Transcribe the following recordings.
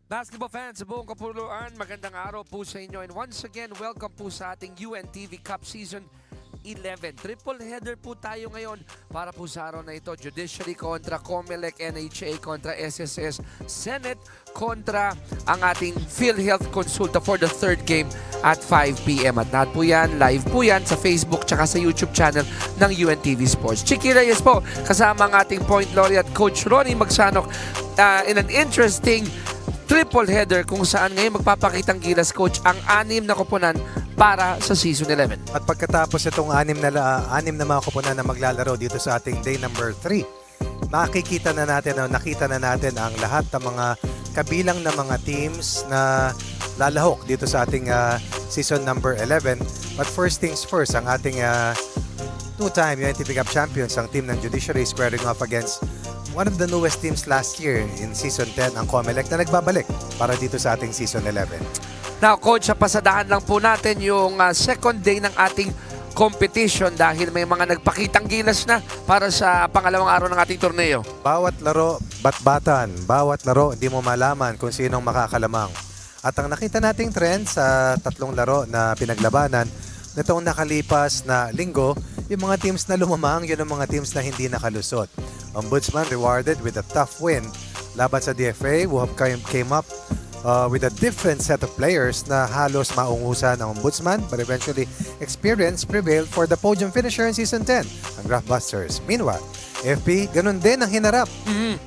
Basketball fans sa buong kapuluan, magandang araw po sa inyo. And once again, welcome po sa ating UNTV Cup Season 11. Triple header po tayo ngayon para po sa araw na ito. Judiciary kontra COMELEC, NHA kontra SSS, Senate kontra ang ating PhilHealth Konsulta for the third game at 5 p.m. At lahat po yan, live po yan sa Facebook tsaka sa YouTube channel ng UNTV Sports. Chiki Reyes po, kasama ang ating point laureate Coach Ronnie Magsanok in an interesting triple header kung saan ngayon magpapakitang gilas, Coach, ang 6 na koponan para sa Season 11. At pagkatapos itong 6 na mga koponan na maglalaro dito sa ating day number 3, nakita na natin ang lahat ng mga kabilang na mga teams na lalahok dito sa ating Season number 11. But first things first, ang ating two-time UNTV Cup champions, ang team ng Judiciary, squaring off against one of the newest teams last year in Season 10, ang COMELEC, na nagbabalik para dito sa ating Season 11. Now, Coach, pasadahan lang po natin yung second day ng ating competition dahil may mga nagpakitang gilas na para sa pangalawang araw ng ating torneo. Bawat laro, batbatan. Bawat laro, hindi mo malaman kung sinong makakalamang. At ang nakita nating trend sa tatlong laro na pinaglabanan nitong nakalipas na linggo, yung mga teams na lumamang, yun ang mga teams na hindi nakalusot. Ombudsman rewarded with a tough win laban sa DFA, who came up with a different set of players na halos maungusan ang Ombudsman, but eventually experience prevailed for the podium finisher in Season 10, ang Graphbusters. Meanwhile, FP, ganun din ang hinarap.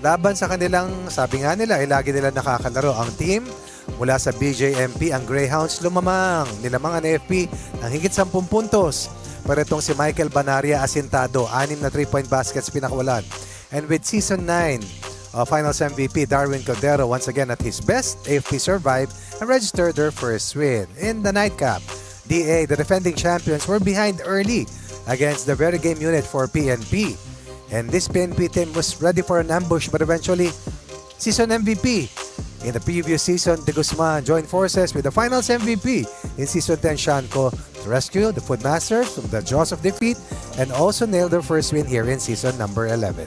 Laban sa kanilang, sabi nga nila, lagi nila nakakalaro ang team mula sa BJMP, ang Greyhounds, lumamang. Nilamang ang FP ng higit 10 puntos. Pero itong si Michael Banaria asintado, 6 na 3-point baskets pinakawalan. And with Season 9 Finals MVP Darwin Cordero once again at his best, AFP survived and registered their first win. In the nightcap, DA, the defending champions, were behind early against the very game unit for PNP. And this PNP team was ready for an ambush, but eventually, Season MVP. In the previous season, De Guzman joined forces with the Finals MVP in Season 10 Shanko to rescue the Foodmasters from the jaws of defeat and also nailed their first win here in Season number 11.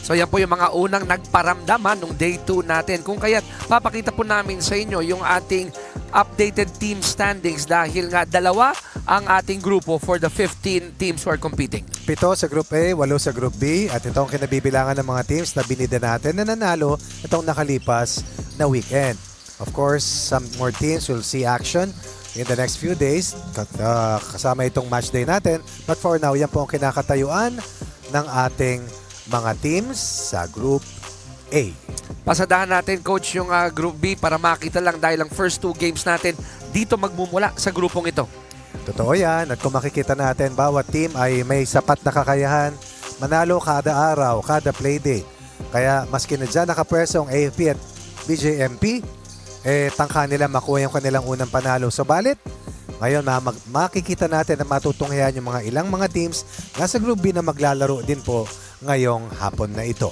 So yan po yung mga unang nagparamdaman nung day 2 natin. Kung kaya't papakita po namin sa inyo yung ating updated team standings dahil nga 2 ang ating grupo for the 15 teams who are competing. 7 sa Group A, 8 sa Group B, at itong kinabibilangan ng mga teams na binida natin na nanalo itong nakalipas na weekend. Of course, some more teams will see action in the next few days kasama itong match day natin. But for now, yan po ang kinakatayuan ng ating mga teams sa Group A. Pasadahan natin, Coach, yung Group B para makita lang dahil ang first 2 games natin dito magmumula sa grupong ito. Totoo yan. At kung makikita natin, bawat team ay may sapat na kakayahan manalo kada araw, kada playday. Kaya maski na dyan nakapwesto ang AFP at BJMP, tangka nila makuha yung kanilang unang panalo. Subalit, ngayon makikita natin at matutunghayan yung mga ilang mga teams nasa Group B na maglalaro din po ngayong hapon na ito.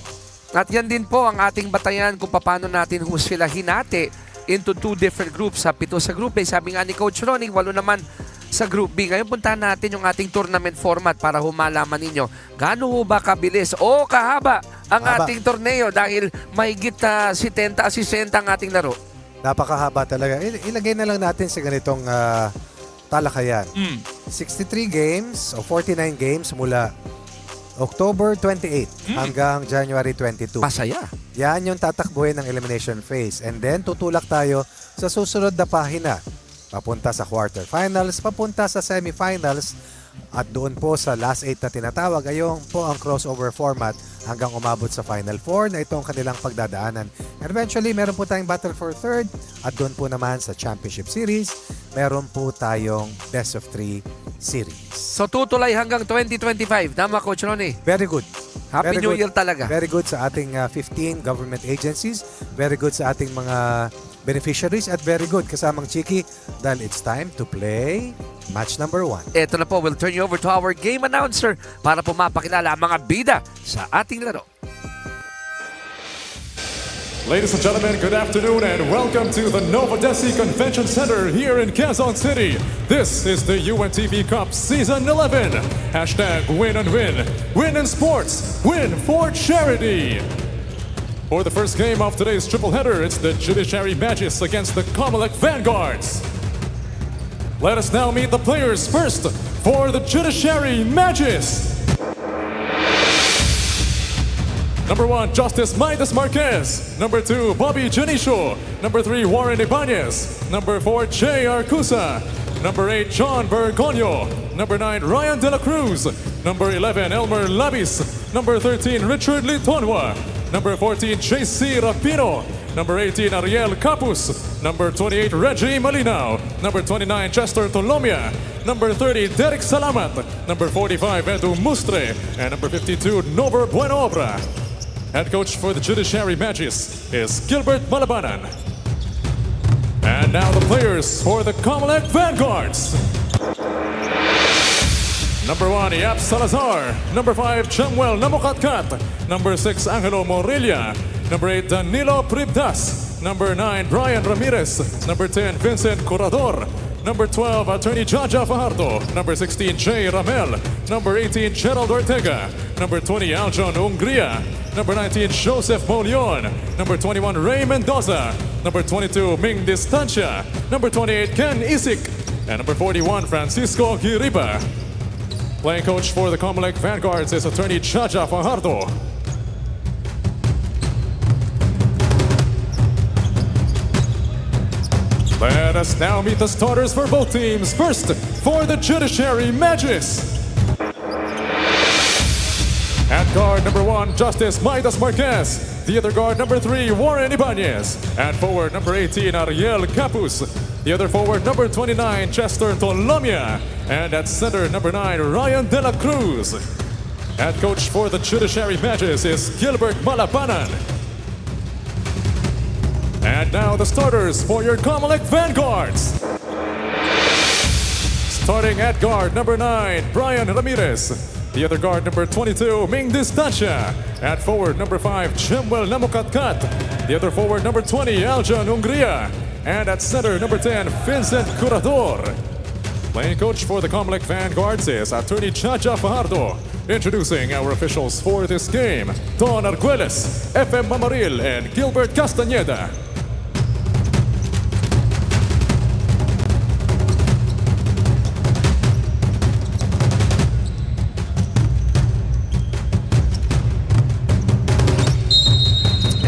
At yan din po ang ating batayan kung paano natin sila hinati into 2 different groups. 7 sa Group A, sabi nga ni Coach Ronnie, 8 naman sa Group B. Ngayon puntahan natin yung ating tournament format para humalaman ninyo gaano ho ba kabilis o kahaba ang ating torneo dahil mahigit 70 ang ating laro. Napakahaba talaga. Ilagay na lang natin sa ganitong talakayan. 63 games o 49 games mula October 28 hanggang January 22. Masaya. Yan yung tatakbuhin ng elimination phase. And then tutulak tayo sa susunod na pahina. Papunta sa quarterfinals, papunta sa semifinals, At doon po sa last 8 na tinatawag, ayun po ang crossover format hanggang umabot sa Final 4 na itong kanilang pagdadaanan. And eventually, meron po tayong Battle for Third at doon po naman sa Championship Series, meron po tayong Best of 3 Series. So tutuloy hanggang 2025. Tama, Coach Ronnie? Very good. Happy Very New good. Year talaga. Very good sa ating 15 government agencies. Very good sa ating mga beneficiaries at very good kasamang Chiki dahil it's time to play match number 1. Ito na po, we'll turn you over to our game announcer para po mapakilala ang mga bida sa ating laro. Ladies and gentlemen, good afternoon and welcome to the Novadeci Convention Center here in Quezon City. This is the UNTV Cup Season 11. Hashtag win and win. Win in sports. Win for charity. For the first game of today's triple header, it's the Judiciary Magis against the COMELEC Vanguards. Let us now meet the players first for the Judiciary Magis. Number 1, Justice Midas Marquez. Number 2, Bobby Janicio. Number 3, Warren Ibanez. Number 4, Jay Arcusa. Number 8, John Bergonio. Number 9, Ryan De La Cruz. Number 11, Elmer Labis. Number 13, Richard Litonwa. Number 14, JC Rapino. Number 18, Ariel Capus. Number 28, Reggie Malinaw. Number 29, Chester Tolomia. Number 30, Derek Salamat. Number 45, Edu Mustre. And number 52, Nover Buenoobra. Head coach for the Judiciary Magis is Gilbert Malabanan. And now the players for the COMELEC Vanguards. Number 1, Yap Salazar. Number 5, Chamuel Namukatkat. Number 6, Angelo Morilla. Number 8, Danilo Pribdas. Number 9, Brian Ramirez. Number 10, Vincent Corrador. Number 12, Attorney Jaja Fajardo. Number 16, Jay Ramel. Number 18, Gerald Ortega. Number 20, Aljon Ungria. Number 19, Joseph Molion. Number 21, Ray Mendoza. Number 22, Ming Distancia. Number 28, Ken Isik. And number 41, Francisco Giriba. Playing coach for the COMELEC Vanguards is Attorney Jaja Fajardo. Let us now meet the starters for both teams. First, for the Judiciary Magis. At guard number 1, Justice Midas Marquez. The other guard number 3, Warren Ibanez. At forward number 18, Ariel Capus. The other forward number 29, Chester Tolomia. And at center number 9, Ryan De La Cruz. Head coach for the Judiciary Magis is Gilbert Malabanan. And now the starters for your COMELEC Vanguards. Starting at guard number 9, Brian Ramirez. The other guard number 22, Ming Distancia. At forward number 5, Chimwell Namukatkat. The other forward number 20, Aljon Ungria. And at center number 10, Vincent Curador. Playing coach for the COMELEC Vanguards is Attorney Jaja Fajardo. Introducing our officials for this game, Don Arguelles, FM Mamaril, and Gilbert Castañeda.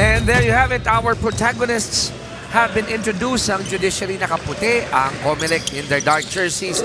And there you have it, our protagonists have been introduced. Ang Judiciary nakaputi, ang COMELEC in their dark jerseys,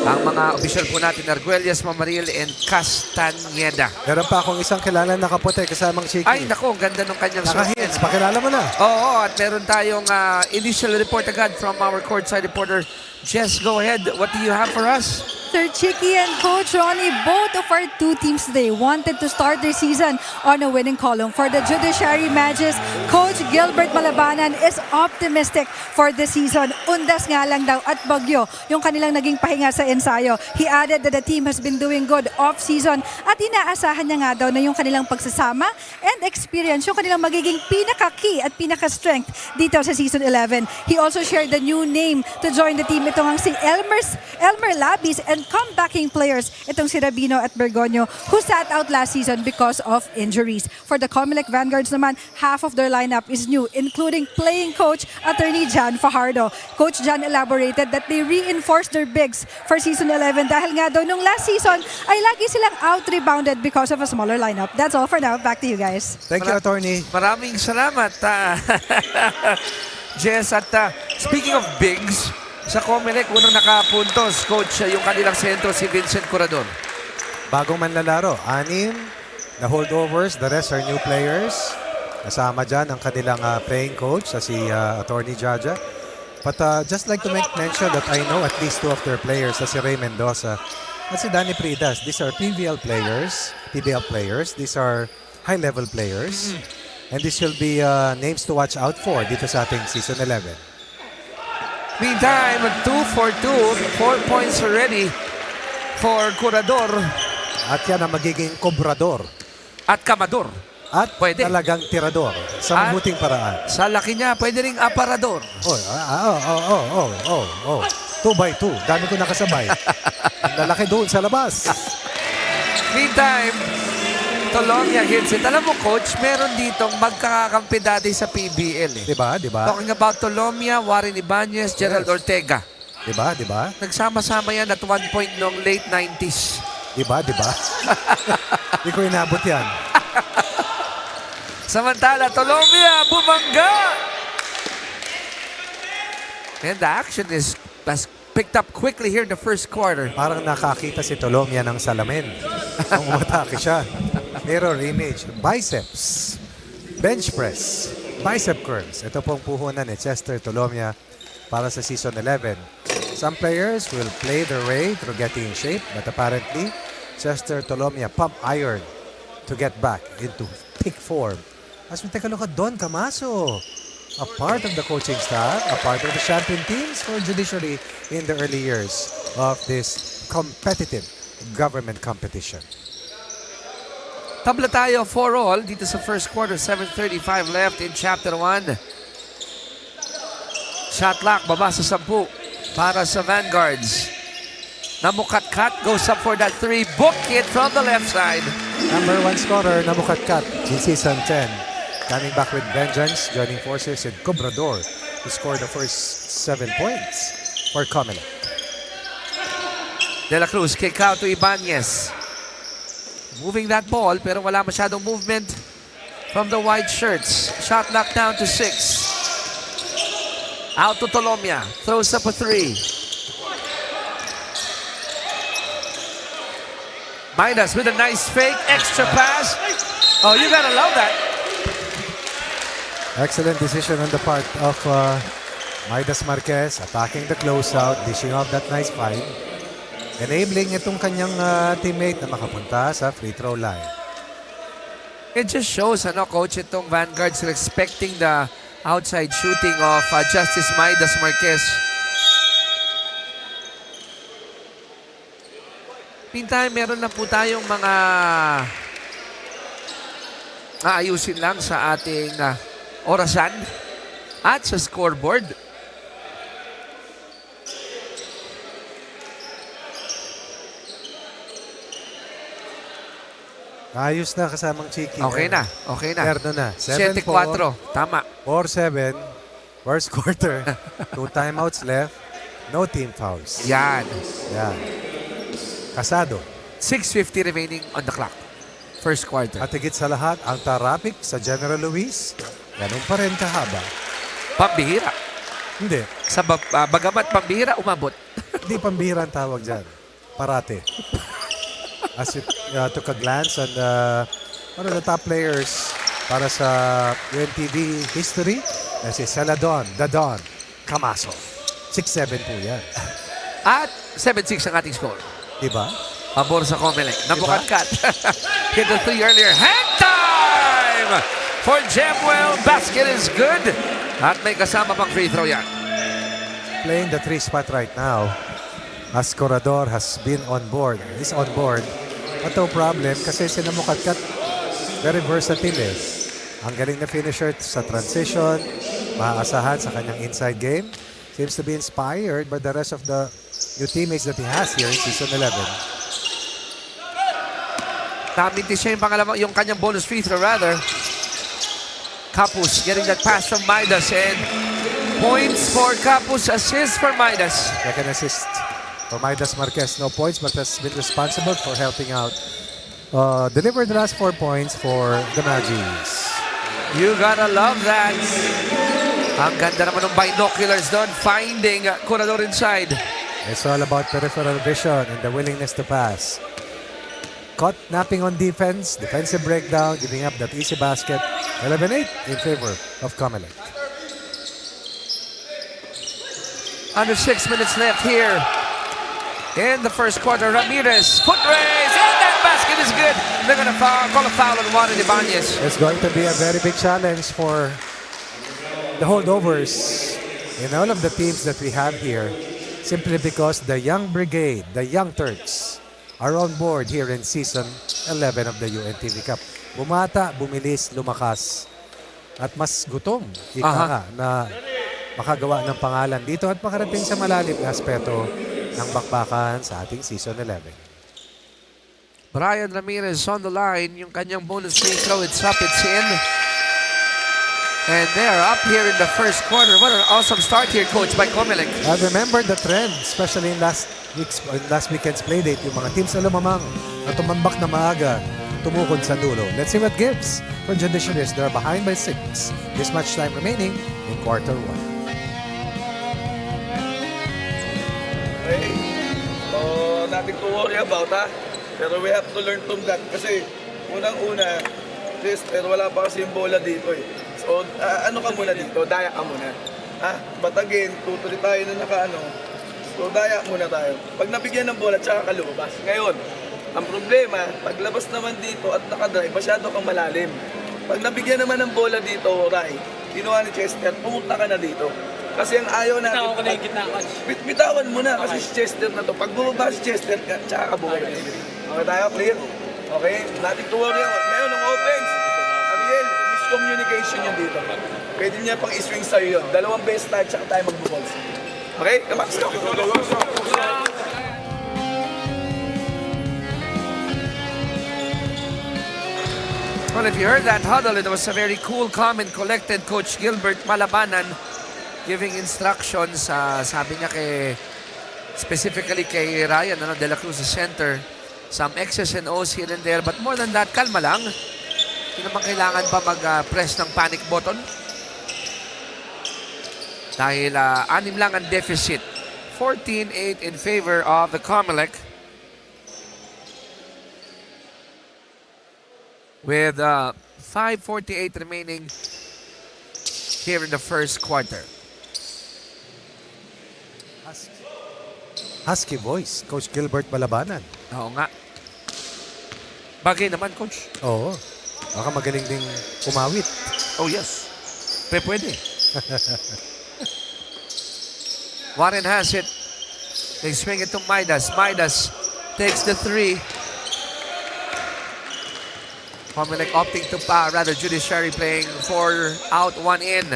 ang mga official po natin, Arguelles, Mamaril, and Castañeda. Meron pa akong isang kilala na kapote kasamang Chiki. Ay, naku, ang ganda nung kanyang Naka-hits, pakilala mo na. Oo, at meron tayong initial report agad from our courtside reporter. Jess, go ahead. What do you have for us? Sir Chiki and Coach Ronnie, both of our two teams today wanted to start their season on a winning column. For the Judiciary Magis, Coach Gilbert Malabanan is optimistic for the season. Undas nga lang daw at bagyo yung kanilang naging pahinga sa ensayo. He added that the team has been doing good off-season at inaasahan niya nga daw na yung kanilang pagsasama and experience yung kanilang magiging pinaka-key at pinaka-strength dito sa Season 11. He also shared the new name to join the team. Ito nga si Elmer Labis and comebacking players, itong si Rabino at Bergonio, who sat out last season because of injuries. For the COMELEC Vanguards naman, half of their lineup is new, including playing coach Attorney Jan Fajardo. Coach Jan elaborated that they reinforced their bigs for Season 11 dahil nga daw nung last season ay lagi silang out-rebounded because of a smaller lineup. That's all for now. Back to you guys. Thank you, Attorney. Maraming salamat, Jess. At speaking of bigs, Sa COMELEC, unang nakapuntos, coach, yung kanilang sentro, si Vincent Curador. Bagong manlalaro, 6 na holdovers, the rest are new players. Kasama dyan ang kanilang playing coach, si Attorney Jaja. But just like to make mention that I know at least 2 of their players, si Ray Mendoza at si Danny Pridas. These are PBL players. These are high-level players. And this will be names to watch out for dito sa ating Season 11. Meantime, 2 for 2, 4 points already for Curador At yan ang magiging kobrador. at Kamador. At Pwede. talagang tirador sa At- mabuting paraan. Sa laki niya, pwede ring aparador. 2 by 2. Dami ko nakasabay. Ang lalaki doon sa labas. Meantime, Tolonia hits it. Alam mo, coach, meron ditong magkakakampi dati sa PBL. Eh. Diba? Talking about Tolomia, Warren Ibanez, Gerald Yes. Ortega. Diba? Nagsama-sama yan at one point noong late 90s. Diba? Hindi ko inabot yan. Samantala, Tolomia, bumangga! And the action has picked up quickly here in the first quarter. Parang nakakita si Tolomia ng salamin. Nung umatake siya. Mirror image. Biceps. Bench press. Bicep curls. Ito pong puhunan ni Chester Tolomia para sa Season 11. Some players will play their way through getting in shape, but apparently, Chester Tolomia pump iron to get back into peak form. As we take a look at Don Camaso, a part of the coaching staff, a part of the champion teams for Judiciary in the early years of this competitive government competition. Tabla tayo 4-all dito sa first quarter. 7:35 left in Chapter 1. Shot clock, baba sa 10 para sa Vanguards. Namukatkat goes up for that 3. Book it from the left side. Number 1 scorer, Namukatkat, in Season 10. Coming back with vengeance, joining forces with Cobrador, who scored the first 7 points for COMELEC. De La Cruz, kick out to Ibanez. Moving that ball, pero wala masyadong movement from the white shirts. Shot knocked down to 6. Out to Tolomia. Throws up a 3. Midas with a nice fake. Extra pass. Oh, you gotta love that. Excellent decision on the part of Midas Marquez, attacking the closeout, dishing off that nice find, enabling itong kanyang teammate na makapunta sa free throw line. It just shows, coach, itong Vanguards respecting the outside shooting of Justice Midas Marquez. Meantime, meron na po tayong mga aayusin lang sa ating orasan at sa scoreboard. Ayos na kasamang Chiki. Okay na. Terno na. 7-4. Tama. 4-7. First quarter. 2 timeouts left. No team fouls. Yan. Kasado. 6:50 remaining on the clock. First quarter. At higit sa lahat, ang tarapik sa General Luis, ganun pa rin kahaba. Pambihira. Hindi. Sa bagamat pambihira, umabot. Hindi pambihira ang tawag dyan. Parate. As it took a glance on one of the top players para sa UNTV history, na si Saladon, Dadon, Camaso. 6'7 po yan. At 7-6 ang ating score. Diba? Pabor sa COMELEC. Namukatkat. Hit the 3 earlier. Hang time! For Jemwell. Basket is good. At may kasama pang free throw yan. Playing the 3 spot right now. As Corredor has been on board. Is on board. But no problem kasi si Namukatkat very versatile eh. Ang galing na finisher sa transition. Maaasahan sa kanyang inside game. Seems to be inspired by the rest of the new teammates that he has here in Season 11. Taminti siya yung kanyang bonus free throw rather. Kapus getting that pass from Midas and points for Kapus, assist for Midas. Second assist for Midas Marquez. No points but has been responsible for helping out. Delivered the last 4 points for the Magis. You gotta love that. Ang ganda naman ng binoculars doon, finding Curador inside. It's all about peripheral vision and the willingness to pass. Caught napping on defense, defensive breakdown, giving up that easy basket. 11-8 in favor of COMELEC. Under 6 minutes left here in the first quarter. Ramirez, foot raise, and that basket is good. They're going to call a foul on Juan Ibanez. It's going to be a very big challenge for the holdovers in all of the teams that we have here, simply because the young brigade, the young Turks, are on board here in season 11 of the UNTV Cup. Bumata, bumilis, lumakas, at mas gutom, ika nga, na makagawa ng pangalan dito at makarating sa malalim na aspeto ng bakbakan sa ating season 11. Brian Ramirez on the line. Yung kanyang bonus free throw, it's up, it's in. And they're up here in the first quarter. What an awesome start here, coach, by COMELEC. I remember the trend, especially in last weekend's playdate, yung mga teams na lumamang na tumambak na maaga, tumukod sa dulo. Let's see what gives for Judiciary. They're behind by 6. This much time remaining in quarter 1. Hey, nothing to worry about, ha? Pero we have to learn from that. Kasi unang-una, pero wala pa kasi yung bola dito eh. So, ano ka muna dito? Daya ka muna. But again, tutuloy tayo na nakaano. So, daya muna tayo. Pag nabigyan ng bola, tsaka ka lumabas. Ngayon, ang problema, paglabas naman dito at nakadrive, masyado kang malalim. Pag nabigyan naman ng bola dito, Ray, ginawa ni Chester, pumunta ka na dito. Kasi ang ayaw natin... Bitawan ko na yung gitna, coach. Bitawan mo na kasi si Chester na to. Pag bumaba si Chester, tsaka ka buhay. Okay tayo, clear? Okay? Nothing to worry about. Ngayon, ang offense, Ariel, miscommunication yun dito. Pwede niya pang iswing sa'yo yun. 2 beses tayo, tsaka tayo magbuballs. Okay? Kamax ka. Well, if you heard that huddle, it was a very cool, calm, and collected Coach Gilbert Malabanan giving instructions, sabi niya specifically kay Ryan De La Cruz, the center, some X's and O's here and there, but more than that, kalma lang. Hindi naman kailangan pa mag-press ng panic button. Dahil 6 lang ang deficit. 14-8 in favor of the COMELEC. With 5:48 remaining here in the first quarter. Husky voice, Coach Gilbert Malabanan. Oo nga. Bagay naman, Coach. Oo. Baka magaling ding umawit. Oh, yes. Pwede. Warren has it. They swing it to Midas. Midas takes the 3. COMELEC opting to Judiciary playing 4 out, 1 in.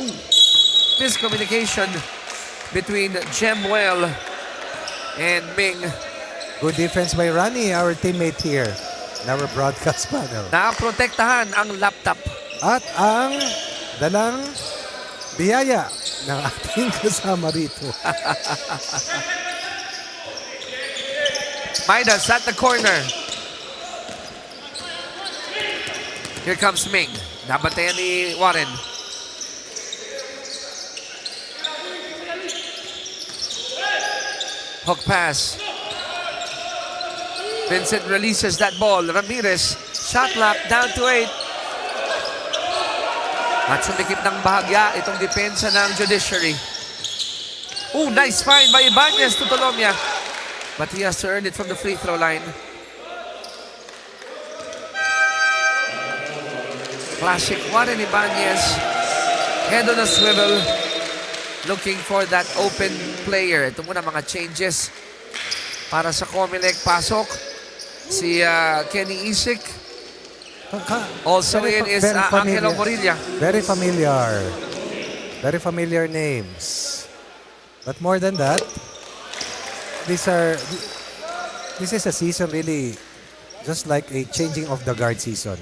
Ooh. Miscommunication between Jemwell and Ming. Good defense by Rani, our teammate here in our broadcast panel. Naprotektahan ang laptop. At ang dalang biyaya ng ating kasama rito. Midas at the corner. Here comes Ming. Nabantayan ni Warren. Hook pass. Vincent releases that ball. Ramirez, shot clock down to 8. At sumikip ng bahagya itong depensa ng Judiciary. Ooh, nice find by Ibanez to Tolomia. But he has to earn it from the free throw line. Classic Warren Ibanez. Head on a swivel. Looking for that open player. Ito muna mga changes para sa COMELEC. Pasok si Kenny Isik. Also in is Angelo Morilla. Very familiar. Very familiar names. But more than that, this is a season really just like a changing of the guard season.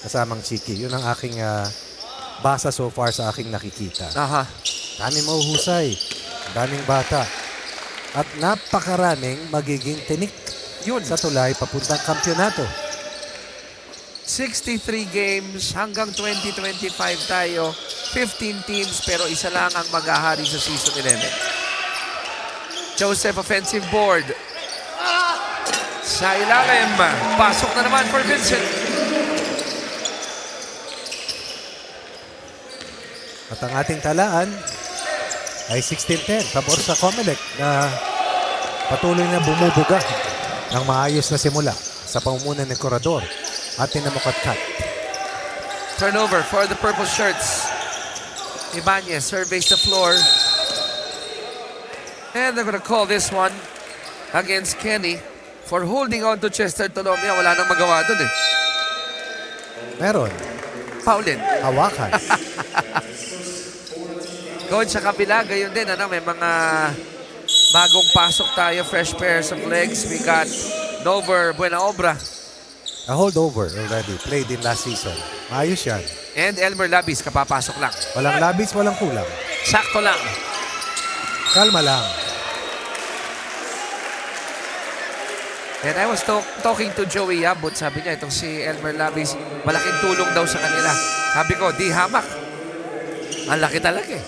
Kasamang Chiki. Yun ang aking basa so far sa aking nakikita. Daming mahuhusay, daming bata, at napakaraming magiging tinik yun sa tulay papuntang kampyonato. 63 games hanggang 2025 tayo. 15 teams pero isa lang ang maghahari sa Season 11. Joseph offensive board. Sa ilalim. Pasok na naman for Vincent. At ang ating talaan ay 16-10. Pabor sa COMELEC na patuloy na bumubuga ng maayos na simula sa pamumunan ng Korador at Tinamukatkat. Turnover for the purple shirts. Ibanez surveys the floor. And they're gonna call this one against Kenny for holding on to Chester Tolomia. Wala nang magawa dun eh. Meron. Paulin. Hawakan. Coach, sa kabila, gayon din. May mga bagong pasok tayo. Fresh pairs of legs. We got Nover Buena Obra. A holdover already. Played in last season. Ayos yan. And Elmer Labis, kapapasok lang. Walang labis, walang kulang. Sakto lang. Kalma lang. And I was talking to Joey Abot. Sabi niya, itong si Elmer Labis, malaking tulong daw sa kanila. Sabi ko, di hamak. Ang laki talaga eh.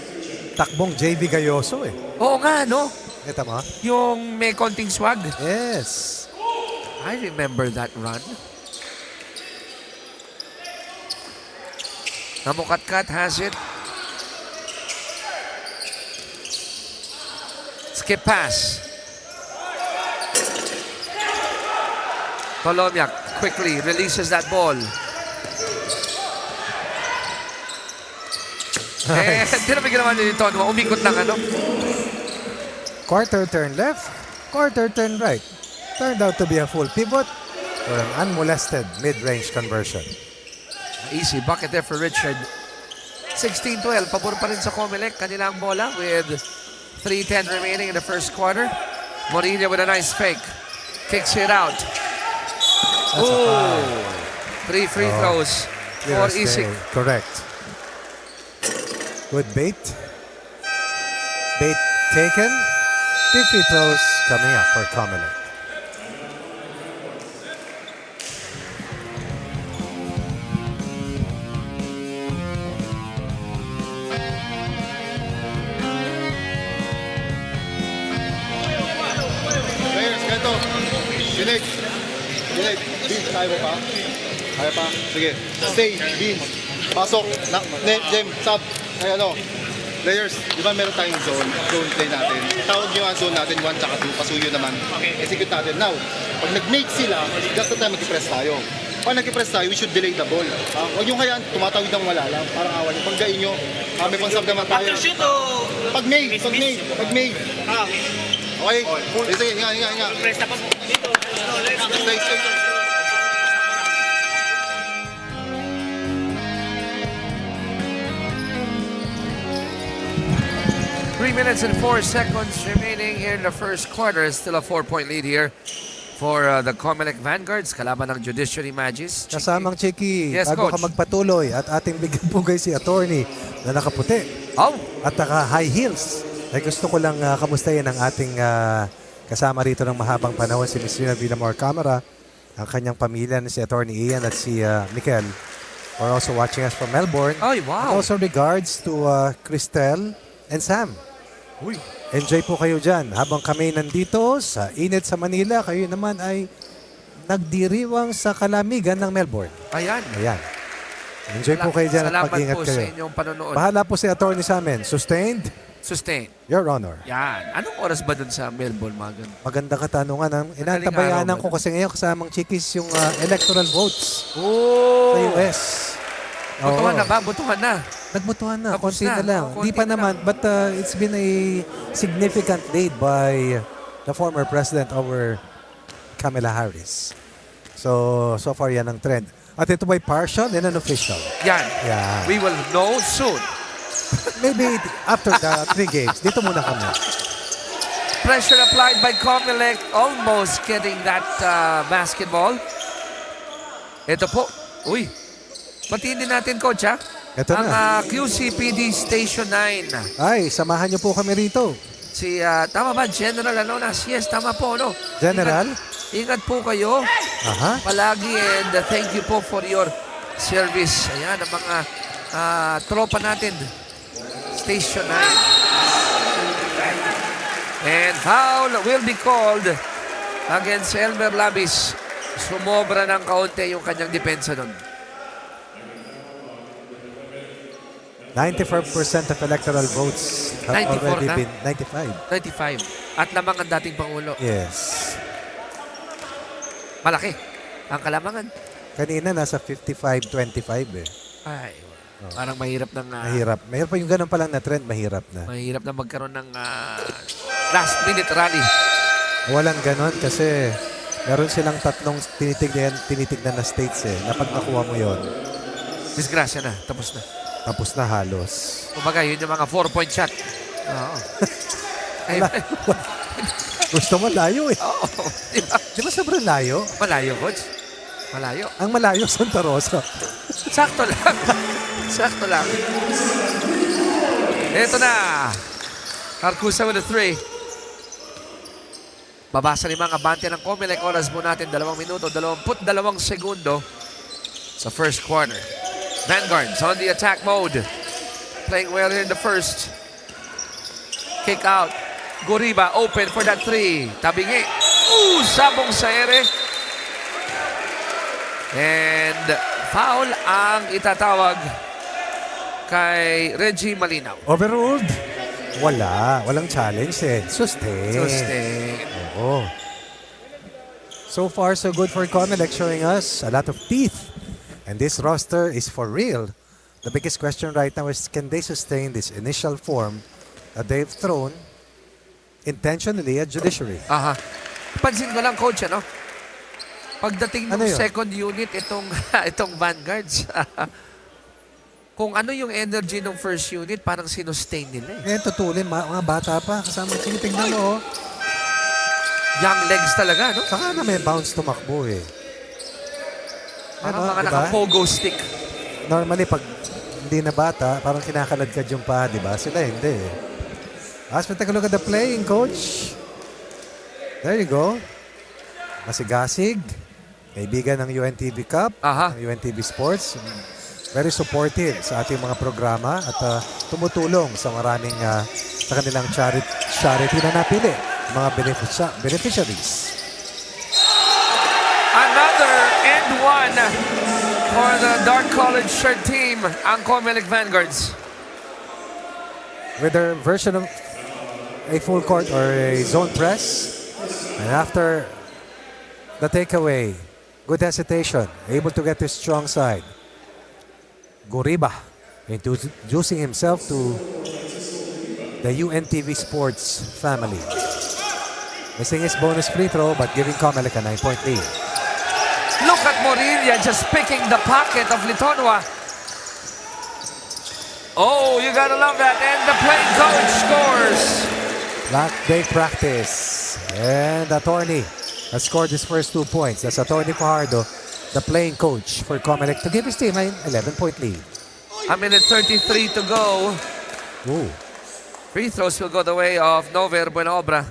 Takbong JV Gayoso eh. Oo nga, no? Ito mo? Yung may konting swag. Yes. I remember that run. Namukatkat has it. Skip pass. Tolomia quickly releases that ball. Eh, tinapig naman nito. Umikot lang ano. Quarter turn left, quarter turn right. Turned out to be a full pivot or an unmolested mid-range conversion. Easy bucket there for Richard. 16-12. Pabor pa rin sa COMELEC. Kanilang bola with 3:10 remaining in the first quarter. Morilla with a nice fake. Kicks it out. Ooh. 3 free throws for USA. Isik. Correct. Good bait. Bait taken. 2 free throws coming up for COMELEC. Players, ganito. Dinig. Dinig. Beans, kaya mo pa? Kaya pa? Sige. Stay. Beans. Pasok. Jem, sub. Ay ano. Players, di ba meron tayong zone play natin? Tawag nyo ang zone natin, 1 tsaka 2, pasuyo naman. Execute natin. Now, pag nag-make sila, just the time mag-press tayo. Pag nag-press tayo, we should delay the ball. Huwag nyo kayaan, tumatawid ng wala lang. Parang awan nyo. Pag gain nyo, may pansab naman tayo. Pag make. Okay? Sige, hinga. Press na pag dito. Stay. 3 minutes and 4 seconds remaining here in the first quarter. Still a 4-point lead here for the COMELEC Vanguards. Kalaban ng Judiciary Magis. Kasamang Chiki, Yes, bago Coach. ka magpatuloy at ating bigyan pugay si attorney na nakaputi Oh! at naka-high heels. Ay gusto ko lang kamustahin ang ating kasama rito ng mahabang panahon, si Ms. Rina Villamor Camara, ang kanyang pamilya na si attorney Ian at si Mikel. We're also watching us from Melbourne. Ay, wow! And also regards to Cristel and Sam. Uy. Enjoy po kayo dyan. Habang kami nandito sa init sa Manila, kayo naman ay nagdiriwang sa kalamigan ng Melbourne. Ayan. Ayan. Enjoy po kayo dyan at Salamat mag-ingat po kayo. sa inyong panonood. Bahala po si attorney sa amin. Sustained, Sustain. Your Honor. Yan. Anong oras ba dun sa Melbourne, Magan? Magandang katanungan. Madaling Inantabayanan araw ko ba? kasi ngayon kasamang Chikis yung electoral votes Oh! sa US. Butuhan Oo. na ba? Butuhan na. Nagbutuhan na. Tapos Konti na. na lang. Oh, Hindi konti pa na naman. lang. But it's been a significant lead by the former president over Kamala Harris. So far yan ang trend. At ito ba'y partial and unofficial? Yan. Yeah. We will know soon. Maybe after the 3 games. Dito muna kami. Pressure applied by COMELEC. Almost getting that basketball. Ito po. Uy. Batiin din natin, Coach, ha? Ito Ang na. QCPD Station 9. Ay, samahan niyo po kami rito. Si, tama ba? General Anonas. Yes, tama po, no? General? Ingat po kayo Aha. palagi and thank you po for your service. Ayan, ang mga tropa natin. Station 9. And foul will be called against Elmer Labis. Sumobra ng kaunti yung kanyang depensa doon. 94% of electoral votes have 94 already na? been 95. 95. At lamang ang dating Pangulo. Yes. Malaki ang kalamangan. Kanina nasa 55-25 eh. Ay, parang mahirap ng Mahirap. Mahirap pa yung ganun pa lang na trend, mahirap na. mahirap na magkaroon ng last minute rally. Walang ganun kasi meron silang tatlong tinitignan na states eh. Na pag nakuha mo yon, Disgrasya na, tapos na. tapos na halos. Kumbaga, yun yung mga 4-point shot. Oo. Ay, Gusto mo layo eh. oo. Diba? Di ba sobrang layo? Malayo, coach. Malayo. Ang malayo, Santa Rosa. Sakto lang. Sakto lang. Ito na. Arcusa with a 3. Babasa ni mga abante ng COMELEC. Oras mo natin 2 minuto, 22 segundo sa first quarter. Vanguards on the attack mode. Playing well in the first. Kick out. Goriba open for that 3. Tabingi. Sabong sa ere. And foul ang itatawag kay Reggie Malinaw. Overruled? Wala. Walang challenge eh. Sustain. Sustain. Oo. So far, so good for COMELEC, showing us a lot of teeth. And this roster is for real. The biggest question right now is, can they sustain this initial form that they've thrown intentionally at Judiciary? Aha. Pansin ko lang, coach, ano? Pagdating ng Ano yun? second unit, itong Vanguards, kung ano yung energy ng first unit, parang sinustain nila eh. Ngayon tutulin, mga bata pa. Kasama, tingnan mo, oh. Young legs talaga, no? Saka na may bounce tumakbo eh. Parang mga diba? naka-pogo stick. Normally, pag hindi na bata, parang kinakaladkad yung pa, di ba? Sila hindi eh. Let's take a look at the playing, coach. There you go. Masigasig. Kaibigan ng UNTV Cup, Aha. ng UNTV Sports. Very supportive sa ating mga programa at tumutulong sa maraming sa kanilang charity na napili. Mga beneficiaries. Another and one for the Dark College shirt team, ang COMELEC Vanguards. With their version of a full court or a zone press. And after the takeaway, good hesitation, able to get to strong side. Goriba introducing himself to the UNTV Sports family. Missing his bonus free throw but giving COMELEC a 9-point lead. Look at Morilla just picking the pocket of Litonwa. Oh, you gotta love that. And the playing coach scores. Black day practice. And Attorney has scored his first 2 points. That's Attorney Fajardo, the playing coach for COMELEC, to give his team an 11-point lead. A minute 33 to go. Ooh, Free throws will go the way of Nover Buenobra.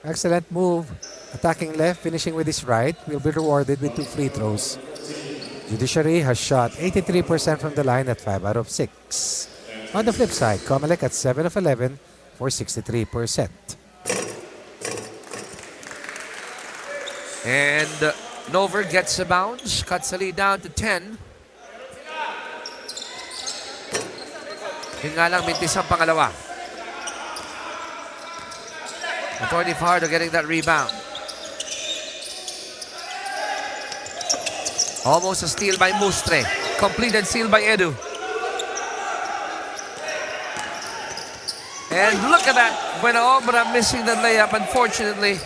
excellent move. Attacking left, finishing with his right. Will be rewarded with 2 free throws. Judiciary has shot 83% from the line at 5 out of 6. On the flip side, COMELEC at 7 of 11 for 63%. And Nover gets a bounce, cuts the lead down to 10. Yun nga lang, mintis ang pangalawa. Attorney Fajardo getting that rebound. Almost a steal by Mustre. Completed steal by Edu. And look at that. Buenobra missing the layup, unfortunately.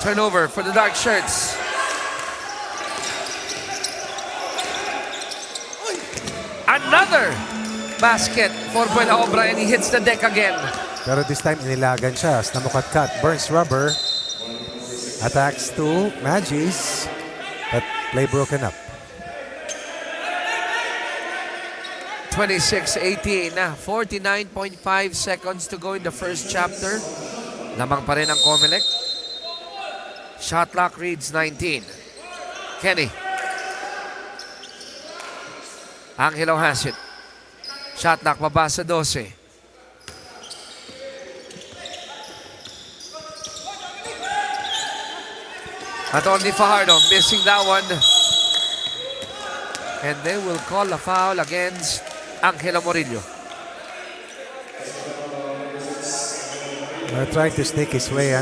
Turnover for the dark shirts. Another basket for Buenobra and he hits the deck again. Pero this time, inilagan siya. Namukatkat, burns rubber. Attacks to Magis, but play broken up. 26-18 na. 49.5 seconds to go in the first chapter. Lamang pa rin ang COMELEC. Shot clock reads 19. Kenny. Angelo has it. Shot clock baba sa 12. Atty. Fajardo missing that one. And they will call a foul against Angelo Murillo. Trying to sneak his way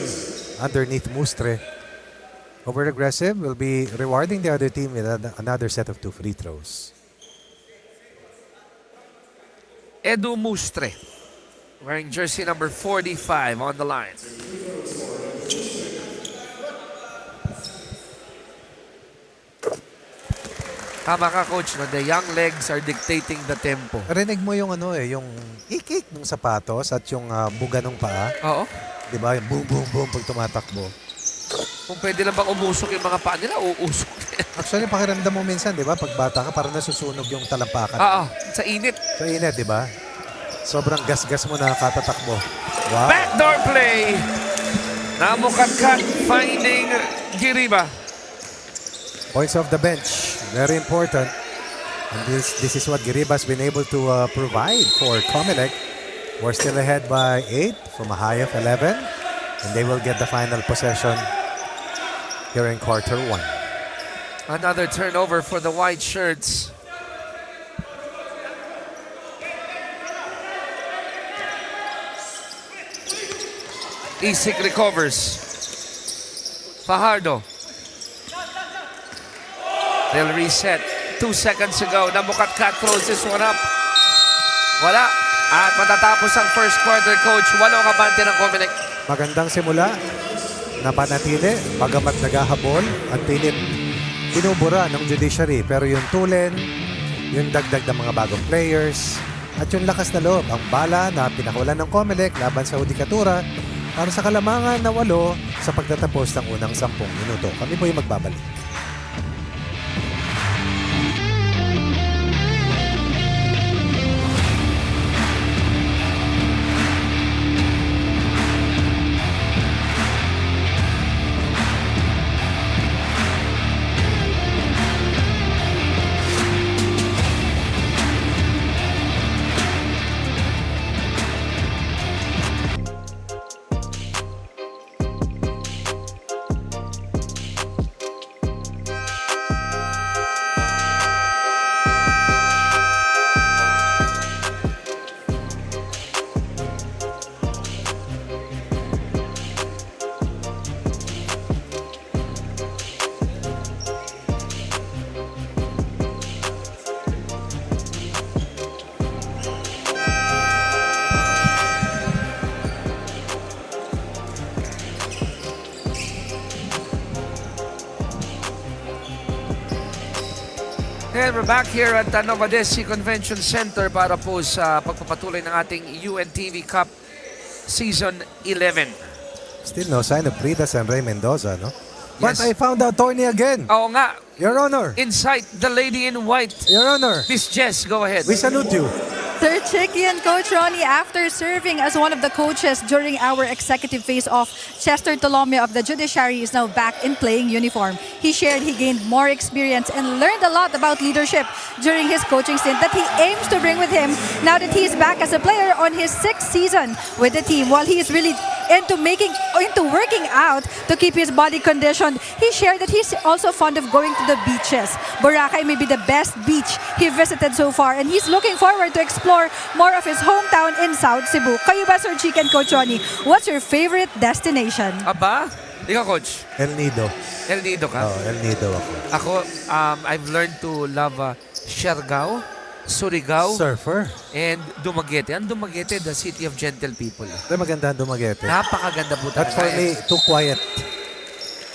underneath Mustre. Over aggressive will be rewarding the other team with another set of 2 free throws. Edu Mustre, wearing jersey number 45 on the line. Tama ka, Coach, no? The young legs are dictating the tempo. Rinig mo yung yung ikik ng sapatos at yung buga ng paa. Oo. Di ba? Yung boom, boom, boom pag tumatakbo. Kung pwede lang bang umusok yung mga paa nila, uusok. Actually, pakiramdam mo minsan, di ba? Pag bata ka, parang nasusunog yung talampakan. Oo, sa init. Sa init, di ba? Sobrang gas-gas mo na katatakbo. Wow. Backdoor play. Namukatkat finding Giriba. Points off the bench. Very important. And this is what Giriba's been able to provide for COMELEC. We're still ahead by 8 from a high of 11. And they will get the final possession here in quarter 1. Another turnover for the white shirts. Isik recovers. Fajardo. They'll reset. 2 seconds ago. Namukatkat throws this one up. Wala. At matatapos ang first quarter, Coach. 8 kabante ng COMELEC. Magandang simula. Napanatili. Bagamat naghahabol. At pilit binubura ng Judiciary. Pero yung tulin, yung dagdag ng mga bagong players, at yung lakas na loob, ang bala na pinakawalan ng COMELEC laban sa Hudikatura para sa kalamangan na 8 sa pagtatapos ng unang 10 minuto. Kami po yung magbabalik. And we're back here at the Novadeci Convention Center para po sa pagpapatuloy ng ating UNTV Cup Season 11. Still no sign of Pridas and Ray Mendoza, no? But Yes. I found out Tony again. Oo nga, Your Honor. inside the lady in white. Your Honor. Miss Jess, go ahead. We salute you. Sir Chicky and Coach Ronnie, after serving as one of the coaches during our executive face-off, Chester Tolomeo of the Judiciary is now back in playing uniform. He shared he gained more experience and learned a lot about leadership during his coaching stint that he aims to bring with him now that he is back as a player on his 6th season with the team. While he is really into working out to keep his body conditioned, he shared that he's also fond of going to the beaches. Boracay may be the best beach he visited so far, and he's looking forward to explore more of his hometown in South Cebu. Kayo ba, Sir Chick and Coach Ronnie, what's your favorite destination? Aba, ikaw, Coach. El Nido. El Nido ka? Oh, El Nido ako. Ako, I've learned to love Siargao, Surigao, Surfer. and Dumaguete. Ang Dumaguete, the city of gentle people. Ay, maganda ang Dumaguete. Napakaganda po But for talaga. me, too quiet.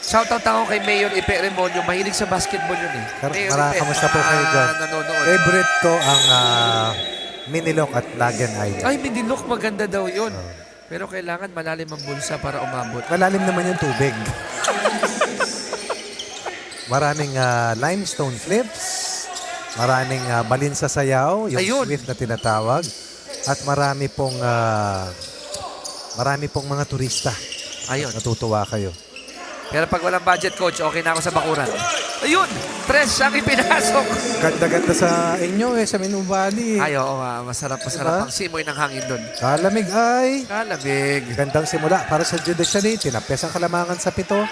Shoutout ako kay Mayor Ipe Remonyo. Mahilig sa basketball yun eh. Mayor Ipe, Kamusta po kayo dyan? nanonood. Favorite ko ang Minilok at Lagan Island. Ay, Mindilok, maganda daw yun. Pero kailangan malalim ang bulsa para umabot. Malalim naman yung tubig. Maraming limestone cliffs Maraming balin sa sayaw, yung Ayun. swift na tinatawag. At marami pong mga turista. Ayun. Natutuwa kayo. Pero pag walang budget, coach, okay na ako sa bakuran. Ayun! Tres ang ipinasok. Ganda-ganda sa inyo sa Minubali. Ay, oo, masarap Diba? ang simoy ng hangin doon. Kalamig ay. Kalamig. Gandang simula para sa Judiciary. Tinapes ang kalamangan sa 7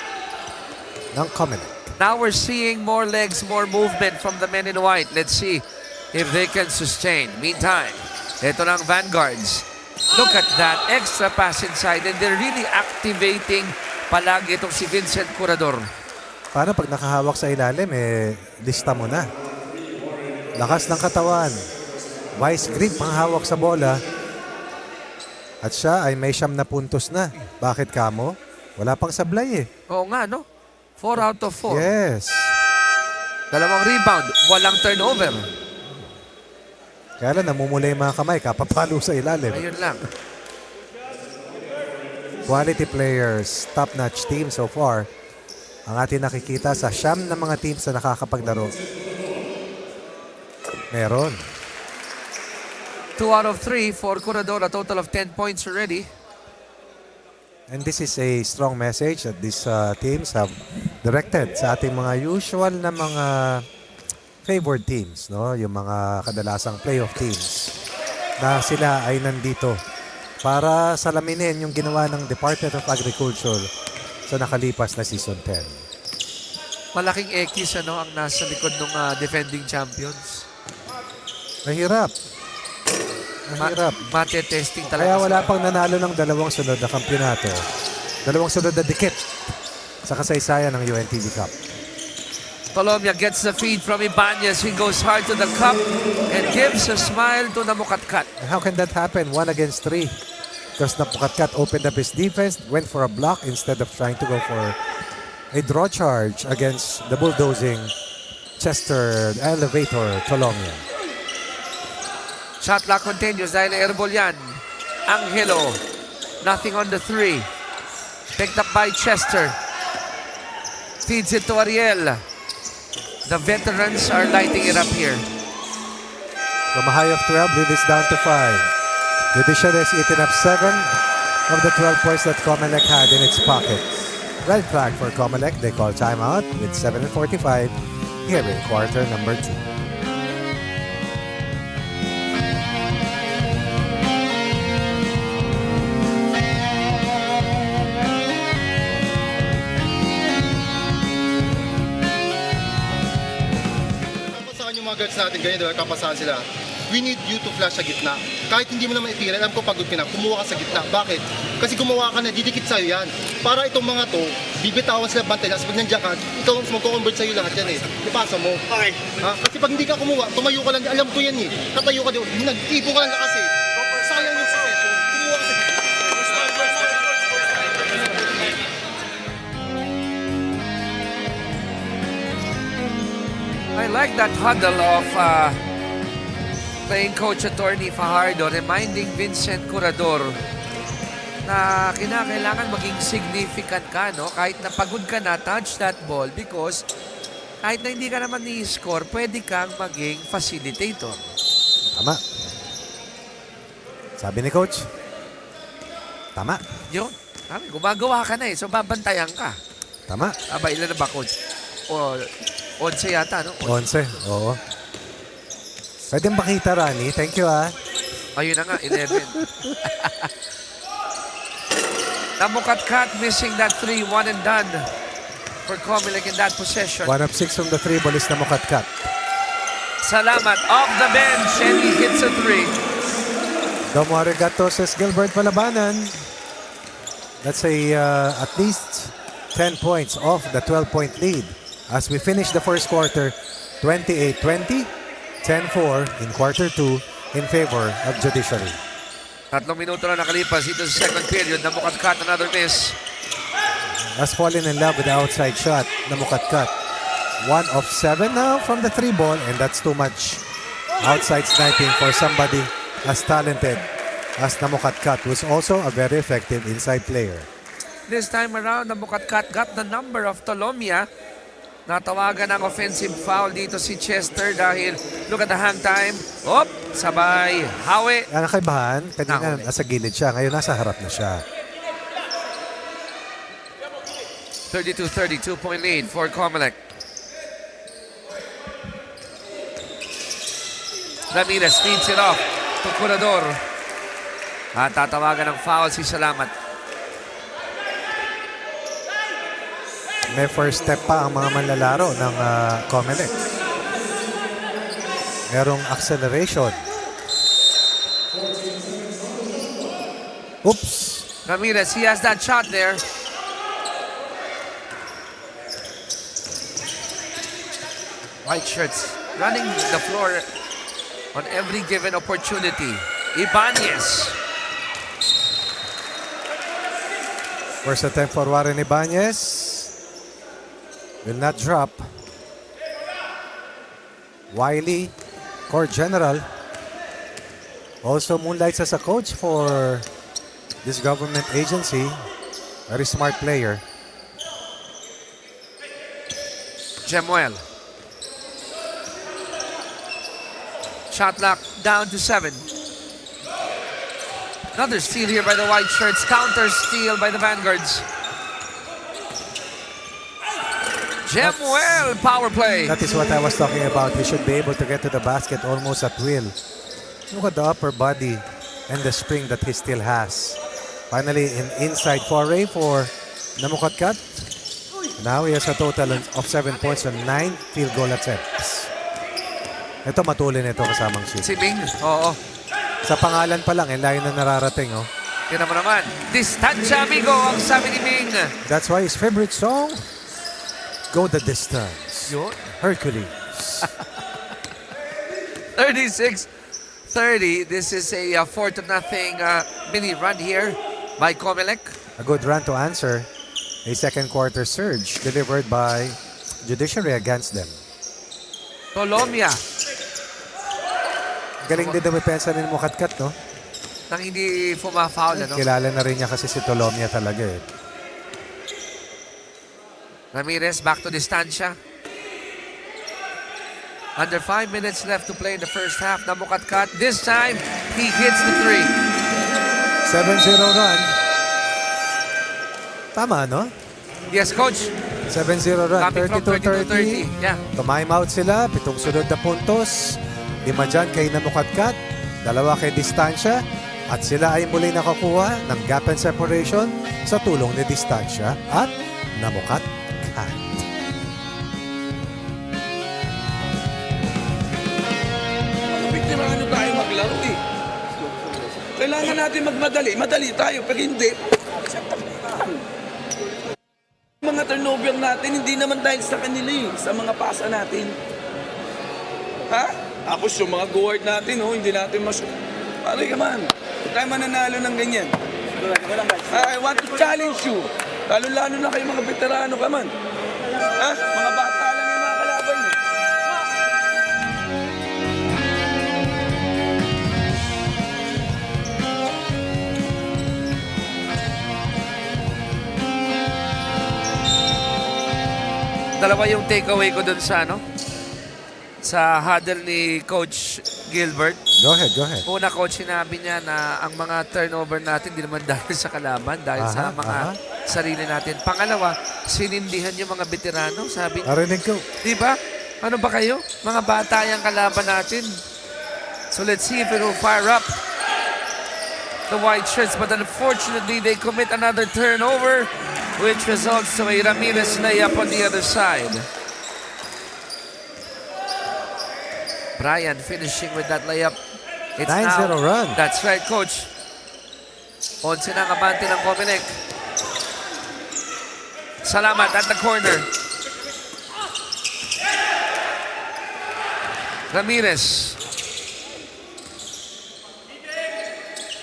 ng COMELEC. Now we're seeing more legs, more movement from the men in white. Let's see if they can sustain. Meantime, ito na ang Vanguards. Look at that. Extra pass inside and they're really activating palagi itong si Vincent Curador. Paano pag nakahawak sa ilalim, lista mo na. Lakas ng katawan. Vice grip ang hawak sa bola. At siya ay may 9 na puntos na. Bakit kamo? Wala pang sablay Oo nga, no? 4 out of 4. Yes. Dalawang rebound. Walang turnover. Kaya lang, namumula yung mga kamay, kapapalo sa ilalim. Ayun lang. Quality players, top-notch team so far. Ang ating nakikita sa 9 na mga teams na nakakapaglaro. Meron. 2 out of 3 for Curador. A total of 10 points already. And this is a strong message that these teams have directed sa ating mga usual na mga favored teams, no? Yung mga kadalasang playoff teams na sila ay nandito para salaminin yung ginawa ng Department of Agriculture sa nakalipas na season 10. Malaking X ang nasa likod ng defending champions. Mahirap. Mahirap. Mate-testing talaga. Kaya wala pang nanalo ng 2 sunod na kampyonato. 2 sunod na dikit sa kasaysayan ng UNTV Cup. Colomia gets the feed from Ibanez. He goes hard to the cup and gives a smile to Namukatkat. And how can that happen? 1 against 3. Because Namukatkat opened up his defense, went for a block instead of trying to go for a draw charge against the bulldozing Chester Elevator Colomia. Shot clock continues dahil airball yan. Angelo, nothing on the 3. Picked up by Chester. Feeds it to Ariel. The veterans are lighting it up here. From a high of 12, lead is down to 5. Judiciary has eaten up 7 of the 12 points that COMELEC had in its pocket. Red flag for COMELEC. They call timeout with 7:45 here in quarter number 2. Kapasahan yung mga guards natin, ganyan, diba? Kapasahan sila. We need you to flash sa gitna. Kahit hindi mo naman itira, alam ko pagod ka na, kumuha ka sa gitna. Bakit? Kasi gumawa ka na, didikit sa'yo yan. Para itong mga to, bibitawan sila bantay. Tapos pag nandiyan ka, ikaw ang magko-convert sa'yo lahat yan Ipasa mo. Okay. Ha? Kasi pag hindi ka kumuha, tumayo ka lang. Alam ko yan Tatayo ka doon. Nag-ipo ka lang lakas Sayang yung succession. Kumuha ka sa gitna. I like that huddle of playing coach attorney Fajardo reminding Vincent Curador na kinakailangan maging significant ka, no? Kahit na pagod ka na, touch that ball because kahit na hindi ka naman ni-score, pwede kang maging facilitator. Tama. Sabi ni Coach. Tama. Yun. Sabi, gumagawa ka na so babantayan ka. Tama. Aba, ilan na ba, Coach? O, 11 yata, no? 11. Oo. Pwede makita, Rani. Thank you, Ayun na nga, 11. Namukatkat missing that 3, 1 and done for COMELEC in that possession. 1 of 6 from the 3 ball is Namukatkat. Salamat off the bench and he hits a 3. Domo arigato, says Gilbert Malabanan. That's at least 10 points off the 12-point lead as we finish the first quarter 28-20, 10-4 in quarter 2 in favor of Judiciary. 3 minuto na nakalipas dito sa second period. Namukatkat, another miss. Has fallen in love with the outside shot. Namukatkat. 1 of 7 now from the 3 ball, and that's too much outside sniping for somebody as talented as Namukatkat, who's also a very effective inside player. This time around, Namukatkat got the number of Tolomia Natawagan ng offensive foul dito si Chester dahil look at the hang time. Op, sabay, hawi. Ang kakaibahan, kanina Nahuli. nasa gilid siya, ngayon nasa harap na siya. 32-32 point lead for COMELEC. Ramirez feeds it off to Curador. At tatawagan ng foul si Salamat. May first step pa ang mga manlalaro ng COMELEC. Merong acceleration. Oops! Ramirez, he has that shot there. White shirts running the floor on every given opportunity. Ibanez. First attempt for Warren Ibanez. Will not drop. Wiley, Court General, also moonlights as a coach for this government agency. Very smart player. Jemuel. Shot clock down to 7. Another steal here by the white shirts. Counter steal by the Vanguards. Jemuel, power play. That is what I was talking about. He should be able to get to the basket almost at will. Look at the upper body and the spring that he still has. Finally, an inside foray for Namukatkat. Now he has a total of 7 points on 9 field goal attempts. Ito matulin ito kasamang shoot. Si Bing, oo. Sa pangalan pa lang, layo na nararating. Oh. Tira mo naman. Distansya, amigo, ang sabi ni Bing. That's why his favorite song, Go the Distance. Yun. Hercules. 36-30. This is a 4-0 mini run here by COMELEC. A good run to answer a second quarter surge delivered by Judiciary against them. Tolomia. Galing din dumipensa ni Mukatkat, no? Nang hindi fumafoul, ano? Kilala na rin niya kasi si Tolomia talaga eh. Ramirez back to distansya. Under 5 minutes left to play in the first half. Namukatkat. This time, he hits the 3. 7-0 run. Tama, no? Yes, coach. 7-0 run. Coming from 32-30. 32-30. Yeah. Time out sila. 7 sunod na puntos. 5 dyan kay Namukatkat. 2 kay Distansya. At sila ay muli nakakuha ng gap and separation sa tulong ni Distansya at Namukatkat. Ano tayo maglaro eh. Kailangan natin magmadali. Madali tayo. Pag hindi, mga turnover natin, hindi naman dahil sa kanila eh. Sa mga pasa natin. Ha? Tapos yung mga guard natin, oh, hindi natin Pare ka man. Hindi tayo mananalo ng ganyan. I want to challenge you. Lalo-lalo na kayo mga veterano ka man. Ha? Mga bata lang yung mga kalaban niyo. Dalawa yung takeaway ko dun sa sa huddle ni Coach Gilbert. Go ahead, go ahead. Una, coach, sinabi niya na ang mga turnover natin hindi naman dahil sa kalaban, dahil sa mga sarili natin. Pangalawa, sinindihan yung mga veterano. Sabi niya, Narinig ko. di ba? Ano ba kayo? Mga bata yung kalaban natin. So let's see if it will fire up the white shirts. But unfortunately, they commit another turnover, which results to a Ramirez layup on the other side. Brian finishing with that layup. It's 9-0 run. That's right, coach. 11 ang abante ng COMELEC. Salamat at the corner. Ramirez.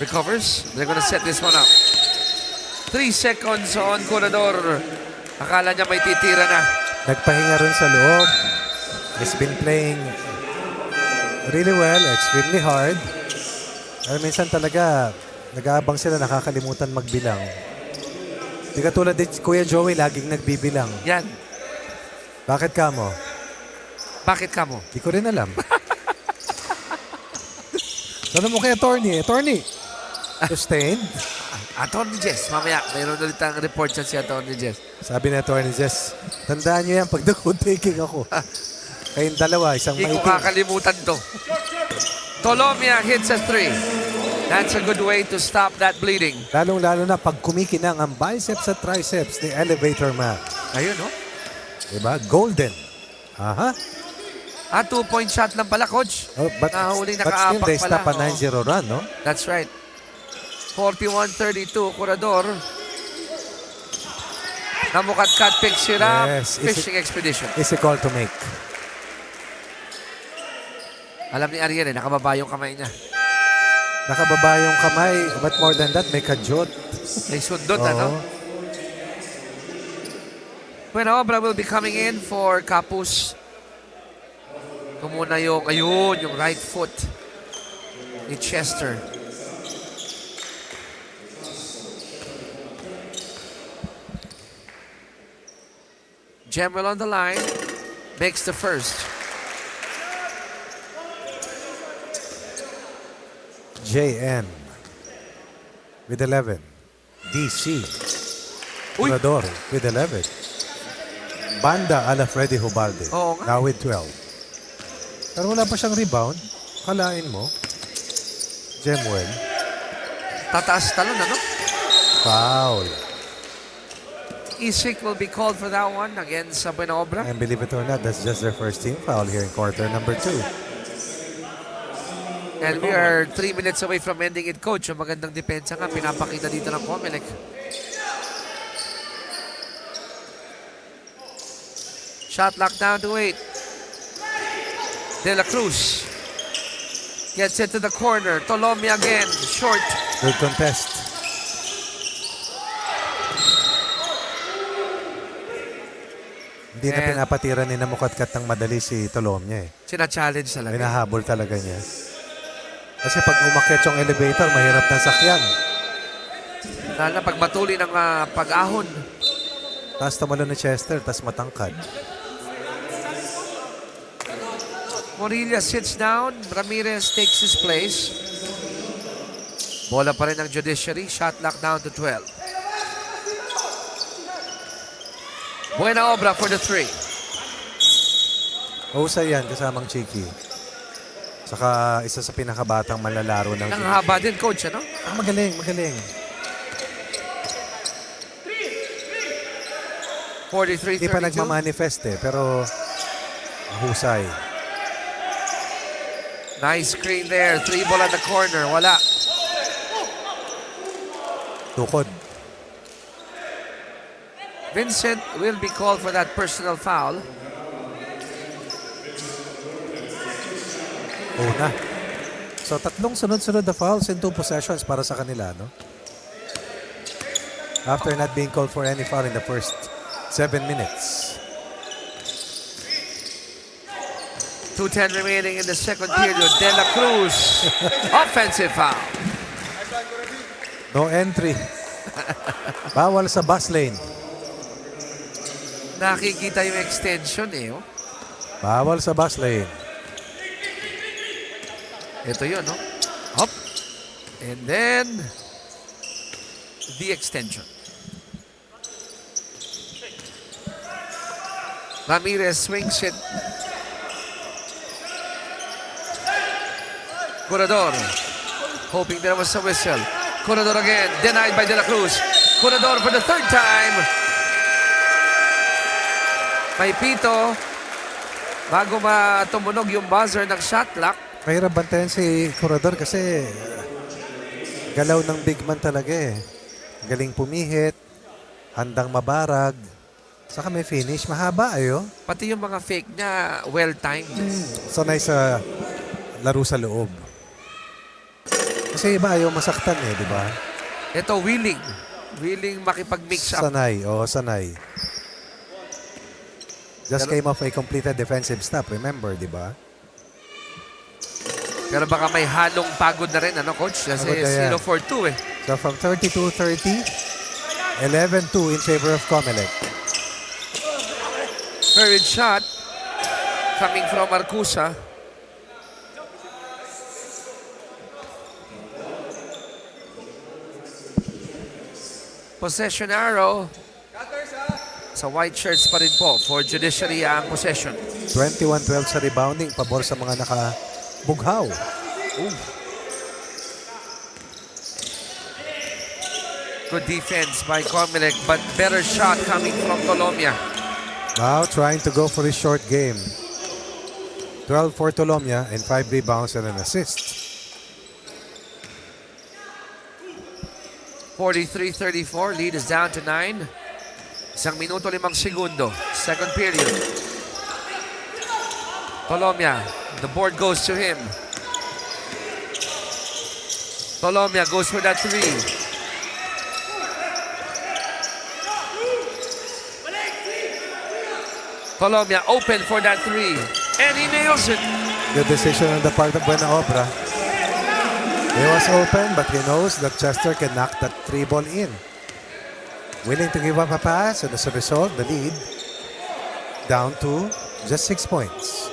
Recovers. They're gonna set this one up. 3 seconds on Curador. Akala niya may titira na. Nagpahinga rin sa loob. He's been playing really well, extremely hard. Pero minsan talaga, nag-aabang sila, nakakalimutan magbilang. Di katulad din Kuya Joey, laging nagbibilang. Yan. Bakit ka mo? Bakit ka mo? Di ko rin alam. Tanong mo kay attorney. Attorney, sustained? Attorney Jess, mamaya, mayroon ulit ang report siya si Attorney Jess. Sabi ni attorney Jess, tandaan nyo yan pag nag-taking ako. Kayong dalawa, isang Hindi ko maitim. kakalimutan to. Tolomia hits a 3. That's a good way to stop that bleeding. Lalong-lalo na pag kumikinang ang biceps at triceps ni Elevator Man. Ayun, no? Diba? Golden. Aha. 2-point shot lang pala, Coach. Oh, but Nahuling still, nakaapak they pala. stop a Oo. 9-0 run, no? That's right. 41-32, Curador. Namukatkat picks it up. Yes, Fishing expedition. It's a call to make. Alam ni Ariel, nakababa yung kamay niya. Nakababa yung kamay, but more than that, may kadyot. May sundot, Oo. ano? Buenobra will be coming in for Capus. Ito muna yung, ayun, yung right foot ni Chester. Gemwell on the line, makes the first. JN with 11. DC. Uy! Curador with 11. Banda ala Freddy Hubalde. Oo nga. Now with 12. Pero wala pa siyang rebound. Kalain mo. Gemwell. Tataas talon, ano? Foul. Isik will be called for that one against Buenobra. And believe it or not, that's just their first team foul here in quarter number 2. And we are 3 minutes away from ending it, Coach. Yung magandang depensa nga, pinapakita dito ng COMELEC. Shot lock down to 8. De La Cruz gets it to the corner. Tolomia again, short. Good contest. Hindi na And- pinapatira ni Namukatkat ng madali si Tolomia eh. Sina-challenge talaga. Hinahabol talaga niya. Kasi pag umakyat yung elevator, mahirap ng sakyan. Lalo na pag matuli ng pag-ahon. Taas tamalo ni Chester, tas matangkad. Morilla sits down. Ramirez takes his place. Bola pa rin ng Judiciary. Shot lock down to 12. Buenobra for the 3. Husay yan, kasamang Chiki. Saka isa sa pinakabatang malalaro ng Ang haba din, Coach, ano? magaling, magaling. 43-32. Hindi pa nagmamanifest eh, pero husay. Nice screen there. 3 ball at the corner. Wala. Tukod. Vincent will be called for that personal foul. Una. So tatlong sunod-sunod na fouls in 2 possessions para sa kanila, no? After not being called for any foul in the first 7 minutes. 2:10 remaining in the second period. De La Cruz. Offensive foul. No entry. Bawal sa bus lane. Nakikita yung extension eh. Oh. Bawal sa bus lane. Ito yun, no? Hop. And then, the extension. Ramirez swings it. Curador. Hoping there was a whistle. Curador again. Denied by De La Cruz. Curador for the 3rd time. May pito. Bago tumunog yung buzzer ng shot clock. Mahirap bantayan si Curador kasi galaw ng big man talaga eh. Galing pumihit, handang mabarag, saka may finish. Mahaba ayo. Pati yung mga fake niya, well-timed. Sanay sa laro sa loob. Kasi iba ayaw masaktan eh, di ba? Ito, willing. Willing makipag-mix up. Sanay, sanay. Just came off a completed defensive stop, remember, di ba? Pero baka may halong pagod na rin, ano, Coach? Kasi Pagod na yan. 0 for 2 eh. So from 32-30, 11-2 in favor of COMELEC. Third shot coming from Arcusa. Possession arrow. Sa white shirts pa rin po for Judiciary ang possession. 21-12 sa rebounding, pabor sa mga nakabughaw. Good defense by COMELEC, but better shot coming from Tolomia. Now trying to go for his short game. 12 for Tolomia and 5 rebounds and an assist. 43-34, lead is down to 9. 1 minuto 5 segundo. Second period. Tolomia, the board goes to him. Tolomia goes for that 3. Tolomia open for that 3. And he nails it. Good decision on the part of Buena Obra. He was open, but he knows that Chester can knock that 3 ball in. Willing to give up a pass, and as a result, the lead down to just 6 points.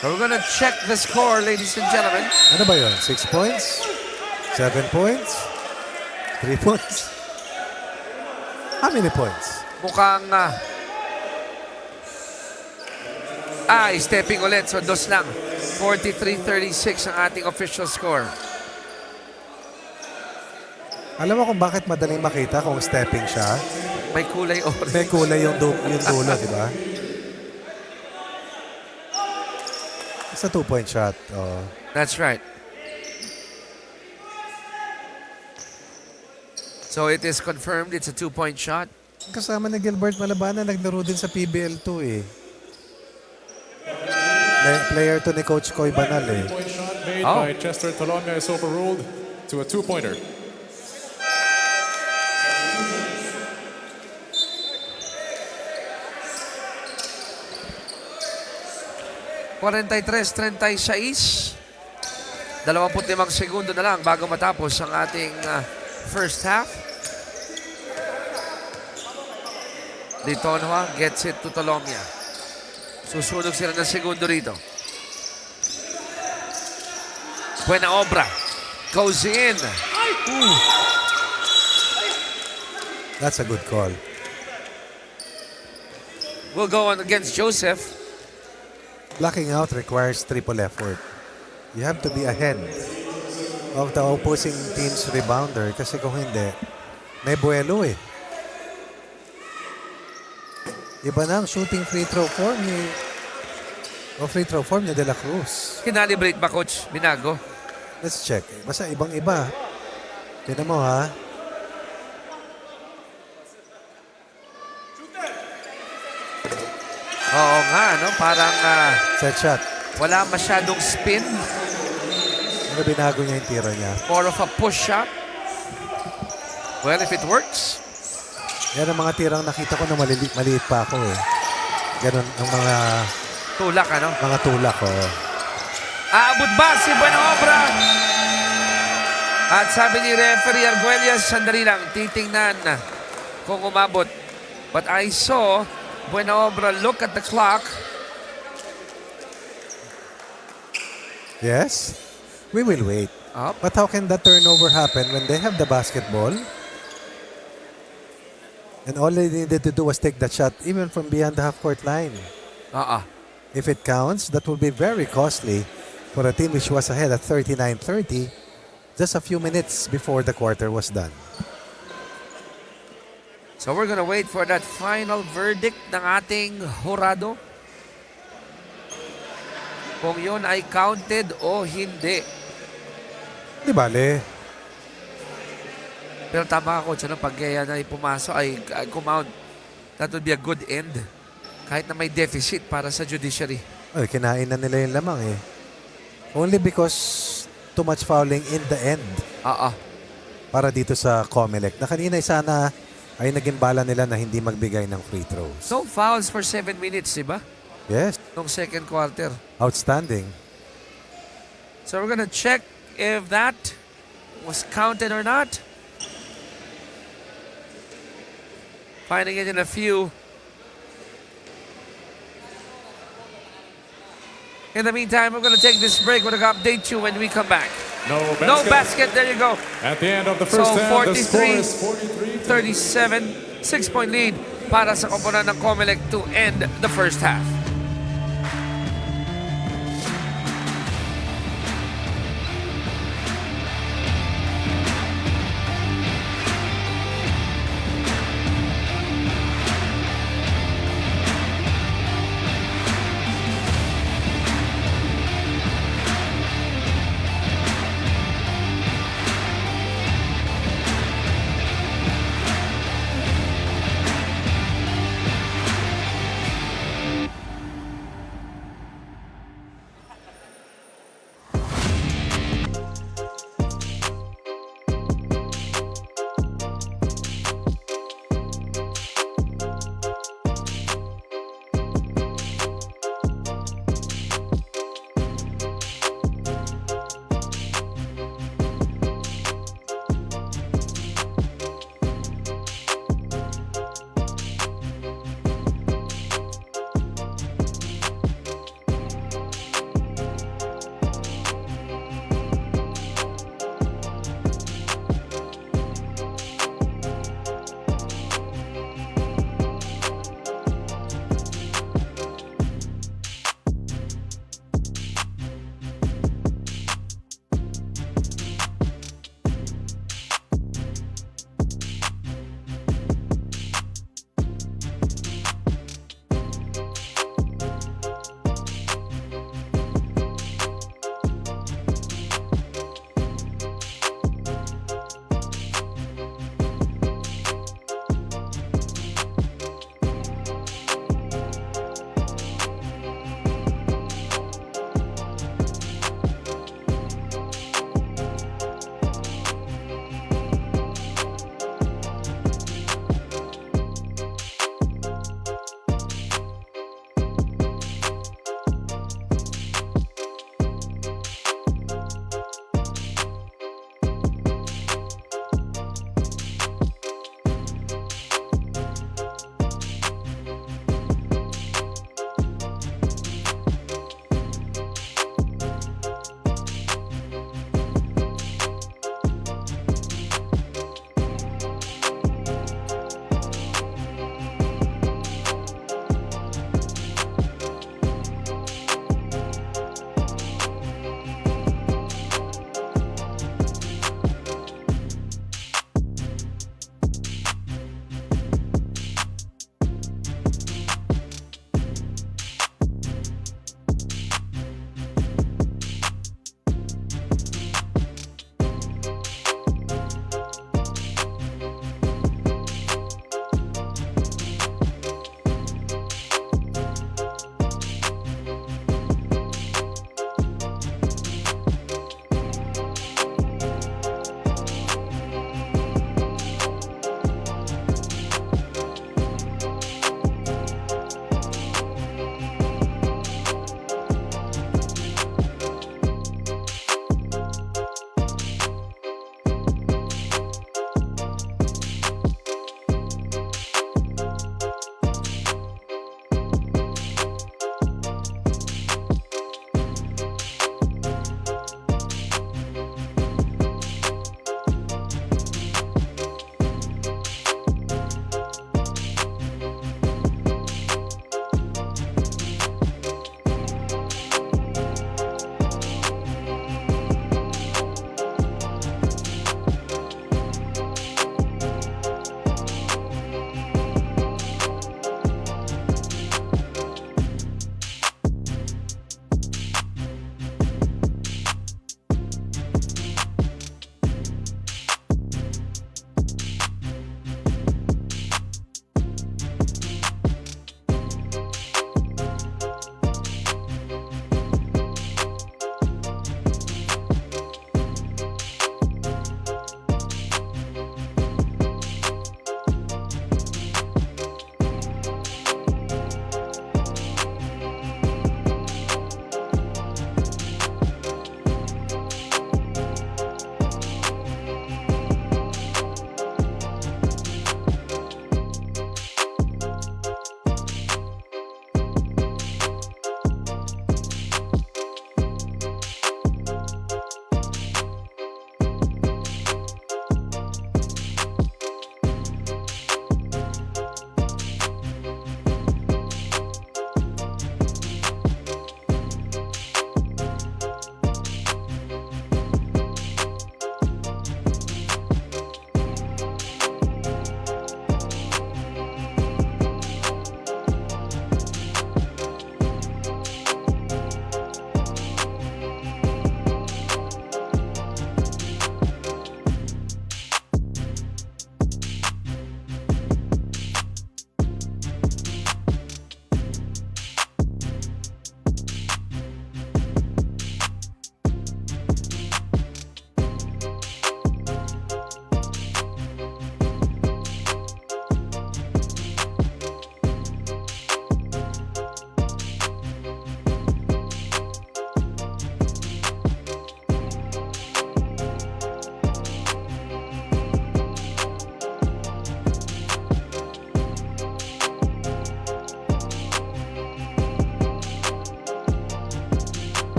So we're gonna check the score, ladies and gentlemen. Ano ba yun? 6 points? 7 points? 3 points? How many points? Mukhang stepping ulit. So, 2 lang. 43-36 ang ating official score. Alam mo kung bakit madaling makita kung stepping siya? May kulay orange. May kulay yung dulo, di ba? It's a 2-point shot. Oh. That's right. So, it is confirmed it's a 2-point shot. Kasama ni Gilbert Malabanan, naglaro din sa PBL 2 eh. Player to ni Coach Koy Banal eh. Point shot made Oh. by Chester Tolomia is overruled to a 2-pointer. (43-36). 25 segundo na lang bago matapos ang ating first half. Litonhua gets it to Tolomia. Susunog sila ng segundo rito. Buena Obra goes in. That's a good call. We'll go on against Joseph. Blocking out requires triple effort. You have to be ahead of the opposing team's rebounder kasi kung hindi, may buwelo eh. Iba na ang shooting free throw form ni De La Cruz. Kinalibrate ba, Coach Binago? Let's check. Basta ibang-iba. Tignan mo ha. Oo nga, no? Parang Set shot. wala masyadong spin. Ano binago niya yung tira niya? More of a push shot. Well, if it works. Yan ang mga tirang nakita ko na maliit pa ako eh. Ganun ang Tulak, ano? mga tulak ko. Aabot ba si Buena Obra? At sabi ni referee Arguelles, sandali lang, titingnan kung umabot. But I saw Buena Obra look at the clock. Yes, we will wait. Up. But how can that turnover happen when they have the basketball? And all they needed to do was take that shot even from beyond the half-court line. If it counts, that will be very costly for a team which was ahead at 39-30 just a few minutes before the quarter was done. So we're gonna wait for that final verdict ng ating hurado. Kung yun ay counted o hindi. Di bale, Pero tama ako, Coach, pag yan ay pumasok, ay kumount, that would be a good end. Kahit na may deficit para sa Judiciary. ay, kinain na nila yung lamang eh. Only because too much fouling in the end para dito sa COMELEC. Na kanina sana ay naging bala nila na hindi magbigay ng free throws. No fouls for 7 minutes, di ba? Yes, Nung second quarter. outstanding. So we're gonna check if that was counted or not. Finding it in a few. In the meantime, we're going to take this break. We're going to update you when we come back. No basket. There you go. At the end of the So first half, the score 43, is 43. 37, 6-point lead para sa koponan ng COMELEC to end the first half.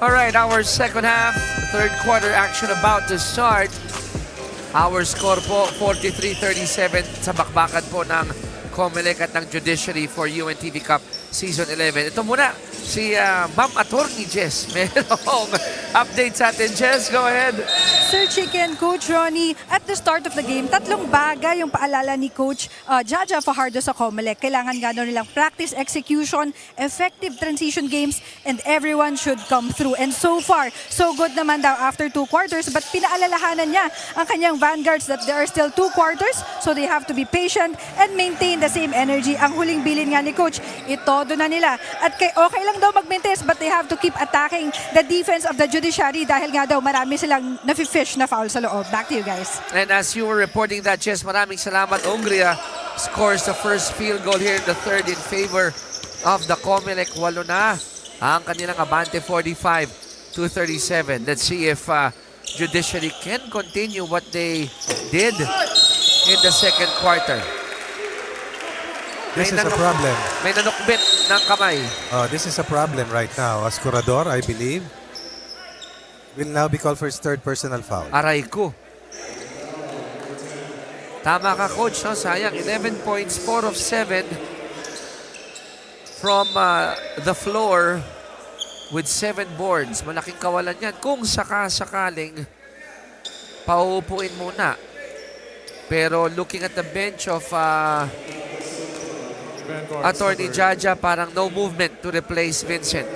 All right, our second half, third quarter action about to start. Our score po, 43-37 sa bakbakan po ng COMELEC at ng Judiciary for UNTV Cup Season 11. Ito muna, si Ma'am Attorney Jess. Merong update sa atin. Jess, go ahead. Sir Chicken, Coach Ronnie, at the start of the game, tatlong bagay yung paalala ni Coach Jaja Fajardo sa COMELEC. Kailangan nga daw nilang practice execution, effective transition games, and everyone should come through. And so far, so good naman daw after 2 quarters, but pinaalalahanan niya ang kanyang Vanguards that there are still 2 quarters, so they have to be patient and maintain the same energy. Ang huling bilin nga ni Coach, itodo na nila. At okay lang daw mag-maintain, but they have to keep attacking the defense of the Judiciary dahil nga daw marami silang nafi-fish na foul sa loob. Back to you guys. And as you were reporting that, Jess, maraming salamat. Hungria scores the first field goal here in the third in favor of the COMELEC. 8 na ang kanilang abante, 45-37. Let's see if Judiciary can continue what they did in the second quarter. This is a problem. May nanukbit ng kamay. This is a problem right now. Ascurador, I believe, will now be called for his third personal foul. Aray ko. Tama ka, Coach. No? Sayang, 11 points, 4 of 7 from the floor with 7 boards. Malaking kawalan yan. Kung sakaling pauupuin muna. Pero looking at the bench of Vanguards, Attorney Jaja, parang no movement to replace Vincent.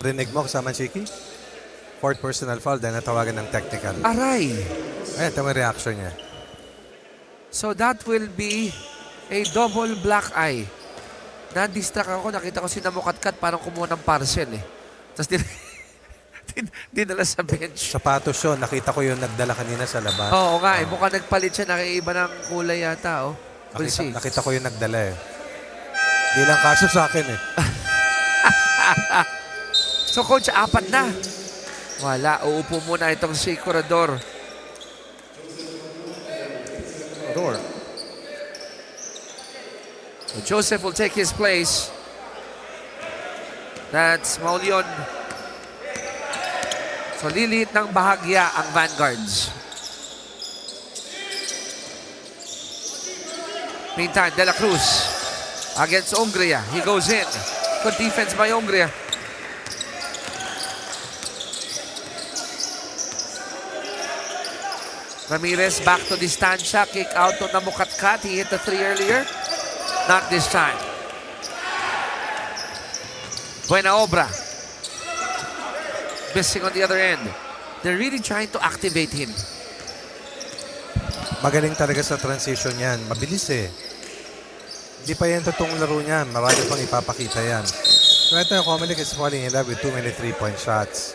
Rinig mo kasama Chiki? Fourth personal foul dahil natawagan ng technical. Aray! Ayan, ito may reaction niya. So that will be a double black eye. Na-distract ako, nakita ko si Namukatkat parang kumuha ng parcel eh. Tapos dinala sa bench. Sapatos yun. Nakita ko yung nagdala kanina sa labas. Oo nga eh, mukhang nagpalit siya, nakaiba ng kulay yata oh. We'll see. Nakita ko yung nagdala eh. Di lang kaso sa akin eh. So Coach, 4 na. Wala, uupo muna itong si Corredor. So Joseph will take his place. That's Maulion. So lilit ng bahagya ang Vanguards. Meantime, De La Cruz against Hungria. He goes in. Good defense by Hungria. Ramirez back to distansya. Kick out to Namukatkat. He hit the 3 earlier. Not this time. Buena obra. Missing on the other end. They're really trying to activate him. Magaling talaga sa transition yan. Mabilis eh. Hindi pa yan totoong laro niyan. Marami pang ipapakita yan. Right now, COMELEC is falling in love with too many 3-point shots.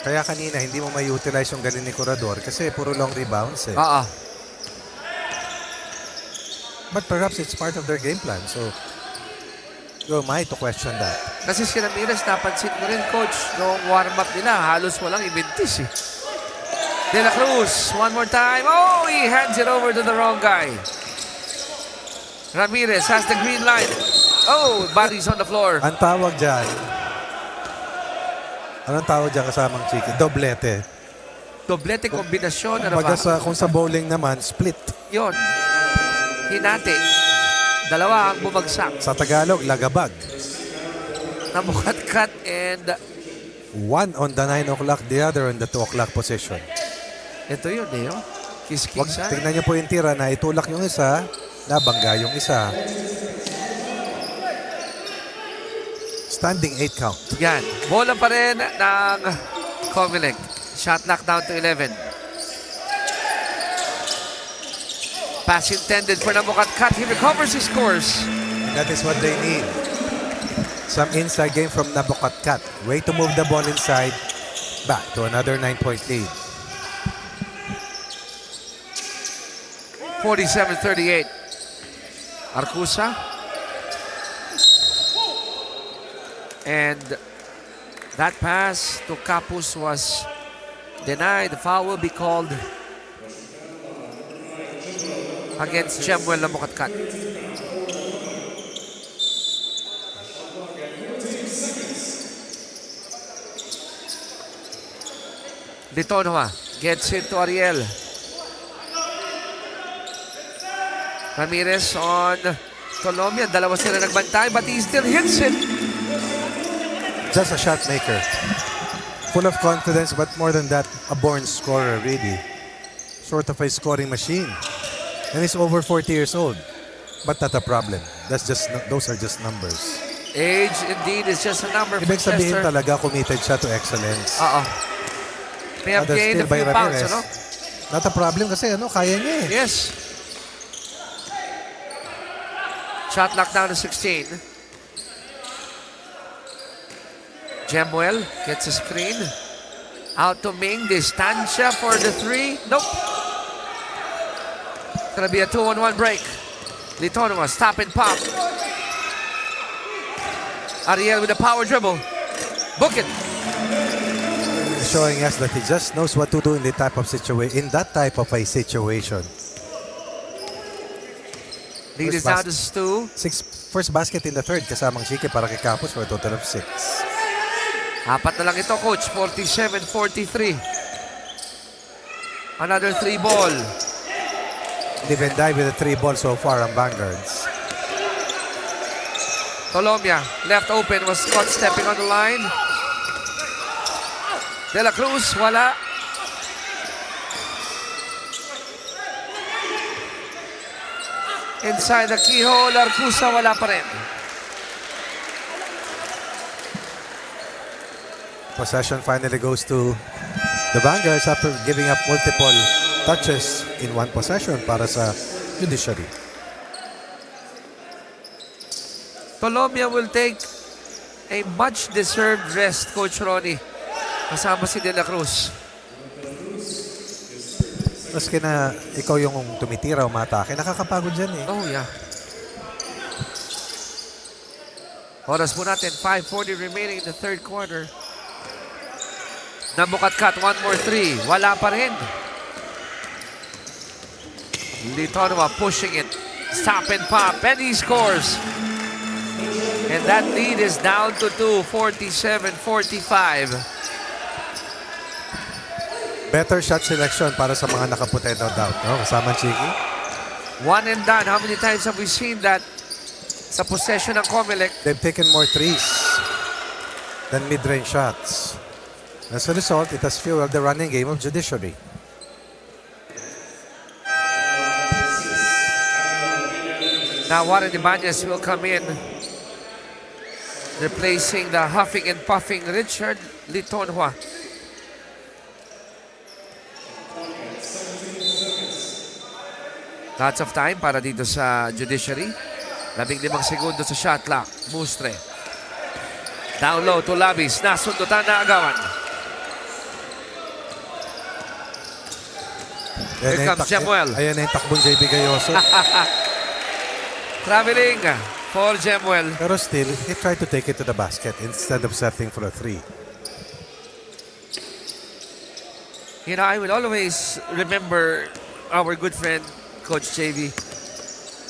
Kaya kanina, hindi mo may-utilize yung galing ni Corredor kasi puro long rebounds eh. But perhaps it's part of their game plan. So, who am I to question that? Kasi si Ramirez, napansin ko rin, Coach, noong warm-up nila, halos walang ibintis eh. De La Cruz, one more time. Oh, he hands it over to the wrong guy. Ramirez has the green light. Oh, body's on the floor. Ang tawag dyan, anong tawag dyan kasamang Chiki? Doblete. Doblete kombinasyon. Ano ba? Kung sa bowling naman, split. Yun. Hinati. Dalawa ang bumagsak. Sa Tagalog, lagabag. Namukatkat and... One on the 9 o'clock, the other on the 2 o'clock position. Ito yun eh. Oh. Kiss-kiss. Tingnan niyo po yung tira na itulak yung isa, nabangga yung isa. Standing 8 count. Yan. Bola pa rin ng COMELEC. Shot clock down to 11. Pass intended for Namukatkat. He recovers his course. That is what they need. Some inside game from Namukatkat. Way to move the ball inside. Back to another 9-point lead. 47-38. Arcusa. And that pass to Capus was denied. The foul will be called against Jemuel na Mukatkat. Litonua gets it to Ariel. Ramirez on Colomia. Dalawa sila nagbantay, but he still hits it. Just a shot maker. Full of confidence, but more than that, a born scorer, really. Sort of a scoring machine. And he's over 40 years old. But not a problem. Those are just numbers. Age, indeed, is just a number for Ibig sabihin Chester. talaga committed siya to excellence. May have Other gained a steal by few pounds, Ramirez. ano? Not a problem kasi kaya niya eh. Yes. Shot lock down to 16. Jemuel gets a screen. Out to Ming. Distancia for the three. Nope. Gonna be a 2-on-1 break. Litonua, stop and pop. Ariel with a power dribble. Book it. Showing us that he just knows what to do in that type of a situation. Lead is down to Stu. First basket in the third kasamang Chike para kay Capos for a total of 6. Apat na lang ito, coach. 47-43. Another 3 ball. Live and die with a 3 ball so far ang Vanguards. Colombia, left open, was caught stepping on the line. De La Cruz, wala. Inside the keyhole, Arcusa, wala pa rin. Possession finally goes to the Vanguards after giving up multiple touches in one possession para sa Judiciary. Colombia will take a much-deserved rest, Coach Ronnie. Kasama si De La Cruz. Maski na ikaw yung tumitira o matake, nakakapagod dyan eh. Oh, yeah. Oras po natin, 5:40 remaining in the third quarter. Namukatkat, one more 3. Wala pa rin. Litonua pushing it. Stop and pop, and he scores. And that lead is down to 2, 47-45. Better shot selection para sa mga nakaputi, no doubt. No? Kasama Chiki. One and done. How many times have we seen that sa possession ng COMELEC? They've taken more threes than mid-range shots. As a result, it has fueled the running game of Judiciary. Now Warren Ibanez will come in, replacing the huffing and puffing Richard Litonua. Lots of time para dito sa Judiciary. 15 segundo sa shot clock. Mustre. Down low to Labis. Nasundutan na agawan. Here comes Jemuel. Ayan na yung takbong JB Gayoso. Traveling for Jemuel. Pero still, he tried to take it to the basket instead of setting for a 3. You know, I will always remember our good friend Coach JV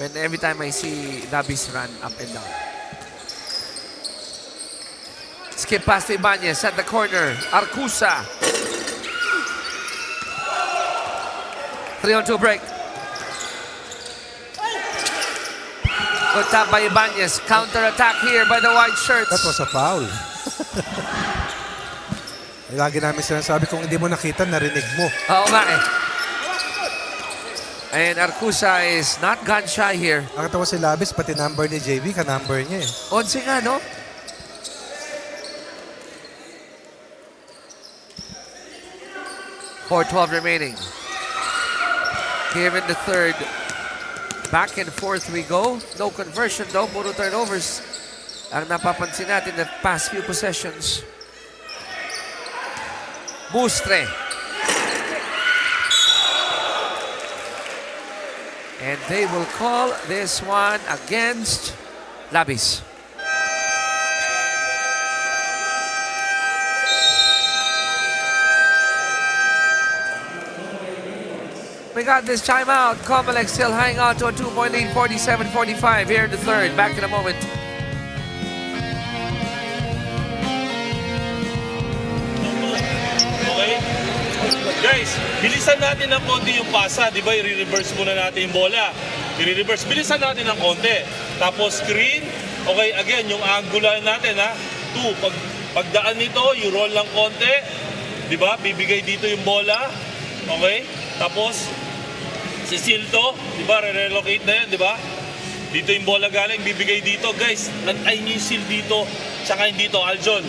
when every time I see Labis run up and down. Skip pass to Ibanez at the corner. Arcusa. 3-on-2 break. Good tap by Ibanez. Counter attack here by the white shirts. That was a foul. Lagi namin sinasabi, kung hindi mo nakita, narinig mo. Oo nga eh. And Arcusa is not gun shy here. Nakatawa si Labis, pati number ni JV, ka-number niya eh. 11 nga, no? .412 remaining. Here in the third. Back and forth we go. No conversion though. Puro turnovers ang napapansin natin the past few possessions. Mustre. And they will call this one against Labis. We got this timeout. COMELEC still hanging on to a 2-point lead, 47-45 here in the third. Back in a moment. Okay? Guys, bilisan natin ng konti yung pasa. Di ba, i-reverse muna natin yung bola. I-reverse. Bilisan natin ng konti. Tapos screen. Okay, again, yung angular natin, ha? 2. Pagdaan nito, you roll ng konti. Di ba? Bibigay dito yung bola. Okay? Tapos, si Silto, di ba? Re-relocate na yan, di ba? Dito yung bola galing, bibigay dito. Guys, nantayin niyo yung Sil dito. Tsaka yung dito, Aljon.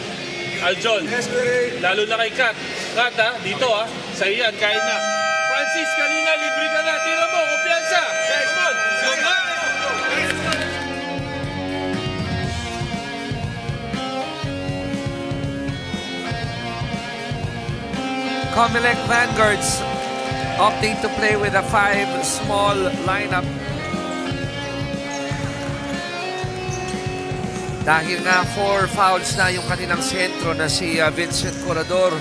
Lalo na kay Kat. Kat, ha? Dito, ha? Sa'yo yan, kain na. Francis, kanina, libre ka na. Tira mo, kumpiyansa. Come on. COMELEC Vanguards opting to play with a 5 small lineup. Dahil nga 4 fouls na yung kanilang sentro na si Vincent Corredor.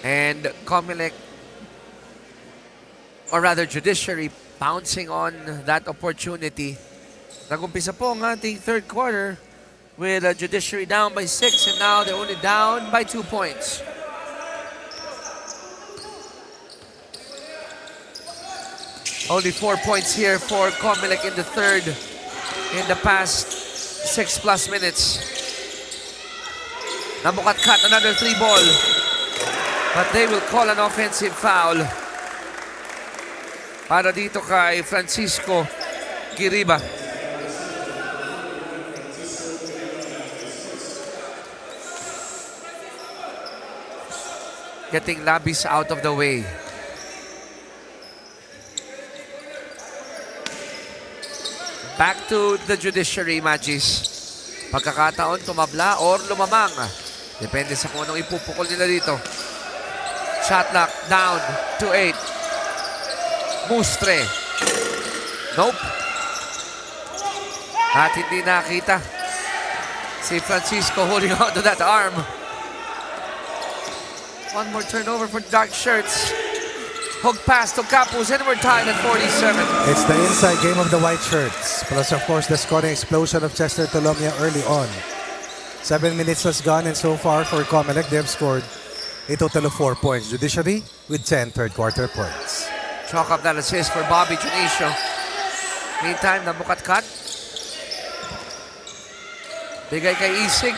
And COMELEC, or rather Judiciary, pouncing on that opportunity. Nag-umpisa po ang ating third quarter with Judiciary down by 6 and now they're only down by 2 points. Only 4 points here for COMELEC in the third in the past 6+ minutes. Nabukat-cut, another 3 ball. But they will call an offensive foul para dito kay Francisco Giriba. Getting Labis out of the way. Back to the Judiciary, Magis. Pagkakataon, tumabla or lumamang. Depende sa kung anong ipupukol nila dito. Shot clock down to 8. Mustre. Nope. At hindi nakita si Francisco holding on to that arm. One more turnover for Dark Shirts. Hook pass to Capus and we're tied at 47. It's the inside game of the white shirts. Plus, of course, the scoring explosion of Chester Tolomia early on. 7 minutes has gone, and so far for COMELEC, they have scored a total of 4 points. Judiciary with 10 third quarter points. Chalk up that assist for Bobby Junicio. Meantime, nabukat-cut. Bigay kay Isig.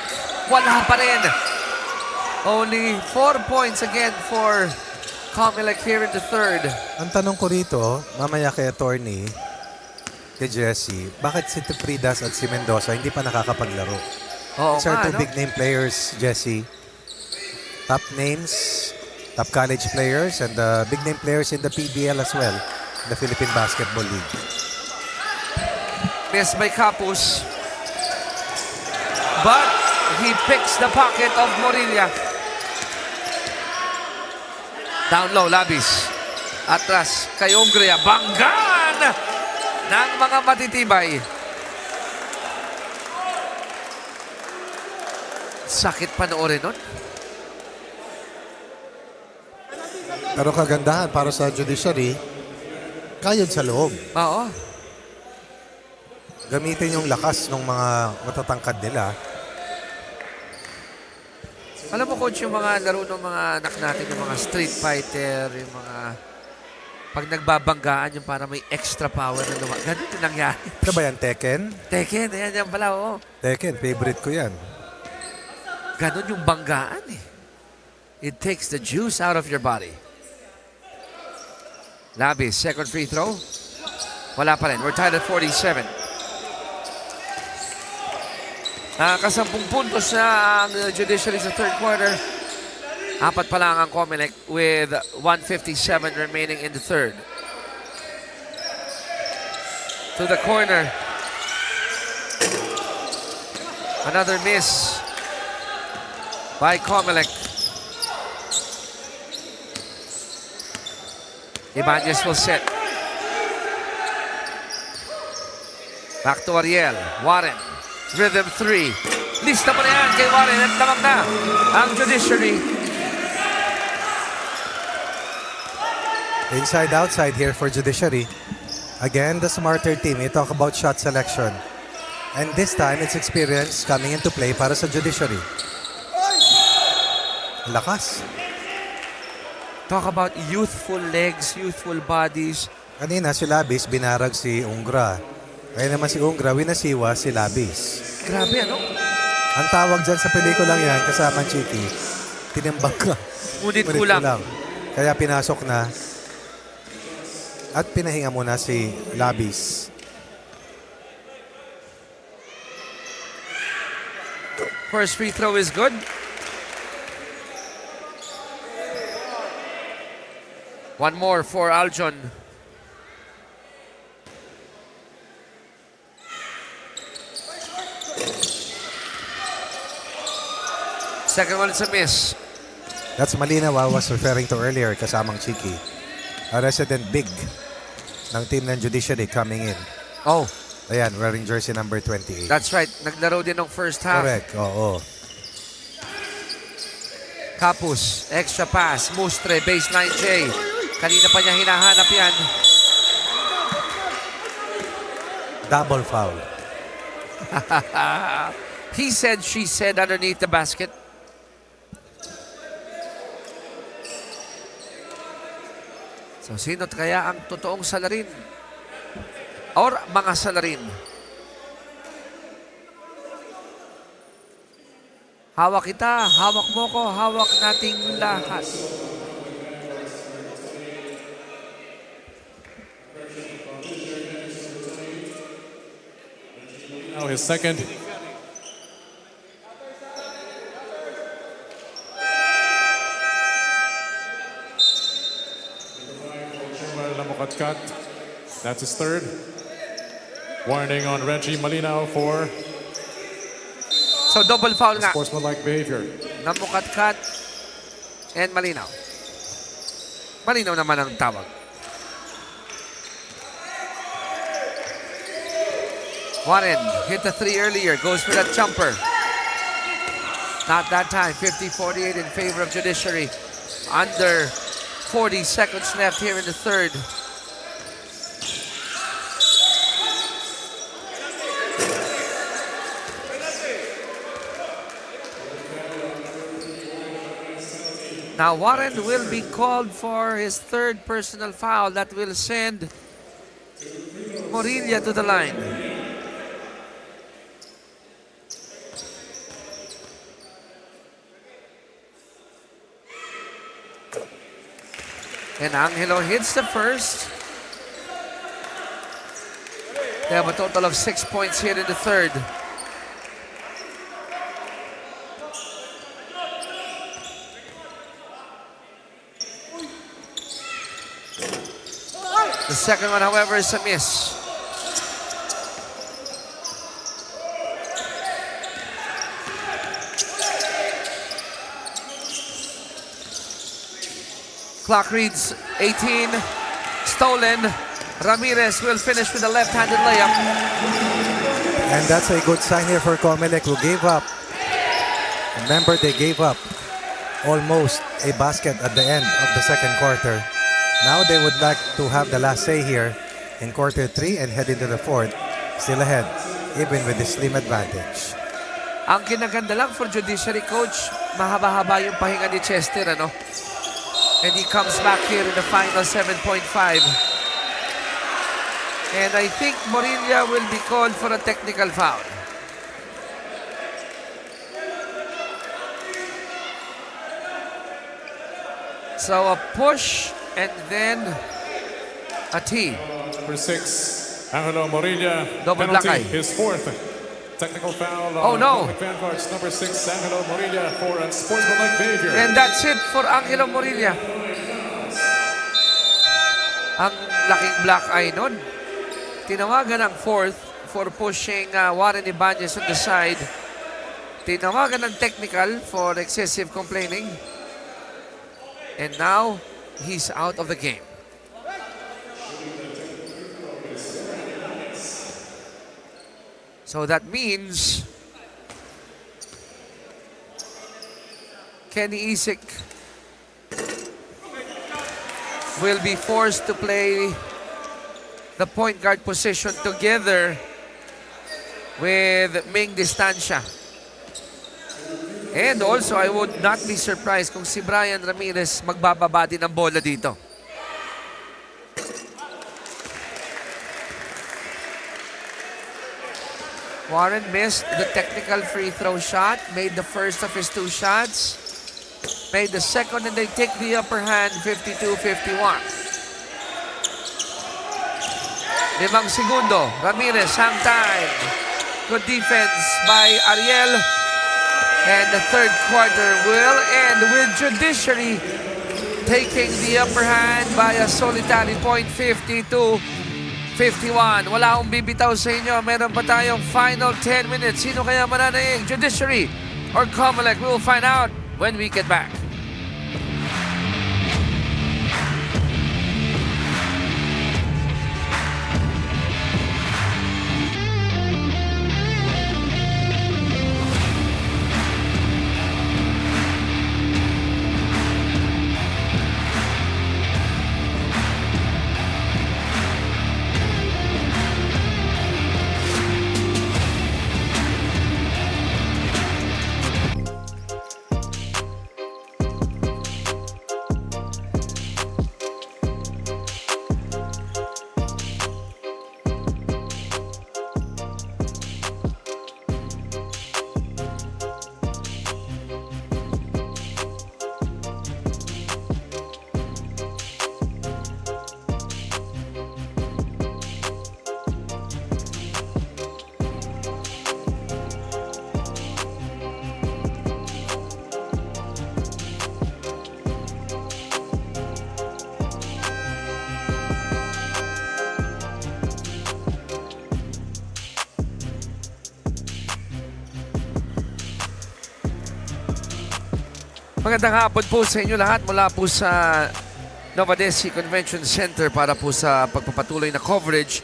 Wala pa rin. Only 4 points again for COMELEC here in the third. Ang tanong ko rito, mamaya kay attorney, kay Jesse, bakit si Tepridas at si Mendoza hindi pa nakakapaglaro? Oo These are nga, two no? big name players, Jesse. Top names, top college players, and big name players in the PBL as well, the Philippine Basketball League. Missed by Capus. But he picks the pocket of Morilla. Down low, Labis. Atras kay Ongrea. Banggan ng mga matitibay. Sakit panoorin nun. Pero kagandahan para sa Judiciary, kayod sa loob. Oo. Gamitin yung lakas ng mga matatangkad nila. Alam mo, coach, yung mga laro ng mga anak natin, yung mga street fighter, yung mga pag nagbabanggaan, yung para may extra power na lumakas. Ganun yung nangyari. Ano ba yan, Tekken? Tekken, yan pala, oo. Tekken, favorite ko yan. Ganun yung banggaan eh. It takes the juice out of your body. Labis, second free throw. Wala pa rin. We're tied at 47. Nakasampung puntos na ang Judiciary sa third quarter. 4 pa lang ang COMELEC with 1:57 remaining in the third. To the corner. Another miss by COMELEC. Magis will set. Back to Ariel. Warren. Rhythm 3. Lista mo na yan kay Warren at lamang na ang Judiciary. Inside, outside here for Judiciary. Again, the smarter team. We talk about shot selection. And this time, it's experience coming into play para sa Judiciary. Lakas. Talk about youthful legs, youthful bodies. Kanina si Labis binarag si Ungra. Kaya naman si Ungra winasiwa si Labis. Grabe, ano? Ang tawag dyan sa pelikulang yan, kasama Chiki, tinimbang ka. Ngunit Ngunit kulang. Kaya pinasok na at pinahinga muna si Labis. First free throw is good. One more for Aljon. Second one is a miss. That's Malinaw I was referring to earlier, kasamang Chiki. A resident big ng team ng Judiciary coming in. Oh, Ayan, wearing jersey number 28. that's right. Naglaro din ng first half. Correct, oo. Kapus, extra pass, Mustre, baseline J. Kanina pa niya hinahanap yan. Double foul. He said, she said underneath the basket. So, sino kaya ang totoong salarin? Or mga salarin? Hawak kita, hawak mo ko, hawak nating lahat. Now his second. That's his third. Warning on Reggie Malinaw for So, double foul nga. sportsmanlike behavior. Namukatkat and Malinaw. Malinaw naman ang tawag. Warren hit the three earlier. Goes for that jumper. Not that time. 50-48 in favor of Judiciary. Under 40 seconds left here in the third. Now Warren will be called for his third personal foul that will send Morilla to the line. And Angelo hits the first. They have a total of 6 points here in the third. The second one, however, is a miss. Clock reads 18. Stolen. Ramirez will finish with a left-handed layup. And that's a good sign here for COMELEC, who gave up. Remember, they gave up almost a basket at the end of the second quarter. Now they would like to have the last say here in quarter 3 and head into the fourth. Still ahead, even with the slim advantage. Ang kinaganda lang for Judiciary coach, mahaba-haba yung pahinga ni Chester, ano? And he comes back here in the final 7.5. And I think Morilla will be called for a technical foul. So a push and then a tee. Number 6, Angelo Morilla. Double penalty, black eye. his fourth. Technical foul Oh, on no. Vanguards. Number 6, Angelo Morilla for unsportsmanlike behavior. And that's it for Angelo Morilla. Ang laking black eye nun. Tinawagan ang fourth for pushing Warren Ibanez on the side. Tinawagan ng technical for excessive complaining. And now, he's out of the game. So that means Kenny Isik will be forced to play the point guard position together with Ming Distancia. And also, I would not be surprised kung si Brian Ramirez magbababa din ng bola dito. Warren missed the technical free throw shot, made the first of his 2 shots, made the second, and they take the upper hand, 52-51. 5 segundo, Ramirez, hang time. Good defense by Ariel. And the third quarter will end with Judiciary taking the upper hand by a solitary point, 52-51. Wala akong bibitaw sa inyo. Meron pa tayong final 10 minutes. Sino kaya mananaig? Judiciary or COMELEC? We'll find out when we get back. Magandang hapon po sa inyo lahat mula po sa Novadeci Convention Center para po sa pagpapatuloy na coverage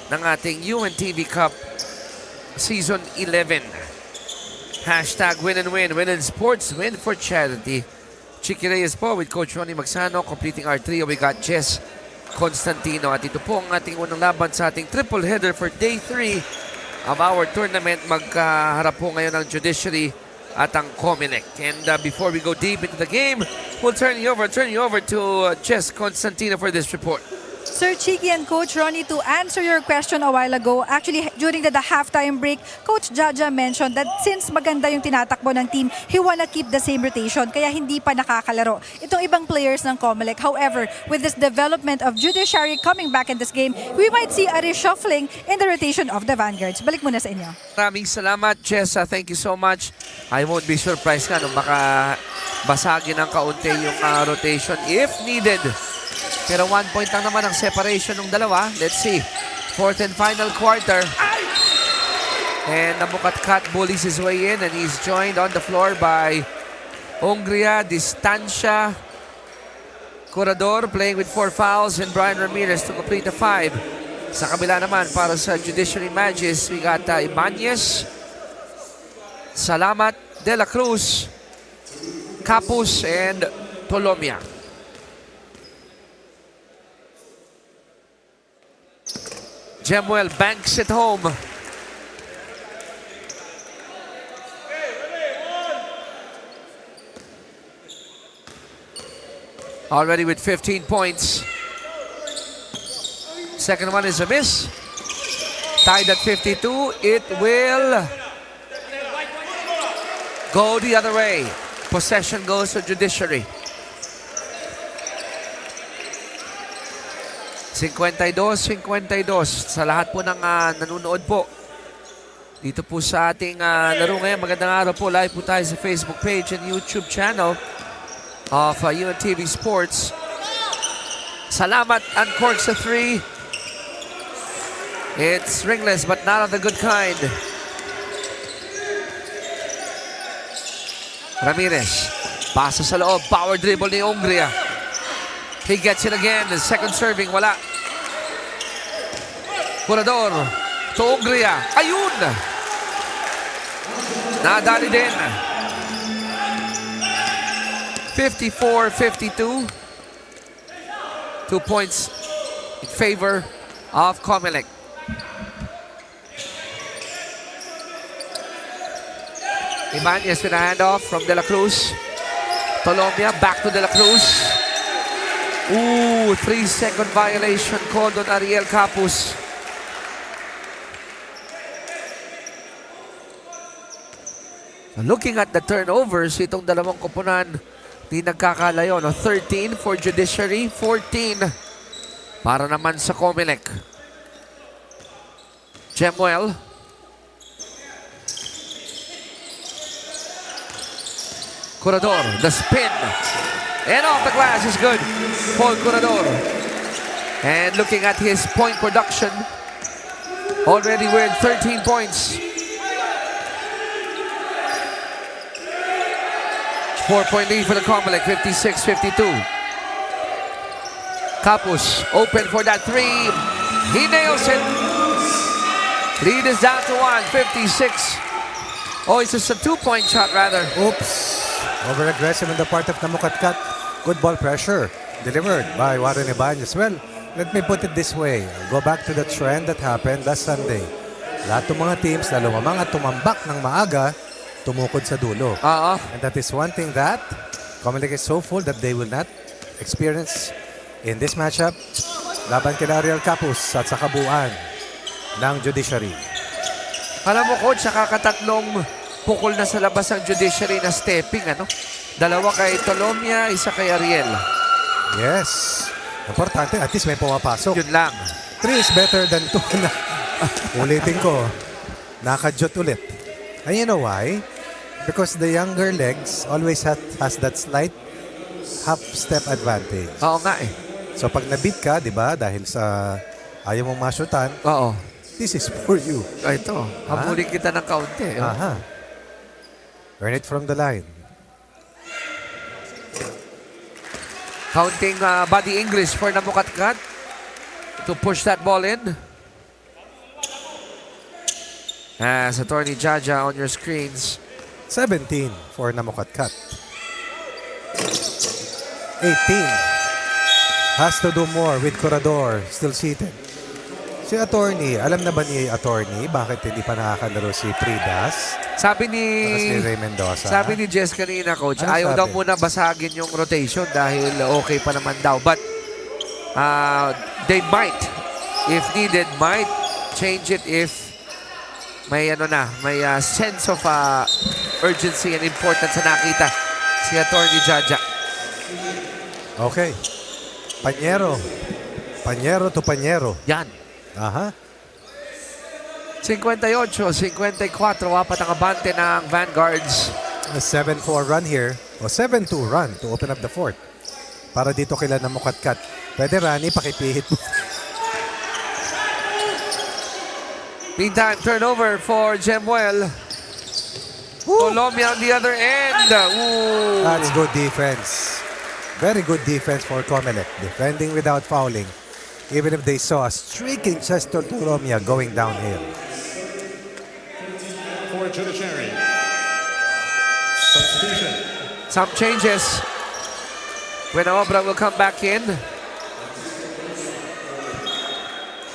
ng ating UNTV Cup Season 11. Hashtag win and win. Win in sports, win for charity. Chicky Reyes po with Coach Ronnie Magsano. Completing our trio, we got Jess Constantino. At ito po ang ating unang laban sa ating triple header for day 3 of our tournament. Magkaharap po ngayon ang Judiciary at ang COMELEC. And before we go deep into the game, we'll turn you over to Jess Constantino for this report. Sir Chicky and Coach Ronnie, to answer your question a while ago, actually during the halftime break, Coach Jaja mentioned that since maganda yung tinatakbo ng team, he wanna keep the same rotation, kaya hindi pa nakakalaro itong ibang players ng COMELEC. However, with this development of Judiciary coming back in this game, we might see a reshuffling in the rotation of the Vanguards. Balik muna sa inyo. Maraming salamat, Jess. Thank you so much. I won't be surprised nga nung baka basagin ng kaunti yung rotation if needed. Pero 1 point lang naman ang separation ng dalawa. Let's see. Fourth and final quarter. And Namukat bullies his way in and he's joined on the floor by Hungria, Distancia, Corredor playing with 4 fouls, and Brian Ramirez to complete the 5. Sa kabila naman para sa Judiciary Magis, we got Ibanez, Salamat, De La Cruz, Capus, and Tolomia. Jemuel banks it home. Already with 15 points. Second one is a miss. Tied at 52. It will go the other way. Possession goes to Judiciary. 52-52 sa lahat po ng nanonood po dito po sa ating laro ngayon. Magandang araw po. Live po tayo sa Facebook page and YouTube channel of UNTV Sports. Salamat, uncorks a 3. It's ringless but not of the good kind. Ramirez, pasa sa loob, power dribble ni Hungria. He gets it again, the second serving, wala. Corredor to Hungria. Ayun! Nadali din. 54-52. 2 points in favor of COMELEC. Ibanez with a handoff from De La Cruz. Tolomia back to De La Cruz. Ooh, 3-second violation called on Ariel Capus. Looking at the turnovers, itong dalawang koponan di nagkakalayo. No? 13 for Judiciary, 14 para naman sa COMELEC. Jemuel. Curador, the spin. And off the glass is good for Curador. And looking at his point production, already with 13 points. 4-point lead for the COMELEC, 56-52. Capus open for that three. He nails it. Lead is down to 1, 56. Oh, it's just a 2-point shot rather. Oops. Over-aggressive on the part of Namukatkat. Good ball pressure delivered by Warren Ibanez. Well, let me put it this way. Go back to the trend that happened last Sunday. Lahat ng mga teams na lumamang at tumambak ng maaga, tumukod sa dulo. And that is one thing that COMELEC is so full that they will not experience in this matchup. Laban kila Ariel Capus at sa kabuuan ng Judiciary. Alam mo, coach, nakakatatlong pukol na sa labas ang Judiciary na stepping, ano? Dalawa kay Tolomia, isa kay Ariel. Yes. Importante, at least may pumapasok. Yun lang. 3 is better than 2 na. Ulitin ko, nakadyot ulit. And you know why? Because the younger legs always has that slight half-step advantage. Oo nga eh. So pag nabit ka, di ba, dahil sa ayaw mong masyutan, Oo. this is for you. Ito, habulin kita ng kaunti. Oh. Aha. Earn it from the line. Counting body English for Namukatkat to push that ball in. As Attorney Jaja on your screens. 17 for Namukatkat. 18. Has to do more with Curador. Still seated. Si Attorney, alam na ba ni Attorney bakit hindi pa nakakalaro si Pridas? Sabi ni Si Ray Mendoza. Sabi ni Jess kanina, coach, Ano ayaw sabi? daw muna basagin yung rotation dahil okay pa naman daw. But they might, if needed, might change it if may may sense of urgency and importance na nakita si Attorney Jaja. Okay. Panyero. Panyero to Panyero. Yan. Aha. 58-54, apat ang abante ng Vanguards. A 7-4 run here. O 7-2 run to open up the fourth. Para dito kila Namukatkat. Pwede, Rani, pakipihit mo. Meantime, turnover for Jemuel. Tolomia on the other end. Ooh. That's good defense. Very good defense for COMELEC. Defending without fouling. Even if they saw a streaking Chester Tolomia going downhill. For Judiciary. Substitution. Some changes. When Obra will come back in.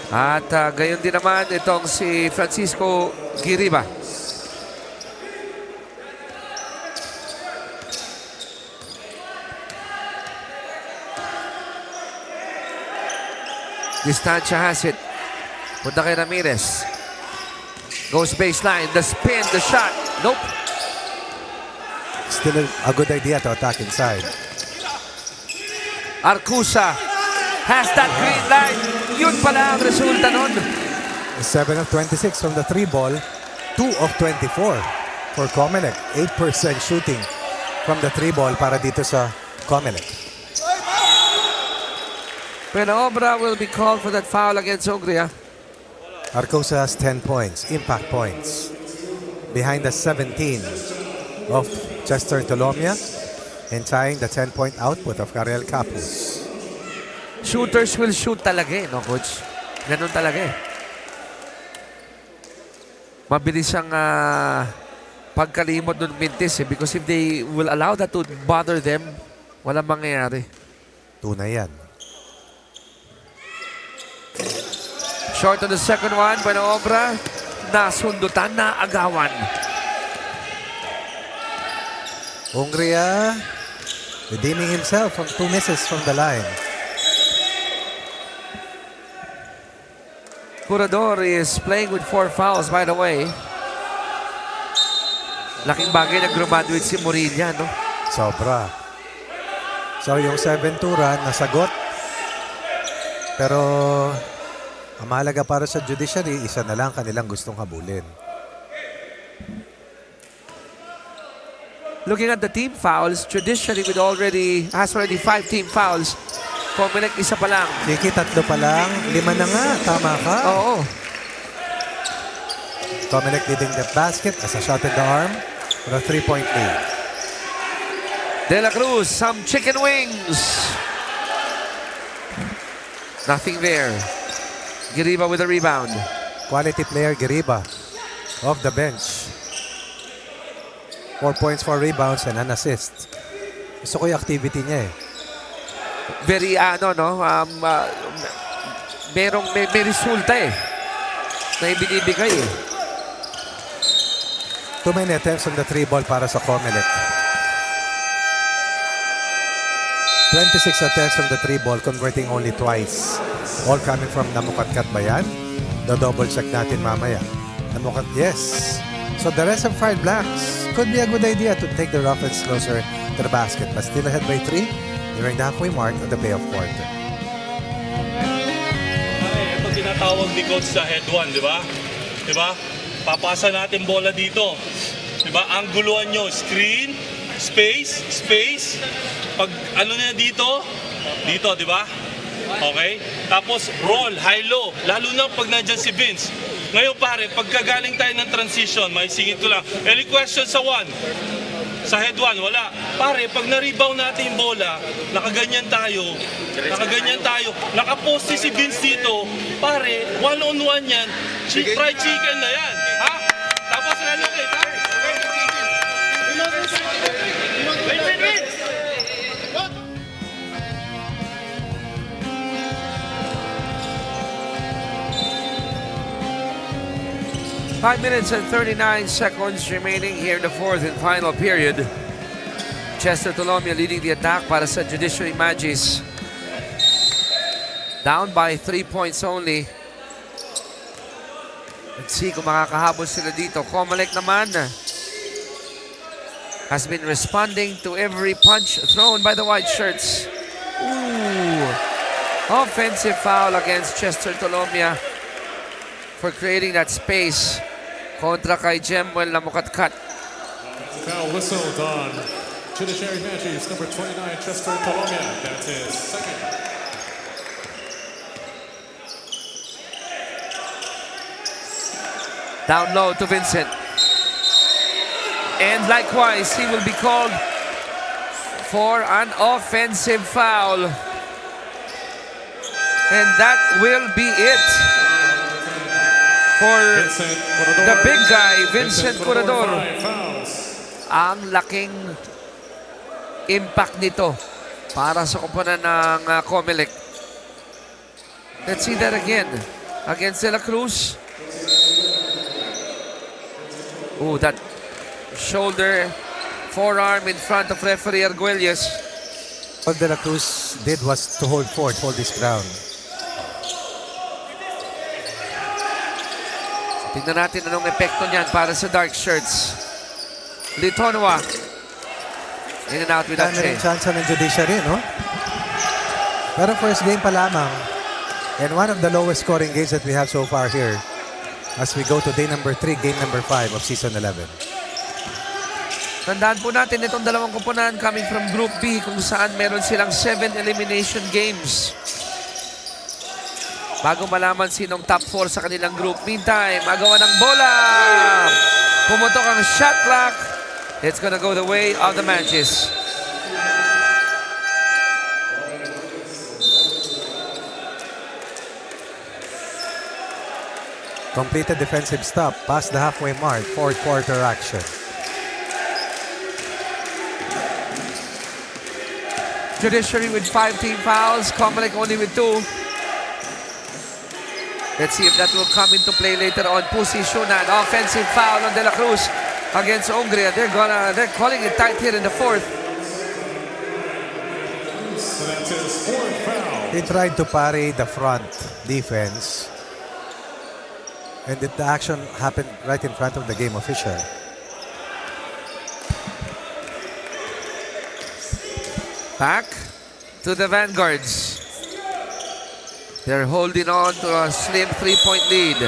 At gayon din naman itong si Francisco Giriba. Distancia has it. Punta kay Ramirez. Goes baseline. The spin, the shot. Nope. Still a good idea to attack inside. Arcusa has that green light. Yun pala ang resulta nun. 7 of 26 from the 3 ball. 2 of 24 for COMELEC. 8% shooting from the 3 ball para dito sa COMELEC. Obra will be called for that foul against Hungria. Arcosa has 10 points, impact points. Behind the 17 of Chester Tolomia and tying the 10-point output of Ariel Capus. Shooters will shoot talaga no, coach? Ganun talaga Mabilis ang pagkalimot ng mintis because if they will allow that to bother them, walang mangyayari. Tunay yan. Short on the second one. Bueno obra. Nasundutan na agawan. Hungria redeeming himself from 2 misses from the line. Curador is playing with 4 fouls, by the way. Laking bagay na graduate si Morilla, no? Sobra. So yung 7-2 run, nasagot. Pero ang mahalaga para sa Judiciary, isa na lang kanilang gustong habulin. Looking at the team fouls, Judiciary has already 5 team fouls. COMELEC isa pa lang. Kiki, 3 pa lang. 5 na nga. Tama ka. Oo. COMELEC leading the basket as a shot in the arm with a 3-point lead. De La Cruz, some chicken wings. Nothing there. Giriba with a rebound. Quality player, Giriba. Off the bench. 4 points, 4 rebounds, and an assist. Gusto ko yung activity niya eh. Very, may resulta eh. Na ibinibigay eh. Too many attempts on the 3 ball para sa COMELEC. 26 attempts on the 3 ball, converting only twice. All coming from Namukatkat ba yan? Do-double check natin mamaya. Namukat, yes. So the rest of Fired Blacks could be a good idea to take the offense closer to the basket, but still ahead by 3 during the halfway mark of the playoff quarter. Ito tinatawag ni coach sa head 1, di ba? Di ba? Papasa natin bola dito. Di ba? Ang guluhan nyo, screen, space. Pag ano na dito, di ba? Okay? Tapos roll, high-low. Lalo na pag nandyan si Vince. Ngayon pare, pagkagaling tayo ng transition, may singit ko lang. Any question sa 1? Sa head 1, wala. Pare, pag na-rebound natin yung bola, nakaganyan tayo, nakaposte si Vince dito, pare, one-on-one yan, fried chicken na yan. Ha? Tapos relocate, ha? Win! 5 minutes and 39 seconds remaining here in the fourth and final period. Chester Tolomia leading the attack para sa Judiciary Magis. Down by 3 points only. Let's see kung makakahabol sila dito. COMELEC naman has been responding to every punch thrown by the white shirts. Ooh. Offensive foul against Chester Tolomia for creating that space. Kontra kay Jemuel Namukatkat. Foul whistled on Judiciary Magis, number 29, Chester Tolomia. That's his second. Down low to Vincent. And likewise, he will be called for an offensive foul. And that will be it for the big guy, Vincent Curador. Ang laking impact nito para sa koponan ng COMELEC. Let's see that again. Against De La Cruz. Oh, that shoulder, forearm in front of referee Arguelles. All De La Cruz did was to hold his ground. Tingnan natin anong epekto niyan para sa dark shirts. Litonwa. In and out with that Dami rin change. chance ng Judiciary, no? Pero first game pa lamang. And one of the lowest scoring games that we have so far here as we go to day number 3, game number 5 of season 11. Tandaan po natin itong dalawang koponan coming from Group B kung saan meron silang 7 elimination games. Bago malaman sinong top 4 sa kanilang group. Meantime, agawan ng bola. Pumutok ang shot clock. It's gonna go the way of the Magis. Completed defensive stop past the halfway mark, fourth quarter action. Judiciary with 5 team fouls. COMELEC only with 2. Let's see if that will come into play later on. Posisyonan, offensive foul on De La Cruz against Hungria. They're calling it tight here in the fourth. That's his fourth foul. They tried to parry the front defense. And the action happened right in front of the game official. Back to the Vanguards. They're holding on to a slim 3-point lead.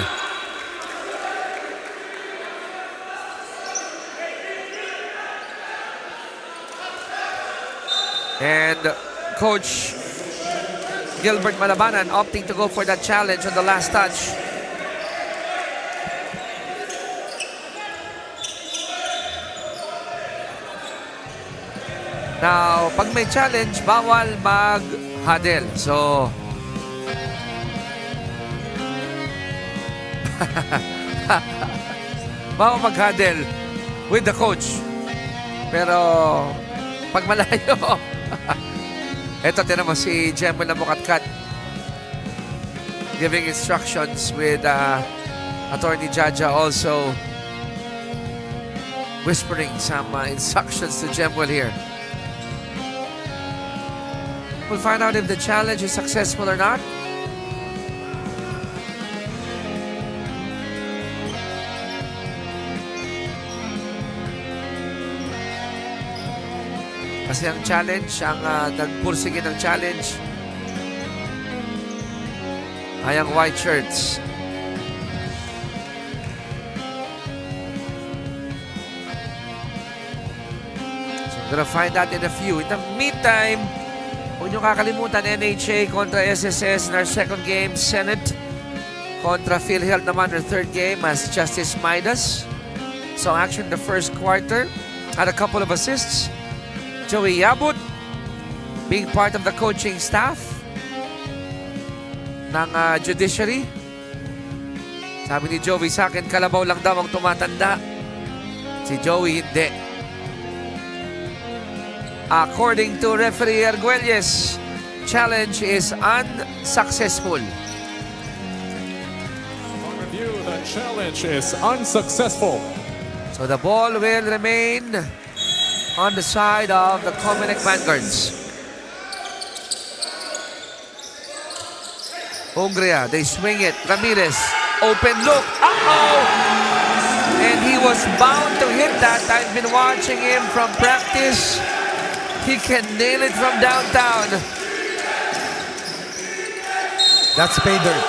And Coach Gilbert Malabanan opting to go for that challenge on the last touch. Now, pag may challenge, bawal mag-huddle. So, bawal mag-huddle with the coach. Pero, pag malayo, eto, tinan mo si Jemel na Mukatkat giving instructions with Attorney Jaja also whispering some instructions to Jemel here. We'll find out if the challenge is successful or not. Kasi ang challenge, ang nagpursige ng challenge ay ang white shirts. So we're gonna find out in a few. In the meantime, huwag niyo kakalimutan, NHA kontra SSS in our second game. Senate kontra PhilHealth naman our third game as Justice Midas. So action the first quarter. Had a couple of assists. Joey Yabut, being part of the coaching staff ng Judiciary. Sabi ni Joey sa akin, kalabaw lang daw ang tumatanda. Si Joey hindi. According to referee Arguelles, challenge is unsuccessful. On review, the challenge is unsuccessful. So the ball will remain on the side of the COMELEC Vanguards. Hungria, they swing it. Ramirez, open look. Uh-oh! And he was bound to hit that. I've been watching him from practice. He can nail it from downtown. That's pay dirt.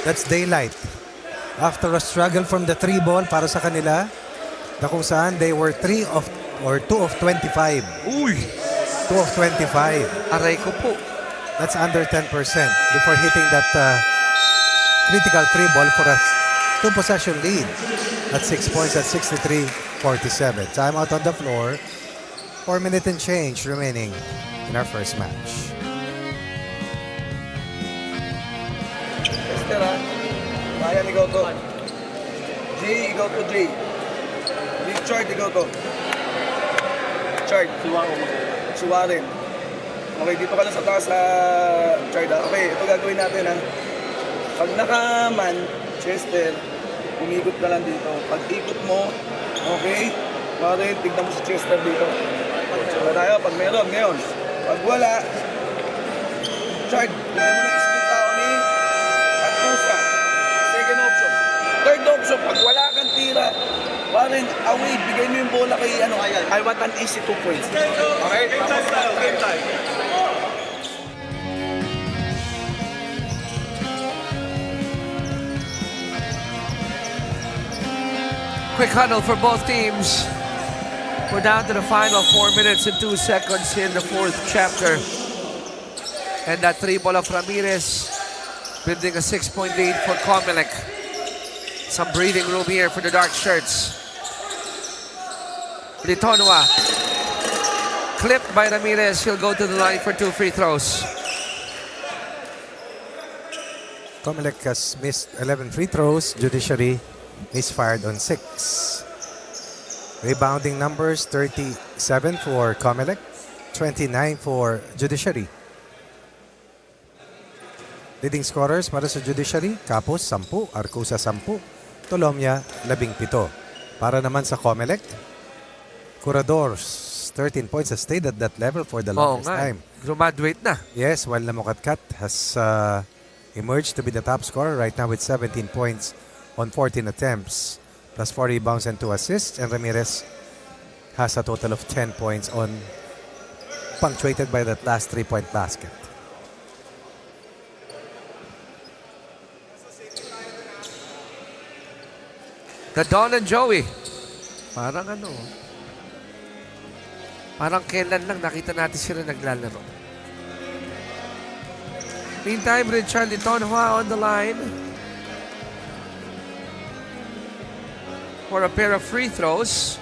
That's daylight. After a struggle from the 3 ball para sa kanila, na kung saan they were 2 of 25. Uy! 2 of 25. Aray ko po. That's under 10% before hitting that critical 3 ball for a 2-possession lead at 6 points at 63-47. Time out on the floor. 4 minutes and change remaining in our first match. Esther, ha? Ryan, ikaw to. Jay, ikaw to, Jay. Richard, ikaw to. Richard. Suwarin. Okay, dito ka lang sa taas sa Richard, ha? Okay, ito gagawin natin, ha? Pag nakaman, Chester, umikot ka lang dito. Pag ikot mo, okay? Marin, tignan mo si Chester dito. So tayo, pag meron, ngayon. Pag wala, Chard, tignan mo na split tao ni Atlusa. Second option. Third option, pag wala kang tira, Marin, away, bigay mo yung bola kay I want an easy 2 points. Okay? Game time. Quick huddle for both teams. We're down to the final 4 minutes and 2 seconds in the fourth chapter. And that 3 ball of Ramirez building a 6-point lead for COMELEC. Some breathing room here for the dark shirts. Litonua clipped by Ramirez. He'll go to the line for 2 free throws. COMELEC has missed 11 free throws. Judiciary misfired on 6. Rebounding numbers, 37 for COMELEC, 29 for Judiciary. Leading scorers para sa Judiciary, Capos 10, Arcusa 10, Tolomia 17. Para naman sa COMELEC, Curadors 13 points has stayed at that level for the Oo longest nga. time. Graduate na. Yes, while Namukatkat has emerged to be the top scorer right now with 17 points on 14 attempts, plus 4 rebounds and 2 assists, and Ramirez has a total of 10 points on punctuated by that last 3-point basket. The Don and Joey. Parang ano. Parang kailan lang nakita natin sila naglalaro. Meantime, Richard Litonhua on the line for a pair of free throws.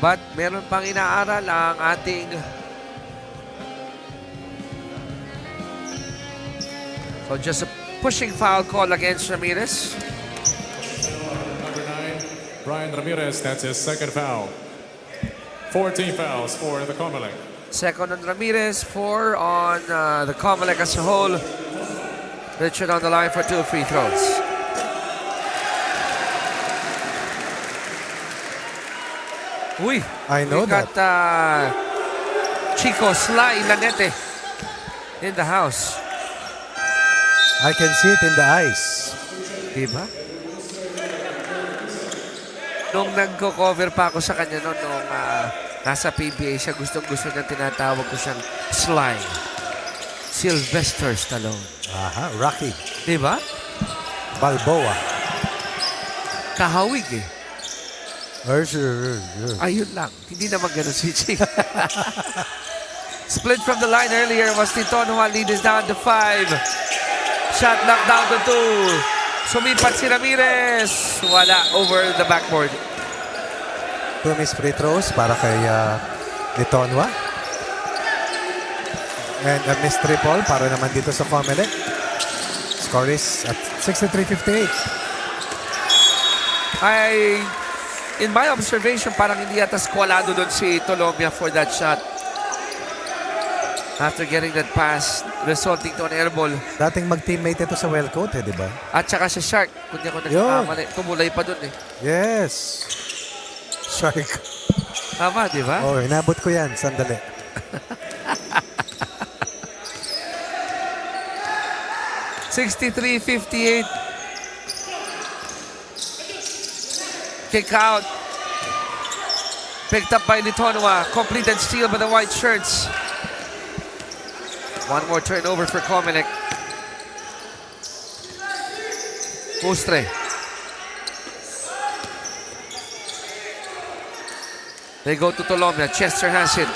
But meron pang inaaral ang ating so just a pushing foul call against Ramirez. Number 9, Brian Ramirez, that's his second foul. 14 fouls for the COMELEC. Second on Ramirez, 4 on the COMELEC as a whole. Richard on the line for 2 free throws. Uy, I know we got Chico Sly Lanete in the house. I can see it in the eyes. Diba? Nung nagko-cover pa ako sa kanya noon, nung nasa PBA siya, gustong-gusto niya, tinatawag ko siyang Sly. Sylvester Stallone. Aha, Rocky Diba? Balboa. Kahawig eh. Sure. Ayun lang. Hindi naman ganun switching. Split from the line earlier was Litonhua. Lead is down to 5. Shot knocked down to 2. Sumipat si Ramirez. Wala over the backboard. 2 missed free throws para kay Litonhua. And a missed triple para naman dito sa COMELEC. Score is at 63-58. In my observation, parang hindi yata skwalado doon si Tolomia for that shot. After getting that pass, resulting to an air ball. Dating mag-teammate ito sa Wellcoat di ba? At saka si Shark, kung di ako nagkakamali, tumulay pa doon eh. Yes. Shark. Tama, di ba? Oh, inabot ko yan. Sandali. $63-58. Kick out. Picked up by Litonhua. Completed steal by the white shirts. One more turnover for COMELEC. Mustre. They go to Tolomia. Chester has it.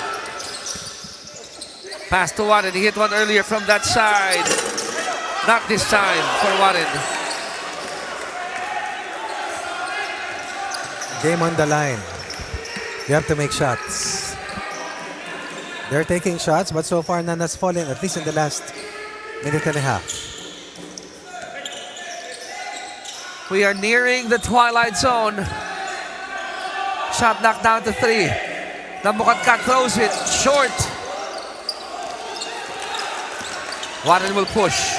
Pass to Warren. He hit one earlier from that side. Not this time for Warren. Game on the line. You have to make shots. They're taking shots, but so far none has fallen, at least in the last minute and a half. We are nearing the twilight zone. Shot knocked down to 3. Namukatkat throws it short. Warren will push.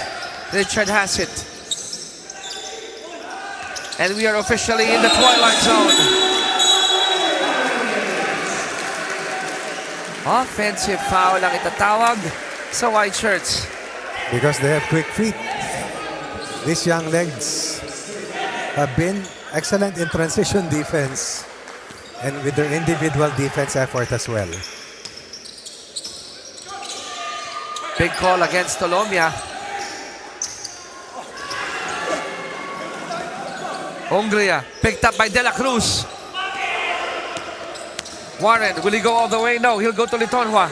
Richard has it. And we are officially in the twilight zone. Offensive foul ang itatawag sa white shirts. Because they have quick feet. These young legs have been excellent in transition defense and with their individual defense effort as well. Big call against Tolomia. Hungria picked up by De La Cruz. Warren, will he go all the way? No, he'll go to Litonhua.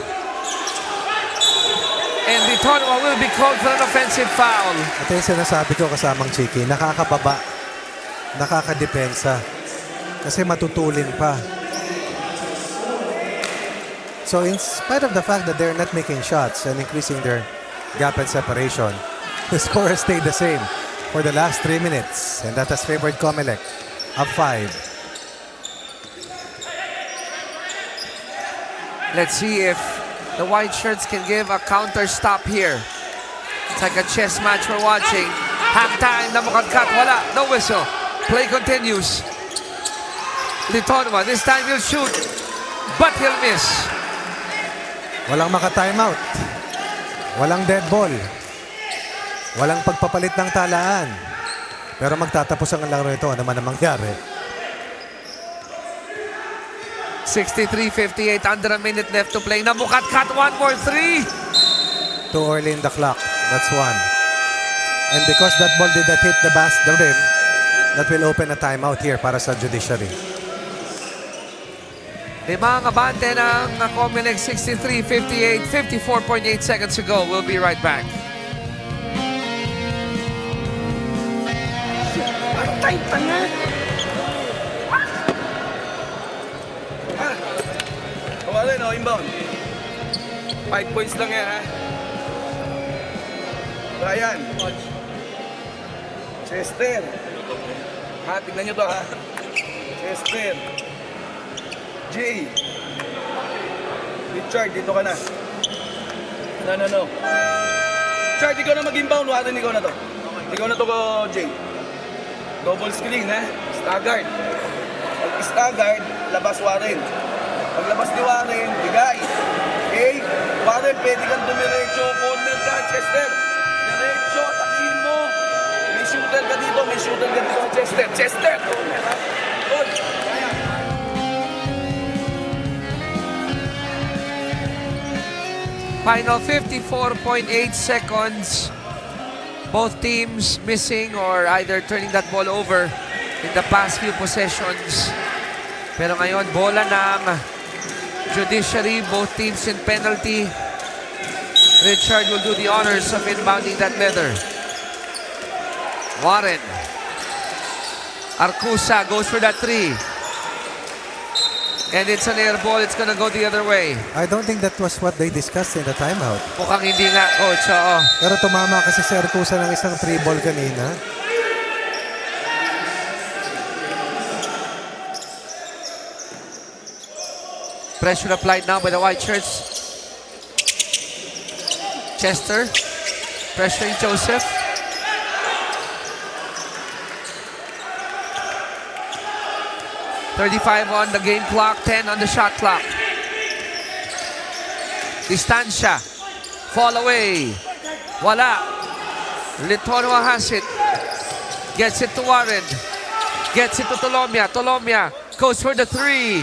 And Litonhua will be called for an offensive foul. Ito yung sinasabi ko kasamang Chiki, nakakababa, nakakadepensa, kasi matutulin pa. So in spite of the fact that they're not making shots and increasing their gap and separation, the score has stayed the same for the last 3 minutes, and that has favored COMELEC, up 5. Let's see if the white shirts can give a counter stop here. It's like a chess match we're watching. Half time, namukadkat, wala, no whistle. Play continues. Litonwa, this time he'll shoot, but he'll miss. Walang maka-timeout. Walang dead ball. Walang pagpapalit ng talaan. Pero magtatapos ang laro ito. Ano man ang mangyari. 63-58, under a minute left to play. Namukadkat, one more three. Too early in the clock. That's one. And because that ball did not hit the rim, that will open a timeout here para sa Judiciary. Limang abante ng COMELEC, 63-58, 54.8 seconds to go. We'll be right back. Kumari, no, inbound. 5 points lang yan, ha? Ryan. Chester. Ha, tignan nyo to, ha? Chester. Jay. Richard, dito ka na. No. Richard, ikaw na mag-inbound. Warren, ikaw na to. Ikaw na to ko, Jay. Double screen, ha? Staggered. Pag staggered, labas Warren. Pag labas ni Warren, bigay. Okay? Warren, pwede kang dumiretso. Corner ka, Chester. Diretso, takihin mo. May shooter ka dito, Chester. Chester! Good. Final 54.8 seconds. Both teams missing or either turning that ball over in the past few possessions. Pero ngayon, bola ng Judiciary. Both teams in penalty. Richard will do the honors of inbounding that leather. Warren. Arcusa goes for that three. And it's an air ball. It's gonna go the other way. I don't think that was what they discussed in the timeout. Mukhang hindi nga, coach. Oo. Pero tumama kasi si Arcusa ng isang 3-ball kanina. Pressure applied now by the white shirts. Chester. Pressuring Joseph. .35 on the game clock, 10 on the shot clock. Distancia. Fall away. Wala. Litonwa has it. Gets it to Warren. Gets it to Tolomia. Tolomia goes for the three.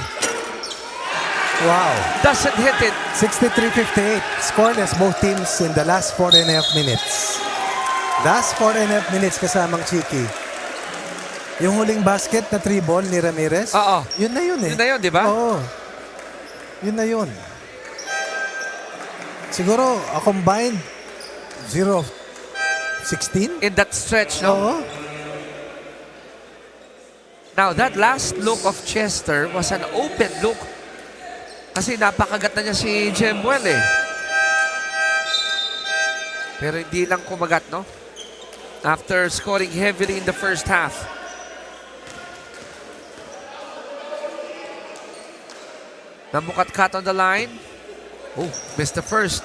Wow. Doesn't hit it. 63-58. Scoreless both teams in the last 4.5 minutes. Last 4.5 minutes kasamang Chiki. Yung huling basket na 3-ball ni Ramirez. Oo. Yun na yun eh. Yun na yun, di ba? Oo. Yun na yun. Siguro, a combined 0-16? In that stretch, no? Oo. Now, that last look of Chester was an open look. Kasi napakagat na niya si Jemuel eh. Pero hindi lang kumagat, no? After scoring heavily in the first half. Namukadkat on the line. Oh, missed the first.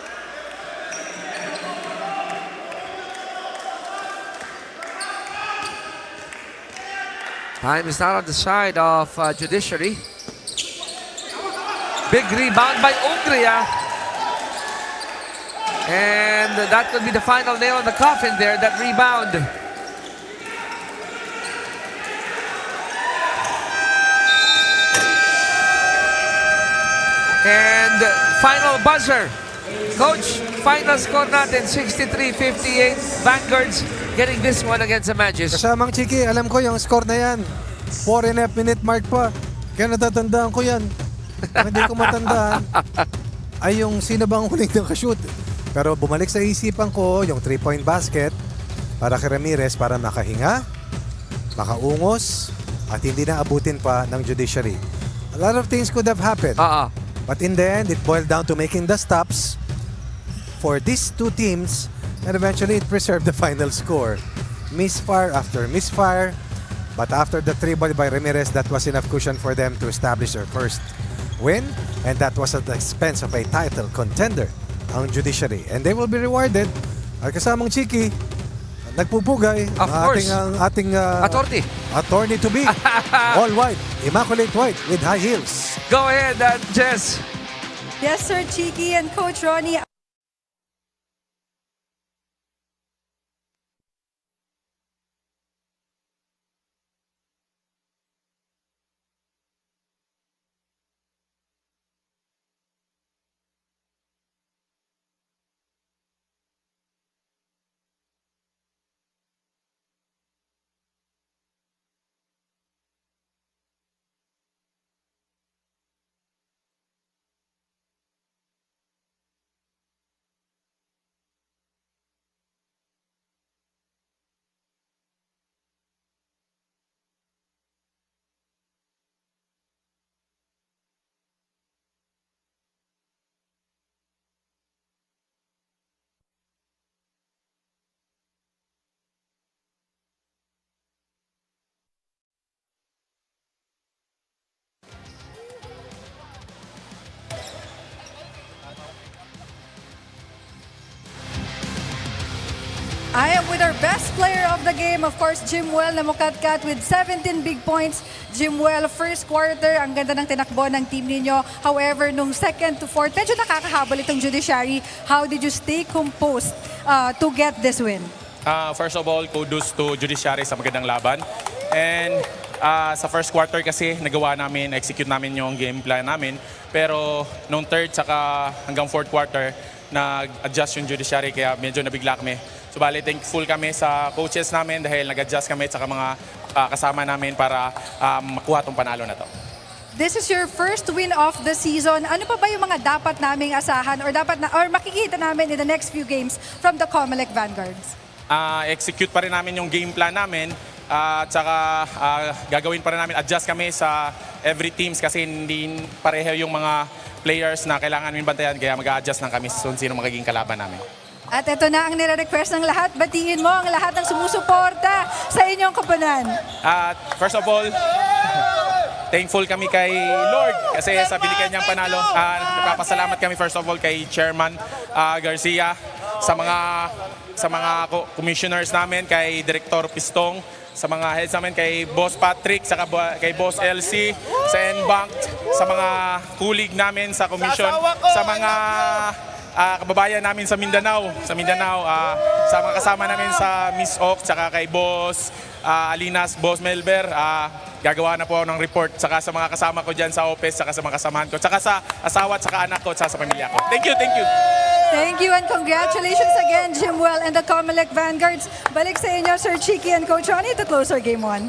Time is not on the side of Judiciary. Big rebound by Ungria. And that could be the final nail in the coffin there, that rebound. And final buzzer. Coach, final score natin, 63-58. Vanguards getting this one against the Magis. Kasamang Chiki, alam ko yung score na yan. 4.5 minute mark pa. Kaya natatandaan ko yan. Ang hindi ko matandaan ay yung sino bang huling nakashoot. Pero bumalik sa isipan ko yung 3-point basket para kay Ramirez para makahinga, makaungos, at hindi na abutin pa ng Judiciary. A lot of things could have happened. But in the end, it boiled down to making the stops for these two teams, and eventually it preserved the final score. Misfire after misfire, but after the 3-ball by Ramirez, that was enough cushion for them to establish their first win, and that was at the expense of a title contender, ang Judiciary. And they will be rewarded. At kasamang Chiki, nagpupugay Of course. ang ating Attorney to be. All white, immaculate white with high heels. Go ahead, Jess. Yes, Sir Chiki and Coach Ronnie. I am with our best player of the game, of course, Jimwell na mukatkat with 17 big points. Jimwell, first quarter, ang ganda ng tinakbo ng team ninyo. However, nung second to fourth, medyo nakakahabol itong Judiciary. How did you stay composed to get this win? First of all, kudos to Judiciary sa magandang laban. And sa first quarter kasi nagawa namin, execute namin yung game plan namin. Pero nung third saka hanggang fourth quarter, nag-adjust yung Judiciary kaya medyo nabigla kami. So bali, thankful kami sa coaches namin dahil nag-adjust kami at saka mga kasama namin para makuha itong panalo na to. This is your first win of the season. Ano pa ba yung mga dapat naming asahan or makikita namin in the next few games from the COMELEC Vanguards? Execute pa rin namin yung game plan namin at saka gagawin pa rin namin, adjust kami sa every teams kasi hindi pareho yung mga players na kailangan namin bantayan kaya mag-a-adjust lang kami sa sino magiging kalaban namin. At ito na ang nire-request ng lahat. Batiin mo ang lahat ng sumusuporta sa inyong kapanan. First of all, thankful kami kay Lord kasi sa binigyan niyang panalo. Nagpapasalamat kami first of all kay Chairman Garcia, sa mga commissioners namin, kay Director Pistong, sa mga heads namin, kay Boss Patrick, saka kay Boss LC, sa NBank, sa mga kulig namin sa commission, sa mga kababayan namin sa Mindanao, sa mga kasama namin sa Miss Oak, saka kay Boss Alinas, Boss Melber, gagawa na po ako ng report, saka sa mga kasama ko dyan sa office, saka sa mga kasamahan ko, saka sa asawa at saka anak ko, at sa pamilya ko. Thank you, thank you. Thank you and congratulations again, Jimwell and the COMELEC Vanguards. Balik sa inyo, Sir Chiki and Coach Ronnie, to close our Game 1.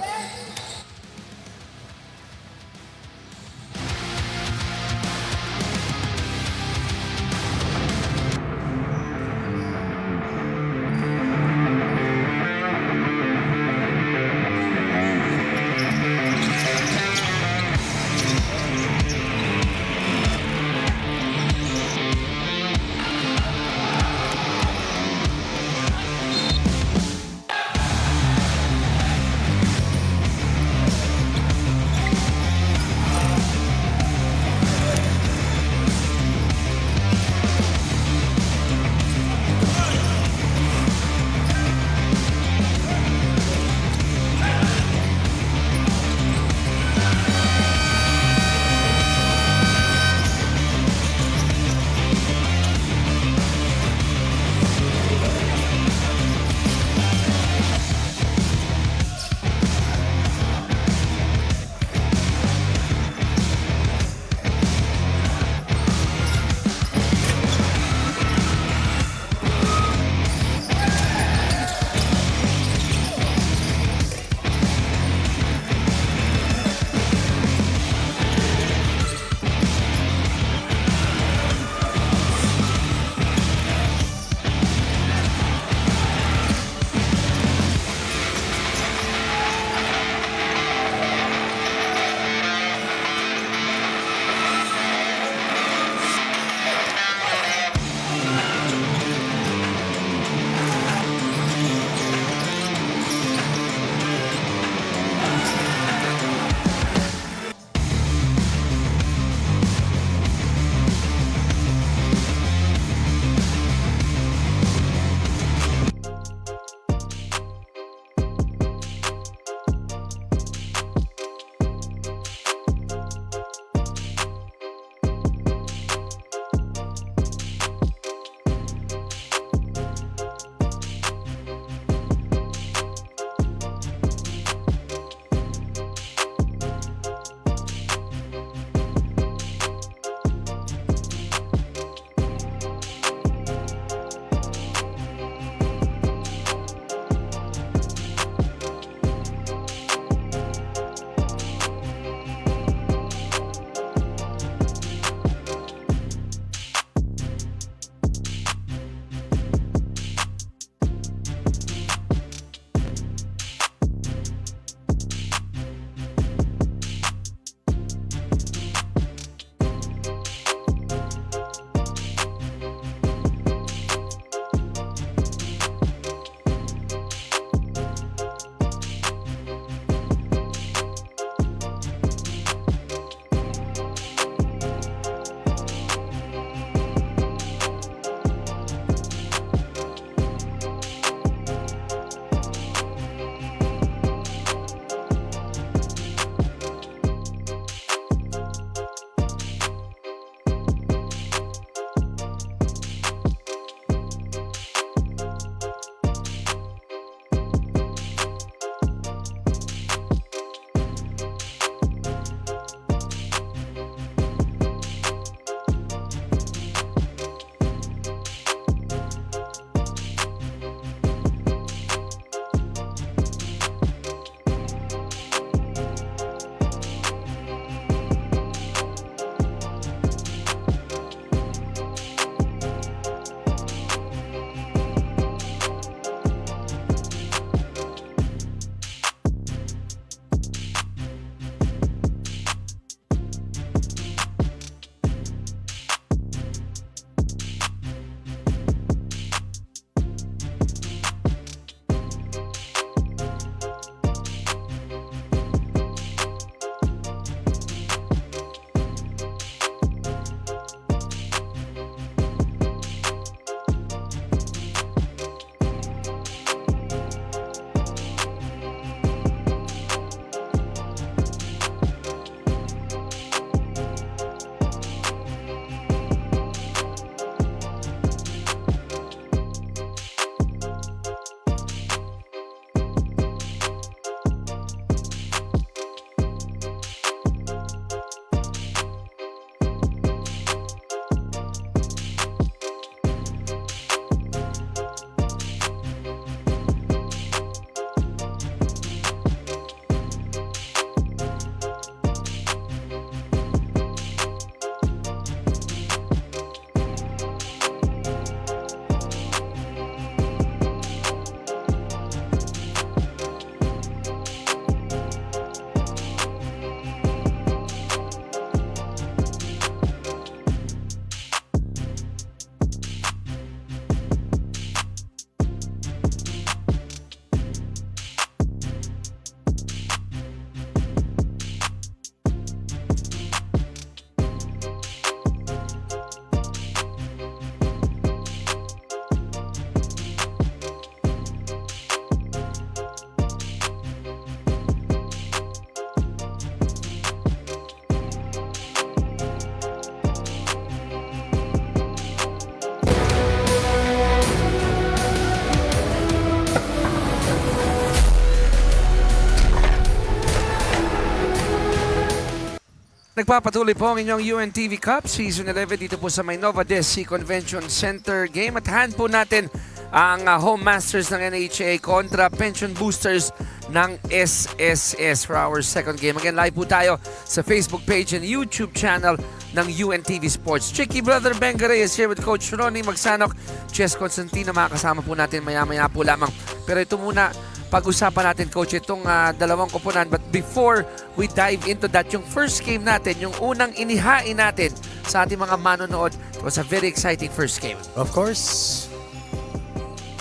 Nagpapatuloy po ang inyong UNTV Cup Season 11 dito po sa may Novadeci Convention Center game. At hand po natin ang home masters ng NHA kontra pension boosters ng SSS for our second game. Again, live po tayo sa Facebook page and YouTube channel ng UNTV Sports. Chicky Brother Bengare is here with Coach Ronnie Magsanok. Chess Constantino, makakasama po natin maya-maya po lamang. Pero ito muna, pag-usapan natin, Coach, itong dalawang koponan. But before we dive into that, yung first game natin, yung unang inihain natin sa ating mga manonood, it was a very exciting first game. Of course,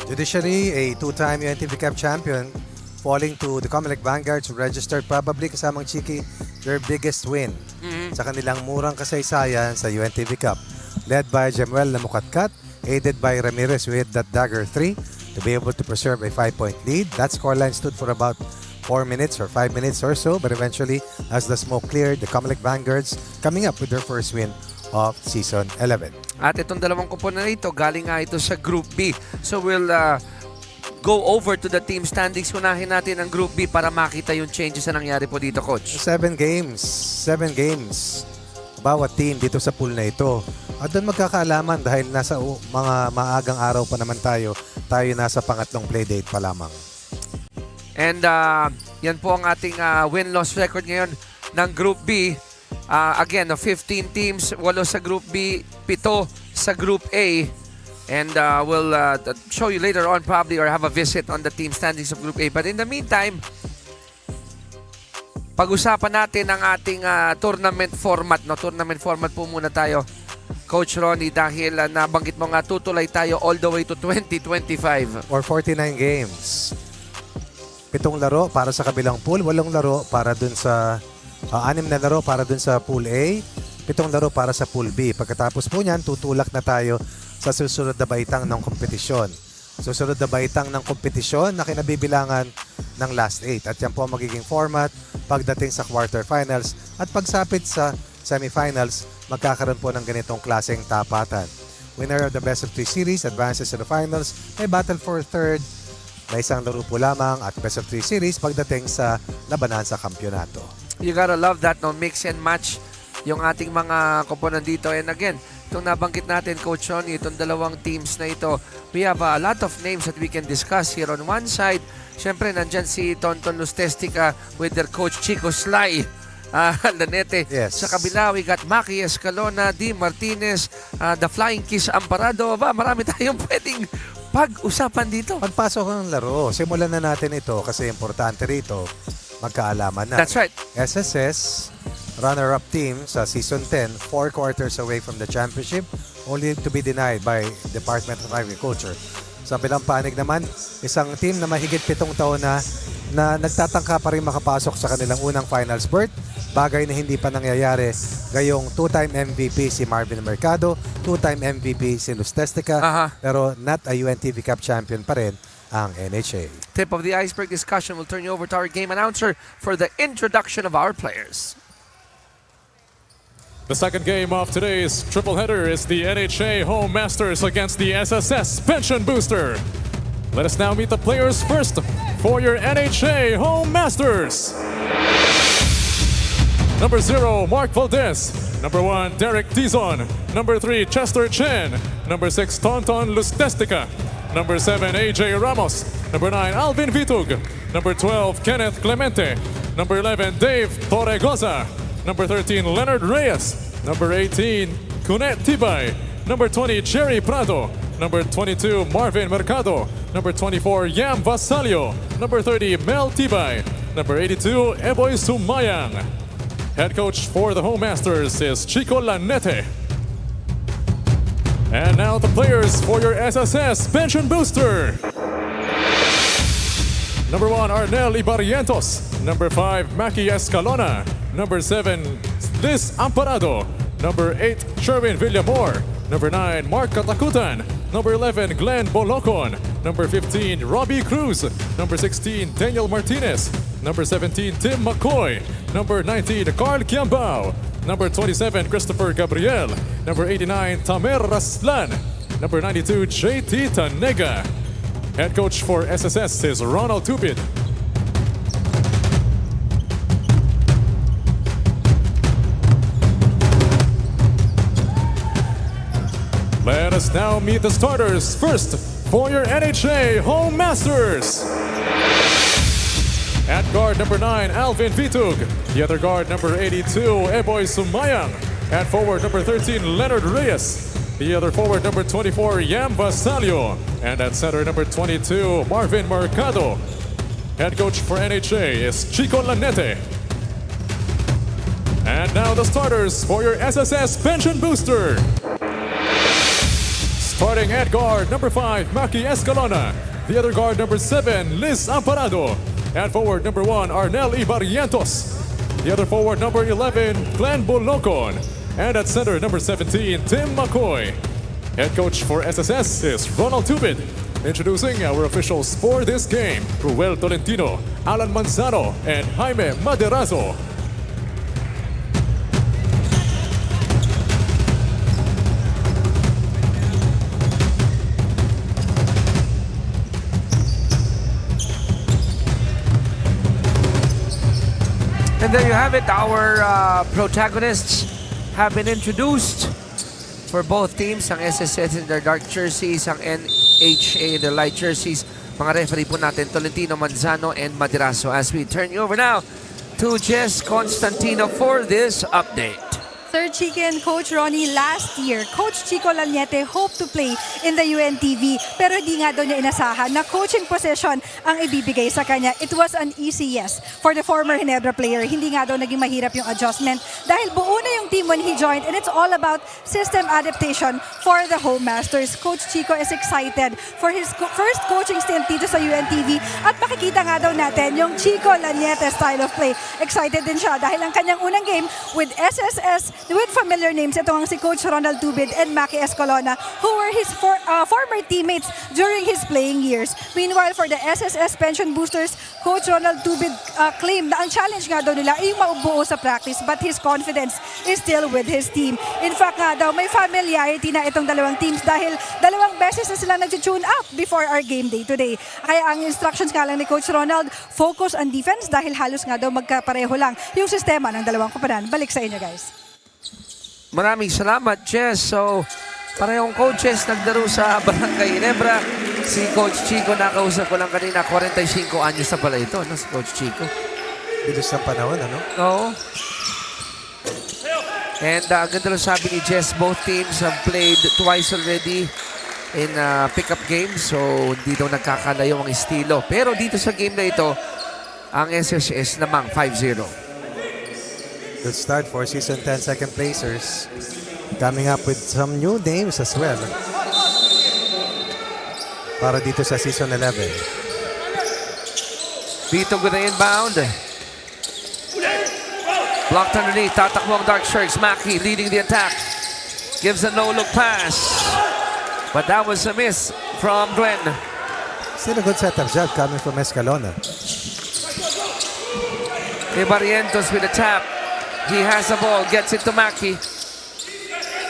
Judiciary, a two-time UNTV Cup champion, falling to the COMELEC Vanguards, who registered probably kasamang Chiki their biggest win sa kanilang murang kasaysayan sa UNTV Cup. Led by Jemuel Namukatkat, aided by Ramirez with that dagger 3 to be able to preserve a 5-point lead. That scoreline stood for about 4 minutes or 5 minutes or so, but eventually, as the smoke cleared, the COMELEC Vanguards coming up with their first win of Season 11. At itong dalawang koponan na ito, galing nga ito sa Group B. So we'll go over to the team standings. Unahin natin ang Group B para makita yung changes na nangyari po dito, Coach. 7 games. Bawat team dito sa pool na ito. At doon magkakaalaman dahil nasa mga maagang araw pa naman tayo nasa pangatlong playdate pa lamang. And yan po ang ating win-loss record ngayon ng Group B. Again, 15 teams, 8 sa Group B, 7 sa Group A. And we'll show you later on probably or have a visit on the team standings of Group A. But in the meantime, pag-usapan natin ang ating tournament format. No? Tournament format po muna tayo, Coach Ronnie, dahil nabanggit mo nga tutuloy tayo all the way to 2025. Or 49 games. 7 laro para sa kabilang pool, 8 laro para dun sa 6 na laro para dun sa pool A, 7 laro para sa pool B. Pagkatapos po niyan, tutulak na tayo sa susunod na baitang ng kompetisyon. Susunod na baitang ng kompetisyon na kinabibilangan ng last 8. At yan po ang magiging format pagdating sa quarterfinals at pagsapit sa semifinals, magkakaroon po ng ganitong klaseng tapatan. Winner of the best of 3 series advances to the finals. May battle for third na isang laro po lamang at best of 3 series pagdating sa labanan sa kampyonato. You gotta love that, no? Mix and match yung ating mga koponan dito. And again, itong nabanggit natin, Coach Ronnie, itong dalawang teams na ito, we have a lot of names that we can discuss here. On one side, syempre, nandyan si Tonton Lustestica with their coach Chico Sly Lanete. Yes. Sa kabila, we got Magis, Escalona, D. Martinez, the Flying Kiss Amparado. Marami tayong pwedeng pag-usapan dito. Pagpasok ng laro, simulan na natin ito kasi importante rito, magkaalaman na. That's right. SSS, runner-up team sa Season 10, 4 quarters away from the championship, only to be denied by Department of Agriculture. Sa bilang panig naman, isang team na mahigit 7 taon na nagtatangka pa rin makapasok sa kanilang unang finals berth, bagay na hindi pa nangyayari gayong 2-time MVP si Marvin Mercado, 2-time MVP si Lustestica, pero not a UNTV Cup champion pa rin ang NHA. Tip of the iceberg discussion. We'll turn you over to our game announcer for the introduction of our players. The second game of today's triple header is the NHA Home Masters against the SSS Pension Booster. Let us now meet the players first for your NHA Home Masters. Number 0, Mark Valdez. Number 1, Derek Dizon. Number 3, Chester Chen. Number 6, Tonton Lustestica. Number 7, AJ Ramos. Number 9, Alvin Vitug. Number 12, Kenneth Clemente. Number 11, Dave Torregoza. Number 13, Leonard Reyes. Number 18, Kunet Tibay. Number 20, Jerry Prado. Number 22, Marvin Mercado. Number 24, Yam Vasalio. Number 30, Mel Tibay. Number 82, Eboy Sumayang. Head coach for the Home Masters is Chico Lanete. And now the players for your SSS Pension Booster. Number 1, Arnel Ibarrientos. Number 5, Maki Escalona. Number 7, Liz Amparado. Number 8, Sherwin Villamor. Number 9, Mark Katakutan. Number 11, Glenn Bolocon. Number 15, Robbie Cruz. Number 16, Daniel Martinez. Number 17, Tim McCoy. Number 19, Carl Kiambao. Number 27, Christopher Gabriel. Number 89, Tamer Raslan. Number 92, JT Tanega. Head coach for SSS is Ronald Tupid. Let us now meet the starters. First, for your NHA Home Masters. At guard number 9, Alvin Vitug. The other guard number 82, Eboy Sumayang. At forward number 13, Leonard Reyes. The other forward number 24, Yam Vasalio. And at center number 22, Marvin Mercado. Head coach for NHA is Chico Lanete. And now the starters for your SSS Pension Booster. Starting at guard number 5, Maki Escalona. The other guard number 7, Liz Amparado. At forward number 1, Arnel Ibarrientos. The other forward number 11, Glenn Bolocon. And at center number 17, Tim McCoy. Head coach for SSS is Ronald Tubid. Introducing our officials for this game, Ruel Tolentino, Alan Manzano, and Jaime Maderazo. And there you have it. Our protagonists have been introduced for both teams. Ang SSS in their dark jerseys, ang NHA in their light jerseys. Mga referee po natin, Tolentino, Manzano, and Maderazo. As we turn you over now to Jess Constantino for this update. Sir Chicken, Coach Ronnie, last year, Coach Chico Lanete hoped to play in the UNTV pero hindi nga daw niya inasahan na coaching position ang ibibigay sa kanya. It was an easy yes for the former Ginebra player. Hindi nga daw naging mahirap yung adjustment dahil buo na yung team when he joined and it's all about system adaptation for the Home Masters. Coach Chico is excited for his first coaching stint dito sa UNTV at makikita nga daw natin yung Chico Lanete style of play. Excited din siya dahil ang kanyang unang game with SSS with familiar names, ito ang si Coach Ronald Tubid and Maki Escalona who were his former teammates during his playing years. Meanwhile, for the SSS Pension Boosters, Coach Ronald Tubid claimed na ang challenge nga daw nila ay yung maubuo sa practice but his confidence is still with his team. In fact nga daw, may familiarity na itong dalawang teams dahil dalawang beses na sila nag-tune up before our game day today. Kaya ang instructions nga lang ni Coach Ronald, focus on defense dahil halos nga daw magkapareho lang yung sistema ng dalawang koponan. Balik sa inyo, guys. Maraming salamat, Jess. So, parehong coaches nagdaro sa Barangay Ginebra. Si Coach Chico, nakausap ko lang kanina, 45 anyos na pala ito, no? Si Coach Chico. Bilis ng panahon, ano? Oo. And ganda rin sabi ni Jess, both teams have played twice already in pick-up games. So, hindi daw nagkakalayo ang estilo. Pero dito sa game na ito, ang SSS namang 5-0. Good start for Season 10 second placers. Coming up with some new names as well. Para dito sa Season 11. Vitog with the inbound. Blocked underneath. Tatakbo ang Dark Sharks. Maki leading the attack. Gives a no-look pass. But that was a miss from Glenn. Still a good setup job coming from Escalona. Ibarrientos with a tap. He has the ball, gets it to Maki.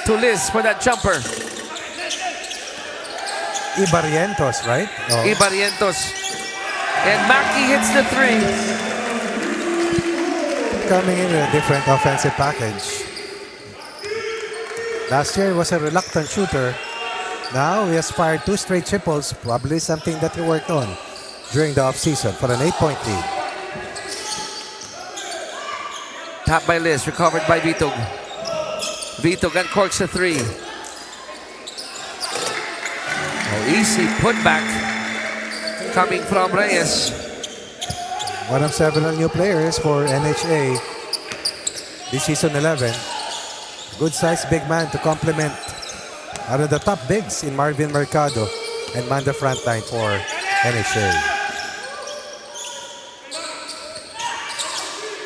To Liz for that jumper. Ibarrientos, right? Oh. Ibarrientos. And Maki hits the 3. Coming in with a different offensive package. Last year was a reluctant shooter. Now he has fired 2 straight triples, probably something that he worked on during the offseason for an 8-point lead. Tap by Liz, recovered by Vitog. Vitog uncorks the 3. Oh, easy putback coming from Reyes. One of several new players for NHA this season 11. Good-sized big man to complement one of the top bigs in Marvin Mercado and man the front line for NHA.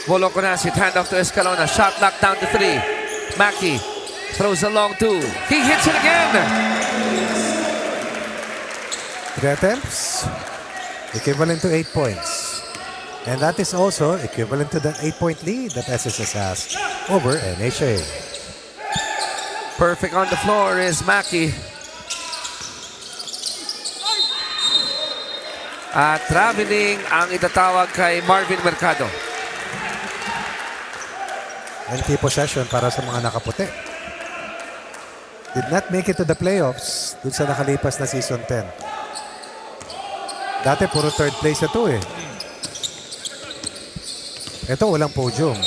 Boloconasit, handoff to Escalona. Shot knocked down to 3. Maki throws a long 2. He hits it again. 3 attempts, equivalent to 8 points. And that is also equivalent to the 8-point lead that SSS has over NHA. Perfect on the floor is Maki. At traveling ang itatawag kay Marvin Mercado. Empty possession para sa mga nakaputi. did not make it to the playoffs dun sa nakalipas na season 10. Dati puro third place na to eh. Ito walang podium.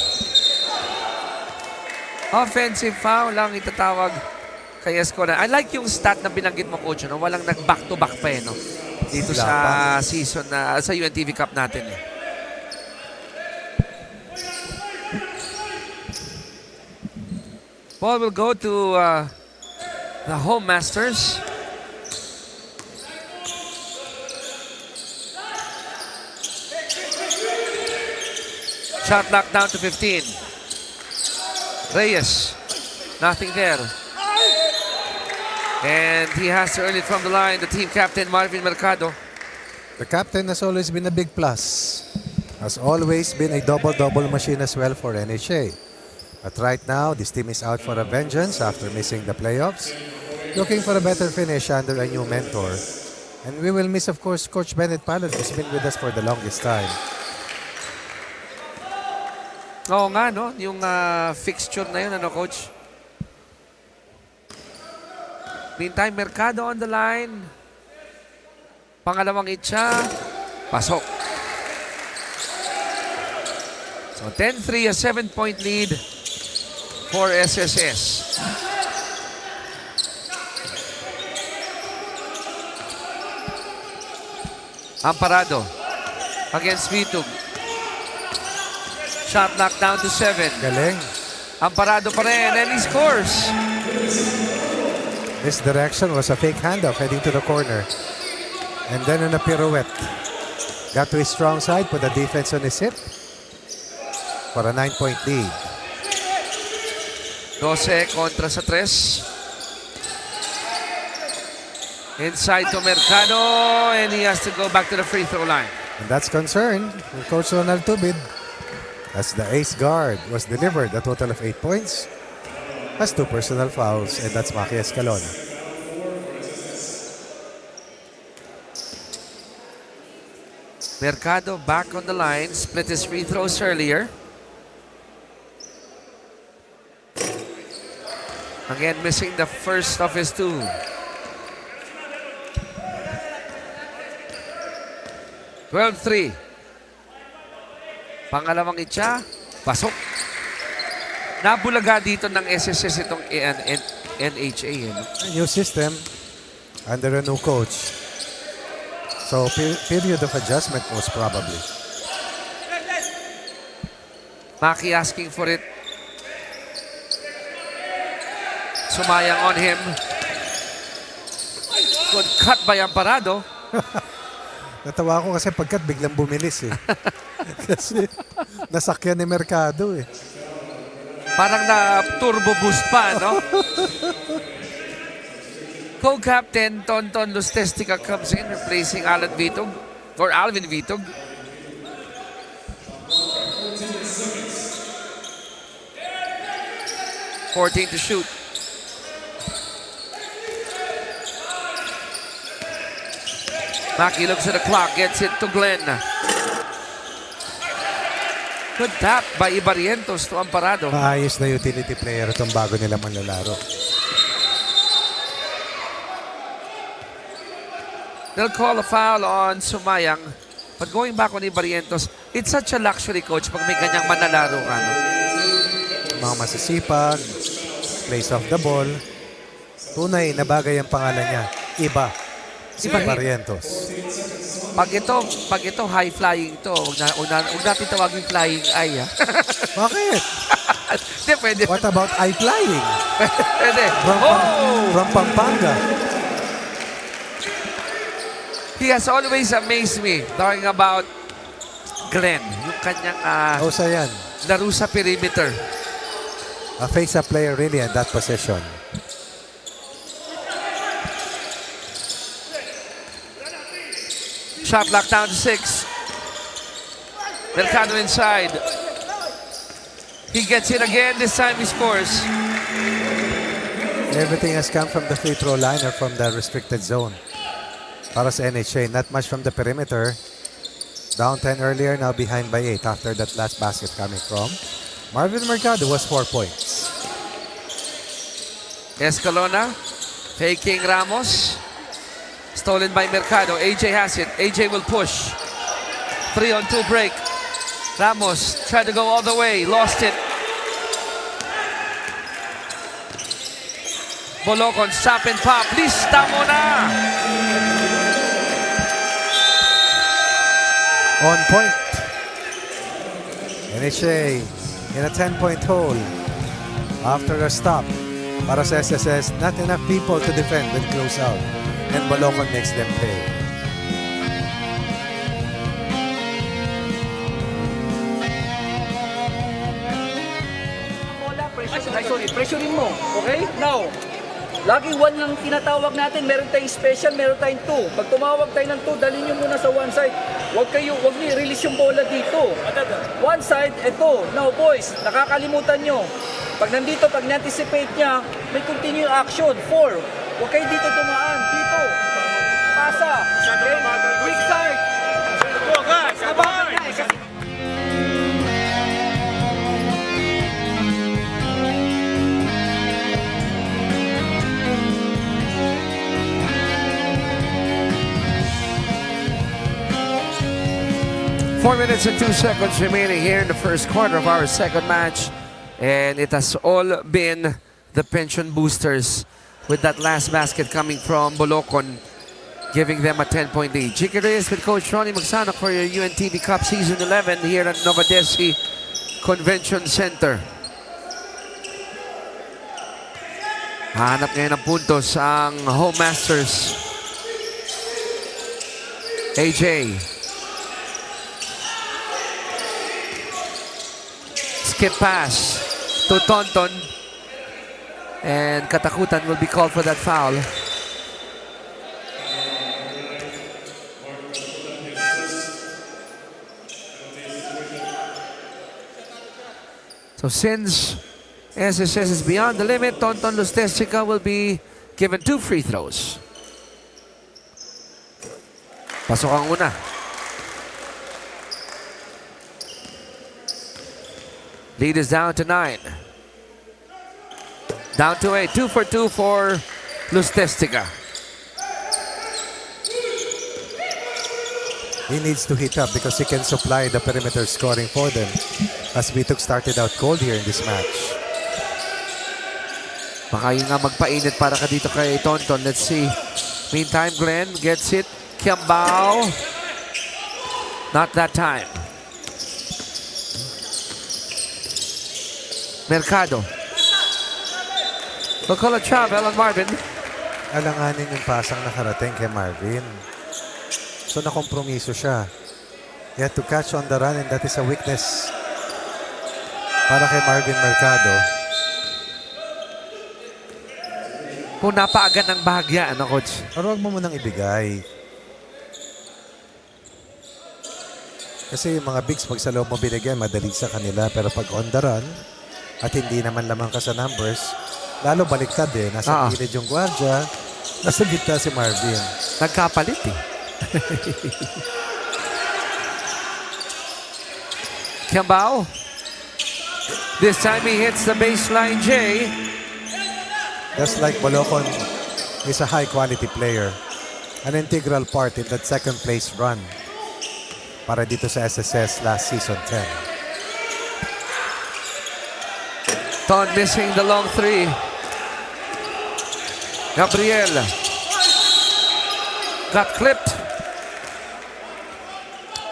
Offensive foul lang itatawag kay Escola. I like yung stat na binanggit mo, Coach. No? Walang nag-back-to-back pa no? Dito Wala sa pa. season na sa UNTV Cup natin. Eh. Ball will go to the home masters. Shot knocked down to 15. Reyes, nothing there. And he has to earn it from the line. The team captain, Marvin Mercado. The captain has always been a big plus. Has always been a double-double machine as well for NHA. But right now, this team is out for a vengeance after missing the playoffs. Looking for a better finish under a new mentor. And we will miss, of course, Coach Bennett Pallet, who's been with us for the longest time. Oo nga, no? Yung fixture na yun, ano, Coach? Meantime, Mercado on the line. Pangalawang itcha. Pasok. So, 10-3, a 7-point lead for SSS. Amparado against Vitug. Shot knocked down to 7. Galing. Amparado pa rin, and he scores. This direction was a fake handoff heading to the corner. And then on a pirouette. Got to his strong side, put the defense on his hip for a 9-point lead. 12 kontra sa 3. Inside to Mercado, and he has to go back to the free throw line. And that's concern with Coach Ronald Tubid. As the ace guard was delivered a total of 8 points. Has 2 personal fouls, and that's Maki Escalona. Mercado back on the line, split his free throws earlier. Again, missing the first of his 2. (12-3). Pangalawang itcha, pasok. Nabulaga dito ng SSS itong NHA. No? New system under a new coach. So, period of adjustment most probably. Maki asking for it. Sumayang on him. Good cut by Amparado. Natawa ko kasi pagkat biglang bumilis eh. Kasi nasakyan ni Mercado eh. Parang na turbo boost pa, no? Co-captain Tonton Lustestica comes in, replacing Alvin Vitug. 14 to shoot. Maki looks at the clock, gets it to Glenn. Good tap by Ibarrientos to Amparado. Maayos na utility player itong bago nila manlalaro. They'll call a foul on Sumayang. But going back on Ibarrientos, it's such a luxury, Coach, pag may ganyang manlalaro ka. No? Mga masisipag, plays off the ball. Tunay na bagay ang pangalan niya. Iba. Si Barrientos. Pag ito high-flying to, huwag natin tawagin flying eye. Ha? Bakit? Hindi, pwede. What about eye flying? Pwede. From Pampanga. He has always amazed me talking about Glenn. Yung kanyang Kausa yan. laro sa perimeter. A face-up player really in that position. Shot block down to 6. Mercado inside. He gets it again. This time he scores. Everything has come from the free throw line or from the restricted zone. Para sa NHA, not much from the perimeter. Down 10 earlier, now behind by 8 after that last basket coming from Marvin Mercado was 4 points. Escalona, faking Ramos. Stolen by Mercado. AJ has it. AJ will push. 3-on-2 break. Ramos tried to go all the way. Lost it. Bolocon, stop and pop. Lista mo na! On point. NHA in a 10-point hole. After a stop. Para sa SSS, not enough people to defend and close out. And Bolocon makes them pay. Pressurein mo. Okay? Now, laging 1 lang tinatawag natin. Meron tayong special, meron tayong 2. Pag tumawag tayo ng 2, dali nyo muna sa one side. Huwag niyo i-release yung bola dito. One side, ito. Now, boys, nakakalimutan nyo. Pag nandito, pag na-anticipate niya, may continue action. 4. Huwag kayo dito tumaan. Dito. Pasa. Okay? Weak side. Nabakan na eh. Kasi 4 minutes and 2 seconds remaining here in the first quarter of our second match. And it has all been the pension boosters with that last basket coming from Bolocon, giving them a 10-point lead. Chicky Reyes with Coach Ronnie Magsanok for your UNTV Cup Season 11 here at Novadeci Convention Center. Hanap ngayon ng puntos ang Home Masters. AJ. Skip pass to Tonton. And katakutan will be called for that foul. So since SSS is beyond the limit, Tonton Lustesica will be given 2 free throws. Pasok ang una. Lead is down to 9. Down to 8. 2 for 2 for Lustestica. He needs to heat up because he can supply the perimeter scoring for them, as Bitok started out cold here in this match. Baka yun nga magpainit para ka dito kay Tonton. Let's see. Meantime, Glenn gets it. Kiambao. Not that time. Mercado. We'll call a travel on Marvin. Alanganin yung pasang nakarating kay Marvin. So nakompromiso siya. He had to catch on the run, and that is a weakness para kay Marvin Mercado. Kung napaagad ng bahagya, ano, Coach? Pero huwag mo munang ibigay. Kasi yung mga bigs, pag sa loob mo binigyan, madali sa kanila. Pero pag on the run, at hindi naman lamang ka sa numbers, lalo baliktad eh. Nasa gilid yung gwardiya, nasa gitna si Marvin. Nagkapalit eh. Kiambao. This time he hits the baseline J. Just like Bolocon is a high-quality player. An integral part in that second-place run para dito sa SSS last season 10. Ton missing the long 3. Gabriel got clipped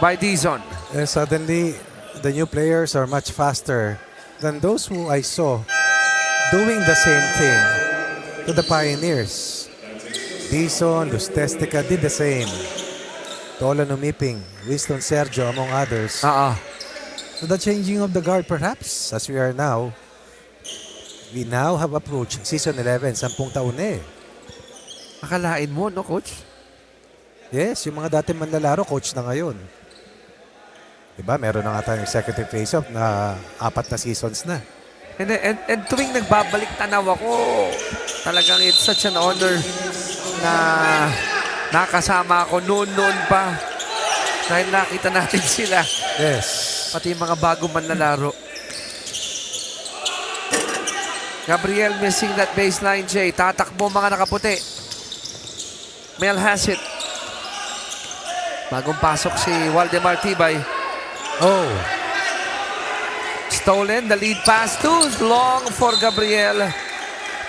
by Dizon. And suddenly, the new players are much faster than those who I saw doing the same thing to the Pioneers. Dizon, Lustestica did the same. Tola Numiping, Winston Sergio, among others. So the changing of the guard perhaps, as we are now, we now have approached season 11, 10 taon na eh. Akalain mo, no, Coach? Yes, yung mga dati manlalaro, coach na ngayon. Diba, meron na nga tayong executive face-off na 4 na seasons na. And tuwing nagbabalik tanaw ako, talagang it's such an honor na nakasama ako noon pa. Dahil nakita natin sila. Yes. Pati yung mga bago manlalaro. Gabriel missing that baseline, Jay. Tatakbo mga nakaputi. Mel has it. Bagong pasok si Waldemar Tibay. Oh, Stolen, the lead pass too long for Gabriel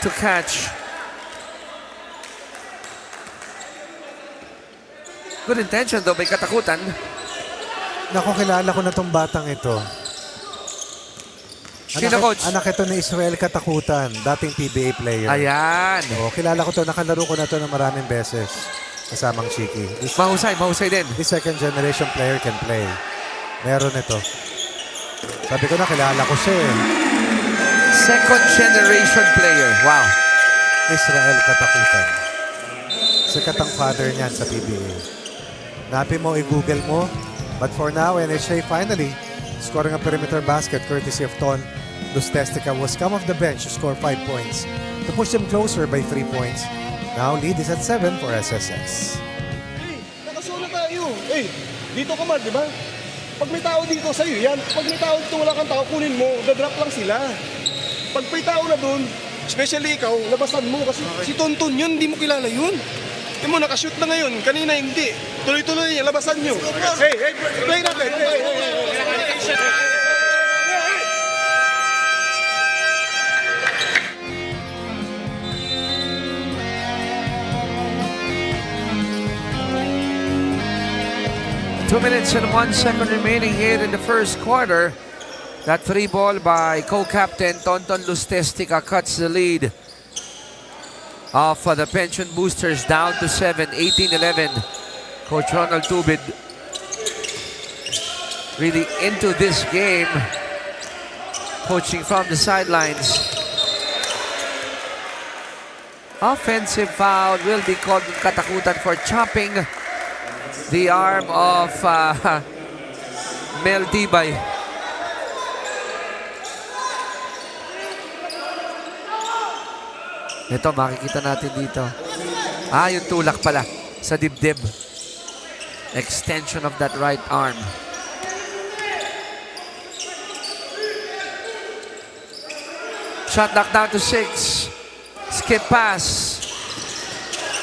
to catch. Good intention though, may katakutan. naku, kilala ko na tong batang ito. Sino, coach? Anak ito ni Israel Katakutan, dating PBA player. Ayan. Oh, kilala ko to, nakalaro ko na to ng maraming beses. Kasamang Chiki. Mahusay din. This second generation player can play. Meron ito. Sabi ko na, kilala ko siya eh. Second generation player. Wow. Israel Katakutan. Sikat ang father niyan sa PBA. Napin mo, i-google mo. But for now, NHA finally scoring a perimeter basket courtesy of Ton Lustestica was come off the bench to score 5 points to push them closer by 3 points. Now lead is at 7 for SSS. Nakasolo tayo. Dito ka man, di ba? Pag may tao dito sa'yo, yan. Pag may tao dito, wala kang tao, kunin mo. Dadrop lang sila. Pag may tao na doon, especially ikaw, labasan mo. Kasi si Tonton yun, hindi mo kilala yun. Hindi mo, nakashoot na ngayon. Kanina hindi. Tuloy-tuloy niya, labasan nyo. Hey, play natin. Hey. 2 minutes and 1 second remaining here in the first quarter. That free ball by co-captain Tonton Lustestica cuts the lead of the Pension Boosters down to 7, 18-11. Coach Ronald Tubid really into this game, coaching from the sidelines. Offensive foul will be called Katakutan for chopping the arm of Mel Tibay. Ito, makikita natin dito. Yung tulak pala sa dibdib. Extension of that right arm. Shot knocked down to 6. Skip pass.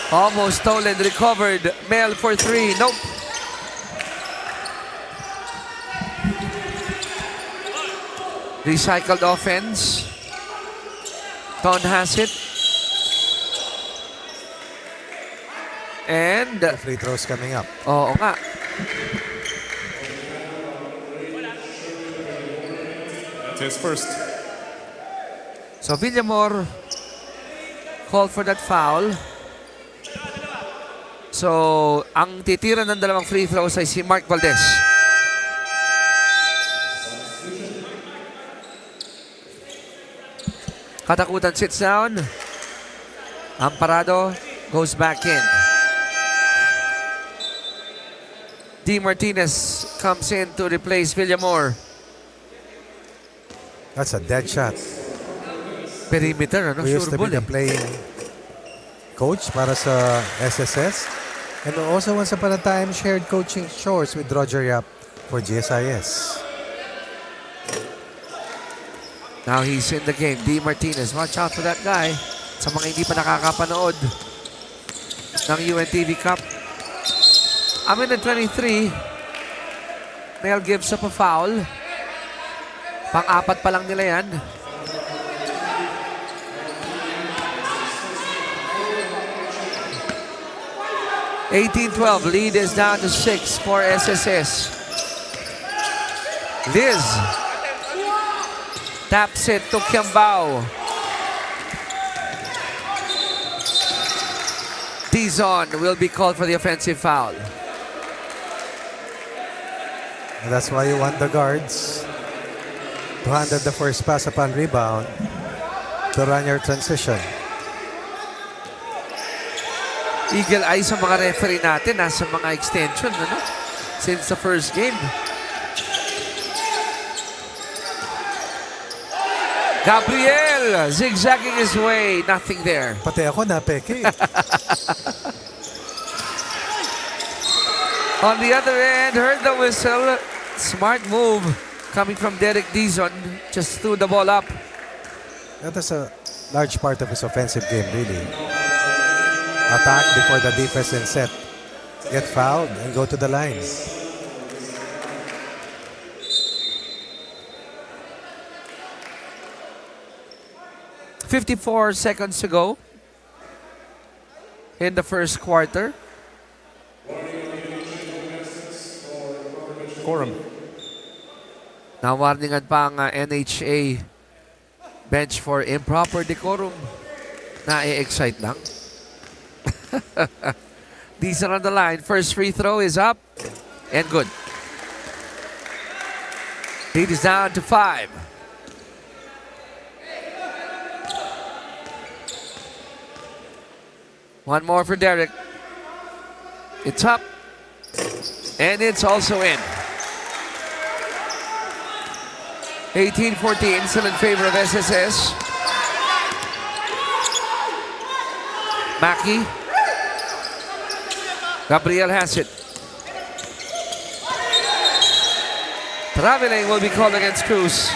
Almost stolen, recovered. Mel for 3. Nope. Recycled offense. Ton has it. And Free throws coming up. oo nga. That's his first. So Villamor called for that foul. So ang titira ng dalawang free throws ay si Mark Valdez. Katakutan sits down. Amparado goes back in. D. Martinez comes in to replace Villamor. That's a dead shot. Perimeter, ano? We used to Sure be the ball, playing coach para sa SSS. And also once upon a time, shared coaching chores with Roger Yap for GSIS. Now he's in the game. D. Martinez. Watch out for that guy. Sa mga hindi pa nakakapanood ng UNTV Cup. A minute 23. Mel gives up a foul. Pang-apat pa lang nila yan. (18-12). Lead is down to 6 for SSS. Liz taps it to Kiambao. Dizon will be called for the offensive foul. And that's why you want the guards to handle the first pass upon rebound to run your transition. Eagle eye sa mga referee natin, nasa mga extension, ano? Since the first game. Gabriel zigzagging his way, nothing there. Pati ako napeke. On the other end, heard the whistle. Smart move coming from Derek Dizon. Just threw the ball up. That is a large part of his offensive game, really. Attack before the defense and set. Get fouled and go to the line. "54 seconds to go in the first quarter. Quorum. Nawarningan pa ang NHA bench for improper decorum. Na-excite lang. These are on the line. First free throw is up and good. Lead is down to 5. One more for Derek. It's up. And it's also in. 18-14, still in favor of SSS. Maki. Gabriel has it. Traveling will be called against Cruz.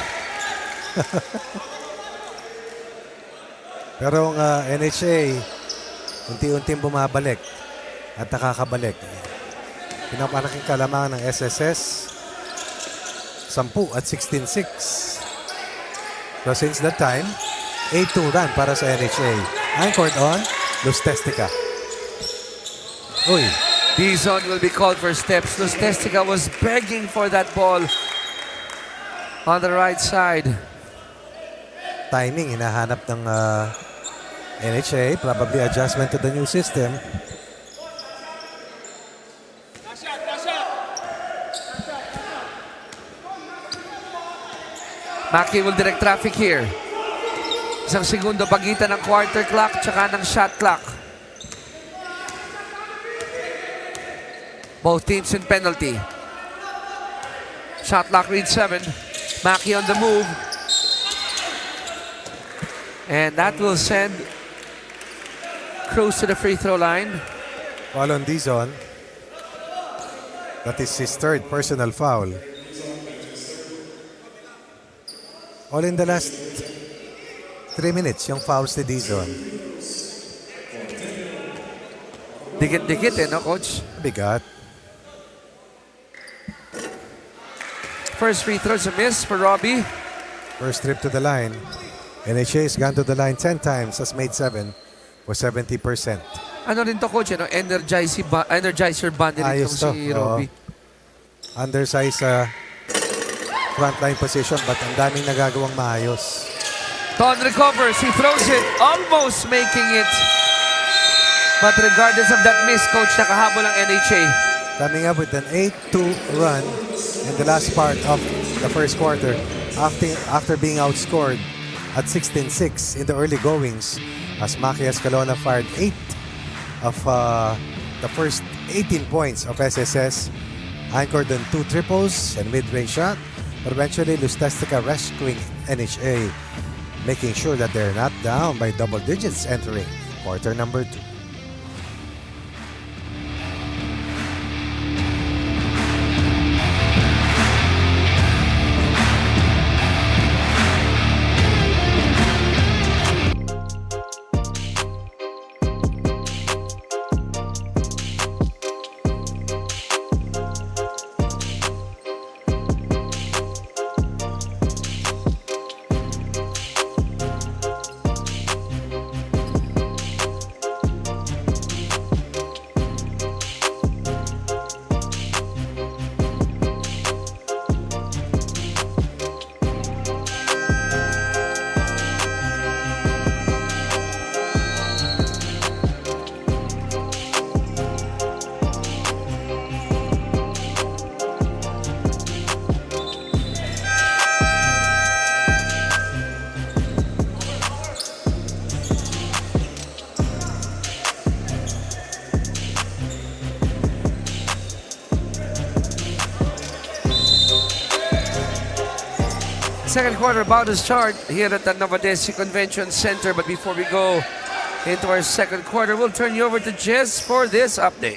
Pero ang NHA, unti-unting bumabalik at nakakabalik. Pinapalaking kalamangan ng SSS, 10 at 16-6. So since that time, 8-2 run para sa NHA. Anchored on Lustestica. Uy, D-zone will be called for steps. Lustestica was begging for that ball on the right side. timing hinahanap ng NHA. Probably adjustment to the new system. Maki will direct traffic here. Isang segundo pagitan ng quarter clock tsaka ng shot clock. Both teams in penalty. Shot clock reads 7. Maki on the move. And that will send Cruz to the free throw line. Foul on D-zone. That is his third personal foul. All in the last 3 minutes, yung fouls ni D-zone. Dikit-dikit no, Coach? Bigat. First free throw's a miss for Robbie. First trip to the line. NHA has gone to the line 10 times, has made 7 for 70%. Ano rin to, Coach? Ano? Energizer bundle Ayos itong si to. Robbie. Undersize frontline position, but ang daming nagagawang maayos. Ton recovers. He throws it. Almost making it. But regardless of that miss, Coach, nakahabol ang NHA. Coming up with an 8-2 run in the last part of the first quarter after being outscored at 16-6 in the early goings, as Maki Escalona fired 8 of the first 18 points of SSS, anchored on 2 triples and mid-range shot, but eventually Lustestica rescuing NHA, making sure that they're not down by double digits entering quarter number 2. Second quarter about to start here at the Novadeci Convention Center. But before we go into our second quarter, we'll turn you over to Jess for this update.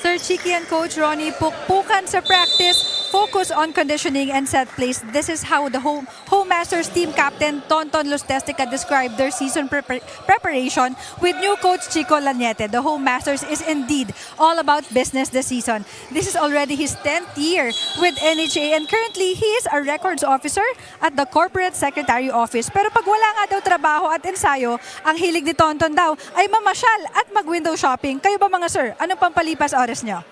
Sir Chiki and Coach Ronnie, pukpukan sa practice. focus on conditioning and set plays. This is how the Home Masters team captain Tonton Lustestica described their season preparation with new coach Chico Laniete. The Home Masters is indeed all about business this season. This is already his 10th year with NHA and currently he is a records officer at the Corporate Secretary Office. Pero pag wala nga daw trabaho at ensayo, ang hilig ni Tonton daw ay mamasyal at mag-window shopping. Kayo ba mga sir, anong pampalipas oras nyo?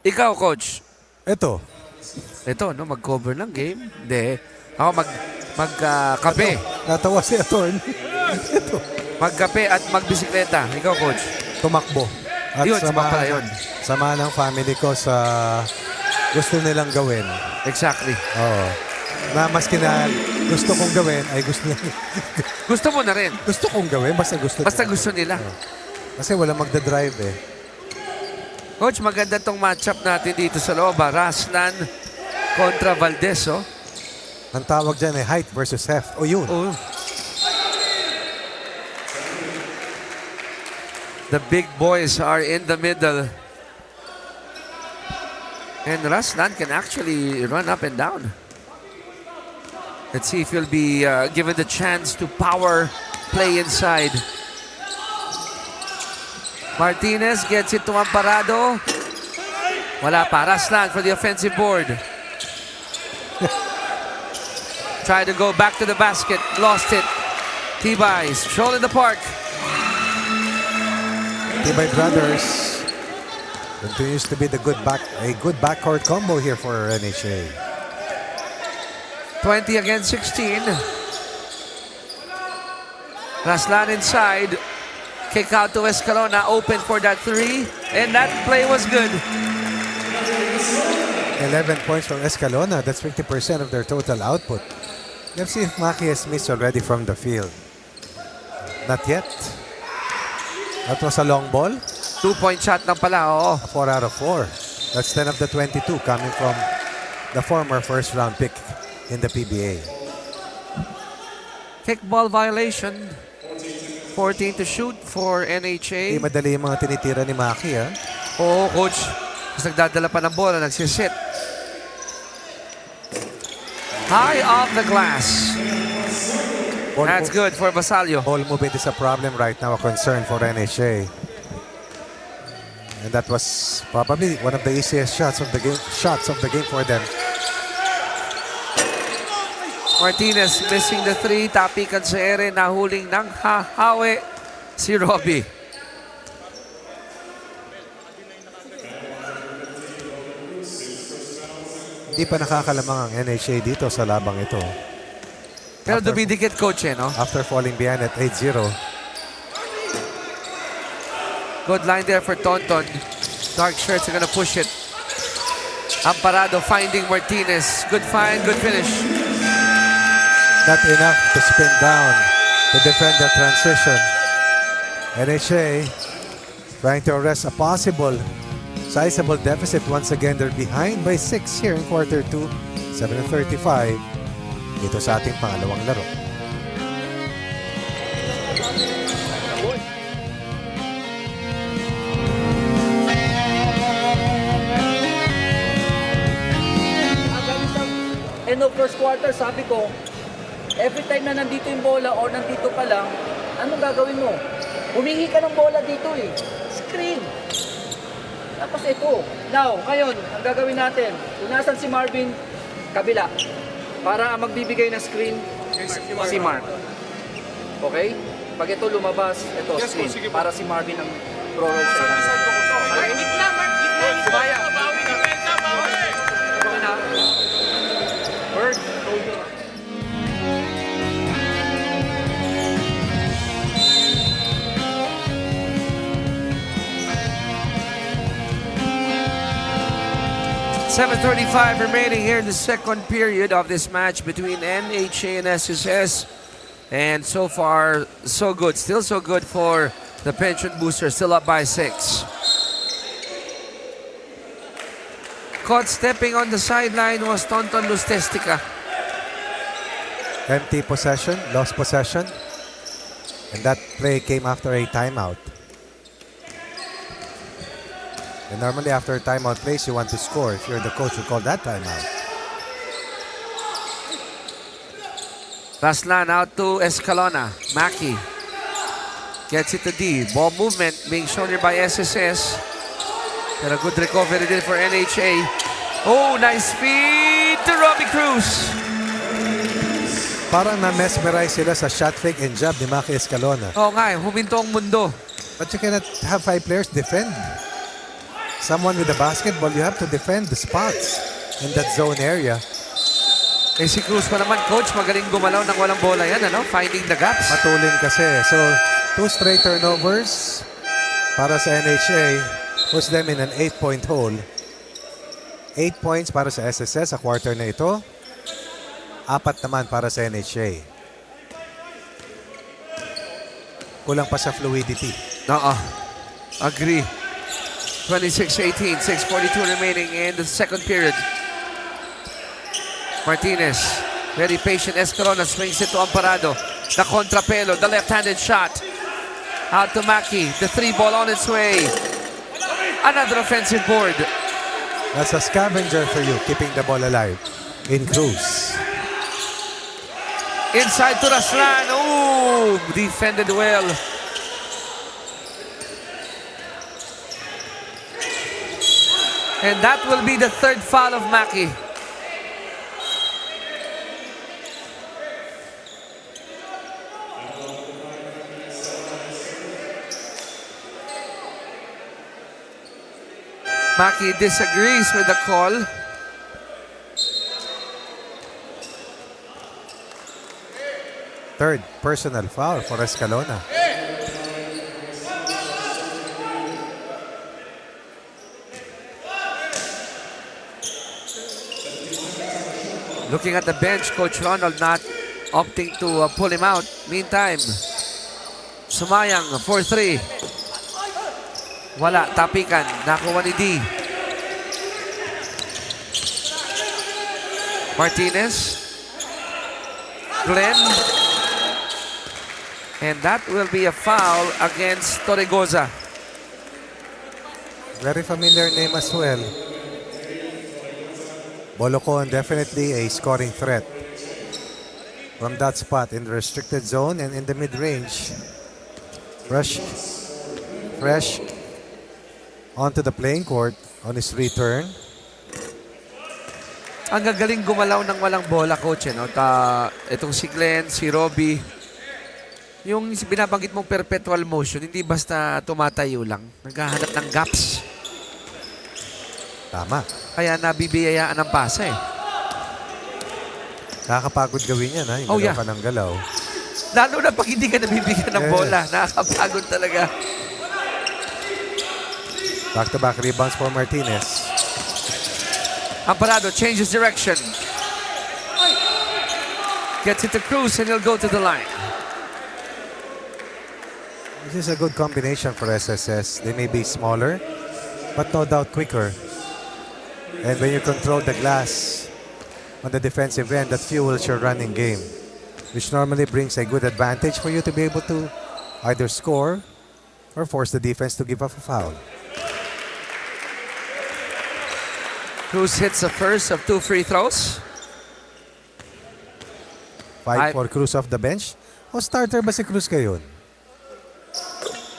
Ikaw, coach. Ito, No, mag-cover ng game. Hindi. Ako magkape. natawa si Atty. Ito, Magkape at magbisikleta. Ikaw, coach. tumakbo. At Yun, sama pala yun. sama ng family ko sa gusto nilang gawin. Exactly. Oo. Na maski na gusto kong gawin, ay gusto Gusto mo na rin. gusto kong gawin, basta gusto Basta nila. gusto nila. Kasi wala magdadrive eh. Coach, maganda tong matchup natin dito sa loob. Raslan kontra Valdez, oh. Ang tawag dyan ay height versus heft. O yun. Oh. The big boys are in the middle. And Raslan can actually run up and down. Let's see if he'll be given the chance to power play inside. Martinez gets it to Amparado. Wala pa. Raslan for the offensive board. Tried to go back to the basket. Lost it. Tibay strolling the park. Tibay Brothers continues to be a good backcourt combo here for NHA. 20 against 16. Raslan inside. Kick out to Escalona. Open for that three. And that play was good. 11 points from Escalona. That's 50% of their total output. Let's see if Maki has missed already from the field. Not yet. That was a long ball. 2-point shot lang pala. Oo. 4 out of 4. That's 10 of the 22 coming from the former first round pick in the PBA. Kickball violation. 14 to shoot for Hindi NHA. madali yung mga tinitira ni Maki, ha? Oo, coach. Tapos nagdadala pa ng bola. Nagsisit. High off the glass. That's good for Basalio. Ball movement is a problem right now, a concern for NHA. And that was probably one of the easiest shots of the game for them. Martinez missing the three. Tapikan sa ere. Nahuling ng hahawi si Robbie. Hindi pa nakakalamang ang NHA dito sa labang ito. Pero dumidikit coach no? After falling behind at 8-0. Good line there for Tonton. Dark shirts are gonna push it. Amparado finding Martinez. Good find, good finish. Not enough to spin down to defend the transition. NHA trying to arrest a possible sizable deficit. Once again, they're behind by 6 here in quarter 2. 7:35 dito sa ating pangalawang laro. End of first quarter, sabi ko, every time na nandito yung bola or nandito ka lang, anong gagawin mo? Humingi ka ng bola dito eh. Screen. Tapos ito. Now, ngayon, ang gagawin natin, kung nasan si Marvin, kabila. Para ang magbibigay ng screen, si Mark. Okay? Pag ito lumabas, ito screen. Para si Marvin ang pro-roll sa ilalim. Okay? Si Maya. Okay na. Bird. .735 remaining here in the second period of this match between NHA and SSS. And so far, so good. Still so good for the pension booster. Still up by 6. Caught stepping on the sideline was Tonton Lustestica. Empty possession, lost possession. And that play came after a timeout. And normally after a timeout place, you want to score. If you're the coach, you call that timeout. Raslan out to Escalona. Maki gets it to D. Ball movement being shown here by SSS. But a good recovery din for NHA. Oh, nice feed to Robbie Cruz. Parang na-mesmerize sila sa shot fake and jab ni Maki Escalona. Oo nga, huminto ang mundo. But you cannot have 5 players defend. Someone with the basketball, you have to defend the spots in that zone area. Eh si Cruz pa naman, coach, magaling gumalaw ng walang bola yan, ano? Finding the gaps. Matulin kasi. So, 2 straight turnovers para sa NHA. Puts them in an 8-point hole. 8 points para sa SSS sa quarter na ito. 4 naman para sa NHA. Kulang pa sa fluidity. Oo. Agree. 26-18, 6:42 remaining in the second period. Martinez, very patient. Escalona swings it to Amparado. The contrapelo, the left-handed shot. Out to Maki. The 3 ball on its way. Another offensive board. That's a scavenger for you, keeping the ball alive in Cruz. Inside to Raslan. Ooh, defended well. And that will be the 3rd foul of Maki. Maki disagrees with the call. Third personal foul for Escalona. Looking at the bench, Coach Ronald not opting to pull him out. Meantime, Sumayang, 4-3. Wala, tapikan. Nakuha ni D. Martinez. Glenn. And that will be a foul against Torregoza. Very familiar name as well. Bolocon, definitely a scoring threat from that spot in the restricted zone and in the mid-range. Fresh onto the playing court on his return. Ang gagaling gumalaw ng walang bola, coach. No? Itong si Glenn, si Robbie. Yung binabanggit mong perpetual motion, hindi basta tumatayo lang. Naghahanap ng gaps. Tama. Kaya nabibiyayaan ng pasa eh. Nakakapagod gawin yan, ha? Yung galaw ka ng galaw. Lalo na pag hindi ka nabibigyan ng bola. Nakakapagod talaga. Back-to-back rebounds for Martinez. Amparado changes direction. Gets it to Cruz and he'll go to the line. This is a good combination for SSS. They may be smaller, but no doubt quicker. And when you control the glass on the defensive end, that fuels your running game, which normally brings a good advantage for you to be able to either score or force the defense to give up a foul. Cruz hits the first of 2 free throws. 5 for Cruz off the bench. O starter ba si Cruz ngayon?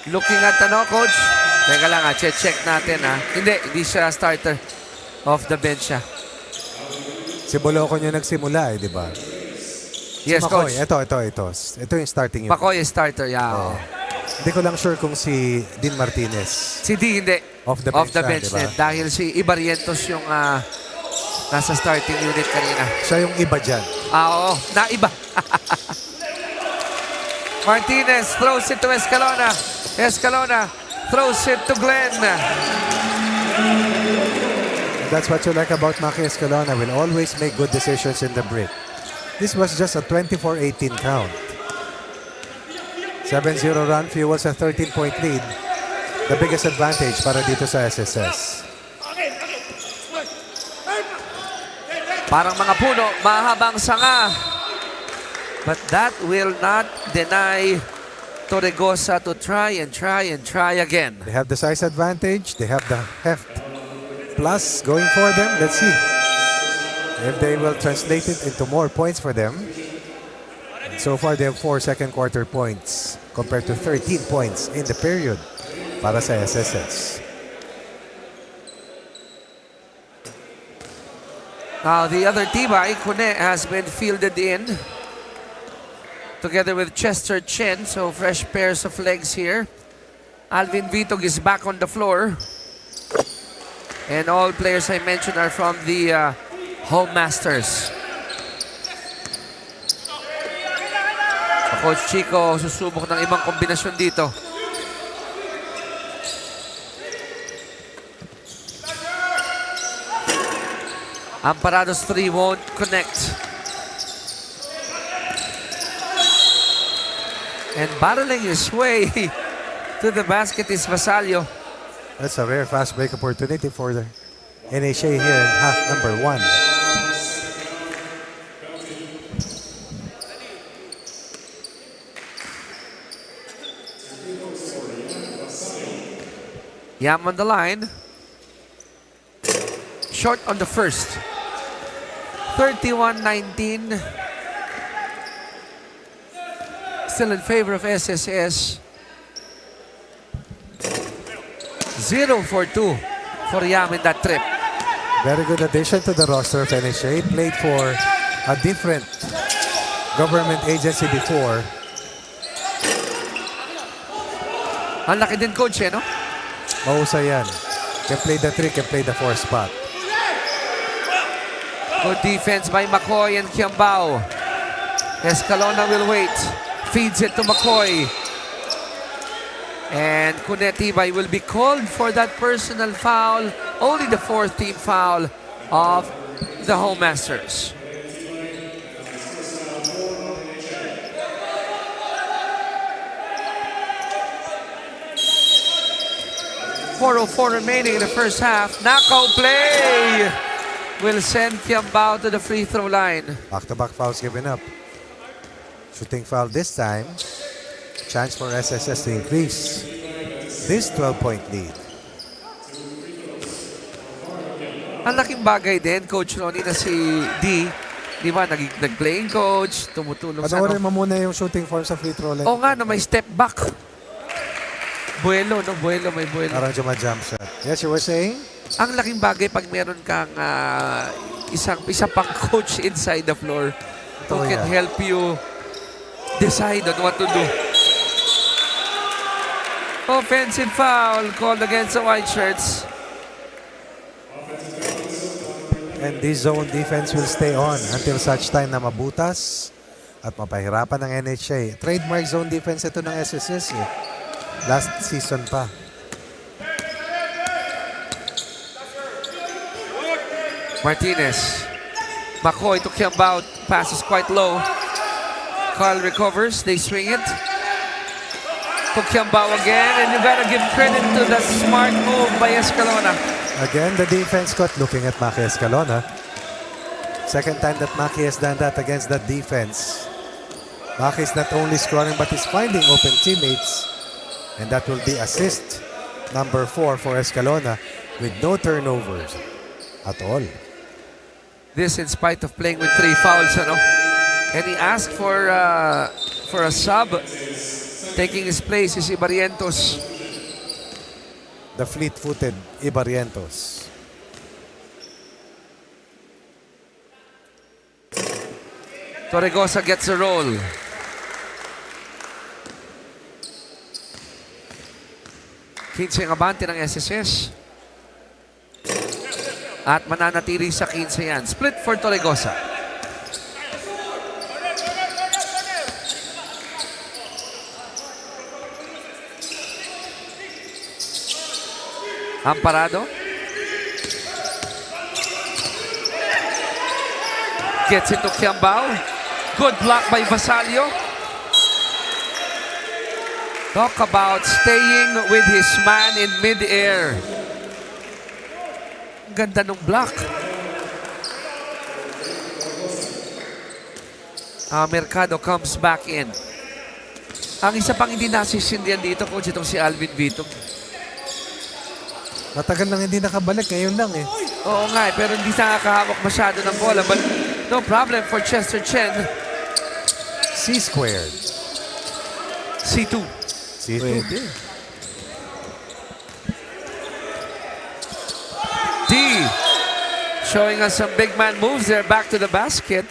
Looking at coach? Teka lang check natin Hindi siya starter. Off the bench siya. Si Bolocon yung nagsimula di ba? Yes, si McCoy, coach. Ito yung starting yun. McCoy is starter, yeah. Hindi ko lang sure kung si Dean Martinez. Si D hindi. Off the bench, net. Dahil si Ibarrientos yung nasa starting unit kanina. Siya yung iba dyan. Oo, naiba. Martinez throws it to Escalona. Escalona throws it to Glenn. That's what you like about Maki Escalona. Will always make good decisions in the break. This was just a 24-18 count. 7-0 run fuels a 13-point lead. The biggest advantage para dito sa SSS. Parang mga puno, mahabang sanga. But that will not deny Torregosa to try again. They have the size advantage. They have the heft plus going for them. Let's see if they will translate it into more points for them. So far, they have 4 second quarter points compared to 13 points in the period para sa SSS. Now, the other Tibay, Kune, has been fielded in together with Chester Chen. So, fresh pairs of legs here. Alvin Vitog is back on the floor. And all players I mentioned are from the Home Masters. Coach Chico susubok ng ibang kombinasyon dito. Amparado's 3 won't connect. And battling his way to the basket is Vasallo. That's a rare fast break opportunity for the NHA here in half number 1. Yam on the line. Short on the first. 31-19. Still in favor of SSS. 0 for 2 for Yam in that trip. Very good addition to the roster of NHA. Played for a different government agency before. Ang laki din, coach, no? Mahusay yan. Can play the 3, can play the 4 spot. Good defense by McCoy and Kiambao. Escalona will wait. Feeds it to McCoy. And Kunetibay will be called for that personal foul. Only the 4th team foul of the Home Masters. .404 remaining in the first half. Knockout play will send Kiambao to the free throw line. Back-to-back fouls given up. Shooting foul this time. Chance for SSS to increase this 12-point lead. Ang laking bagay din, Coach Ronnie, na si D. Di ba, nag-playing coach, tumutulong sa... Panoorin mo muna yung shooting form sa free throw line. Oo nga, na may step back. Buelo, no? Buelo, may buelo. Parang jump shot. Yes, you were saying? Ang laking bagay pag meron kang isa pang coach inside the floor who can help you decide on what to do. Offensive foul called against the white shirts. And this zone defense will stay on until such time na mabutas at mapahirapan ng NHA. Trademark zone defense ito ng SSS eh. Last season pa. Martinez. McCoy to Kiambao. Pass is quite low. Carl recovers. They swing it. To Kiambao again. And you gotta give credit to the smart move by Escalona. Again, the defense caught looking at Maki Escalona. Second time that Maki has done that against that defense. Maki is not only scoring but is finding open teammates. And that will be assist number 4 for Escalona with no turnovers at all. This in spite of playing with 3 fouls, ano? And he asked for a sub. Taking his place is Ibarrientos. The fleet-footed Ibarrientos. Torregosa gets a roll. Quince ang abante ng SSS. At mananatili sa 15 yan. Split for Torregosa. Amparado. Gets it to Kiambao. Good block by Vasallo. Talk about staying with his man in mid-air. Ganda ng block. Mercado comes back in. Ang isa pang hindi nasisindihan dito, coach, itong si Alvin Vito. Matagal nang hindi nakabalik, ngayon lang eh. Oo nga, pero hindi nakakahawak masyado ng bola. But no problem for Chester Chen. C squared. C2. C2. Pwede. D. Showing us some big man moves there. Back to the basket.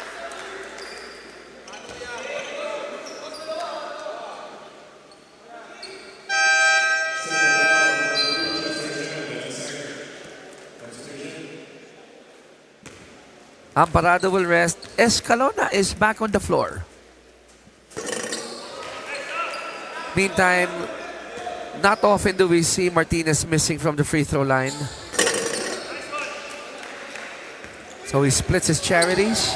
Amparado will rest. Escalona is back on the floor. Meantime, not often do we see Martinez missing from the free throw line. So he splits his charities.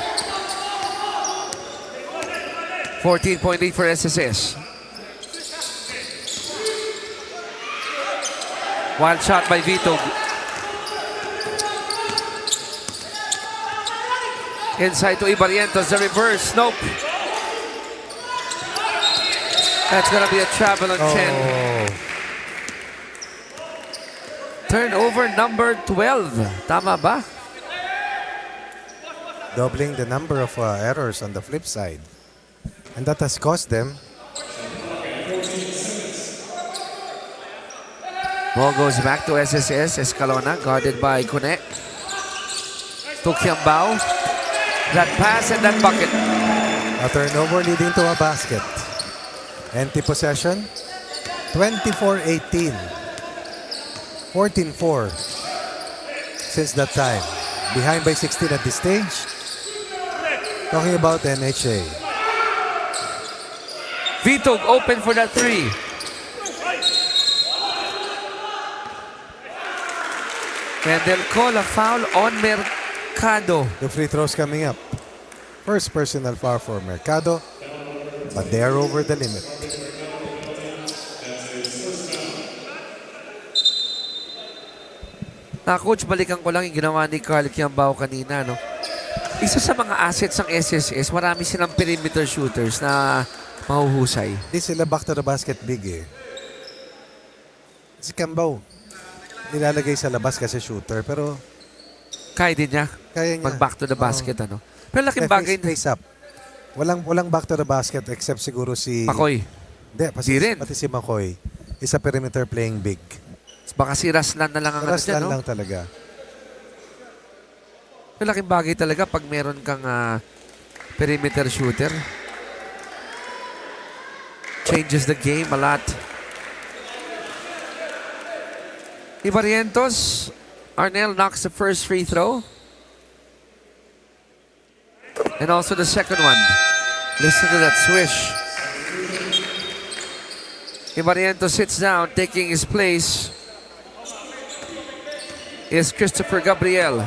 14.8 for SSS. Wild shot by Vito. Inside to Ibarrientos, the reverse. Nope. That's gonna be a travel on Chen. Turnover number 12. Tama ba? Doubling the number of errors on the flip side. And that has cost them. Ball goes back to SSS. Escalona guarded by Kone. To Kiambao. That pass and that bucket. A turnover leading to a basket. Empty possession. 24-18. 14-4 since that time. Behind by 16 at this stage. Talking about NHA. Vito open for that three. And they'll call a foul on Mercado. The free throws coming up. First personal foul for Mercado, but they are over the limit. Coach, balikan ko lang yung ginawa ni Carl Kiambao kanina, no? Isa sa mga assets ng SSS, marami silang perimeter shooters na mahuhusay. Di sila back to the basket big eh. Si Kiambao, nilalagay sa labas kasi shooter, pero Kaya din niya kaya niya. mag-back to the basket, ano? Pero laking bagay na Face up. Walang back to the basket except siguro si Makoy. Hindi, Di rin. pati si Makoy. Isa perimeter playing big. Baka si Raslan na lang ang ano dyan, Raslan no? lang talaga. Pero laking bagay talaga pag meron kang perimeter shooter. Changes the game a lot. Ibarrientos, Arnel knocks the first free throw. And also the second one. Listen to that swish. Ibarrientos sits down, taking his place is Christopher Gabriel.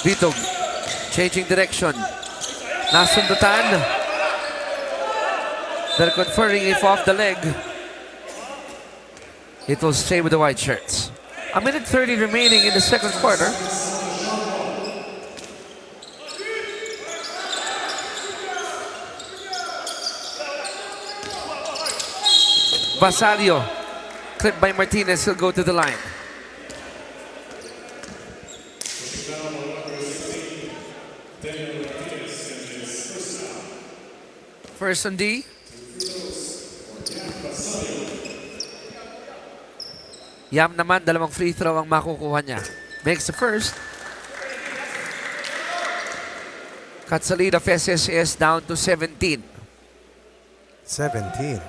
Vito changing direction. Nasundutan. They're conferring if off the leg. It will stay with the white shirts. A minute 30 remaining in the second quarter. Vasalio, clipped by Martinez, he'll go to the line. First on D. Yam naman, dalawang free throw ang makukuha niya. Makes the first. Cuts the lead of SSS down to 17. 17.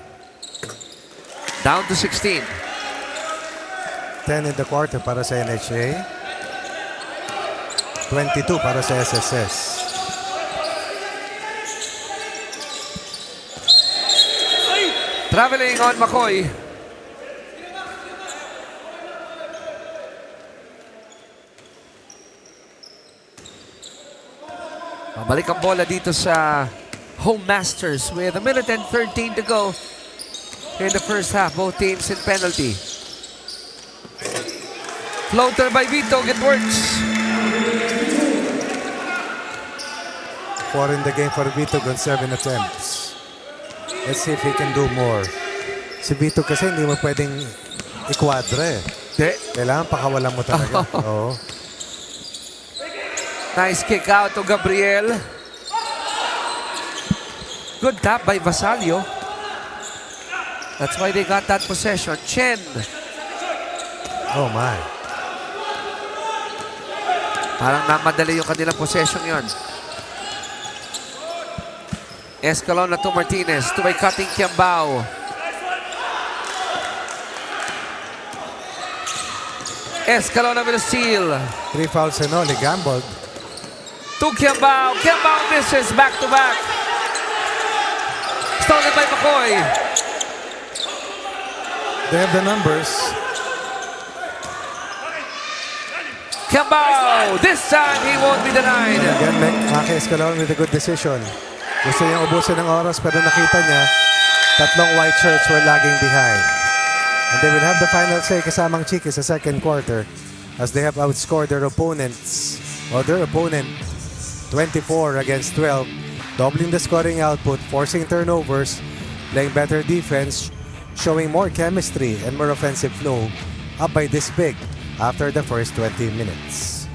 Down to 16. 10 in the quarter para sa NHA. 22 para sa SSS. Traveling on McCoy. Balik ang bola dito sa Home Masters with a minute and 13 to go in the first half. Both teams in penalty. Floater by Vito, it works. 4 in the game for Vito on 7 attempts. Let's see if he can do more. Si Vito kasi hindi mo pwedeng ikwadre. Kailangan pakawalan mo talaga. Oo. Nice kick out to Gabriel. Good tap by Vasalio. That's why they got that possession. Chen. Oh my. Parang namadali yung kanilang possession yon. Escalona to Martinez. Two-way cutting Kiambao. Escalona with a steal. 3 fouls and all. He gambled. To Kiambao. Kiambao misses back-to-back. Stolen by McCoy. They have the numbers. Kiambao. This time he won't be denied. Again, Maki Escalon with a good decision. Gusto niyang ubusin ng oras pero nakita niya tatlong white shirts were lagging behind. And they will have the final say kasamang Chiki sa second quarter as they have outscored their opponents or their opponent 24 against 12, doubling the scoring output, forcing turnovers, playing better defense, showing more chemistry and more offensive flow, up by this big after the first 20 minutes.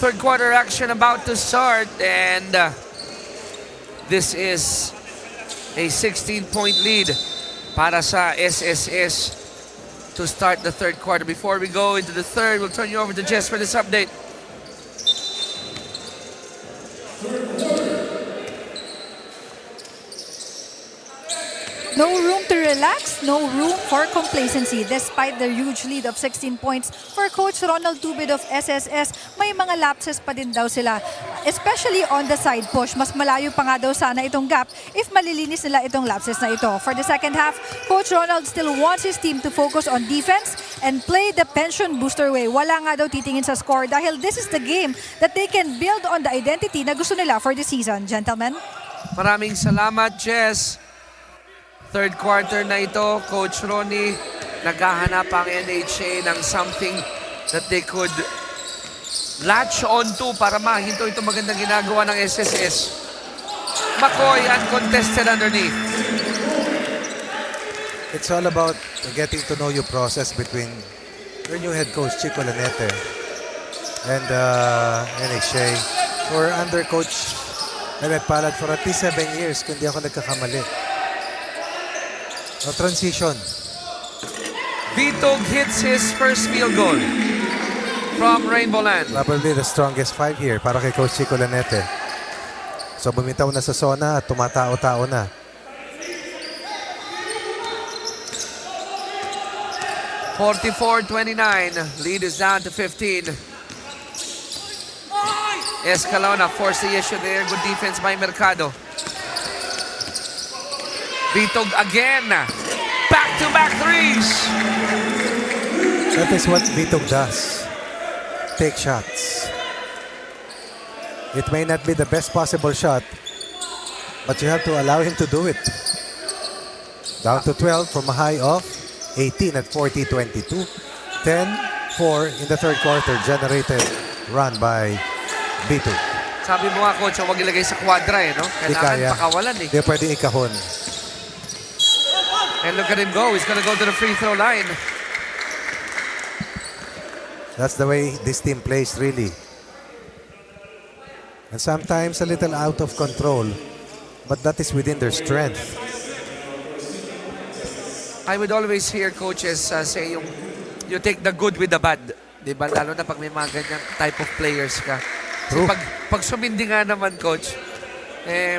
third quarter action about to start, and this is a 16-point lead para sa SSS to start the third quarter. Before we go into the third, we'll turn you over to Jess for this update. No room to relax, no room for complacency. Despite their huge lead of 16 points for Coach Ronald Tubid of SSS, may mga lapses pa din daw sila. Especially on the side push. Mas malayo pa nga daw sana itong gap if malilinis nila itong lapses na ito. For the second half, Coach Ronald still wants his team to focus on defense and play the pension booster way. Wala nga daw titingin sa score dahil this is the game that they can build on the identity na gusto nila for the season. Gentlemen? Maraming salamat, Jess. Third quarter na ito, Coach Ronnie, naghahanap ang NHA ng something that they could latch on to para mahinto itong magandang ginagawa ng SSS. McCoy uncontested underneath. It's all about getting to know you process between your new head coach, Chico Lanete, and NHA. Or under Coach Mehmet Palad for at least 7 years, kung di ako nagkakamali. No transition. Vitog hits his first field goal from Rainbow Land. Probably the strongest 5 here para kay Coach Chico Lanete. So bumitaw na sa zona at tumatao-tao na. (44-29). Lead is down to 15. Escalona forced the issue there. Good defense by Mercado. Vitog again. Back-to-back threes. That is what Vitog does. Take shots. It may not be the best possible shot, but you have to allow him to do it. Down to 12 from a high of 18 at 40-22. 10-4 in the third quarter generated run by Vitog. Sabi mo nga, Coach, huwag ilagay sa kwadra eh, no? Di Kailangan kaya. pakawalan eh. Di pwedeng ikahon. And look at him go. He's gonna go to the free throw line. That's the way this team plays, really. And sometimes a little out of control, but that is within their strength. I would always hear coaches say you take the good with the bad. Diba? Lalo na pag may mga ganyang type of players ka. True. Pag sumindi nga naman, Coach,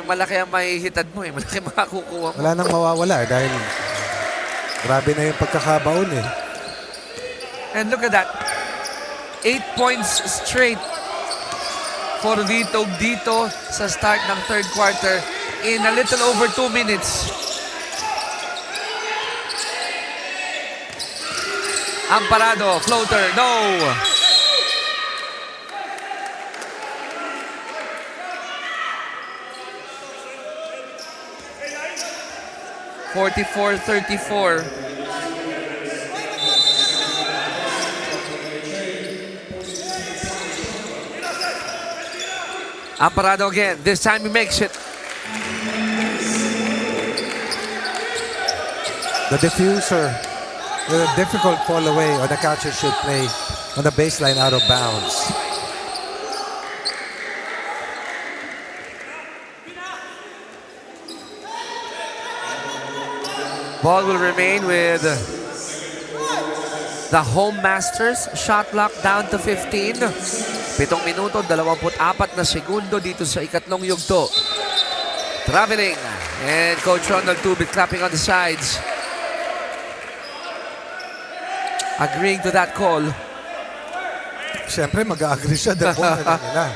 malaki ang mahihitad mo eh. Malaki makakukuha mo. Wala nang mawawala dahil grabe na yung pagkakabaon eh. And look at that. 8 points straight for Vitog dito sa start ng third quarter in a little over 2 minutes. Amparado, floater, no! (44-34). Amparado again. This time he makes it. The diffuser with a difficult fall away on a catch and shoot play on the baseline out of bounds. Ball will remain with the home masters. Shot clock down to 15. 7 minuto, 24 na segundo dito sa ikatlong yugto. Traveling. And Coach Ronald Tubit clapping on the sides. Agreeing to that call. Siyempre, mag-a-agree siya dahil na nila.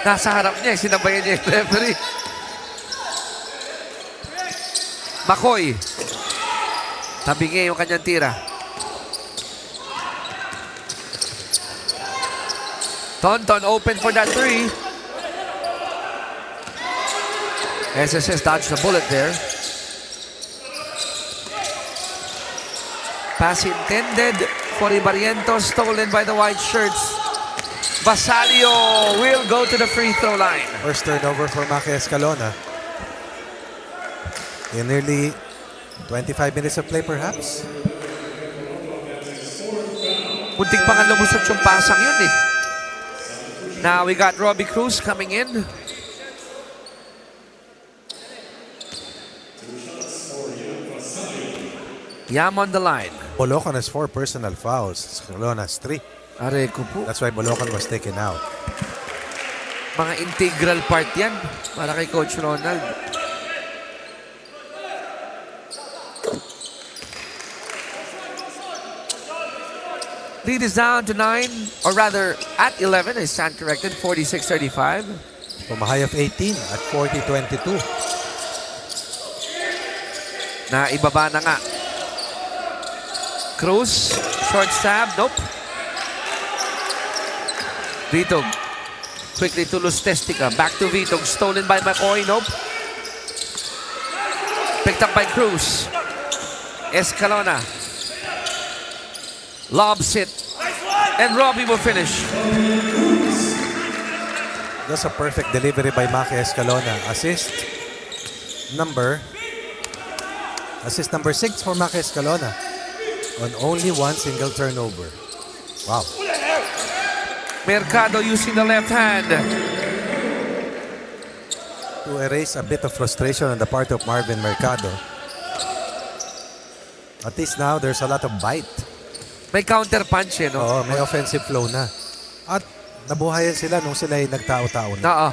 Nasa harap niya, sinabayan niya yung referee. McCoy. Tabingi yung kanyang tira. Tonton open for that three. SSS dodged the bullet there. Pass intended for Ibarrientos, stolen by the white shirts. Basalio will go to the free throw line. First turnover for Maki Escalona. In nearly 25 minutes of play perhaps. Muntik pa nga lumusot yung pasang yun eh. Now we got Robbie Cruz coming in. Yam on the line. Bolocan has 4 personal fouls. Escalona has 3. Aray ko po. That's why Bolocan was taken out. Mga integral part yan para kay Coach Ronald. Lead is down to 9, or rather at 11. I stand corrected, 46-35. From a high of 18 at 40-22. Na ibaba na nga. Cruz, short stab, nope. Vitog, quickly to Lustestica, back to Vitog, stolen by McCoy, nope. Picked up by Cruz. Escalona. Lobs it. And Robbie will finish. That's a perfect delivery by Maki Escalona. Assist number 6 for Maki Escalona on only 1 single turnover. Wow. Mercado using the left hand. To erase a bit of frustration on the part of Marvin Mercado. At least now there's a lot of bite. May counter punch eh, no? Oo, may offensive flow na. At nabuhayan sila nung sila ay nagtao-tao na. Oo.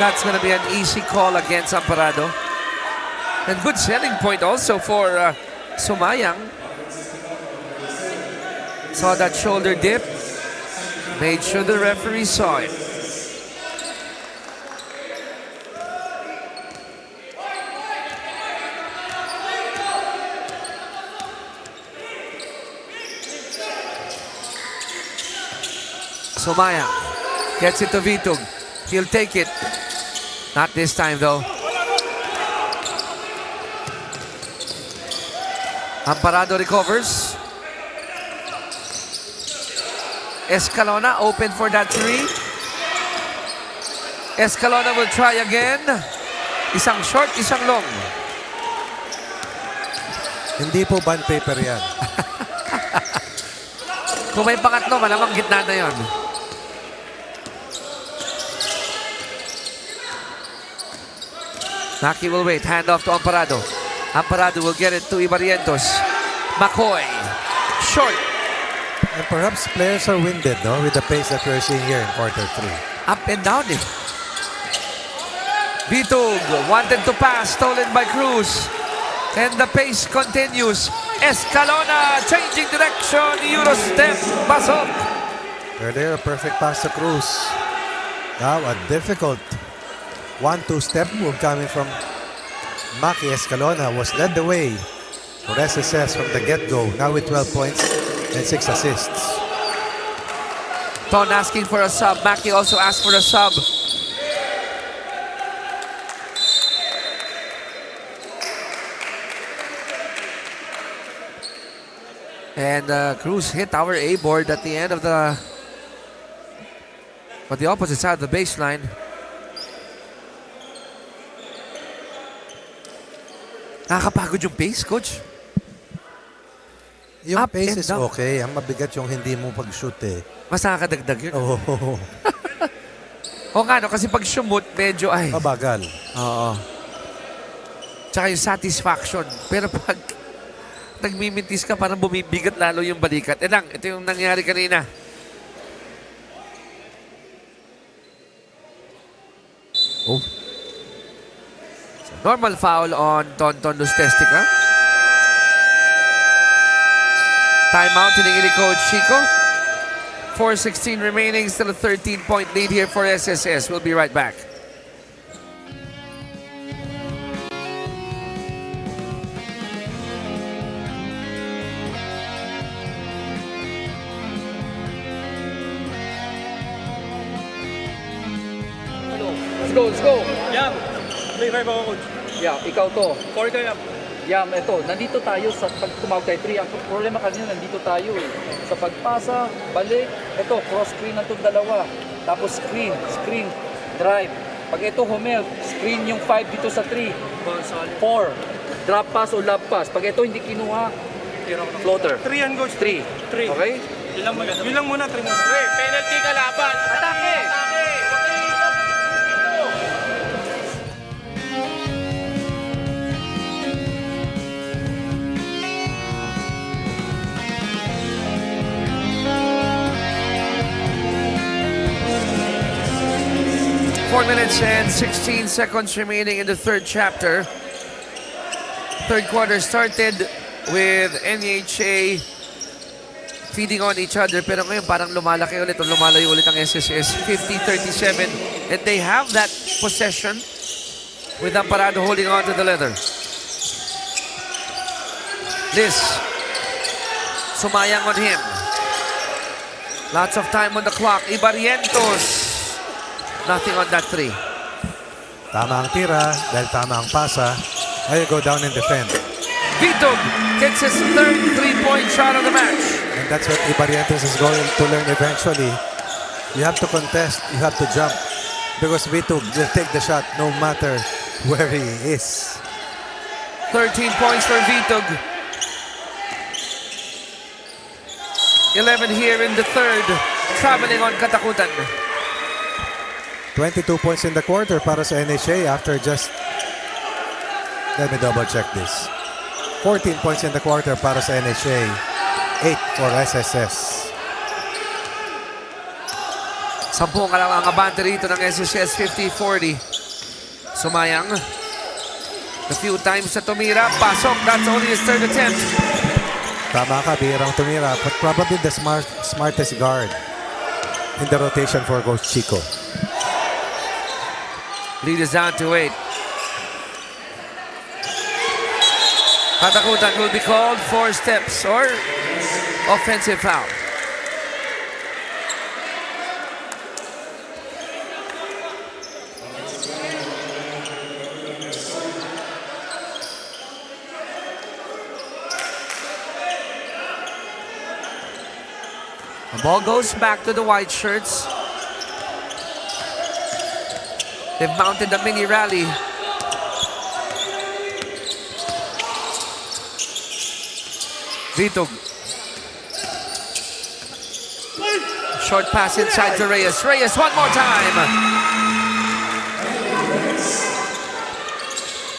That's gonna be an easy call against Amparado. And good selling point also for Sumayang. Saw that shoulder dip. Made sure the referee saw it. Sumayang gets it to Vitug. He'll take it. Not this time though. Amparado recovers. Escalona open for that 3. Escalona will try again. Isang short, isang long. Hindi po bond paper yan. Kung may pangatlo, malamang gitna na yon. Maki will wait. Hand off to Amparado. Amparado will get it to Ibarrientos. McCoy. Short. And perhaps players are winded, no, with the pace that we're seeing here in quarter 3. Up and down eh. Vitug wanted to pass. Stolen by Cruz. And the pace continues. Escalona changing direction. Eurostep. Pasok. Earlier, a perfect pass to Cruz. Now, a difficult 1-2 step move coming from Maki Escalona was led the way for SSS from the get-go. Now with 12 points and 6 assists. Ton asking for a sub. Maki also asked for a sub. And Cruz hit our A-board at the end of the... on the opposite side of the baseline. Nakakapagod yung pace, Coach. Yung Up pace and is down. okay. Ang mabigat yung hindi mo pag-shoot eh. Mas nakakadagdag yun. Oh, O nga, no, kasi pag shumot, medyo ay... mabagal. Oo. Tsaka yung satisfaction. Pero pag nagmimintis ka, parang bumibigat lalo yung balikat. Eh lang, ito yung nangyari kanina. Oh. So, normal foul on Tonton Lustestica. Timeout hiningi ni Coach Chico. 4:16 remaining, still a 13-point lead here for SSS. We'll be right back. Let's go. Yam, play 5 ako, coach. Yeah, ikaw to. 4 ka, Yam. Yam, ito, nandito tayo sa pag tumawag tayo 3. Ang problema kanina, nandito tayo eh. Sa pagpasa, balik, ito, cross screen na itong dalawa. Tapos screen, drive. Pag ito humel, screen yung 5 dito sa 3. 4, drop pass o lob pass. Pag ito hindi kinuha, floater. 3 yan, coach. 3. 3. Okay? Yun lang muna, 3 muna. Penalty kalaban. Atake! 4 minutes and 16 seconds remaining in the third chapter. Third quarter started with NHA feeding on each other, pero ngayon parang lumalaki ulit o lumalayo ulit ang SSS. 50-37, and they have that possession with Amparado holding on to the leather. This sumayang on him. Lots of time on the clock. Ibarrientos. Nothing on that 3. Tama ang tira, dahil tama ang pasa, ay go down and defend. Vitog gets his third 3-point shot of the match. And that's what Ibarrientos is going to learn eventually. You have to contest, you have to jump. Because Vitug will take the shot no matter where he is. 13 points for Vitog. 11 here in the third. Traveling on Katakutan. 22 points in the quarter para sa NHA after just... Let me double check this. 14 points in the quarter para sa NHA. 8 for SSS. 10 ka lang ang abante rito ng SSS. 50-40. Sumayang. A few times na tumira. Pasok. That's only his third attempt. Tama ka, birang tumira. But probably the smartest guard in the rotation for Coach Chico. Lead is down to 8. Katakutan will be called for steps or offensive foul. The ball goes back to the white shirts. They've mounted a mini rally. Vitug. Short pass inside to Reyes. Reyes one more time.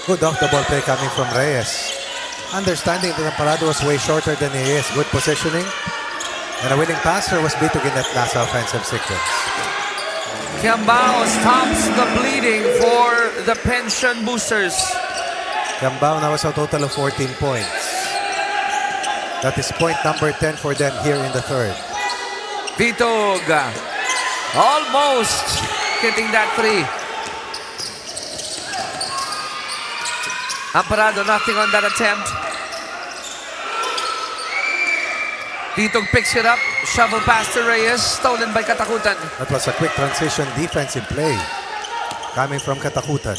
Good off the ball play coming from Reyes. Understanding that Amparado was way shorter than he is. Good positioning. And a winning passer was Vitug in that last offensive sequence. Kiambao stops the bleeding for the pension boosters. Kiambao now has a total of 14 points. That is point number 10 for them here in the third. Vitug almost hitting that 3. Amparado nothing on that attempt. Vitug picks it up. Shovel pass to Reyes. Stolen by Katakutan. That was a quick transition defensive play coming from Katakutan.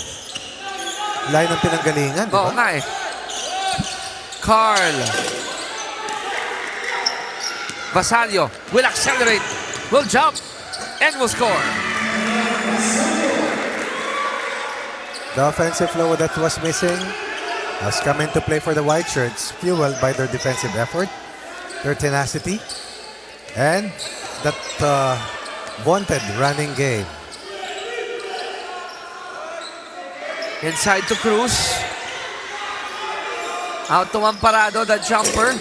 Line ng pinanggalingan, di Oo ba? nga eh. Carl. Vasallo will accelerate, will jump, and will score. The offensive flow that was missing has come into play for the white shirts, fueled by their defensive effort, their tenacity, and that wanted running game. Inside to Cruz. Out to Amparado, the jumper.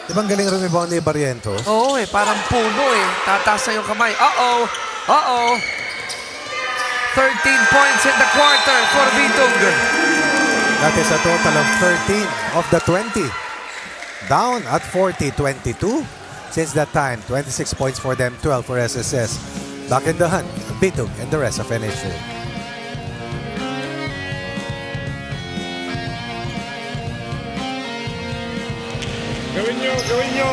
Di ba ang galing rebound ni Barrientos? Oo eh, parang puno eh. Tataas na yung kamay. Uh-oh. Uh-oh. 13 points in the quarter for Vitug. That is a total of 13 of the 20. Down at 40-22. Since that time, 26 points for them, 12 for SSS. Back in the hunt, Vitug and the rest of NHA. Gawin nyo.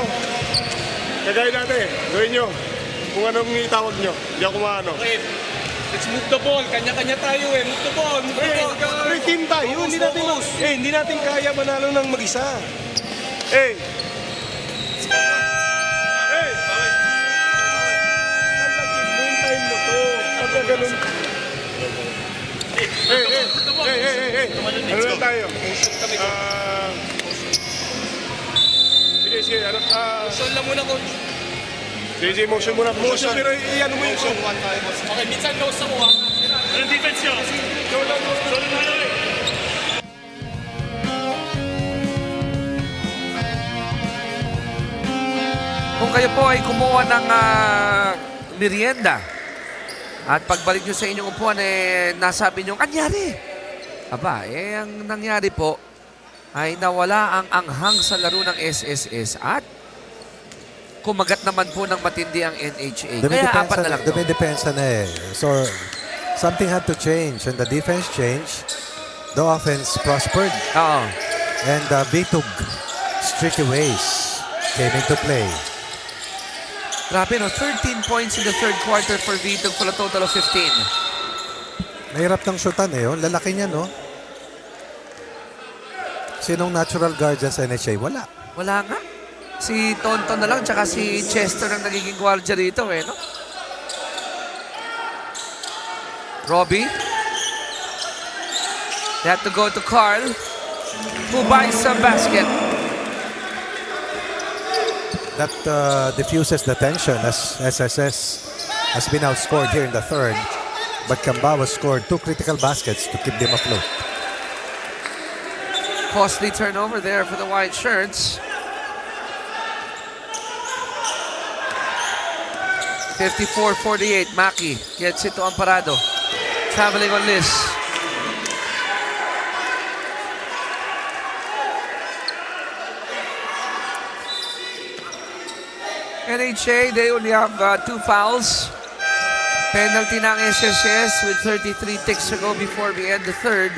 Kagaya natin, gawin nyo. Kung anong itawag nyo, hindi ako maano. Okay, let's move the ball. Kanya-kanya tayo eh. Move the ball. Team tayo, hindi natin kaya manalo ng mag-isa. Hintayin mo to. Pagka ganun. Ano na tayo? Sige. sige. Motion lang muna, coach. Sige, motion muna. Motion, pero i-ano mo yung Motion 1 time. Okay, minsan no sa mo. Anong defense nyo? Solo na lang eh. Kung kayo po ay kumuha ng merienda at pagbalik nyo sa inyong upuan, nasabi nyo, anyari? Aba, ang nangyari po ay nawala ang anghang sa laro ng SSS at kumagat naman po ng matindi ang NHA. Kaya apat na lang to. Dumidepensa na eh. So, something had to change. When the defense changed, the offense prospered. Oo. And Vitug streaky ways came into play. Grabe, no? 13 points in the third quarter for Vitog for a total of 15. Mahirap ng shootan eh. Oh. Lalaki niya, no? Sinong natural guard dyan sa NHA? Wala. Wala nga. Si Tonton na lang, tsaka si Chester ang nagiging gwardiya rito, eh, no? Robbie. They have to go to Carl, who buys some basket. That diffuses the tension as SSS has been outscored here in the third. But Cambawa scored 2 critical baskets to keep them afloat. Costly turnover there for the white shirts. 54-48, Maki gets it to Amparado. Traveling on this. NHA, they only have 2 fouls. Penalty ng SSS with 33 ticks to go before we end the third.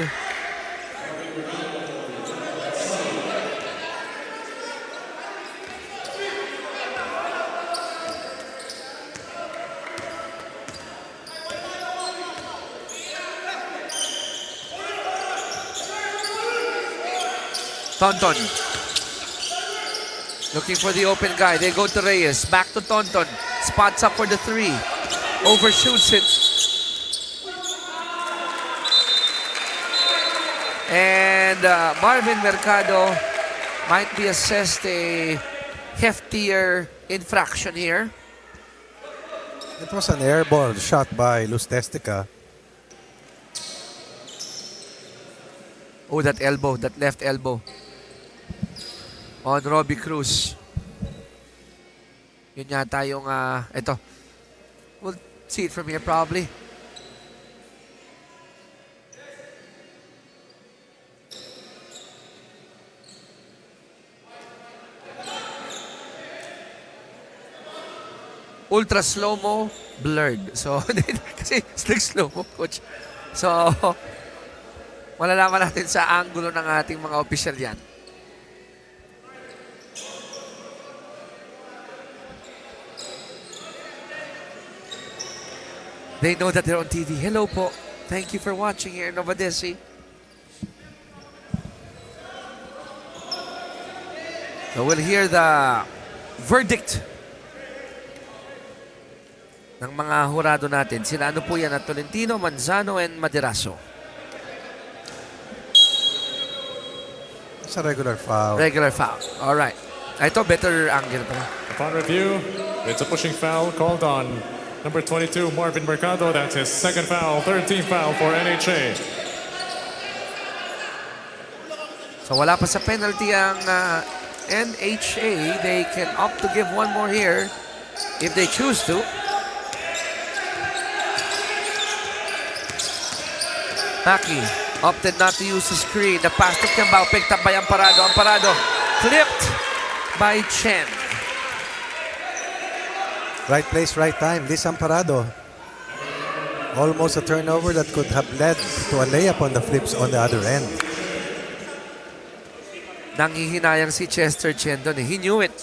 Tonton. Looking for the open guy. They go to Reyes. Back to Tonton. Spots up for the 3. Overshoots it. And Marvin Mercado might be assessed a heftier infraction here. It was an air ball shot by Lustestica. Oh, that elbow, that left elbow. On Robbie Cruz. Yun yata yung, ito. We'll see it from here probably. Ultra slow-mo, blurred. So, kasi slow-mo, coach. So, malalaman natin sa angulo ng ating mga opisyal yan. They know that they're on TV. Hello po. Thank you for watching here in Novadeci. So we'll hear the verdict ng mga hurado natin. Sila ano po yan at Tolentino, Manzano, and Maderaso. It's a regular foul. Regular foul. All right. Ito, better angle pa. Upon review, it's a pushing foul called on number 22, Marvin Mercado. That's his second foul, 13th foul for NHA. So wala pa sa penalty ang NHA. They can opt to give one more here if they choose to. Maki opted not to use the screen. The pass to Kiambao, picked up by Amparado. Amparado flipped by Chen. Right place, right time. This Amparado. Almost a turnover that could have led to a layup on the flips on the other end. Nanghihinayang si Chester Chen doon. He knew it.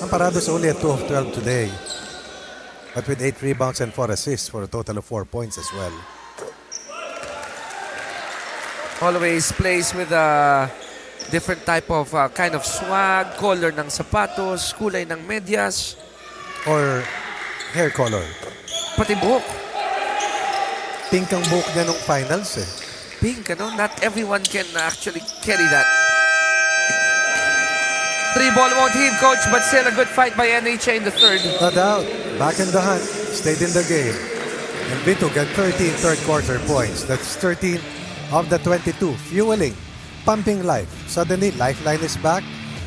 Amparado's only at 2 of 12 today. But with 8 rebounds and 4 assists for a total of 4 points as well. Always plays with a different type of kind of swag, color ng sapatos, kulay ng medyas. Or hair color. Pati buhok. Pink ang buhok niya nung finals eh. Pink, ano? Not everyone can actually carry that. 3-ball won't heave, coach, but still a good fight by NHA in the third. No doubt. Back in the hunt. Stayed in the game. And Vito got 13 third quarter points. That's 13 of the 22. Fueling. Pumping life. Suddenly, Lifeline is back.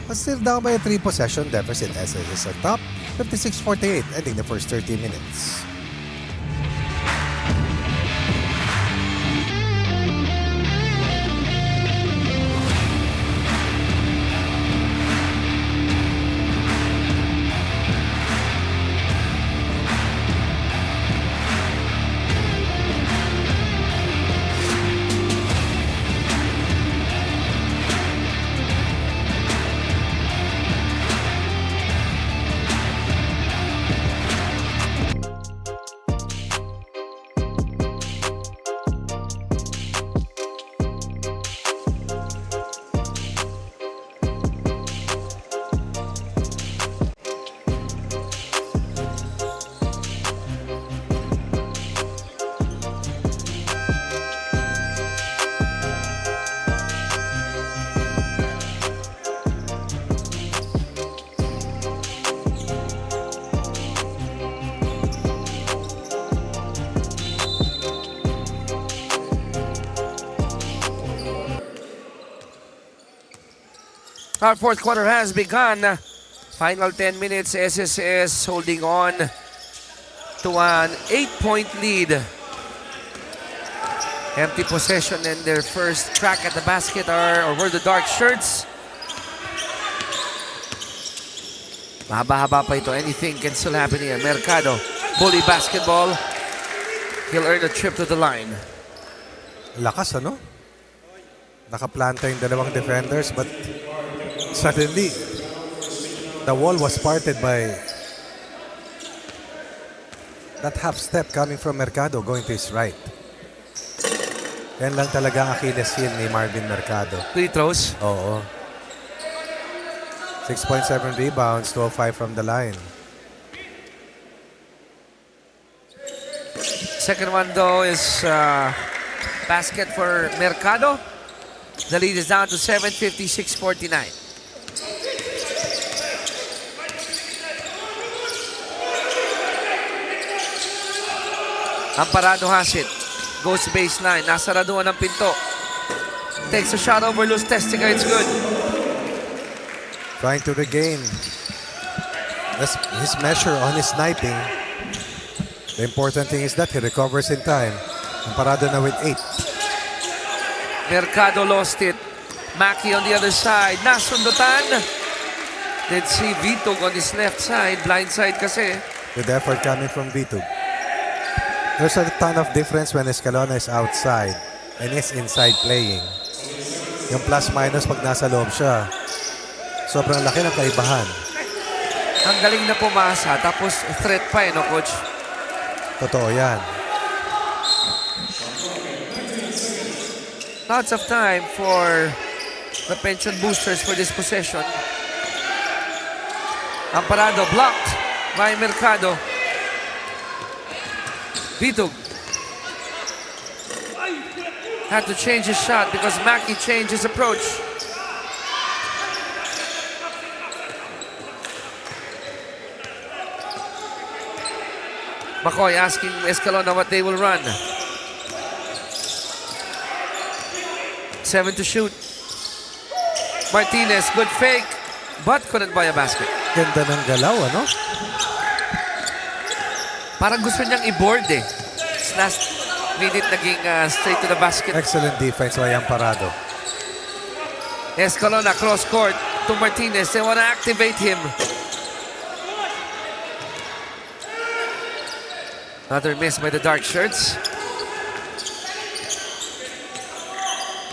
But still down by a 3-possession deficit. SS is on top. 56-48, ending the first 30 minutes. Our fourth quarter has begun. Final 10 minutes, SSS holding on to an 8-point lead. Empty possession and their first crack at the basket were the dark shirts. Mahaba-haba pa ito. Anything can still happen here. Mercado, bully basketball. He'll earn a trip to the line. Lakas, ano? Nakaplanta yung dalawang defenders, but suddenly, the wall was parted by that half step coming from Mercado going to his right. Yan lang talaga ang Achilles heel ni Marvin Mercado. Free throws. Oo. 6.7 rebounds, 205 from the line. Second one though is basket for Mercado. The lead is down to 7, 56-49. Amparado has it. Goes to baseline. Nasaraduan ng pinto. Takes a shot over Luz Testiga. It's good. Trying to regain his measure on his sniping. The important thing is that he recovers in time. Amparado na with 8. Mercado lost it. Maki on the other side. Nasundutan. Let's see Vitog on his left side. Blind side kasi. Good effort coming from Vitug. There's a ton of difference when Escalona is outside and is inside playing. Yung plus-minus pag nasa loob siya. Sobrang laki ng kaibahan. Ang galing na pumasa. Tapos threat pa no, coach? Totoo yan. Lots of time for the pension boosters for this possession. Amparado blocked by Mercado. Vitug had to change his shot because Maki changed his approach. McCoy asking Escalona what they will run. 7 to shoot. Martinez, good fake, but couldn't buy a basket. Ganda ng galaw, ano? Parang gusto niyang i-board eh. Last minute naging straight to the basket. Excellent defense by Amparado. Escalona cross court to Martinez. They want to activate him. Another miss by the dark shirts.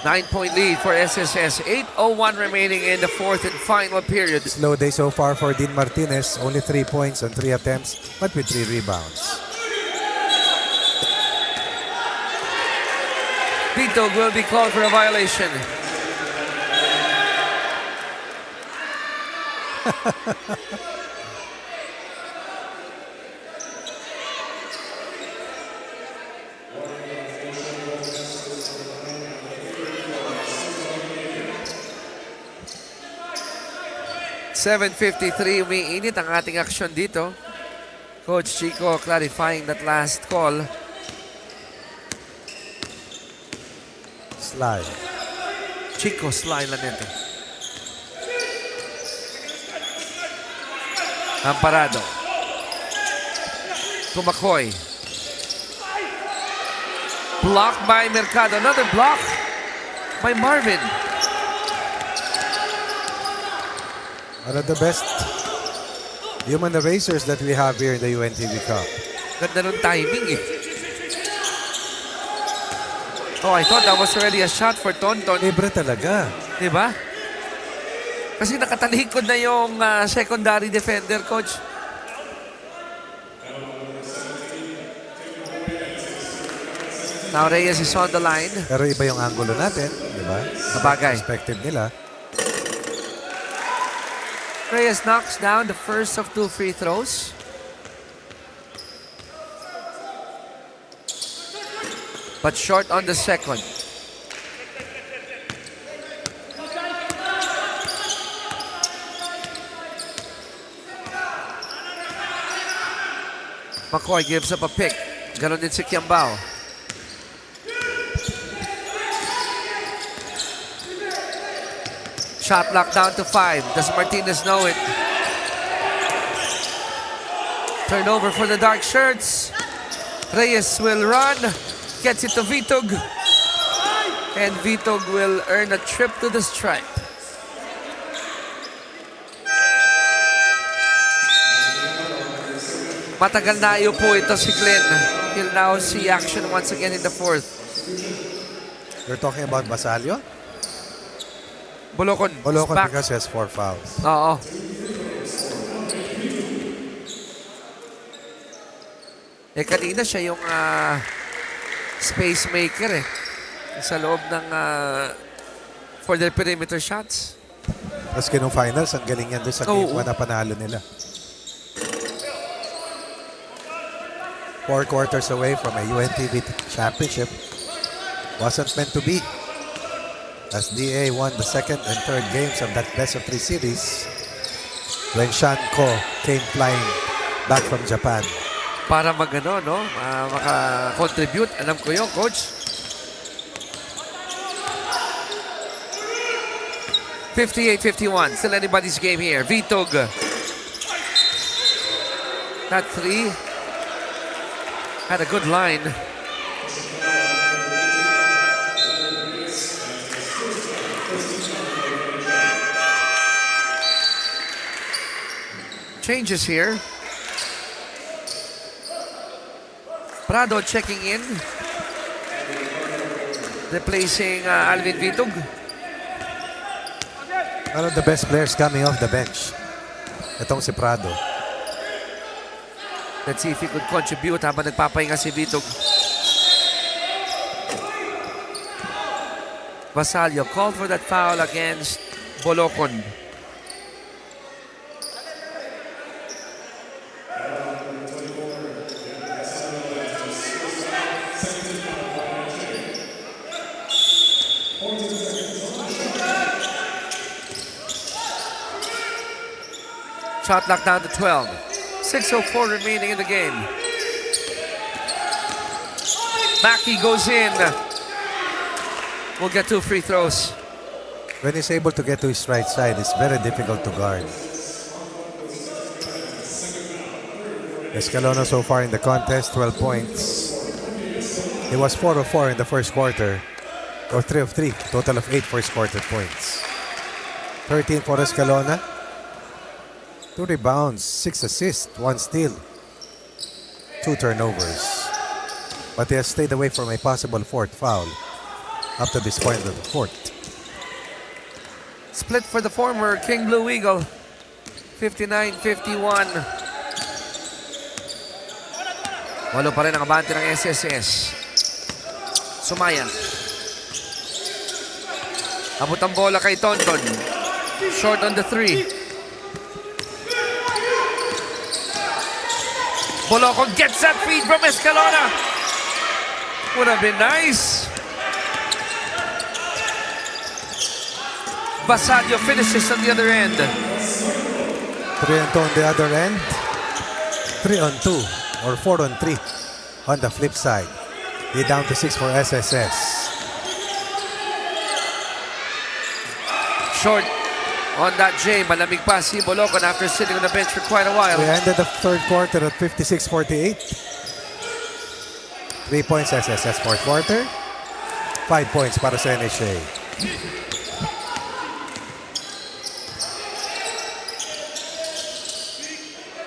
9-point lead for SSS. 8:01 remaining in the fourth and final period. Slow day so far for Dean Martinez. Only 3 points on 3 attempts, but with 3 rebounds. Pito will be called for a violation. 7:53, umiinit ang ating aksyon dito. Coach Chico clarifying that last call. Slide. Chico Sly Lanete. Amparado. Tumakoy. Blocked by Mercado. Another block by Marvin. One of the best human erasers that we have here in the UNTV Cup. Ganda nung timing eh. Oh, I thought that was already a shot for Tonton. Libre talaga. Diba? Kasi nakatalikod na yung secondary defender, coach. Now Reyes is on the line. Pero iba yung angulo natin, di ba? Sabagay. Perspective nila. Reyes knocks down the first of 2 free throws. But short on the second. McCoy gives up a pick. Ganon din si Kiambao. Shot clock down to 5. Does Martinez know it? Turnover for the dark shirts. Reyes will run. Gets it to Vitog. And Vitog will earn a trip to the stripe. Matagal na po ito si Glenn. He'll now see action once again in the fourth. You're talking about Basalio? Bolokon. Bolokon back. because he has 4 fouls. Oo. Kanina siya yung space maker eh. Sa loob ng for their perimeter shots. Tapos kinong finals, ang galing yan doon sa game 1 na panalo nila. 4 quarters away from a UNTV championship. Wasn't meant to be. As DA won the second and third games of that best-of-3 series when Sean Ko came flying back from Japan. Para magano, no? Maka-contribute. Alam ko yun, coach. 58-51. Still anybody's game here. Vitog. That 3 had a good line. Changes here. Prado checking in. Replacing Alvin Vitog. One of the best players coming off the bench. Itong si Prado. Let's see if he could contribute habang nagpapahinga si Vitog. Basalio called for that foul against Bolokon. Shot clock down to 12. 6:04 remaining in the game. Mackey goes in. We'll get 2 free throws. When he's able to get to his right side, it's very difficult to guard. Escalona so far in the contest, 12 points. He was 4 of 4 in the first quarter, or 3 of 3, total of 8 first quarter points. 13 for Escalona. 2 rebounds, 6 assists, 1 steal, 2 turnovers. But he has stayed away from a possible 4th foul up to this point of the 4th. Split for the former King Blue Eagle. 59-51. Walo pa rin ang abante ng SSS. Sumayan. Abot ang bola kay Tonton. Short on the 3. Bolokon gets that feed from Escalona. Would have been nice. Basalio finishes on the other end. 3 on 2 on the other end. 3 on 2 or 4 on 3 on the flip side. Lead down to 6 for SSS. Short on that J. Malamig pa si Bolocon after sitting on the bench for quite a while. We ended the third quarter at 56-48. 3 points SSS fourth quarter. 5 points para sa NHA.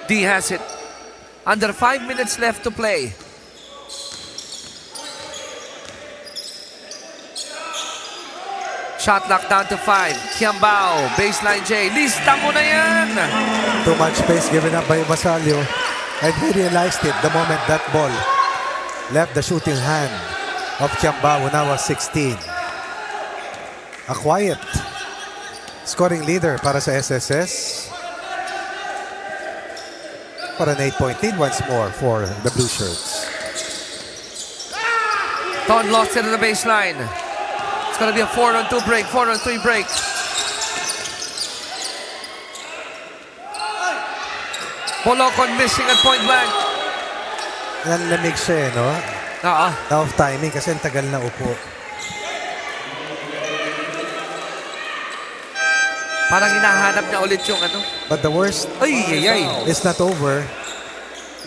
D has it. Under 5 minutes left to play. Shot clock down to 5. Kiambao, baseline J. Lista mo na yan! Too much space given up by Basalio. And he realized it the moment that ball left the shooting hand of Kiambao, who now was 16. A quiet scoring leader para sa SSS. For an 8-point lead once more for the Blue Shirts. Ton lost it on the baseline. It's gonna be a 4-on-2 break, 4-on-3 break. Bolocon missing at point blank. Nanlamig siya, no? Oo. Off timing kasi ang tagal na upo. Parang hinahanap niya ulit yung ano. But the worst is not over.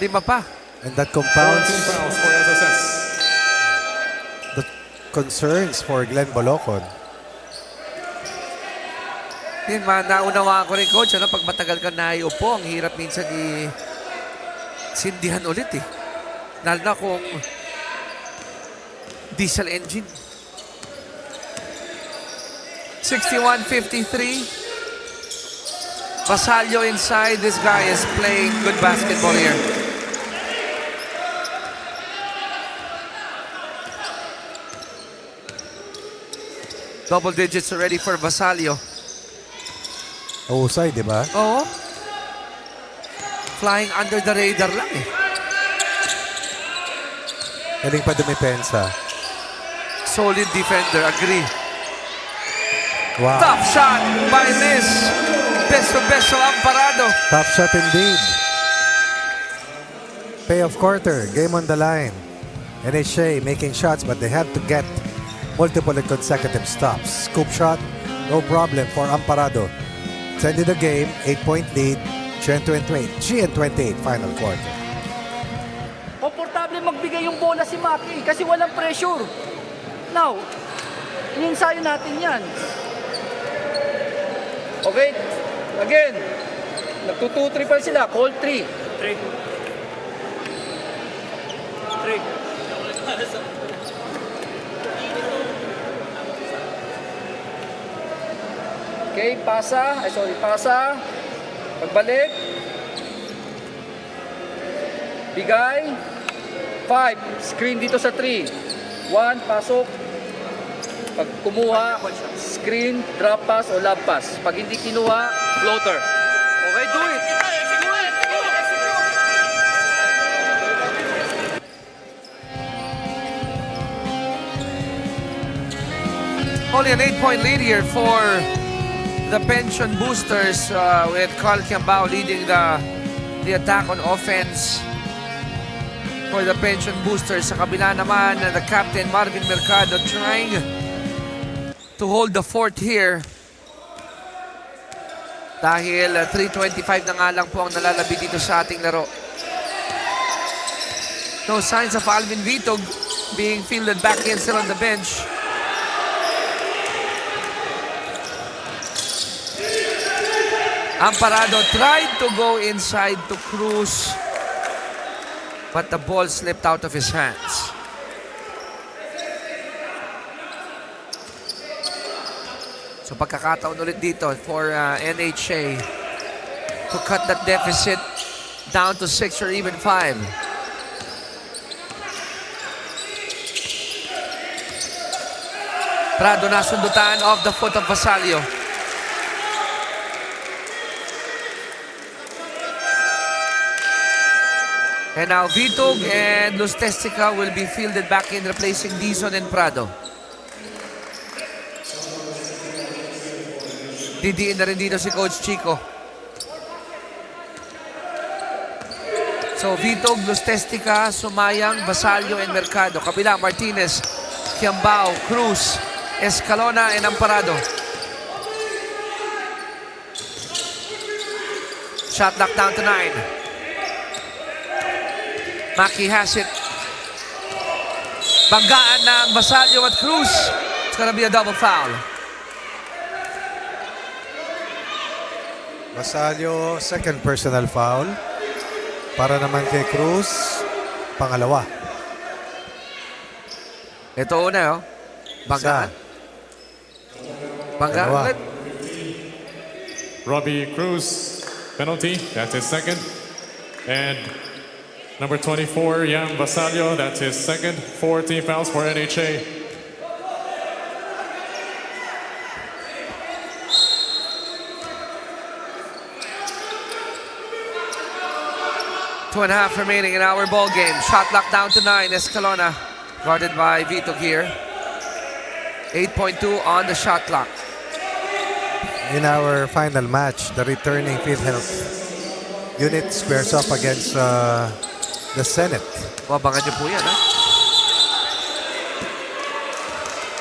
5 pa. And that 14 compounds fouls for SSS. the concerns for Glenn Bolocon. Yun, naunawaan ko rin, coach. Ano, pag matagal ka naiupo, ang hirap minsan sindihan ulit eh. Lalo na kung diesel engine. 61-53. Basalio inside. This guy is playing good basketball here. Double digits already for Basalio. Husay, di ba? Oo. Flying under the radar lang eh. Galing pa dumipensa. Solid defender, agree. Wow. Tough shot by Miss. Beso ang parado. Tough shot indeed. Payoff quarter. Game on the line. NHA making shots but they have to get multiple and consecutive stops. Scoop shot, no problem for Amparado. It's ended the game, 8-point lead, 28 final quarter. Komportable magbigay yung bola si Maki kasi walang pressure. Now, ininsayo natin yan. Okay? Again, nagtutu-3 pa sila. Call 3. 3. Okay, pasa. Pasa. Pagbalik. Bigay. 5. Screen dito sa 3. 1, pasok. Pag kumuha, screen, drop pass o lob pass. Pag hindi kinuha, floater. Okay, do it. Only an 8-point lead here for the pension boosters with Carl Kiambao leading the attack on offense for the pension boosters. Sa kabila naman, the captain Marvin Mercado trying to hold the fort here. Dahil 3:25 na nga lang po ang nalalabi dito sa ating laro. No signs of Alvin Vitog being fielded back in, still on the bench. Amparado tried to go inside to Cruz, but the ball slipped out of his hands. So pagkakataon ulit dito for NHA to cut that deficit down to 6 or even 5. Prado nasundutan off the foot of Basalio. And now Vitog and Lustestica will be fielded back in, replacing Dizon and Prado. Didiin na rin dito si Coach Chico. So, Vito, Glustestica, Sumayang, Basalio, and Mercado. Kabila, Martinez, Kiambao, Cruz, Escalona, and Amparado. Shot knocked down to 9. Maki has it. Banggaan ng Basalio at Cruz. It's gonna be a double foul. Basalio, second personal foul. Para naman kay Cruz, pangalawa. Ito una, oh. Banggaan. Banggaan Dalawa. ulit. Robbie Cruz, penalty. That's his second. And number 24, Yam Basalio, that's his second. 4 team fouls for NHA. Two and a half remaining in our ball game. Shot clock down to 9. Escalona guarded by Vito here. 8.2 on the shot clock. In our final match, the returning PhilHealth unit squares off against the Senate. Wabangan niyo po yan, ha?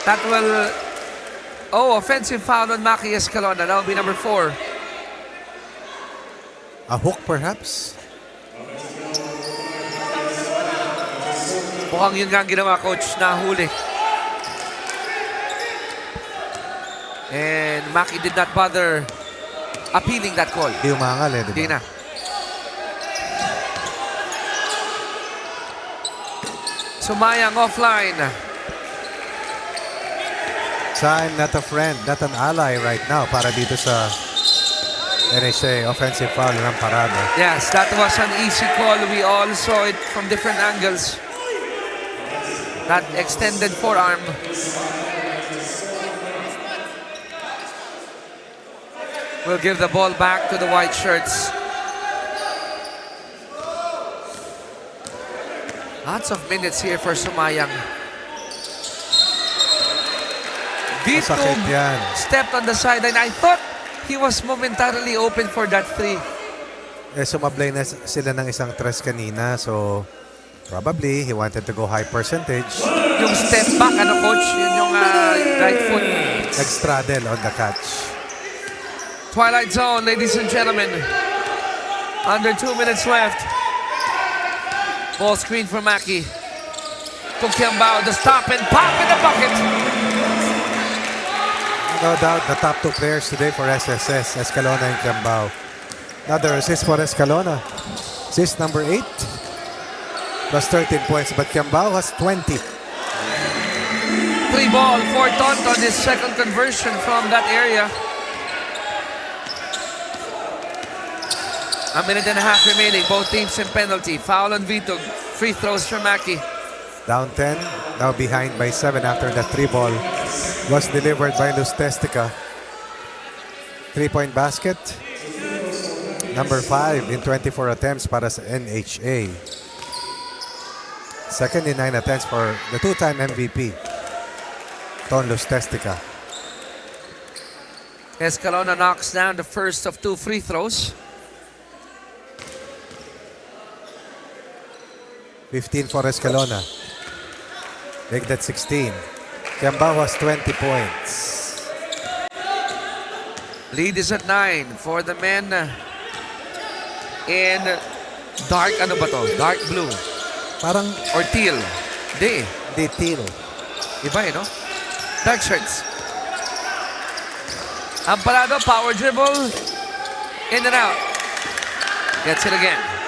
That will... Oh, offensive foul on Maki Escalona. That will be number 4. A hook perhaps? Mukhang yun nga ang ginawa, coach, na huli. And Maki did not bother appealing that call. Di umangal eh, di Di ba? na. Sumayang offline. Time, not a friend, not an ally right now para dito sa NHA offensive foul ng Parado. Yes, that was an easy call. We all saw it from different angles. That extended forearm. We'll give the ball back to the white shirts. Lots of minutes here for Sumayang. Vito Masakit yan. stepped on the sideline. I thought he was momentarily open for that 3. Eh, sumablay na sila ng isang tres kanina, so probably he wanted to go high percentage. Yung step back, ano coach? Yun yung right foot. Nag-straddle on the catch. Twilight Zone, ladies and gentlemen. Under 2 minutes left. Ball screen for Maki. To Kiambao, the stop and pop in the bucket. No doubt, the top 2 players today for SSS, Escalona and Kiambao. Another assist for Escalona. Assist number 8. Plus 13 points, but Kiambao has 20. 3 ball for Tonton, his second conversion from that area. A minute and a half remaining, both teams in penalty. Foul on Vito, free throws for Maki. Down 10, now behind by 7 after that 3 ball was delivered by Glustestica. 3-point basket. Number 5 in 24 attempts para sa NHA. Second in 9 attempts for the 2-time MVP, Ton Glustestica. Escalona knocks down the first of 2 free throws. 15 for Escalona. Make that 16. Kiambao has 20 points. Lead is at 9 for the men in dark, ano ba to? Dark blue Parang or teal. Di. detail. Iba eh, no? Dark shirts. Amparado, power dribble. In and out. Gets it again.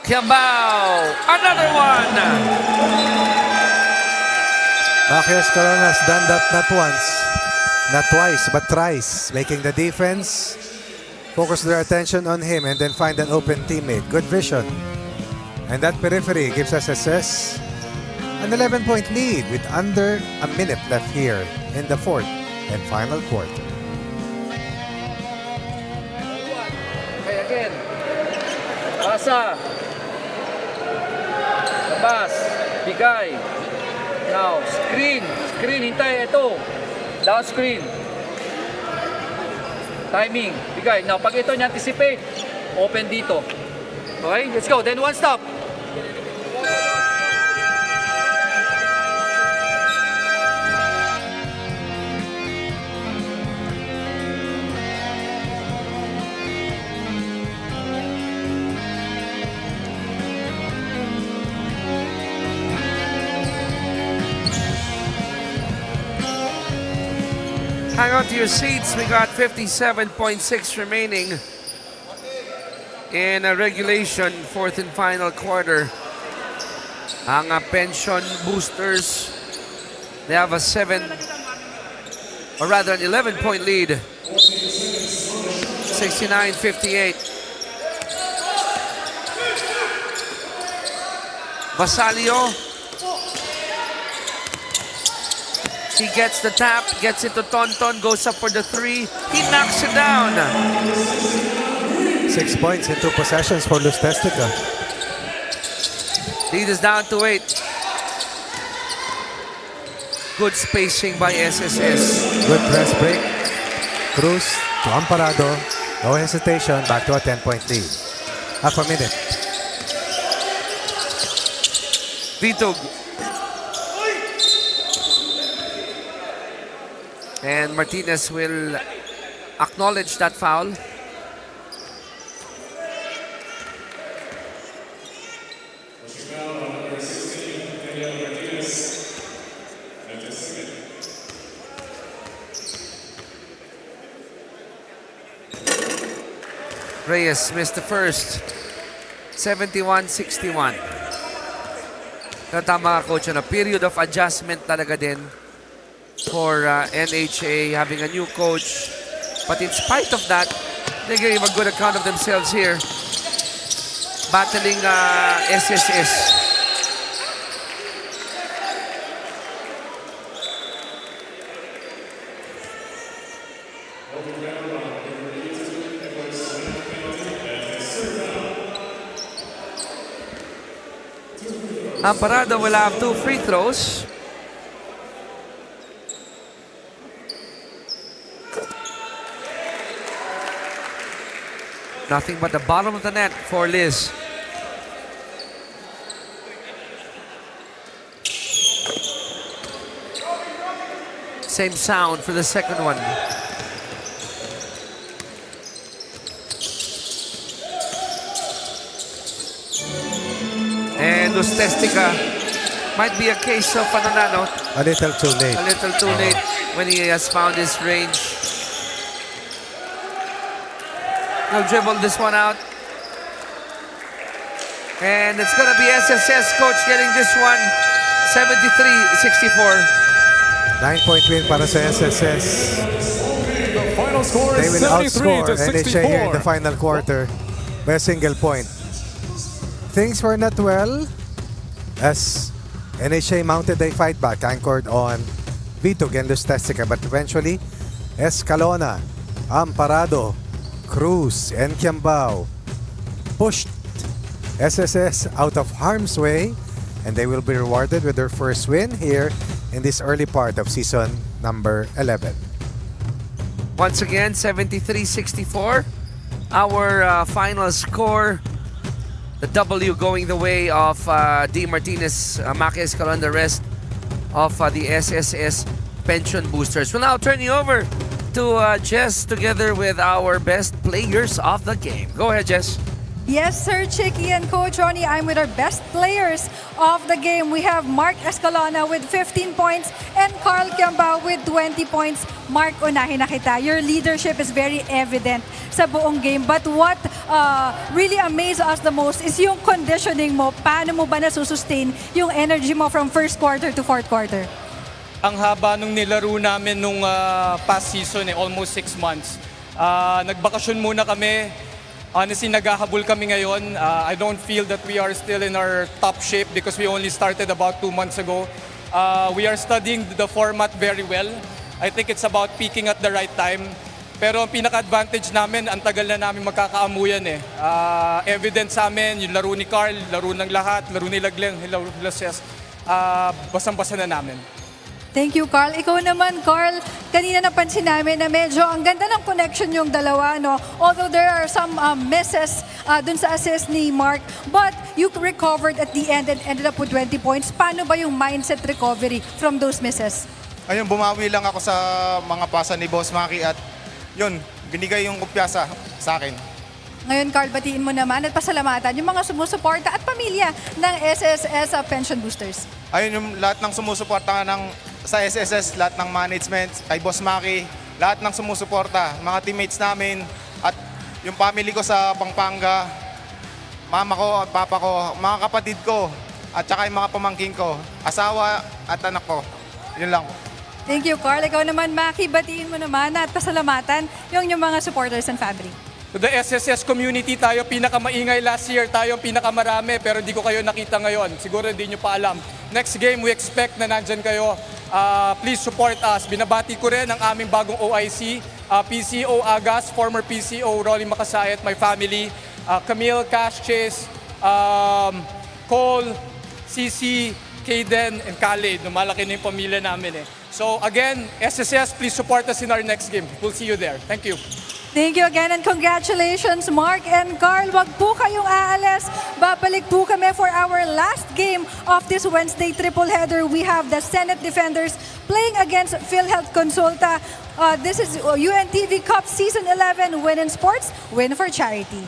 Kiambao, another one. Maki Escalona has done that not once, not twice, but thrice, making the defense focus their attention on him and then find an open teammate. Good vision. And that periphery gives us an 11-point lead with under a minute left here in the 4th and final quarter. Okay, again. Pasa. Labas. Bigay. Now, screen. Screen, hintay. Ito. Down screen. Timing. Bigay. Now, pag ito ni-anticipate, open dito. Okay, let's go. Then one stop. Hang on to your seats. We got 57.6 remaining in a regulation, fourth and final quarter. Ang pension boosters, they have a 7, or rather an 11-point lead. 69-58. Basalio. He gets the tap, gets it to Tonton, goes up for the 3. He knocks it down. 6 points in 2 possessions for Lustestica. Lead is down to 8. Good spacing by SSS. Good press break. Cruz to Amparado. No hesitation. Back to a 10-point lead. Half a minute. Vitug. And Martinez will acknowledge that foul. Reyes missed the first. 71-61. Tama ka, Coach, a period of adjustment talaga din for NHA, having a new coach. But in spite of that, they gave a good account of themselves here, battling SSS. Amparado will have 2 free throws. Nothing but the bottom of the net for Liz. Same sound for the second one. And Lustestica might be a case of ano, A little too late. a little too late when he has found his range. He'll dribble this one out. And it's going to be SSS, Coach, getting this one. 73-64. 9-point win para sa SSS. The final score They is will outscore 73 to NHA here in the 64. final quarter by a single point. Things were not well as NHA mounted a fight back anchored on Vitug and Lustestica, but eventually Escalona, Amparado, Cruz, and Kiambao pushed SSS out of harm's way, and they will be rewarded with their first win here in this early part of season number 11. Once again, 73-64. Our final score. The W going the way of D. Martinez, Magis, and the rest of the SSS pension boosters. We'll now turn you over to Jess together with our best players of the game. Go ahead, Jess. Yes, Sir Chicky and Coach Ronnie, I'm with our best players of the game. We have Mark Escalona with 15 points and Carl Kiambao with 20 points. Mark, unahin na kita. Your leadership is very evident sa buong game. But what really amazed us the most is yung conditioning mo. Paano mo ba nasusustain yung energy mo from first quarter to fourth quarter? Ang haba nung nilaro namin nung past season, almost 6 months. Nagbakasyon muna kami. Honestly, naghahabol kami ngayon. I don't feel that we are still in our top shape because we only started about 2 months ago. We are studying the format very well. I think it's about peaking at the right time. Pero ang pinaka-advantage namin, ang tagal na namin magkakaamuyan eh. Evident sa amin, yung laro ni Carl, laro ng lahat, laro ni Glenn, basang-basa na namin. Thank you, Carl. Ikaw naman, Carl, kanina napansin namin na medyo ang ganda ng connection yung dalawa, no? Although there are some misses dun sa assist ni Mark, but you recovered at the end and ended up with 20 points. Paano ba yung mindset recovery from those misses? Ayun, bumawi lang ako sa mga pasa ni Boss Maki at yun, binigay yung kumpiyansa sa akin. Ngayon, Carl, batiin mo naman at pasalamatan yung mga sumusuporta at pamilya ng SSS Pension Boosters. Ayun, yung lahat ng sumusuporta sa SSS, lahat ng management, kay Boss Maki, lahat ng sumusuporta, mga teammates namin, at yung family ko sa Pampanga, mama ko at papa ko, mga kapatid ko, at saka yung mga pamangkin ko, asawa at anak ko. Yun lang. Thank you, Carl. Ikaw naman, Maki, batiin mo naman at pasalamatan yung mga supporters and family. To the SSS community, tayo pinakamaingay last year, tayo pinakamarami, pero hindi ko kayo nakita ngayon. Siguro hindi nyo pa alam. Next game, we expect na nandyan kayo. Please support us. Binabati ko rin ang aming bagong OIC, PCO Agas, former PCO Rolly Makasayat, my family, Camille, Cash Chase, Cole, CC, Kaden, and Khalid. Malaki na yung pamilya namin eh. So again, SSS, please support us in our next game. We'll see you there. Thank you. Thank you again and congratulations, Mark and Carl. Wag po kayong aalis. Babalik po kami for our last game of this Wednesday triple header. We have the Senate Defenders playing against PhilHealth Konsulta. This is UNTV Cup Season 11. Win in sports, win for charity.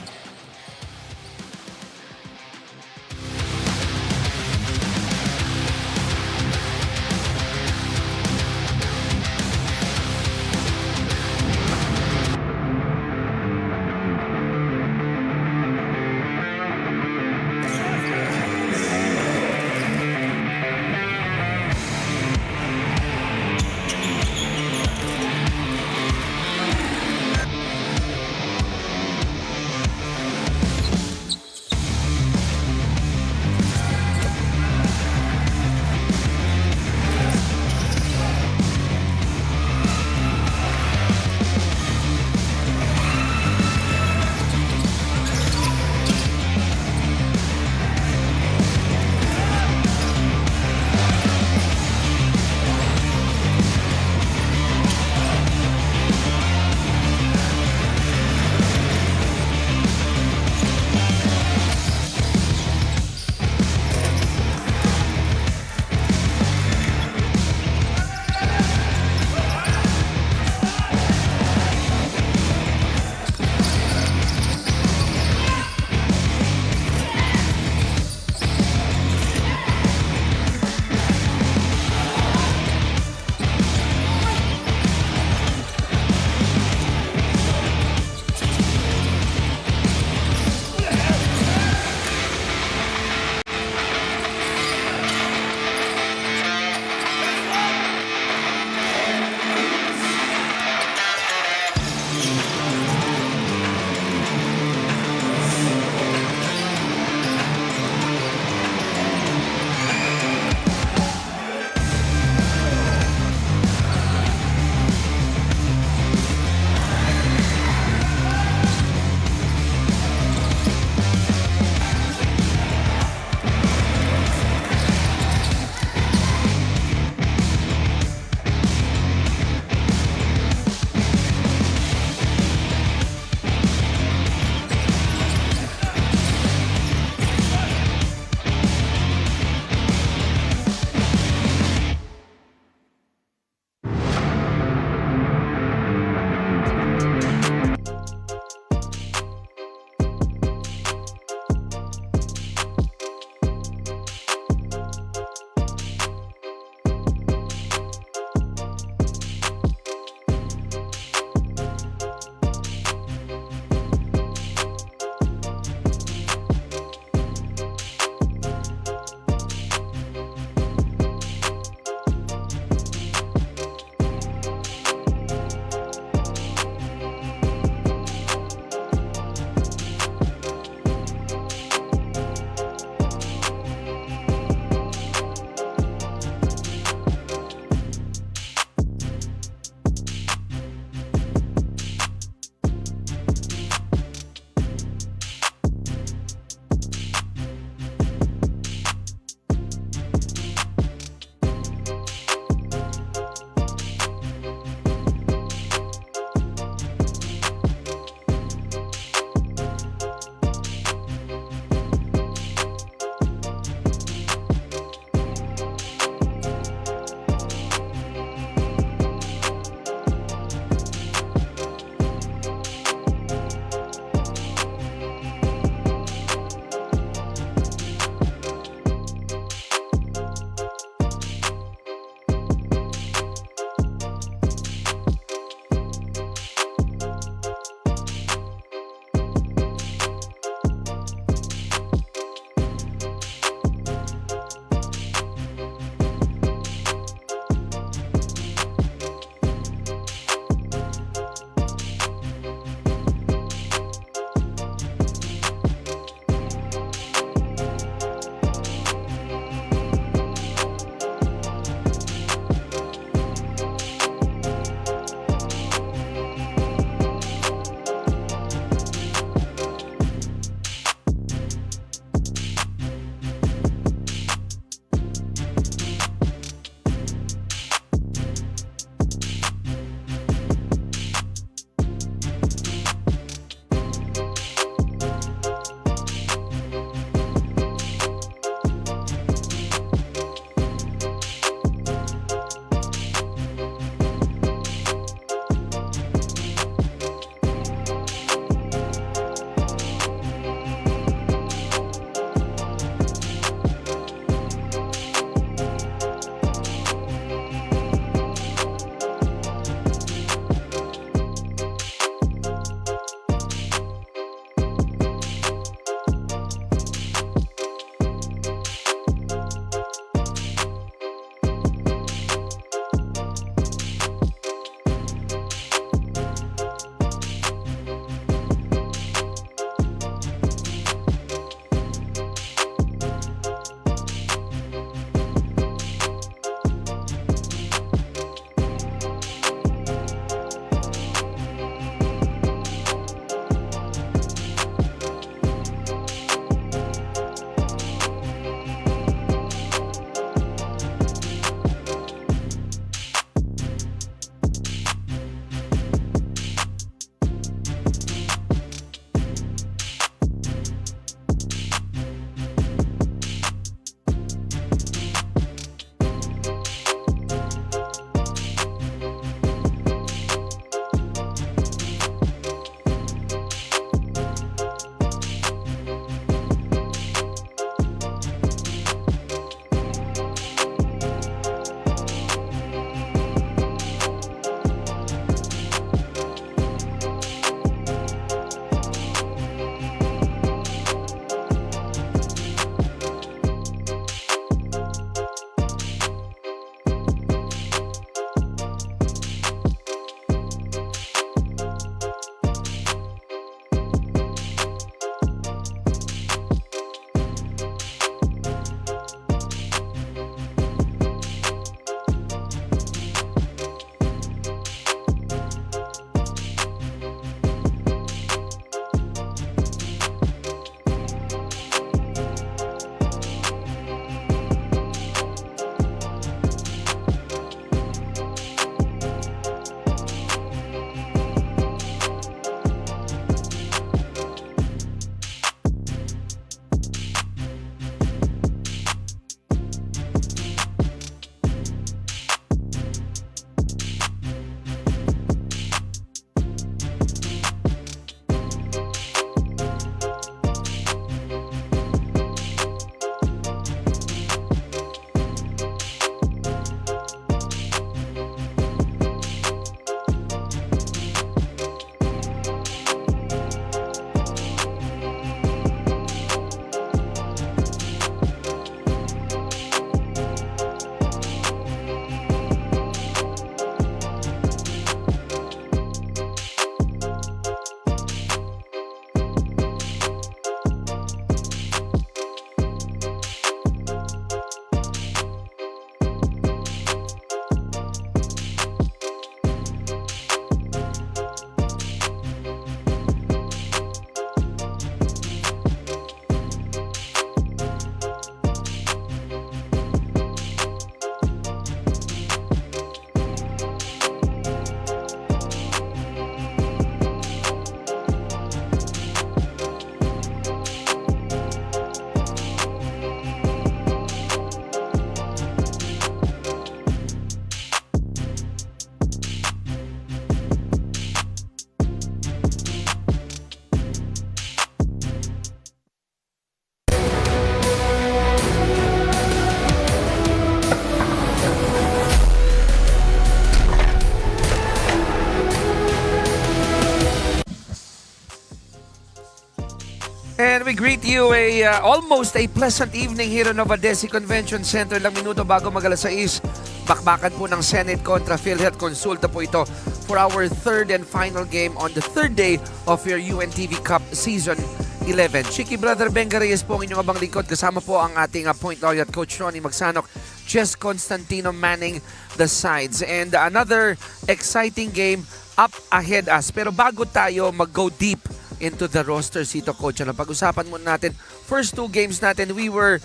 And we greet you almost a pleasant evening here in Novadeci Convention Center. Lang minuto bago mag-alas 6. Bakbakan po ng Senate kontra PhilHealth. Konsulta po ito for our third and final game on the third day of your UNTV Cup Season 11. Chiki Brother Benga Reyes po ang inyong abang lingkod. Kasama po ang ating point laureate Coach Ronnie Magsanok, Chess Constantino manning the sides. And another exciting game up ahead us. Pero bago tayo mag-go deep into the rosters ito, Coach, pag-usapan muna natin, first two games natin, we were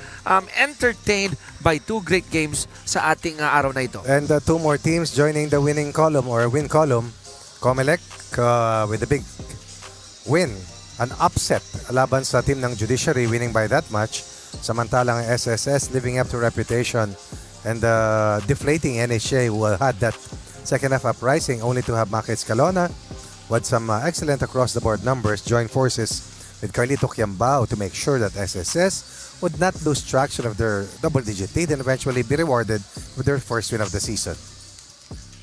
entertained by two great games sa ating araw na ito. And two more teams joining the winning column or win column. COMELEC with a big win, an upset laban sa team ng Judiciary, winning by that much. Samantalang SSS living up to reputation and deflating NHA, who had that second half uprising, only to have Magis Calona with some excellent across-the-board numbers, join forces with Carlito Quiambao to make sure that SSS would not lose traction of their double-digit lead and eventually be rewarded with their first win of the season.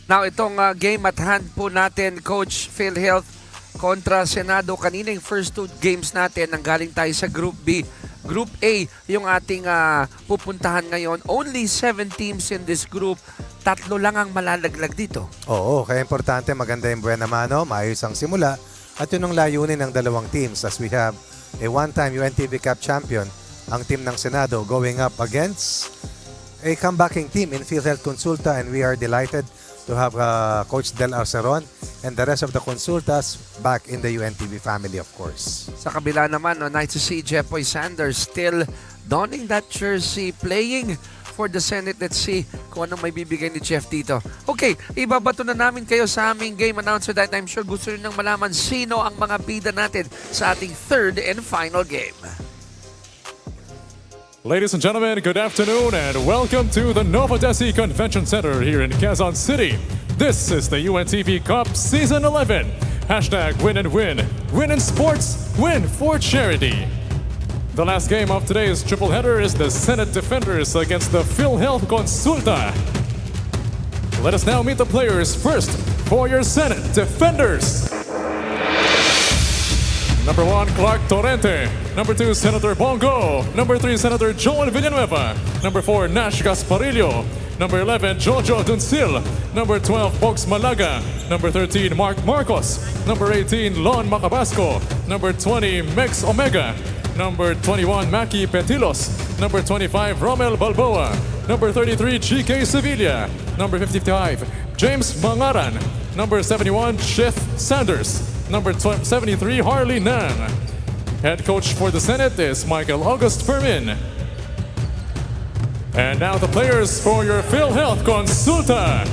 Now, itong game at hand po natin, Coach, PhilHealth kontra Senado. Kanina yung first two games natin, nanggaling tayo sa Group B. Group A, yung ating pupuntahan ngayon. Only 7 teams in this group. 3 lang ang malalaglag dito. Oo, kaya importante maganda yung buena mano, maayos ang simula, at yun ang layunin ng dalawang teams as we have a one-time UNTV Cup champion, ang team ng Senado, going up against a comebacking team in PhilHealth Konsulta, and we are delighted to have Coach Del Arceron and the rest of the Konsultas back in the UNTV family, of course. Sa kabila naman, nice to see Jeffoy Sanders still donning that jersey, playing for the Senate. Let's see kung anong may bibigay ni Jeff dito. Okay, ibabato na namin kayo sa aming game announcer dahil I'm sure gusto nyo nang malaman sino ang mga bida natin sa ating third and final game. Ladies and gentlemen, good afternoon and welcome to the Novadeci Convention Center here in Quezon City. This is the UNTV Cup Season 11. Hashtag win and win. Win in sports, win for charity. The last game of today's triple header is the Senate Defenders against the PhilHealth Konsulta. Let us now meet the players. First, for your Senate Defenders. Number 1, Clark Torrente. Number 2, Senator Bongo. Number 3, Senator Joel Villanueva. Number 4, Nash Gasparillo. Number 11, Jojo Duncil. Number 12, Bogs Malaga. Number 13, Mark Marcos. Number 18, Lon Macabasco. Number 20, Mex Omega. Number 21, Maki Petilos. Number 25, Romel Balboa. Number 33, GK Sevilla. Number 55, James Mangaran. Number 71, Chef Sanders. Number 73, Harley Nang. Head coach for the Senate is Michael August Fermin. And now the players for your PhilHealth Konsulta.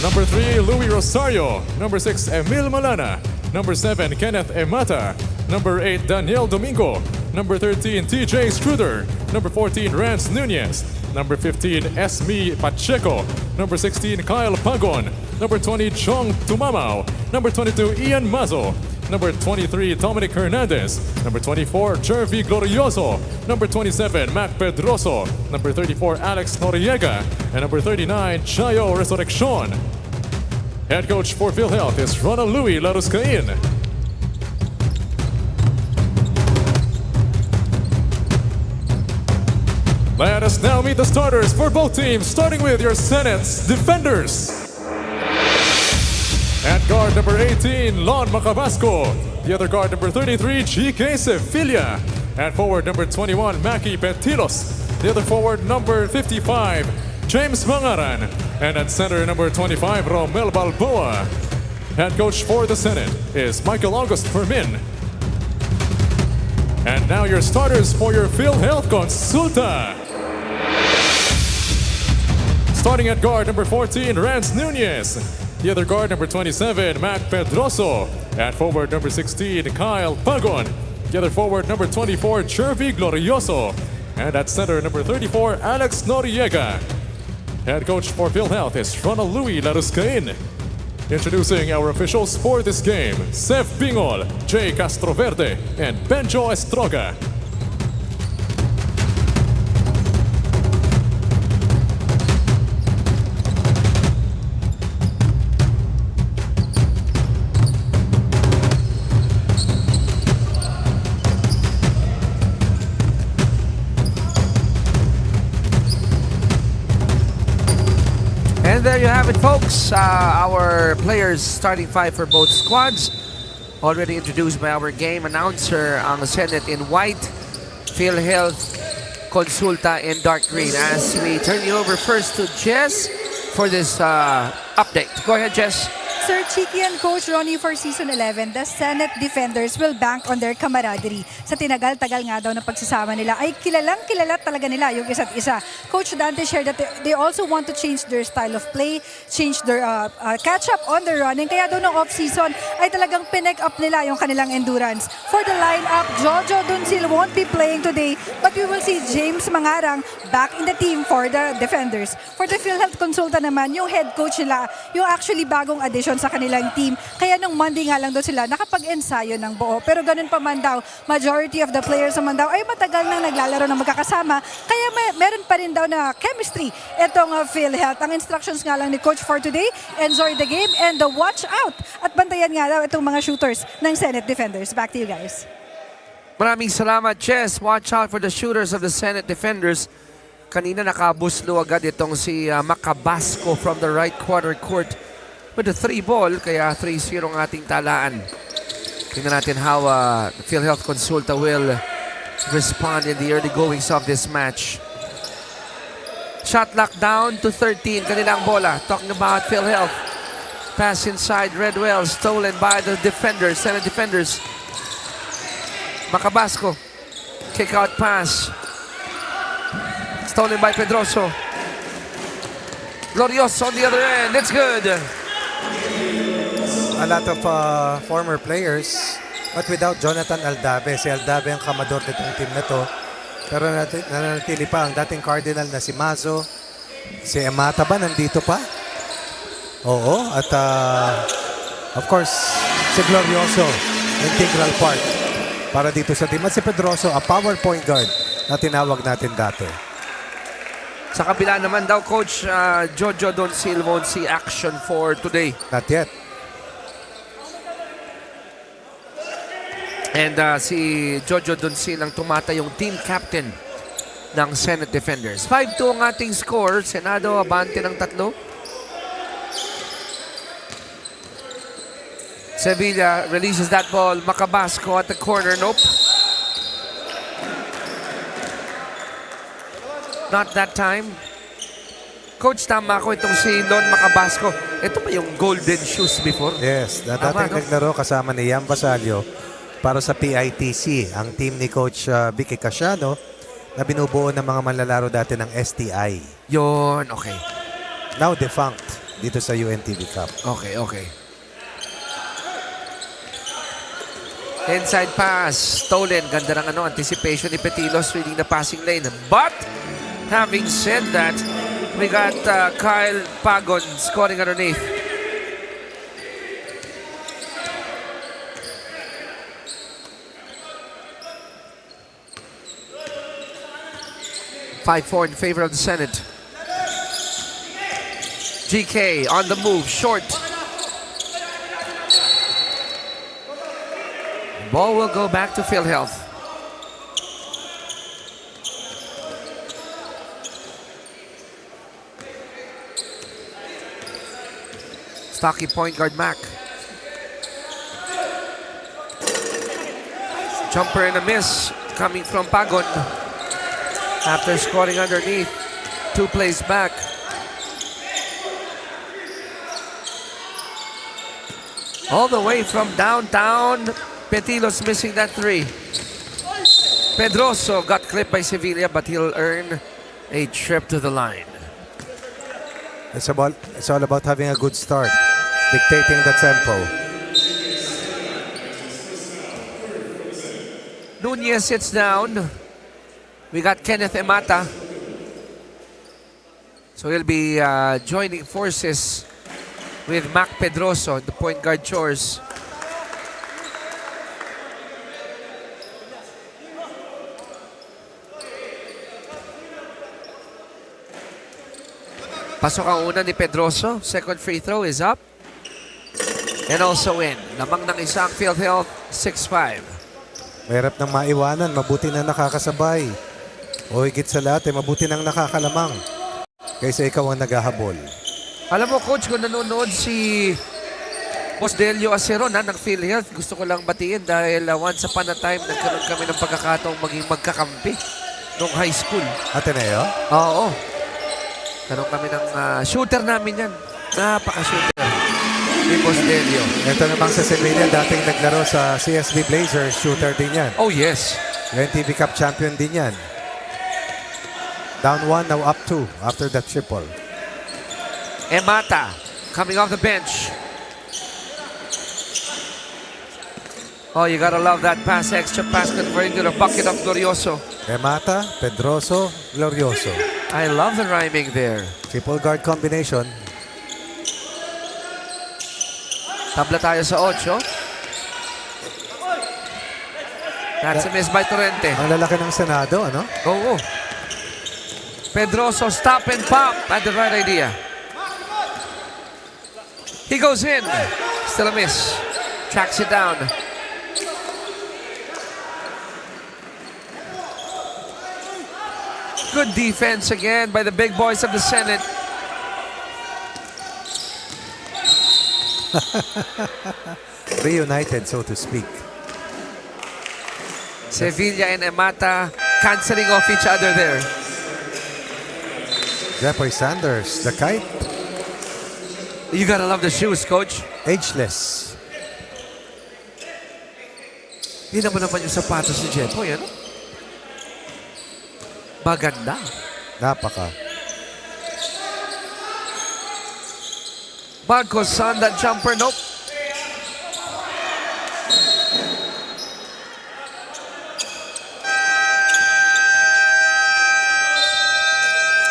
Number 3, Louis Rosario. Number 6, Emil Malana. Number 7, Kenneth Emata. Number 8, Daniel Domingo. Number 13, TJ Struder. Number 14, Rance Nunez. Number 15, Esme Pacheco. Number 16, Kyle Pagon. Number 20, Chong Tumamao. Number 22, Ian Mazo. Number 23, Dominic Hernandez. Number 24, Jervy Glorioso. Number 27, Mac Pedroso. Number 34, Alex Noriega. And number 39, Chayo Resurreccion. Head coach for PhilHealth is Ronald Louis Laruscain. Let us now meet the starters for both teams, starting with your Senate's Defenders. At guard number 18, Lon Macabasco. The other guard number 33, GK Sevilla. At forward number 21, Maki Petilos. The other forward number 55, James Mangaran. And at center number 25, Romel Balboa. Head coach for the Senate is Michael August Fermin. And now your starters for your PhilHealth Konsulta. Starting at guard number 14, Rance Nunez. The other guard number 27, Mac Pedroso. At forward number 16, Kyle Pagon. The other forward number 24, Jervy Glorioso. And at center number 34, Alex Noriega. Head coach for PhilHealth is Ronald Louis Laruscain. Introducing our officials for this game, Sef Bingol, Jay Castroverde, and Benjo Estroga. you have it, folks. Our players starting five for both squads. Already introduced by our game announcer ang Senate in white, PhilHealth, Konsulta in dark green. As we turn you over first to Jess for this update. Go ahead, Jess. Sir Chiki and Coach Ronnie, for Season 11, the Senate defenders will bank on their camaraderie. Sa tinagal-tagal nga daw na pagsasama nila ay kilalang-kilala talaga nila yung isa't isa. Coach Dante shared that they also want to change their style of play, change their catch up on their running. Kaya daw ng off-season ay talagang pinek up nila yung kanilang endurance. For the lineup, Jojo Duncil won't be playing today, but we will see James Mangarang back in the team for the defenders. For the PhilHealth Consulta naman, yung head coach nila, yung actually bagong addition sa kanilang team. Kaya nung Monday nga lang daw sila nakapag-ensayo ng buo. Pero ganun pa man daw, majority of the players naman daw ay matagal nang naglalaro na magkakasama. Kaya meron pa rin daw na chemistry itong PhilHealth. Ang instructions nga lang ni Coach for today, enjoy the game and watch out. At bantayan nga daw itong mga shooters ng Senate defenders. Back to you guys. Maraming salamat, Jess. Watch out for the shooters of the Senate defenders. Kanina nakabuslo agad itong si Macabasco from the right quarter court with the 3 ball, kaya 3-0 ang ating talaan. Tingnan natin how PhilHealth Consulta will respond in the early goings of this match. Shot lock down to 13, kanilang bola. Talking about PhilHealth. Pass inside, Redwell, stolen by the defenders, Senate defenders. Macabasco, kick out pass. Stolen by Pedroso. Glorioso on the other end, it's good. A lot of former players, but without Jonathan Aldave. Si Aldave ang kamador nitong team na to. Pero nananatili pa ang dating Cardinal na si Mazo. Si Emata ba nandito pa? Oo. At of course, si Glorioso, integral part para dito sa team. At si Pedroso, a power point guard na tinawag natin dati. Sa kabila naman daw, Coach, Jojo Doncil won't see action for today. Not yet. And si Jojo Doncil ang tumatayong team captain ng Senate Defenders. 5-2 ang ating score. Senado, abante ng 3. Sevilla releases that ball. Macabasco at the corner. Nope. Not that time. Coach, tama ako itong si Don Macabasco. Ito pa yung golden shoes before? Yes. Dating naglaro kasama ni Yam Basalio para sa PITC, ang team ni Coach Vicky Casiano na binubuo ng mga manlalaro dati ng STI. Yon, okay. Now defunct dito sa UNTV Cup. Okay, okay. Inside pass, stolen. Ganda ng anticipation ni Petilos reading the passing lane. But, having said that, we got Kyle Pagon scoring underneath. (5-4) in favor of the Senate. GK on the move, short. Ball will go back to PhilHealth. Stocky point guard Mac. Jumper and a miss coming from Pagon. After scoring underneath, 2 plays back. All the way from downtown, Petilos missing that 3. Pedroso got clipped by Sevilla, but he'll earn a trip to the line. It's all about having a good start, dictating the tempo. Nunez sits down. We got Kenneth Emata. So he'll be joining forces with Mac Pedroso, the point guard chores. Pasok ang una ni Pedroso. Second free throw is up. And also in. Lamang ng isang PhilHealth, 6-5. Mahirap nang maiwanan. Mabuti na nakakasabay. O higit sa lahat, mabuti nang nakakalamang. Kaysa ikaw ang naghahabol. Alam mo, Coach, kung nanonood si Boss Delio Aceron ng PhilHealth, gusto ko lang batiin dahil once upon a time, nagkaroon kami ng pagkakataong maging magkakampi nung high school. Ateneo? Oo. Karoon kami ng shooter namin yan. Napaka-shooter ni Boss Delio. Ito namang sa Sevilla, dating naglaro sa CSB Blazers, shooter din yan. Oh, yes. UNTV Cup champion din yan. Down 1, now up 2 after that triple. Emata coming off the bench. Oh, you gotta love that pass, extra pass converting to the bucket of Glorioso. Remata, Pedroso, Glorioso. I love the rhyming there. Triple guard combination. Tabla tayo sa 8. That's a miss by Torrente. Ang lalaki ng Senado, ano? Oo. Pedroso, stop and pop. Had the right idea. He goes in. Still a miss. Tracks it down. Good defense again by the big boys of the Senate. Reunited, so to speak. Sevilla and Emata canceling off each other there. Jeffrey Sanders, the kite, You gotta love the shoes, Coach. ageless. Hindi naman yung sapatos ni Jeffoy, ano? Maganda. Napaka. Marcos on that jumper, nope.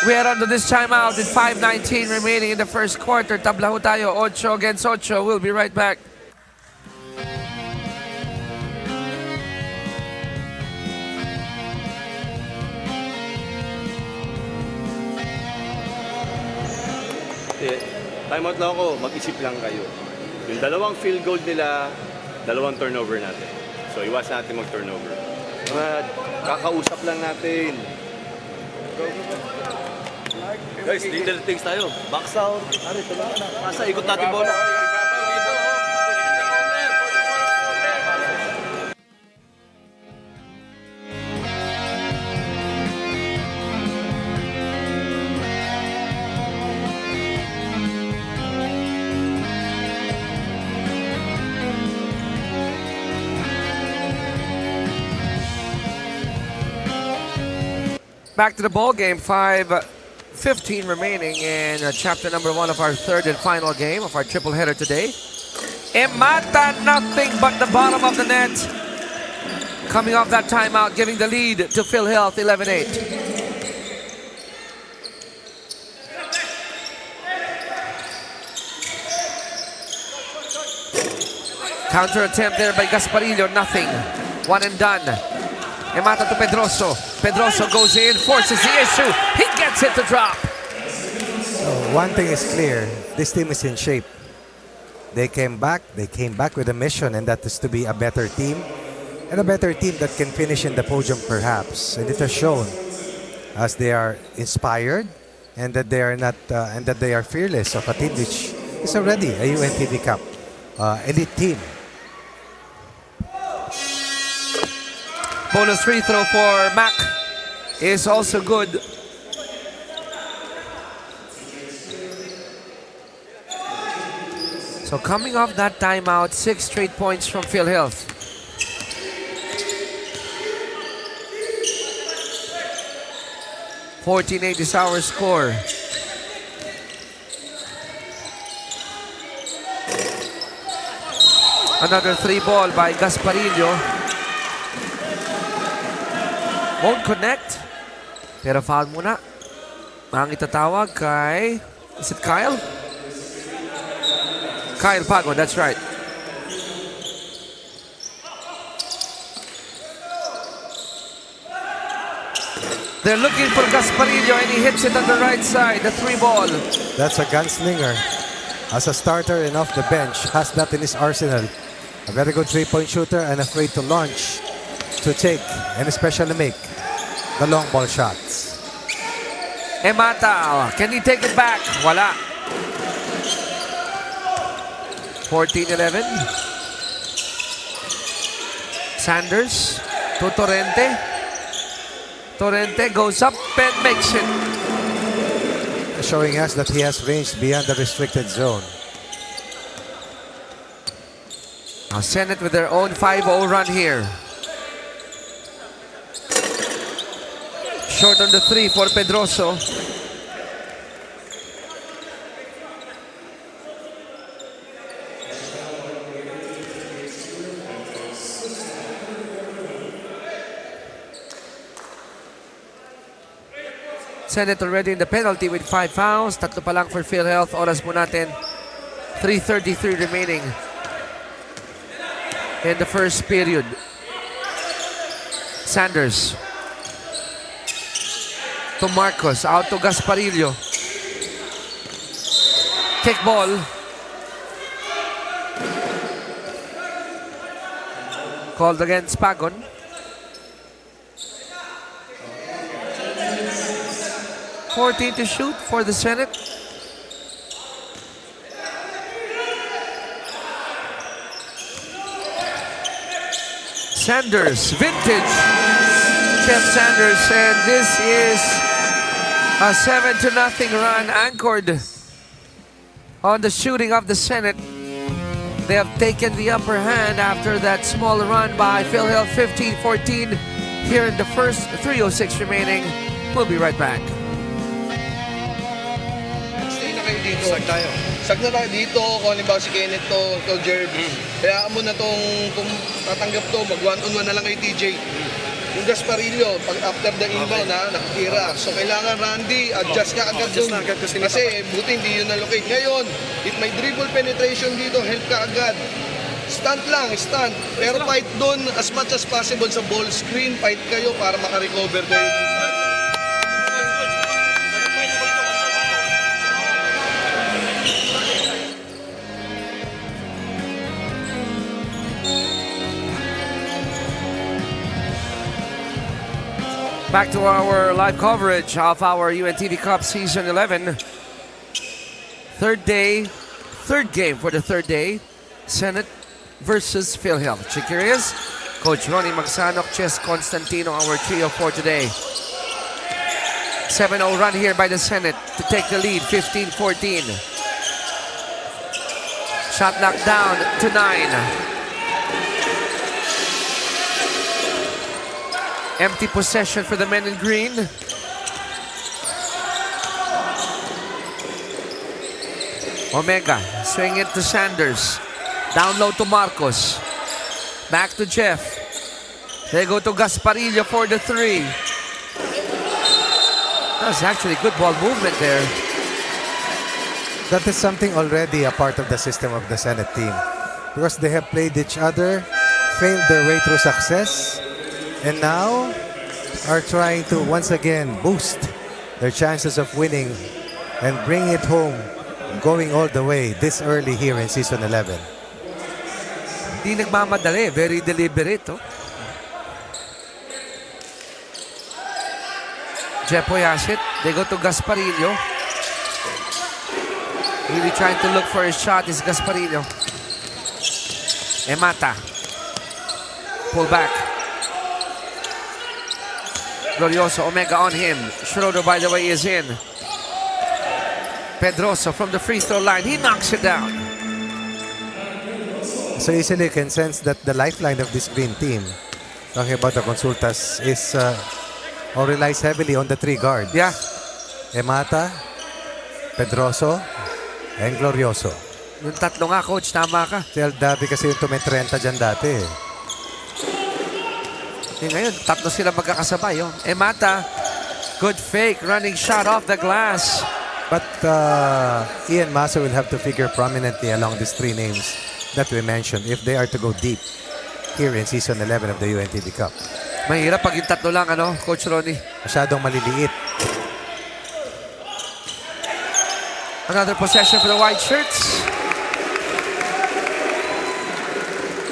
We are under this timeout with 5:19 remaining in the first quarter. Tabla ho tayo, 8 against 8. We'll be right back. Timeout lang ako, mag-isip lang kayo. Yung dalawang field goal nila, dalawang turnover natin. So iwas natin mag-turnover. Mga kakausap lang natin. Guys, little things tayo. Box out. Ari, tulungan na. Pasa, ikot natin bola. Back to the ball game. 5:15 remaining in chapter number 1 of our third and final game of our triple header today. Emata, nothing but the bottom of the net. Coming off that timeout, giving the lead to PhilHealth, 11-8. Counter attempt there by Gasparillo, nothing. One and done. Emata to Pedroso. Pedroso goes in, forces the issue. He gets it to drop. One thing is clear, this team is in shape. They came back with a mission, and that is to be a better team. And a better team that can finish in the podium perhaps. And it has shown as they are inspired and that they are not and that they are fearless of a team which is already a UNTV Cup elite team. Bonus free throw for Mac is also good. So coming off that timeout, 6 straight points from PhilHealth. $14.8 is our score. Another 3 ball by Gasparillo. Won't connect. Pero foul muna. Ang itatawag kay... Is it Kyle? Kyle Pago, that's right. They're looking for Gasparillo and he hits it on the right side, the 3 ball. That's a gunslinger. As a starter and off the bench, has that in his arsenal. A very good 3-point shooter and afraid to launch, to take, and especially make the long ball shots. Emata, can he take it back? Wala. 14-11. Sanders to Torrente. Torrente goes up and makes it. Showing us that he has range beyond the restricted zone. Now Senate with their own 5-0 run here. Short on the 3 for Pedroso. Senate already in the penalty with 5 fouls. Tatlo pa lang for PhilHealth. Oras po natin. 3:33 remaining in the first period. Sanders. To Marcos. Out to Gasparillo. Kick ball. Called against Pagon. .14 to shoot for the Senate. Sanders, vintage Jeff Sanders, and this is a 7-0 run anchored on the shooting of the Senate. They have taken the upper hand after that small run by PhilHealth, 15-14 here in the first. 3:06 remaining. We'll be right back. Stay na kayo dito. Sag na tayo dito. Kung halimbawa si Kenneth to Jerv. Kaya mo na kung tatanggap to, mag 1-on-1 na lang kay TJ. Yung Gasparillo, pag after the inbound nakatira. So kailangan Randy, adjust ka agad dun. Kasi buti hindi yun na-locate. Ngayon, if may dribble penetration dito, help ka agad. Stunt lang, stunt. Pero fight dun as much as possible sa ball screen. Fight kayo para makarecover kayo. Back to our live coverage of our UNTV Cup Season 11. Third game for the third day. Senate versus PhilHealth. Chiquirias, Coach Ronnie Magsanok, Chess Constantino, our trio for today. 7-0 run here by the Senate to take the lead, 15-14. Shot knocked down to 9. Empty possession for the men in green. Omega, swing it to Sanders. Down low to Marcos. Back to Jeff. They go to Gasparillo for the 3. That's actually good ball movement there. That is something already a part of the system of the Senate team. Because they have played each other, failed their way through success, and now are trying to once again boost their chances of winning and bring it home, going all the way this early here in Season 11. Di nagmamadali, very deliberate. Oh. Jepo Yasit, they go to Gasparillo. Really trying to look for a shot is Gasparillo. Emata. Pull back. Glorioso, Omega on him. Schroeder, by the way, is in. Pedroso from the free throw line. He knocks it down. So easily you can sense that the lifeline of this green team, talking about the Konsultas, is or relies heavily on the 3 guards. Yeah. Emata, Pedroso, and Glorioso. Yung tatlo nga, coach, tama ka. Si Aldavi kasi yung tumitrenta dyan dati. Ngayon, tatlo sila magkakasabay. Oh. Emata, good fake, running shot off the glass. But Ian Massa will have to figure prominently along these 3 names that we mentioned if they are to go deep here in Season 11 of the UNTV Cup. Mahirap pag yung tatlo lang, ano, Coach Ronnie? Masyadong maliliit. Another possession for the white shirts.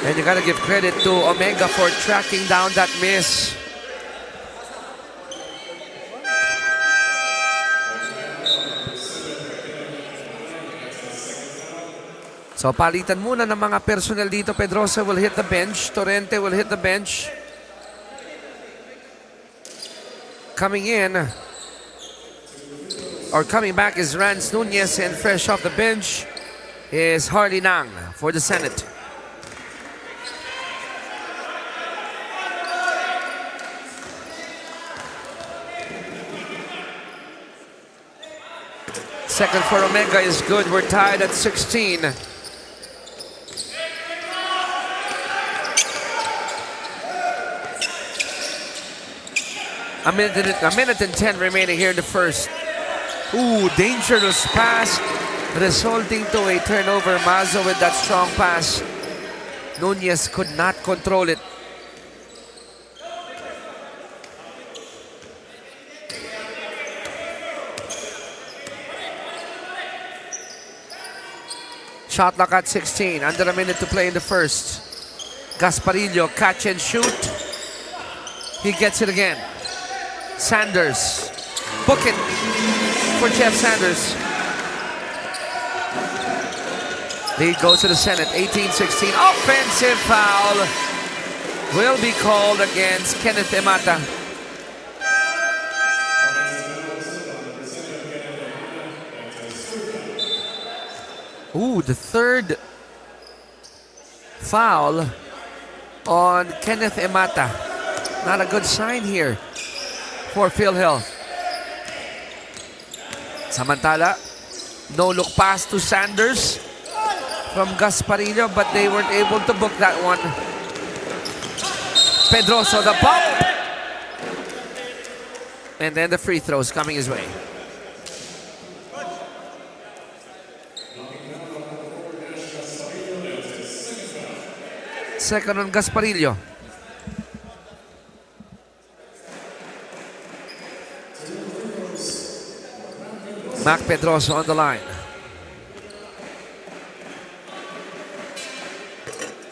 And you gotta give credit to Omega for tracking down that miss. So palitan muna ng mga personnel dito. Pedrosa will hit the bench. Torrente will hit the bench. Coming in, or coming back, is Rance Nunez, and fresh off the bench is Harley Nang for the Senate. Second for Omega is good. We're tied at 16. A minute and 10 remaining here in the first. Ooh, dangerous pass resulting to a turnover. Mazo with that strong pass. Nunez could not control it. Shot clock at 16. Under a minute to play in the first. Gasparillo, catch and shoot. He gets it again. Sanders. Book it for Jeff Sanders. Lead goes to the Senate. 18-16. Offensive foul will be called against Kenneth Emata. Ooh, the third foul on Kenneth Emata. Not a good sign here for PhilHealth. Samantala, no look pass to Sanders from Gasparillo, but they weren't able to book that one. Pedroso, the pump! And then the free throws coming his way. Second on Gasparillo. Mac Pedroso on the line.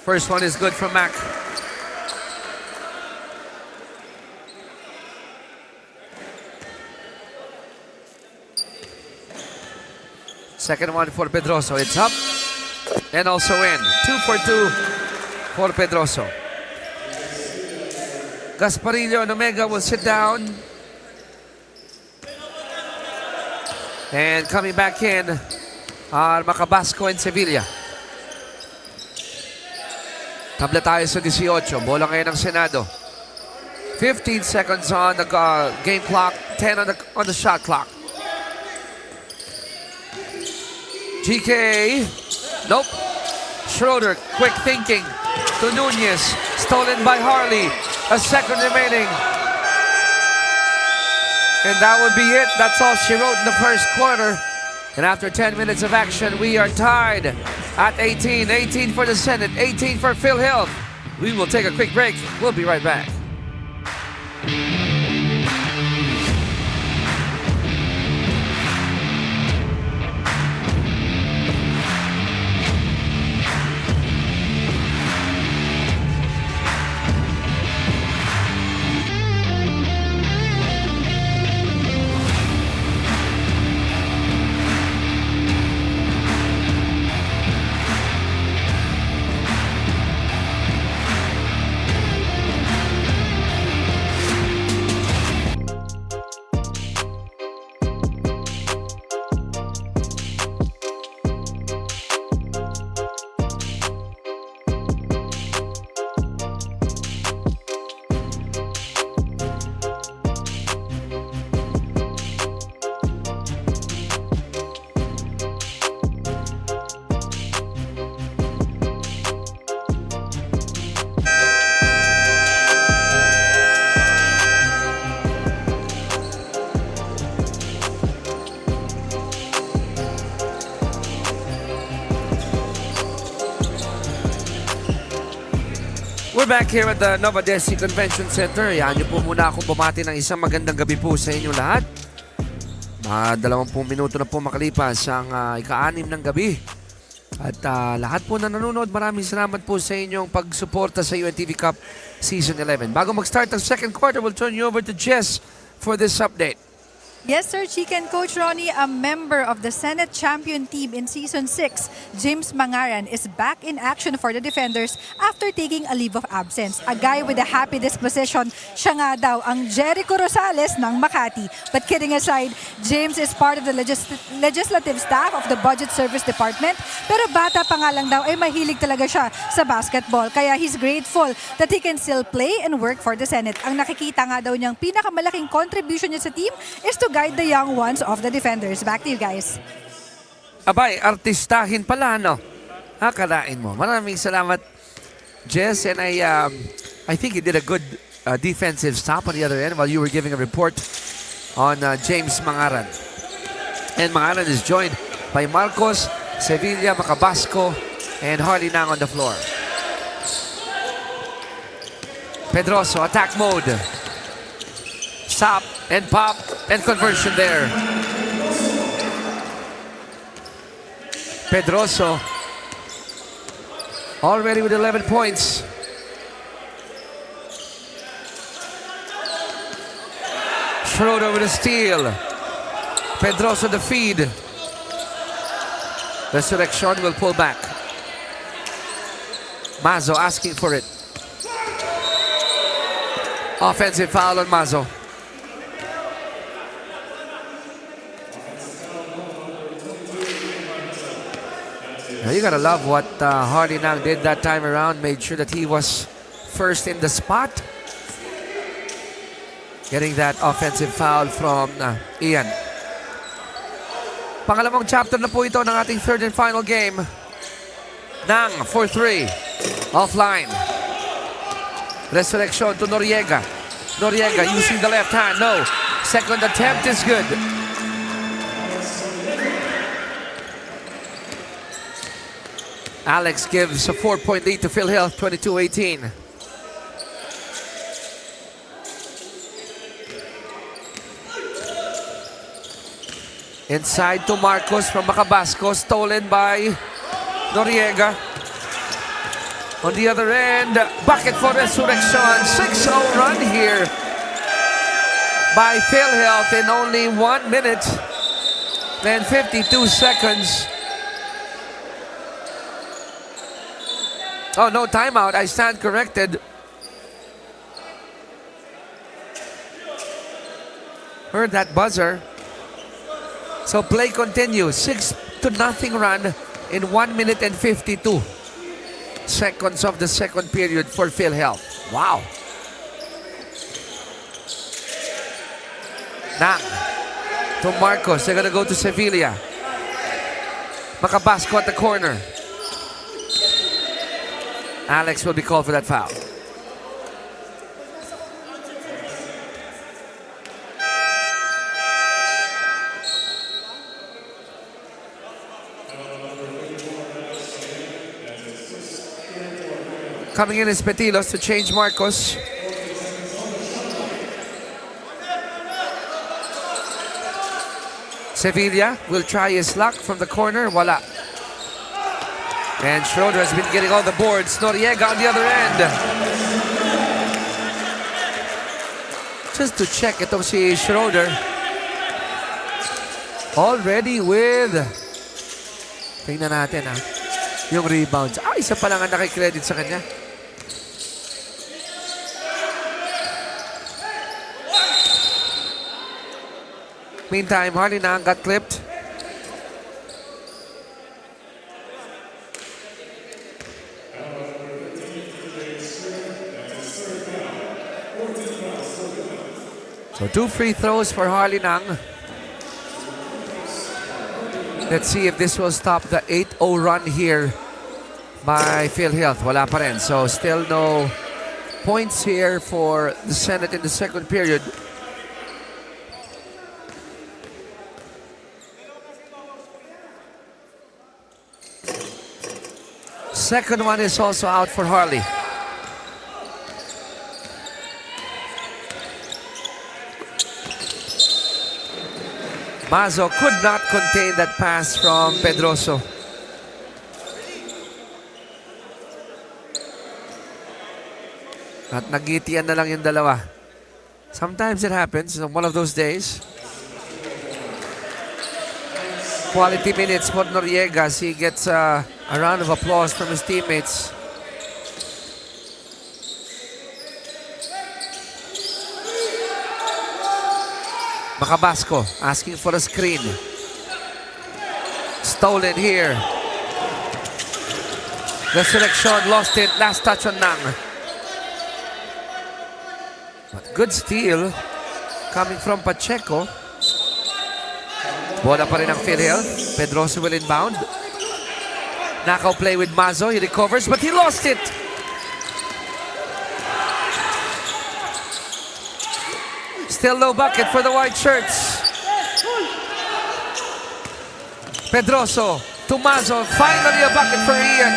First one is good from Mac. Second one for Pedroso. It's up and also in. 2 for 2 for Pedroso. Gasparillo and Omega will sit down. And coming back in are Macabasco and Sevilla. Tabla tayo sa 18. Bola ngayon ng Senado. 15 seconds on the game clock. 10 on the shot clock. GK. Nope. Schroeder, quick thinking to Nunez. Stolen by Harley. A second remaining. And that would be it. That's all she wrote in the first quarter. And after 10 minutes of action, we are tied at 18. 18 for the Senate, 18 for PhilHealth. We will take a quick break. We'll be right back. We're back here at the Novadeci Convention Center. Yan nyo po muna akong bumati ng isang magandang gabi po sa inyo lahat. 20 minuto na po makalipas ang ika-6 ng gabi. At lahat po na nanonood, maraming salamat po sa inyong pagsuporta sa UNTV Cup Season 11. Bago mag-start ang second quarter, we'll turn you over to Jess for this update. Yes, sir, Chicken Coach Ronnie, a member of the Senate champion team in Season 6, James Mangaran, is back in action for the defenders after taking a leave of absence. A guy with a happy disposition, siya nga daw ang Jericho Rosales ng Makati. But kidding aside, James is part of the legislative staff of the Budget Service Department, pero bata pa nga lang daw ay mahilig talaga siya sa basketball. Kaya he's grateful that he can still play and work for the Senate. Ang nakikita nga daw niyang pinakamalaking contribution niya sa team is to guide the young ones of the defenders. Back to you guys. Abay, artistahin pala, no? Kalain mo. Maraming salamat, Jess. And I think you did a good defensive stop on the other end while you were giving a report on James Mangaran. And Mangaran is joined by Marcos, Sevilla, Macabasco, and Harley Nang on the floor. Pedroso, attack mode. Stop and pop and conversion there. Pedroso already with 11 points. Schroeder with a steal. Pedroso the feed. Resurrection will pull back. Mazo asking for it. Offensive foul on Mazo. Now you gotta love what Hardy Nang did that time around. Made sure that he was first in the spot. Getting that offensive foul from Ian. Pangalawang chapter na po ito ng ating third and final game. Nang for 3. Offline. Resurrection to Noriega. Noriega using the left hand. No. Second attempt is good. Alex gives a 4-point lead to PhilHealth, 22-18. Inside to Marcos from Macabasco, stolen by Noriega. On the other end, bucket for Resurrection. 6-0 run here by PhilHealth in only 1 minute and 52 seconds. Oh, no timeout. I stand corrected. Heard that buzzer. So play continues. 6-0 run in 1 minute and 52 seconds of the second period for PhilHealth. Wow. Nang to Marcos. They're gonna go to Sevilla. Macabasco at the corner. Alex will be called for that foul. Coming in is Petilos to change Marcos. Sevilla will try his luck from the corner. Wala. And Schroeder has been getting all the boards. Noriega on the other end. Just to check, itong si Schroeder. Already with... Tingnan natin yung rebounds. Isa pa lang ang nakikredit sa kanya. Meantime, Harley Nang got clipped. So 2 free throws for Harley Nang. Let's see if this will stop the 8-0 run here by PhilHealth. Wala pa rin. So still no points here for the Senate in the second period. Second one is also out for Harley. Mazo could not contain that pass from Pedroso. At nagitian na lang yung dalawa. Sometimes it happens on one of those days. Quality minutes for Noriega as he gets a round of applause from his teammates. Macabasco asking for a screen. Stolen here. The selection lost it. Last touch on Nang. But good steal coming from Pacheco. Bola pa rin ang PhilHealth. Pedroso will inbound. Knockout play with Mazo. He recovers but he lost it. Still no bucket for the white shirts. Pedroso to Mazo. Finally a bucket for Ian.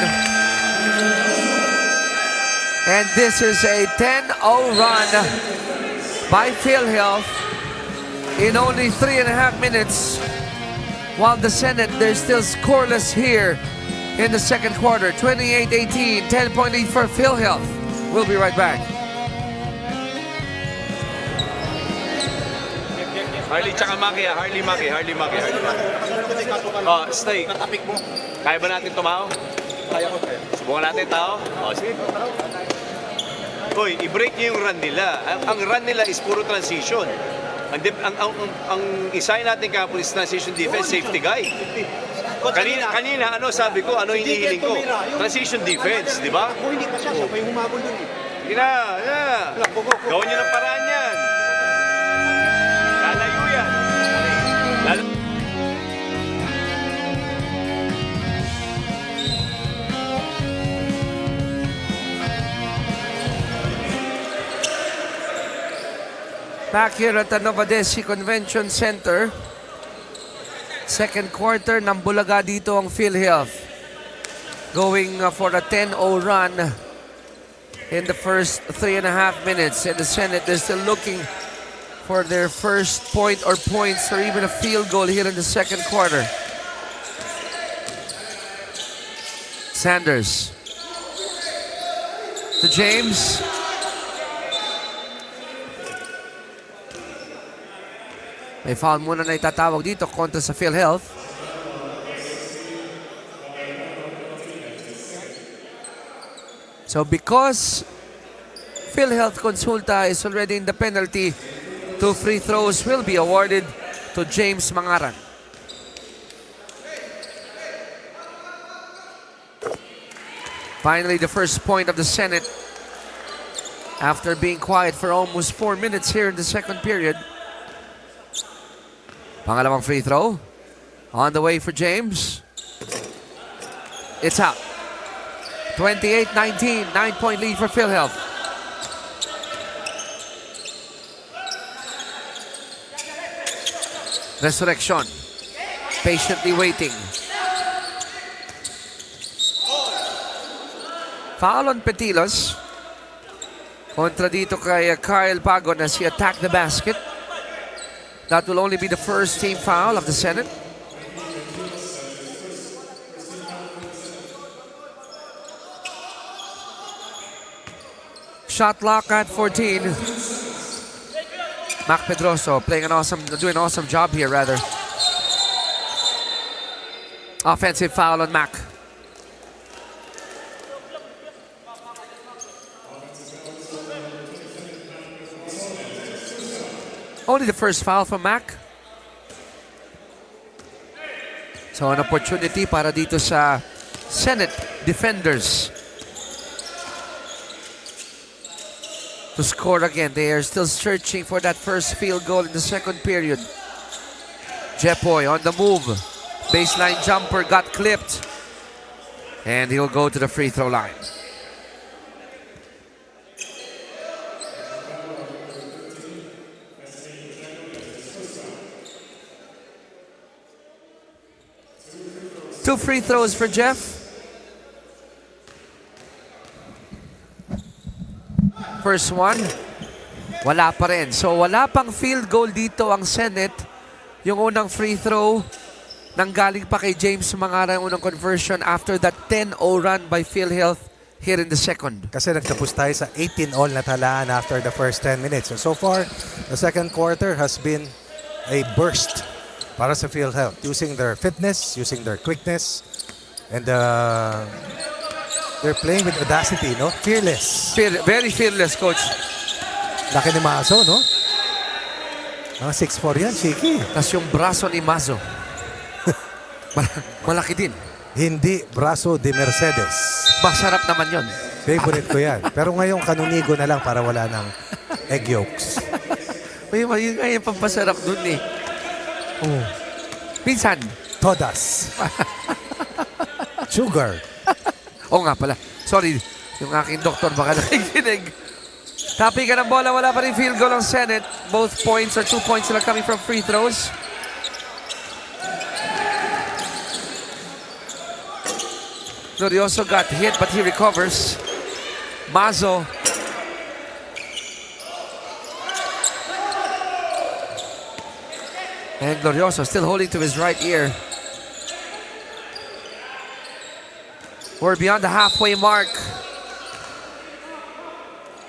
And this is a 10-0 run by PhilHealth in only 3.5 minutes. While the Senate, they're still scoreless here in the second quarter. 28-18, 10-point lead for PhilHealth. We'll be right back. Harley tsaka Maki, Harley Maki. Oh, stay. Kaya ba natin tumaw? Kaya ko. Subukan natin tao? Oh, sige. Hoy, i-break niyo yung run nila. Ang run nila is puro transition. Ang isay natin kapon is transition defense, safety guy. Kanina, ano sabi ko, ano hinihiling ko? Transition defense, di ba? Hindi pa siya pa yung humabol dun eh. Sige na. Gawin niyo ng paraan yan. Lalayo yan. Back here at the Novadeci Convention Center. Second quarter, nambulaga dito ang PhilHealth. Going for a 10-0 run in the first 3.5 minutes. And the Senate, they're still looking for their first point or points or even a field goal here in the second quarter. Sanders. To James. May foul muna na itatawag dito kontra sa PhilHealth. So because PhilHealth Konsulta is already in the penalty, 2 free throws will be awarded to James Mangaran. Finally, the first point of the Senate after being quiet for almost 4 minutes here in the second period. Pangalawang free throw. On the way for James. It's out. 28-19. 9-point lead for PhilHealth. Resurrection. Patiently waiting. Foul on Petilos. Kontra dito kay Kyle Pagon as he attacked the basket. That will only be the first team foul of the Senate. Shot clock at 14. Mac Pedroso doing an awesome job here, rather. Offensive foul on Mac. Only the first foul for Mac. So an opportunity para dito sa Senate defenders to score again. They are still searching for that first field goal in the second period. Jepoy on the move. Baseline jumper got clipped. And he'll go to the free throw line. Two free throws for Jeff. First one, wala pa rin. So wala pang field goal dito ang Senate. Yung unang free throw, nanggaling pa kay James Mangara yung unang conversion after that 10-0 run by PhilHealth here in the second. Kasi nagtapos tayo sa 18-all na talaan after the first 10 minutes. So far, the second quarter has been a burst para sa PhilHealth, using their fitness, using their quickness, and they're playing with audacity, no? Fearless. Very fearless, coach. Laki ni Maso, no? Mga 6'4 yan, Chiki. Tapos yung braso ni Mazo. Malaki din. Hindi braso de Mercedes. Masarap naman yon. Favorite ko yan. Pero ngayon, kanunigo na lang para wala ng egg yolks. May yung pampasarap dun eh. Oh. Minsan. Todas. Sugar. Oo nga pala. Sorry. Yung aking doktor baka nakikinig. Tapi ka ng bola. Wala pa rin field goal ang Senate. Both points or 2 points sila coming from free throws. Glorioso got hit but he recovers. Mazo. And Glorioso still holding to his right ear. We're beyond the halfway mark.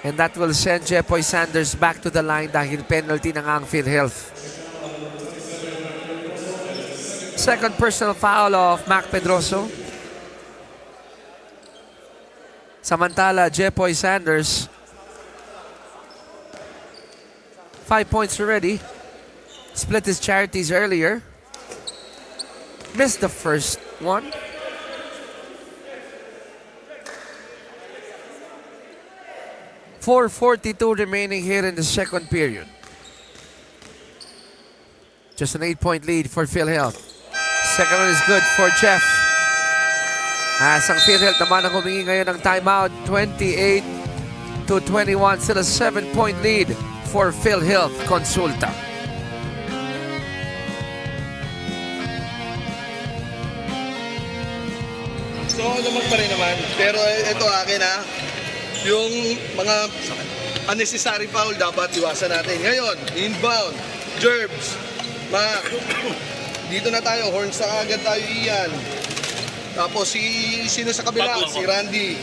And that will send Jepoy Sanders back to the line dahil penalty ng ang PhilHealth. Second personal foul of Mac Pedroso. Samantala, Jepoy Sanders, 5 points already. Split his charities earlier. Missed the first one. .442 remaining here in the second period. Just an 8-point lead for PhilHealth. Second one is good for Jeff. As ang PhilHealth naman ang humingi ngayon ng timeout. 28-21. Still a 7-point lead for PhilHealth Konsulta. So, naman pa rin naman. Pero ito akin ha. Yung mga unnecessary foul dapat iwasan natin. Ngayon, inbound, Jerbs, Mac. Dito na tayo, horns na agad tayo iyan. Tapos sino sa kabila? Si Randy.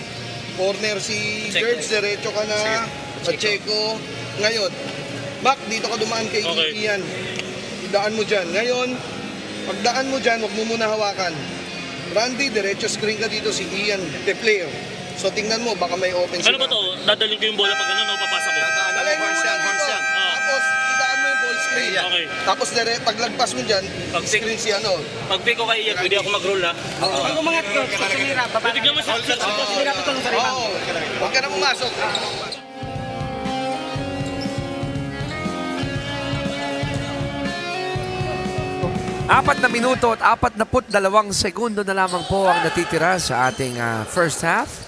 Corner si Jerbs, diretso ka na. Pacheco. Ngayon, Mac, dito ka dumaan kay Ian. Idaan mo dyan. Ngayon, pagdaan mo dyan, huwag mo muna hawakan. Randy, diretso screen ka dito si Ian, the player. So tingnan mo, baka may open sila. Ano ba to? Dadalhin ko yung bola pag ano, papasok ko? Horns yan. Tapos, idaan mo yung ball screen. Okay. Tapos, paglagpas mo dyan, screen si ano. Pag pick ko kay Ian, pwede ako mag-roll ha? Pag umangat ko, sinira, baba. Bigyan mo siya. Sinira ko tulong sa ribang. Oo. Huwag ka na pumasok. Apat na minuto at 42 segundo na lamang po ang natitira sa ating first half.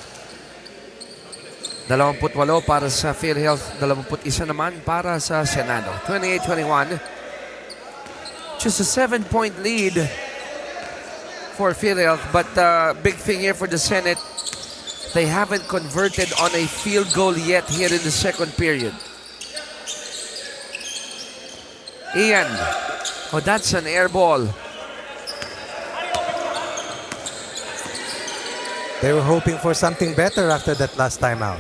28 para sa PhilHealth, 21 naman para sa Senado. 28-21. Just a 7-point lead for PhilHealth, but big thing here for the Senate, they haven't converted on a field goal yet here in the second period. Ian. Oh, that's an air ball. They were hoping for something better after that last time out.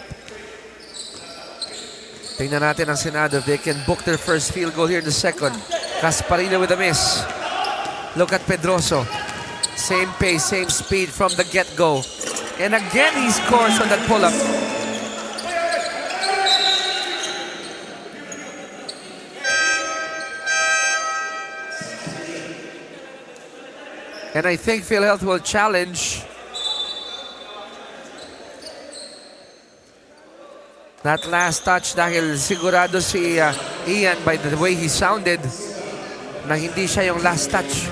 Tingnan natin ang Senado if they can book their first field goal here in the second. Casparino with a miss. Look at Pedroso. Same pace, same speed from the get-go. And again, he scores on that pull-up. And I think PhilHealth will challenge that last touch dahil sigurado si Ian, by the way he sounded, na hindi siya yung last touch.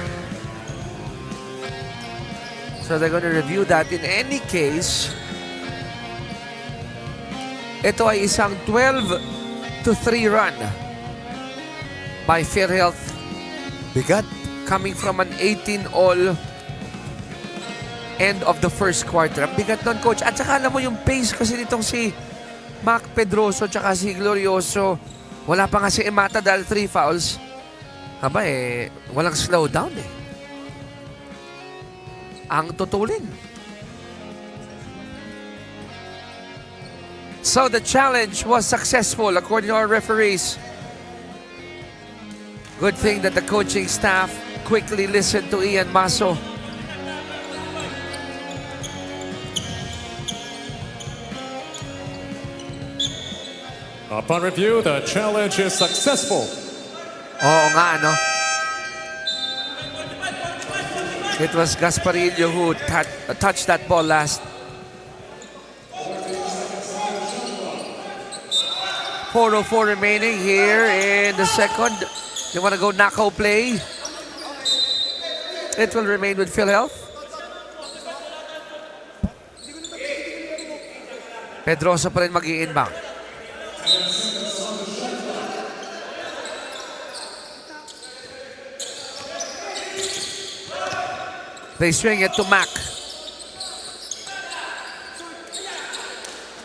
So they're going to review that. In any case, ito ay isang 12-3 run by PhilHealth. Bigat. Coming from an 18-all end of the first quarter. Ang bigat nun, coach. At saka alam mo yung pace kasi nitong si Mac Pedroso tsaka si Glorioso. Wala pa nga si Emata dahil 3 fouls. Aba walang slow down ang tutulin. So the challenge was successful according to our referees. Good thing that the coaching staff quickly listen to Ian Maso. Upon review, the challenge is successful. Oo nga, no? It was Gasparillo who touched that ball last. 4:04 remaining here in the second. You want to go knockout play? It will remain with PhilHealth. Pedroso pa rin mag-i-inbound. They swing it to Mac.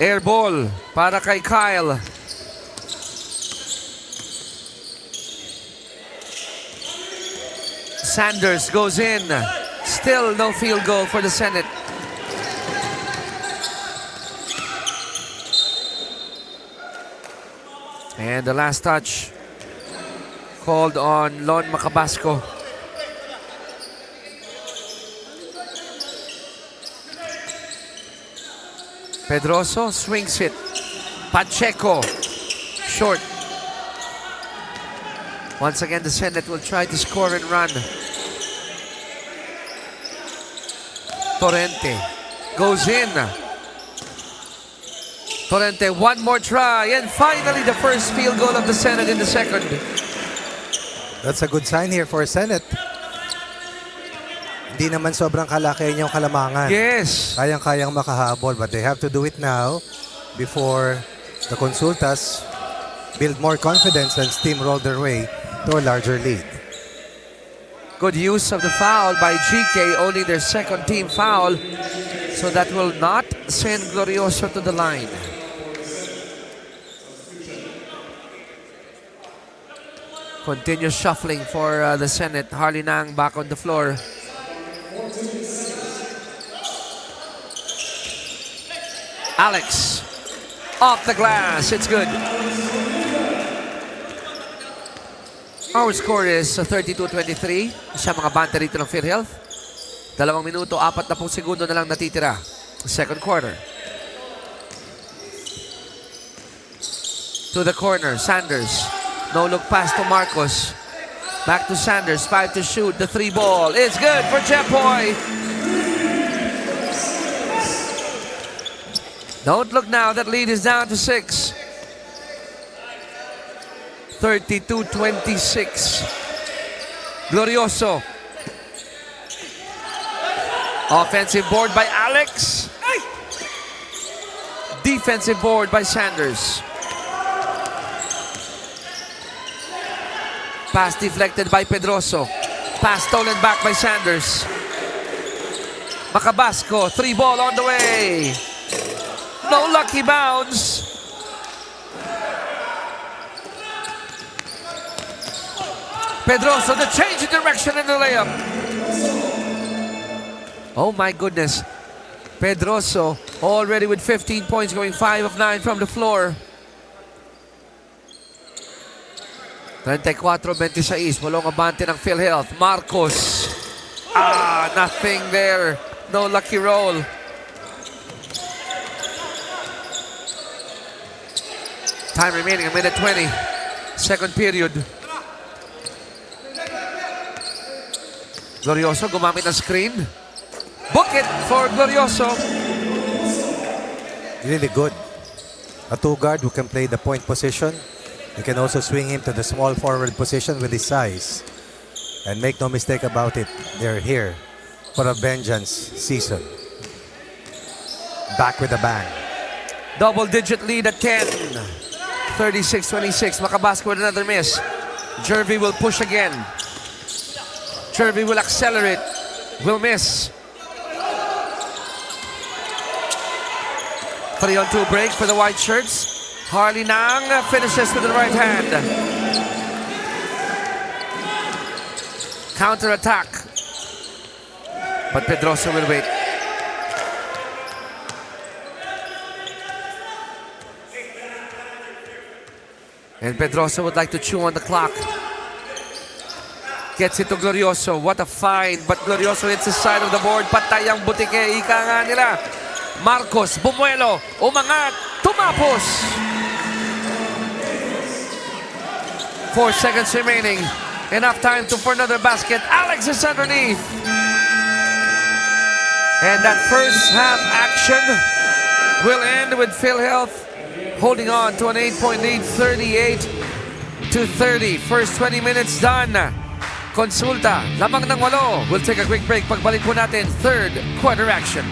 Air ball para kay Kyle. Sanders goes in. Still no field goal for the Senate. And the last touch called on Lon Macabasco. Pedroso swings it. Pacheco, short. Once again, the Senate will try to score and run. Torrente goes in. Torrente, one more try. And finally, the first field goal of the Senate in the second. That's a good sign here for Senate. Hindi naman sobrang kalaki yung kalamangan. Yes. Kayang-kayang makahabol, but they have to do it now before the Konsultas build more confidence and steamroll their way to a larger lead. Good use of the foul by GK, only their second team foul. So that will not send Glorioso to the line. Continuous shuffling for the Senate. Harley Nang back on the floor. Alex, off the glass, it's good. Our score is 32-23. Siya mga bante rito ng PhilHealth. 2 minuto, 40 segundo na lang natitira. Second quarter. To the corner, Sanders. No look pass to Marcos. Back to Sanders, 5 to shoot. The 3 ball is good for Jepoy. Don't look now, that lead is down to 6. 32-26. Glorioso. Offensive board by Alex. Defensive board by Sanders. Pass deflected by Pedroso. Pass stolen back by Sanders. Macabasco, 3 ball on the way. No lucky bounce. Pedroso, the change in direction in the layup. Oh my goodness. Pedroso already with 15 points, going 5 of 9 from the floor. 34-26, walong abante ng PhilHealth. Marcos. Nothing there. No lucky roll. Time remaining, 1:20. Second period. Glorioso gumamit ng screen. Book it for Glorioso. Really good. A 2-guard who can play the point position. You can also swing him to the small forward position with his size. And make no mistake about it, they're here for a vengeance season. Back with a bang. Double-digit lead at 10. 36-26. Macabasco with another miss. Jervy will push again. Jervy will accelerate. Will miss. 3-on-2 break for the white shirts. Harley Nang finishes with the right hand. Counter-attack. But Pedroso will wait. And Pedroso would like to chew on the clock. Gets it to Glorioso. What a find. But Glorioso hits the side of the board. Patay ang butike. Ika nga nila. Marcos, bumuelo, umangat, tumapos. 4 seconds remaining. Enough time for another basket. Alex is underneath. And that first half action will end with PhilHealth holding on to an 8-point lead, 38-30. First 20 minutes done. Konsulta, lamang ng 8. We'll take a quick break. Pagbalik po natin, third quarter action.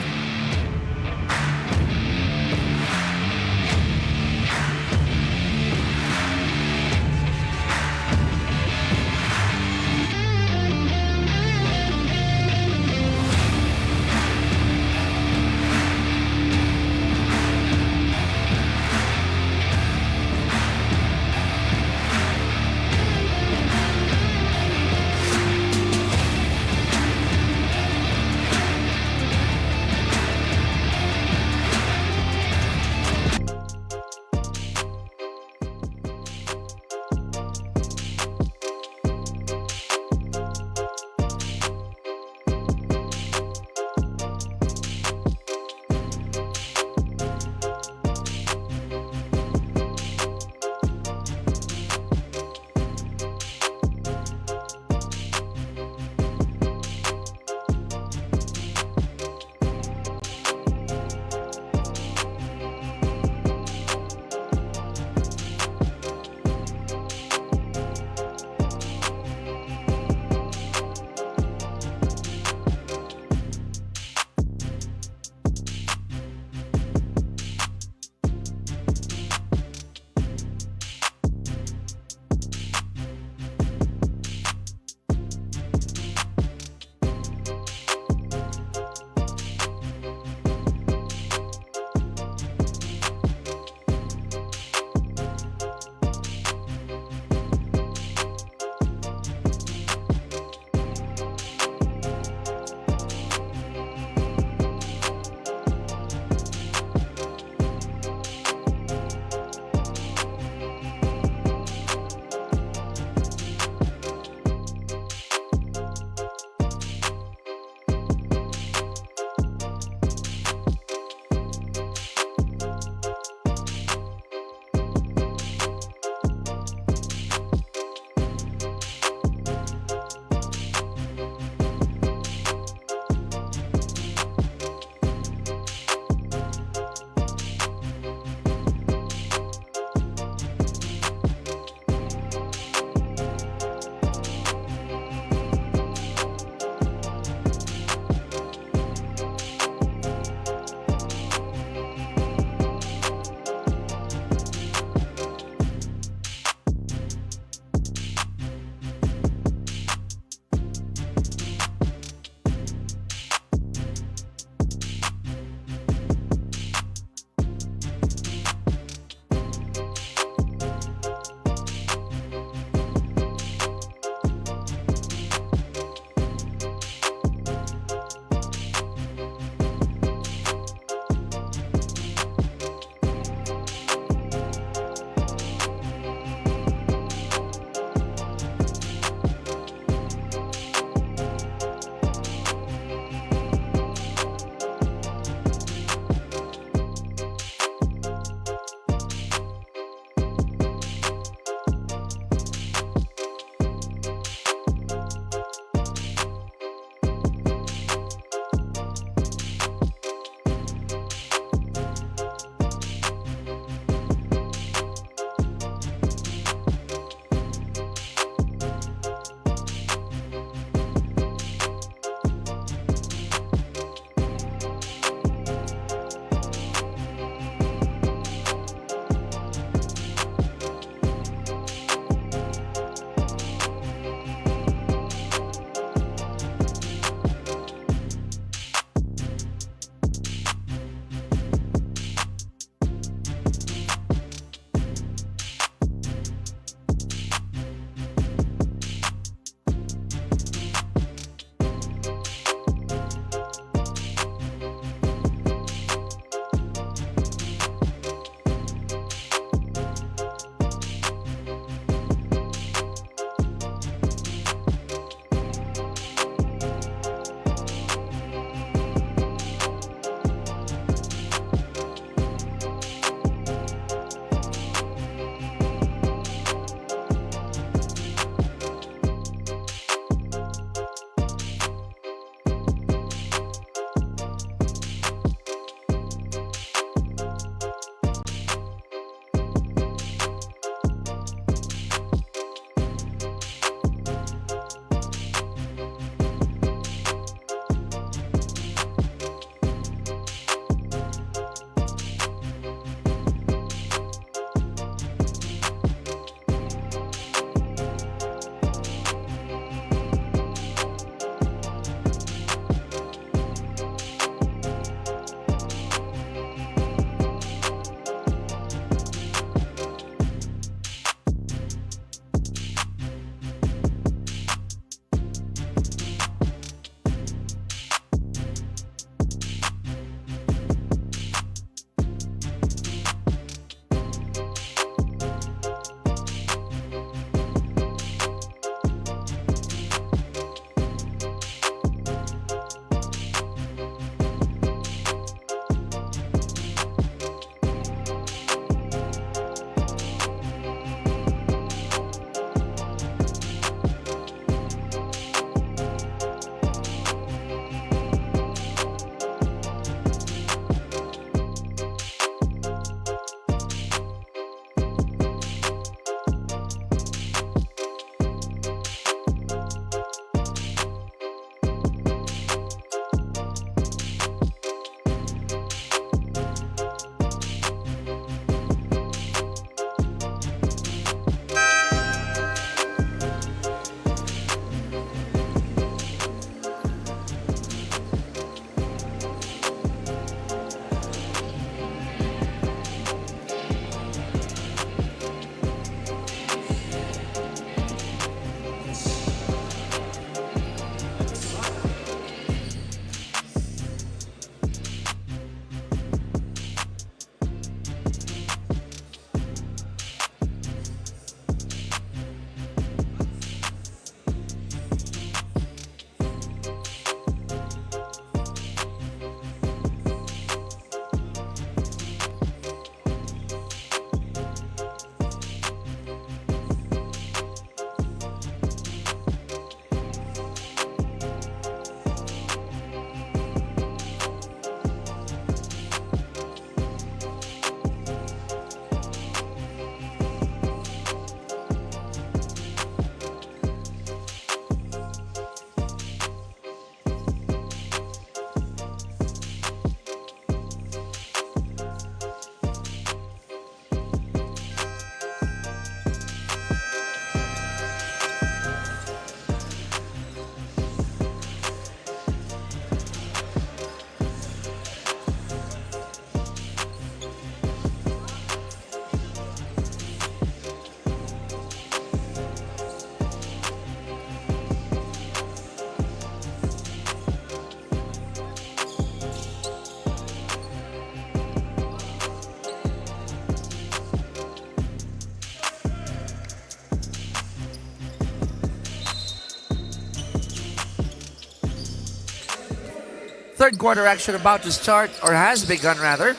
third quarter action about to start, or has begun rather.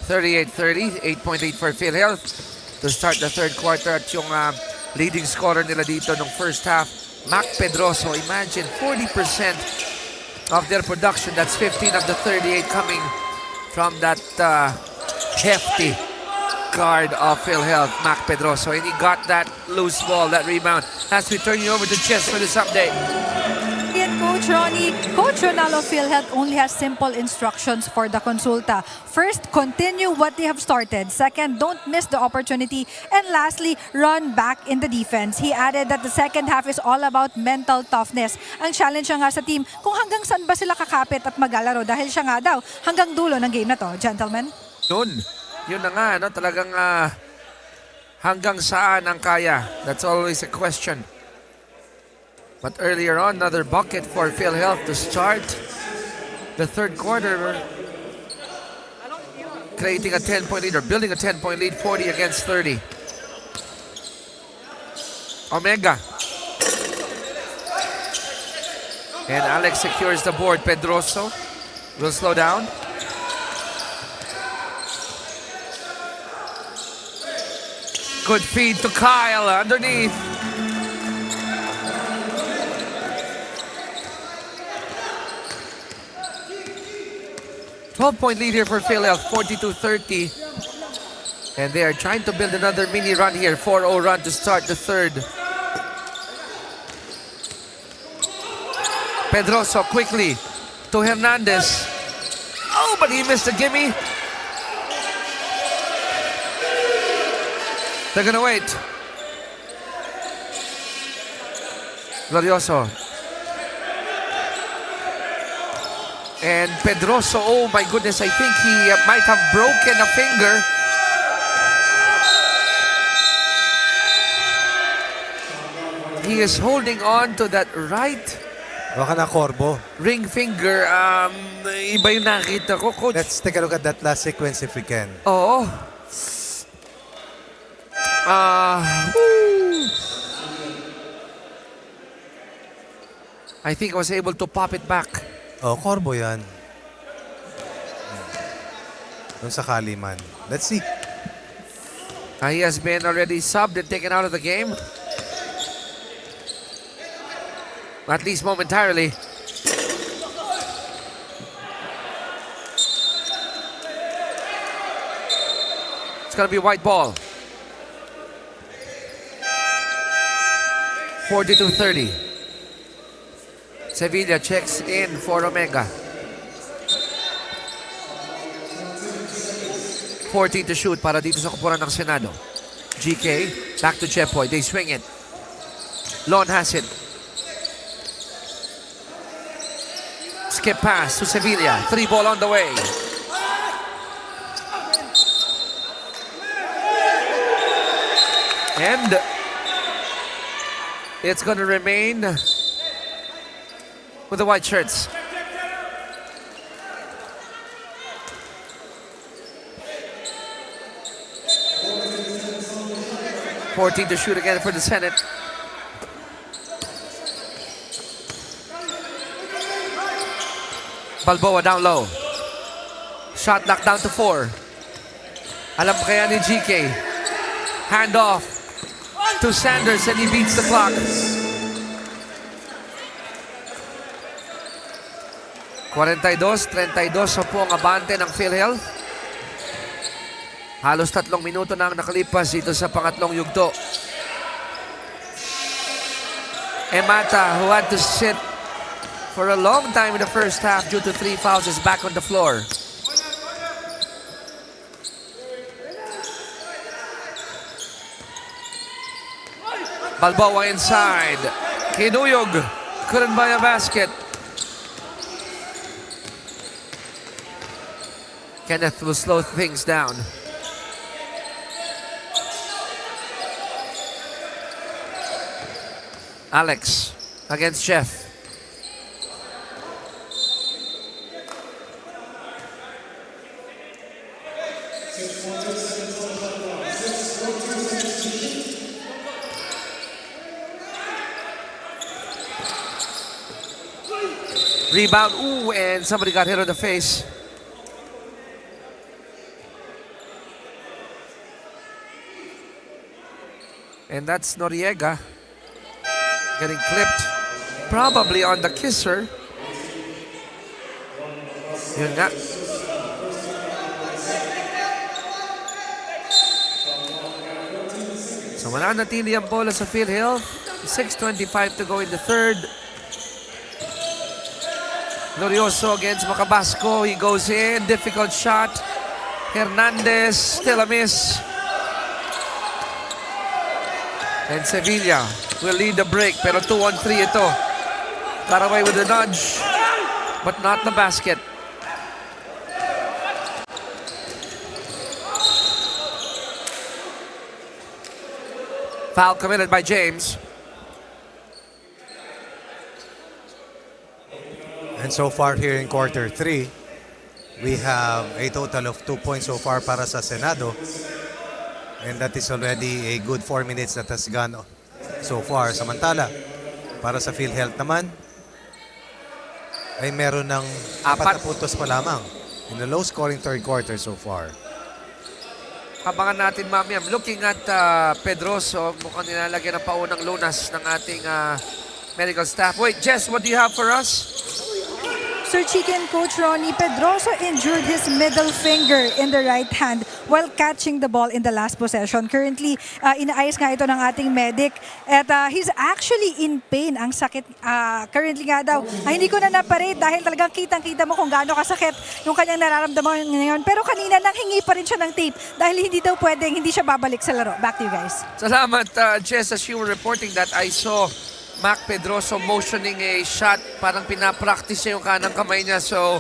38-30, 8.8 for PhilHealth to start the third quarter. At yung leading scorer nila dito nung first half, Mac Pedroso. Imagine 40% of their production. That's 15 of the 38 coming from that hefty guard of PhilHealth, Mac Pedroso. And he got that loose ball, that rebound. As we turn you over to Chess for this update. And Coach Ronnie, Coach Ronaldo PhilHealth only has simple instructions for the Konsulta. First, continue what they have started. Second, don't miss the opportunity. And lastly, run back in the defense. He added that the second half is all about mental toughness. Ang challenge nga sa team, kung hanggang saan ba sila kakapit at maglalaro dahil siya nga daw hanggang dulo ng game na to. Gentlemen? Yun na nga, no? Talagang hanggang saan ang kaya. That's always a question. But earlier on, another bucket for PhilHealth to start the third quarter. Creating a 10-point lead, or building a 10-point lead, 40 against 30. Omega. And Alex secures the board. Pedroso will slow down. Good feed to Kyle underneath. Point lead here for PhilHealth, 42-30. And they are trying to build another mini run here, 4-0 run to start the third. Pedroso quickly to Hernandez. Oh, but he missed the gimme. They're gonna wait. Glorioso. And Pedroso, oh my goodness, I think he might have broken a finger. He is holding on to that right Baka na Corbo. ring finger. Iba yung nakita ko, Coach. Let's take a look at that last sequence if we can. Oo. I think I was able to pop it back. Oh, Corbo yan. Doon sa Kaliman. Let's see. He has been already subbed and taken out of the game. At least momentarily. It's going to be a white ball. 42-30. Sevilla checks in for Omega. 14 to shoot para dito sa kupunan ng Senado. GK, back to Chepoy. They swing it. Lon has it. Skip pass to Sevilla. 3 ball on the way. And it's going to remain with the white shirts. $14 to shoot again for the Senate. Balboa down low. Shot knocked down to 4. Alam kaya ni GK. Hand off to Sanders and he beats the clock. 42-32 sa po ang abante ng PhilHealth. Halos 3 minuto na ang nakalipas dito sa pangatlong yugto. Emata, who had to sit for a long time in the first half due to 3 fouls, is back on the floor. Balboa inside. Kinuyog. Couldn't buy a basket. Kenneth will slow things down. Alex against Jeff. Rebound. Ooh, and somebody got hit on the face. And that's Noriega getting clipped. Probably on the kisser. Yun nga. So mananatili ang bola sa PhilHealth. 6:25 to go in the third. Glorioso against Macabasco. He goes in. Difficult shot. Hernandez. Still a miss. And Sevilla will lead the break. Pero 2-on-3 ito. Got away with the nudge. But not the basket. Foul committed by James. And so far here in quarter 3, we have a total of 2 points so far para sa Senado. And that is already a good 4 minutes that has gone so far. Samantala, para sa PhilHealth naman, ay meron ng 4 na puntos pa lamang in the low-scoring third quarter so far. Abangan natin mamaya. Looking at Pedroso, mukhang nilalagyan ng paunang lunas ng ating medical staff. Wait, Jess, what do you have for us? Sir Chicken, Coach Ronnie, Pedroso injured his middle finger in the right hand while catching the ball in the last possession. Currently, inaayos nga ito ng ating medic at he's actually in pain. Ang sakit currently nga daw. Hindi ko na naparate dahil talagang kitang-kita mo kung gaano kasakit yung kanyang nararamdaman ngayon. Pero kanina nanghingi pa rin siya ng tape dahil hindi daw pwedeng, hindi siya babalik sa laro. Back to you guys. Salamat, Jess. As you were reporting that, I saw Mac Pedroso motioning a shot. Parang pinapractice niya yung kanang kamay niya. So,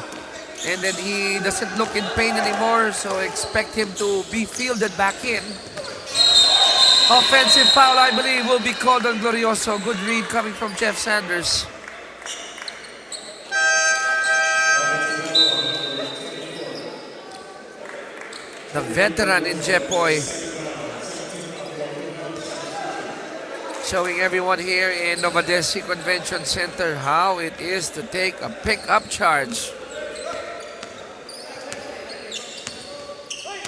and then he doesn't look in pain anymore. So, expect him to be fielded back in. Offensive foul, I believe, will be called on Glorioso. Good read coming from Jeff Sanders. The veteran in Jepoy. Showing everyone here in Novadeci Convention Center how it is to take a pick-up charge.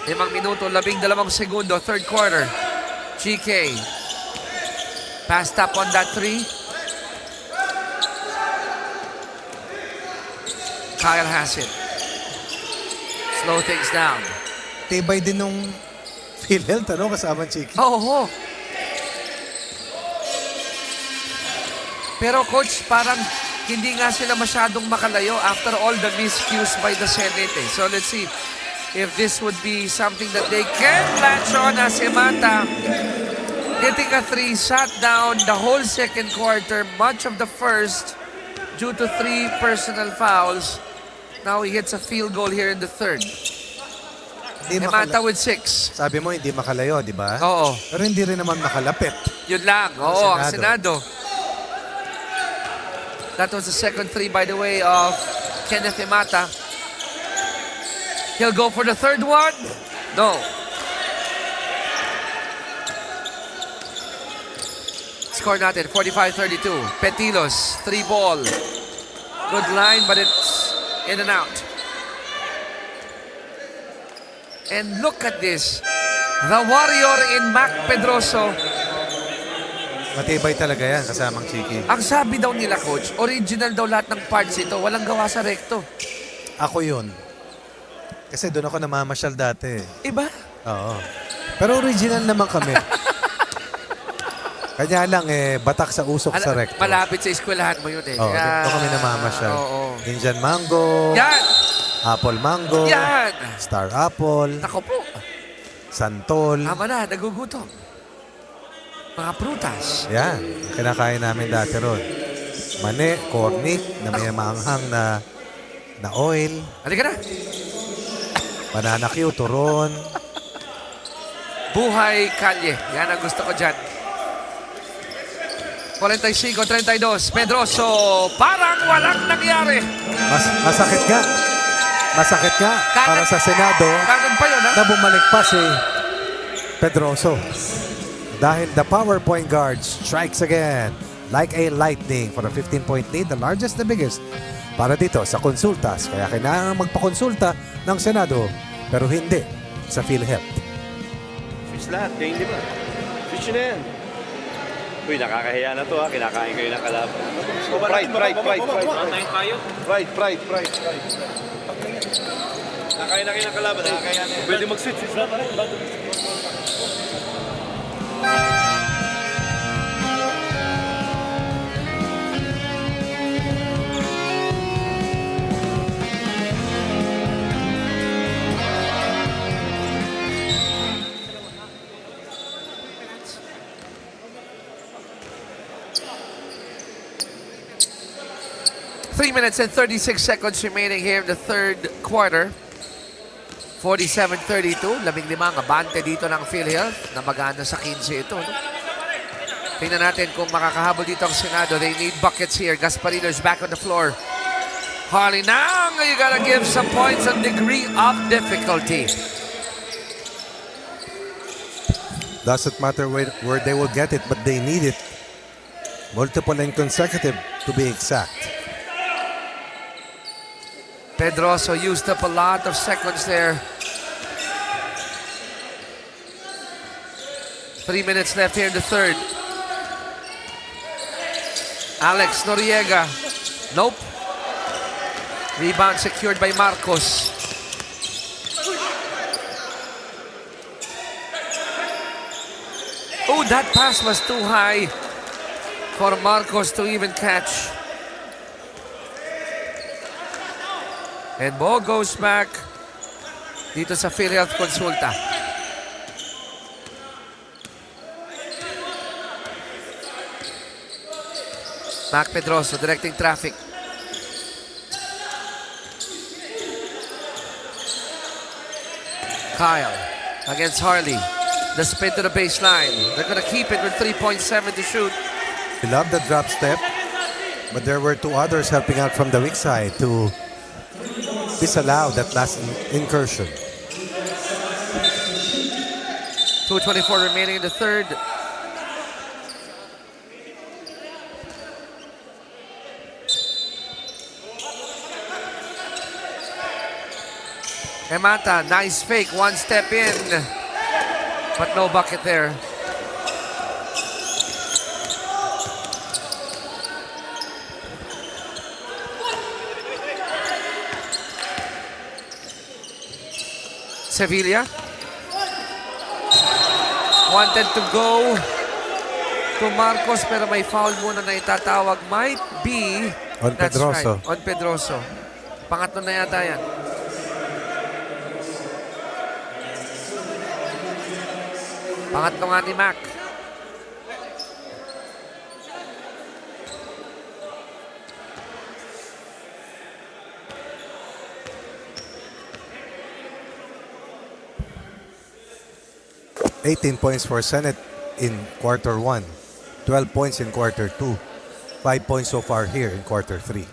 5 minuto, 12 segundo, third quarter. GK. Passed up on that 3. Kyle has it. Slow things down. Tibay din nung PhilHealth, ano, kasama Chiki. Oo. Pero coach, parang hindi nga sila masyadong makalayo after all the miscues by the Senate. So let's see if this would be something that they can latch on as Himata hitting a 3, shot down the whole second quarter, much of the first due to 3 personal fouls. Now he hits a field goal here in the third. Himata with 6. Sabi mo hindi makalayo, di ba? Oo. Pero hindi rin naman makalapit. Yun lang. Oo, ang Senado. That was the second 3, by the way, of Kenneth Himata. He'll go for the third one. No. Score natin, 45-32. Petilos, 3 ball. Good line, but it's in and out. And look at this. The warrior in Mac Pedroso. Matibay talaga yan, kasamang Chiki. Ang sabi daw nila, coach, original daw lahat ng parts ito. Walang gawa sa recto. Ako yun. Kasi doon ako namamasyal dati. Iba? Oo. Pero original naman kami. Kanya lang batak sa usok sa recto. Malapit sa eskwelahan mo yun eh. Oo, doon kami namamasyal. Oo. Indian mango. Yan! Apple mango. Yan! Star apple. Nako po. Santol. Tama na, nagugutom. Mga prutas. Yan. Kinakain namin dati ron. Mani, cornic, na may maanghang na oil. Halika na. Banana Q, turon. Buhay kalye. Yan ang gusto ko dyan. 45-32. Pedroso. Parang walang nangyari. Masakit nga. Masakit nga para sa Senado Kanan pa yun, ha? na bumalik pa si Pedroso. Dahil the power point guard strikes again like a lightning for a 15-point lead, the largest, the biggest para dito sa konsultas. Kaya kailangan magpakonsulta ng Senado pero hindi sa PhilHealth. Switch lahat, kayo hindi ba? Switch na yan. Uy, nakakahiya na to ha. Kinakain kayo ng kalaban. Pride. Nakakain na kayo ng kalaban. Nakakahiya na yan. Pwede mag-switch. Switch na pa rin. 3 minutes and 36 seconds remaining here in the third quarter. 47-32. 15 ang abante dito ng PhilHealth na magana sa 15 ito. No? Tingnan natin kung makakahabol dito ang Senado. They need buckets here. Gasparino's back on the floor. Harley now, you gotta give some points on degree of difficulty. Doesn't matter where they will get it, but they need it. Multiple and consecutive to be exact. Pedroso used up a lot of seconds there. 3 minutes left here in the third. Alex Noriega. Nope. Rebound secured by Marcos. Oh, that pass was too high for Marcos to even catch. And ball goes back dito sa PhilHealth Konsulta. Mac Pedroso directing traffic. Kyle against Harley. The spin to the baseline. They're going to keep it with 3.7 to shoot. We love the drop step, but there were two others helping out from the weak side to disallow that last incursion. 2:24 remaining in the third. Emata, nice fake, one step in, but no bucket there. Sevilla. Wanted to go to Marcos pero may foul muna na itatawag. Might be On that's Pedroso. right, on Pedroso. Pangatlo na yata yan. Pangatlo nga ni Mac. $18 points for Senate in quarter 1, 12 points in quarter 2, 5 points so far here in quarter 3.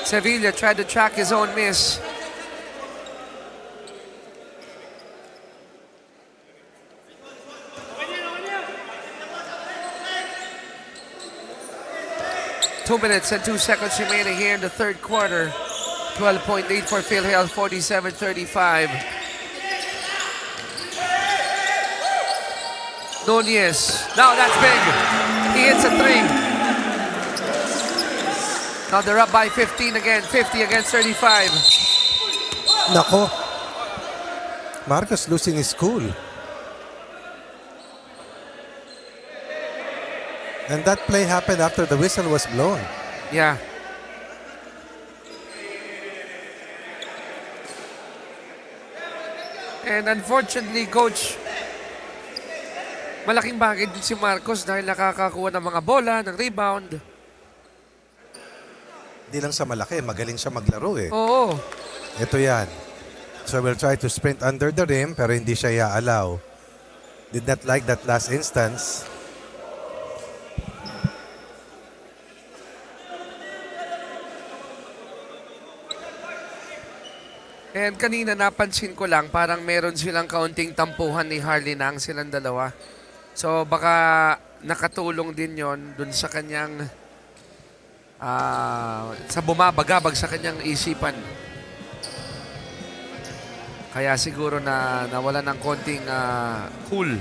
Sevilla tried to track his own miss. Two minutes and 2 seconds remaining here in the third quarter. 12-point lead for PhilHealth, 47-35. Nunez. Now that's big. He hits a three. Now they're up by 15 again. 50 against 35. Nako. Marcos losing his cool. And that play happened after the whistle was blown. Yeah. And unfortunately, Coach, malaking bagay din si Marcos dahil nakakakuha ng mga bola, ng rebound. Hindi lang sa malaki, magaling siya maglaro eh. Oo. Ito yan. So we'll try to sprint under the rim pero hindi siya i-allow. Did not like that last instance. And kanina napansin ko lang, parang meron silang kaunting tampuhan ni Harley Nang silang dalawa. So baka nakatulong din yon dun sa kanyang sa bumabagabag sa kanyang isipan. Kaya siguro na nawala ng konting cool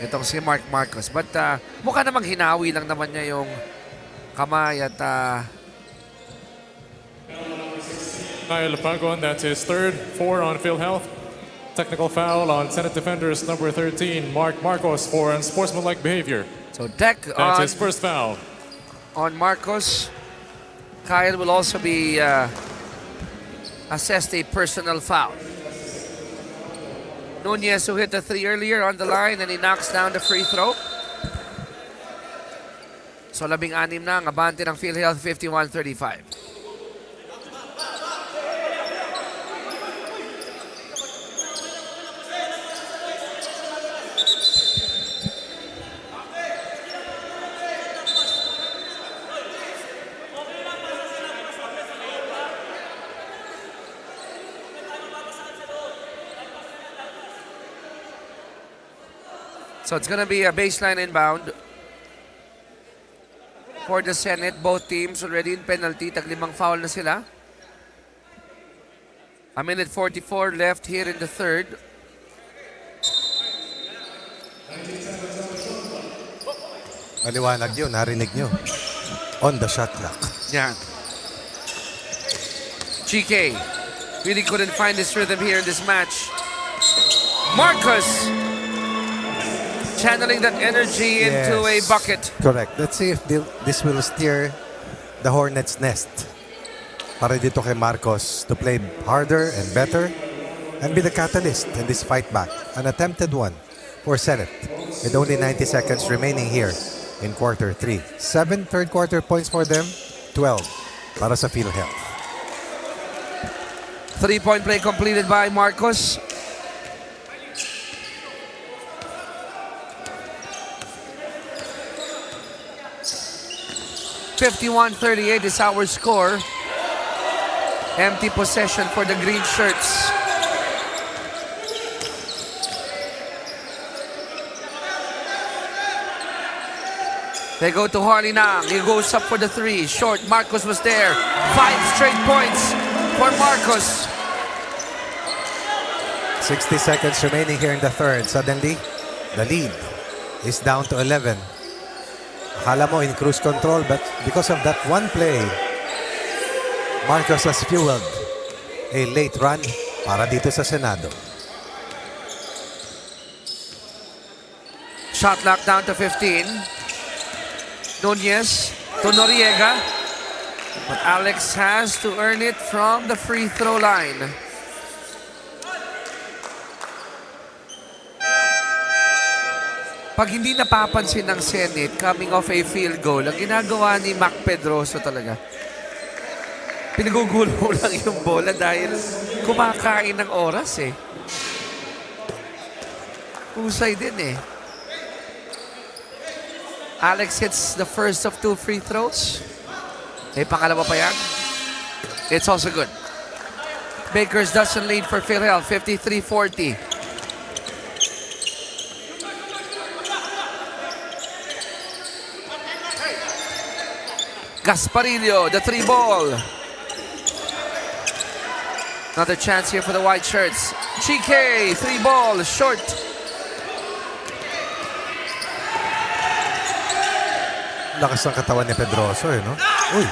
itong si Mark Marcos. But mukha namang hinawi lang naman niya yung kamay at Kyle Pagon, that's his third, 4 on PhilHealth. Technical foul on Senate Defenders number 13, Mark Marcos, for unsportsmanlike behavior. so Tech That's his first foul. on Marcos. Kyle will also be assessed a personal foul. Nunez, who hit the 3 earlier, on the line, and he knocks down the free throw. So 16 na ang abante ng PhilHealth, 51-35. So it's going to be a baseline inbound for the Senate. Both teams already in penalty. Tag-5 foul na sila. 1:44 left here in the third. Maliwanag yun, narinig nyo. On the shot clock. Yan. GK really couldn't find his rhythm here in this match. Marcus channeling that energy into a Yes. bucket. Correct. Let's see if this will steer the Hornets' nest. Para dito kay Marcos to play harder and better and be the catalyst in this fight back. An attempted one for Senate with only 90 seconds remaining here in quarter 3. 7 third quarter points for them, 12 para sa PhilHealth. 3-point play completed by Marcos. (51-38) is our score. Empty possession for the green shirts. They go to Harley Nang. He goes up for the 3. Short. Marcos was there. 5 straight points for Marcos. 60 seconds remaining here in the third. Suddenly, the lead is down to 11. Akala mo in cruise control, but because of that one play, Marcos has fueled a late run para dito sa Senado. Shot clock down to 15. Nunez to Noriega. But Alex has to earn it from the free throw line. Pag hindi napapansin ng Senate coming off a field goal, ang ginagawa ni Mac Pedroso talaga, pinagugulo lang yung bola dahil kumakain ng oras eh. Husay din eh. Alex hits the first of 2 free throws. May pangalawa pa yan. It's also good. Baker's dozen lead for PhilHealth, 53-40. Gasparillo, the 3 ball. Another chance here for the white shirts. GK, 3 ball, short. Lakas ng katawan ni Pedroso no? Uy!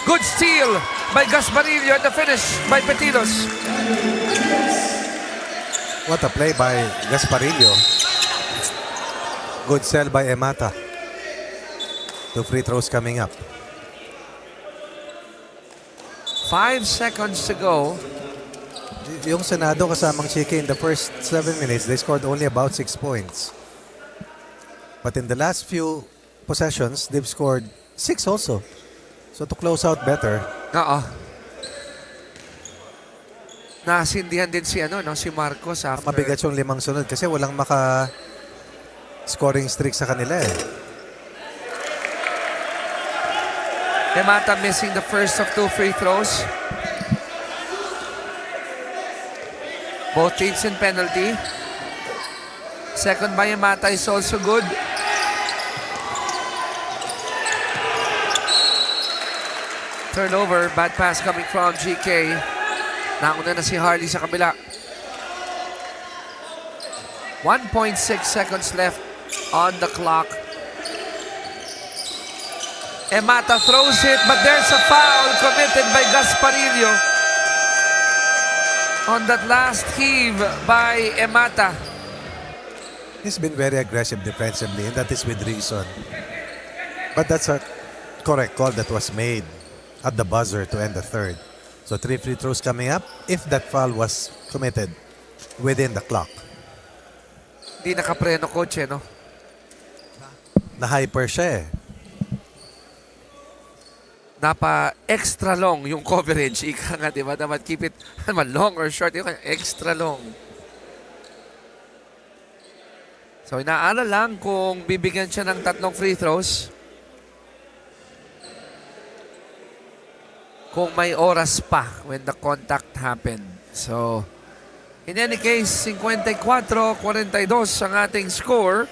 Good steal by Gasparillo at the finish by Petilos. What a play by Gasparillo. Good sell by Emata. 2 free throws coming up. 5 seconds to go. Yung Senado kasamang Chike in the first 7 minutes, they scored only about 6 points. But in the last few possessions, they've scored 6 also. So to close out better. Nasindihan din si si Marcos after. Mabigat yung 5 sunod kasi walang scoring streak sa kanila eh. Emata missing the first of 2 free throws. Both teams in penalty. Second by Emata is also good. Turnover, bad pass coming from GK. Nauna na si Harley sa kabila. 1.6 seconds left on the clock. Emata throws it, but there's a foul committed by Gasparillo on that last heave by Emata. He's been very aggressive defensively, and that is with reason. But that's a correct call that was made at the buzzer to end the third. So 3 free throws coming up if that foul was committed within the clock. Di nakapreno, coach, no? Na-hyper siya eh. Napa-extra long yung coverage. Ika nga, di ba? Dapat keep it long or short. Yung extra long. So, inaalala lang kung bibigyan siya ng 3 free throws. Kung may oras pa when the contact happened. So, in any case, 54-42 ang ating score.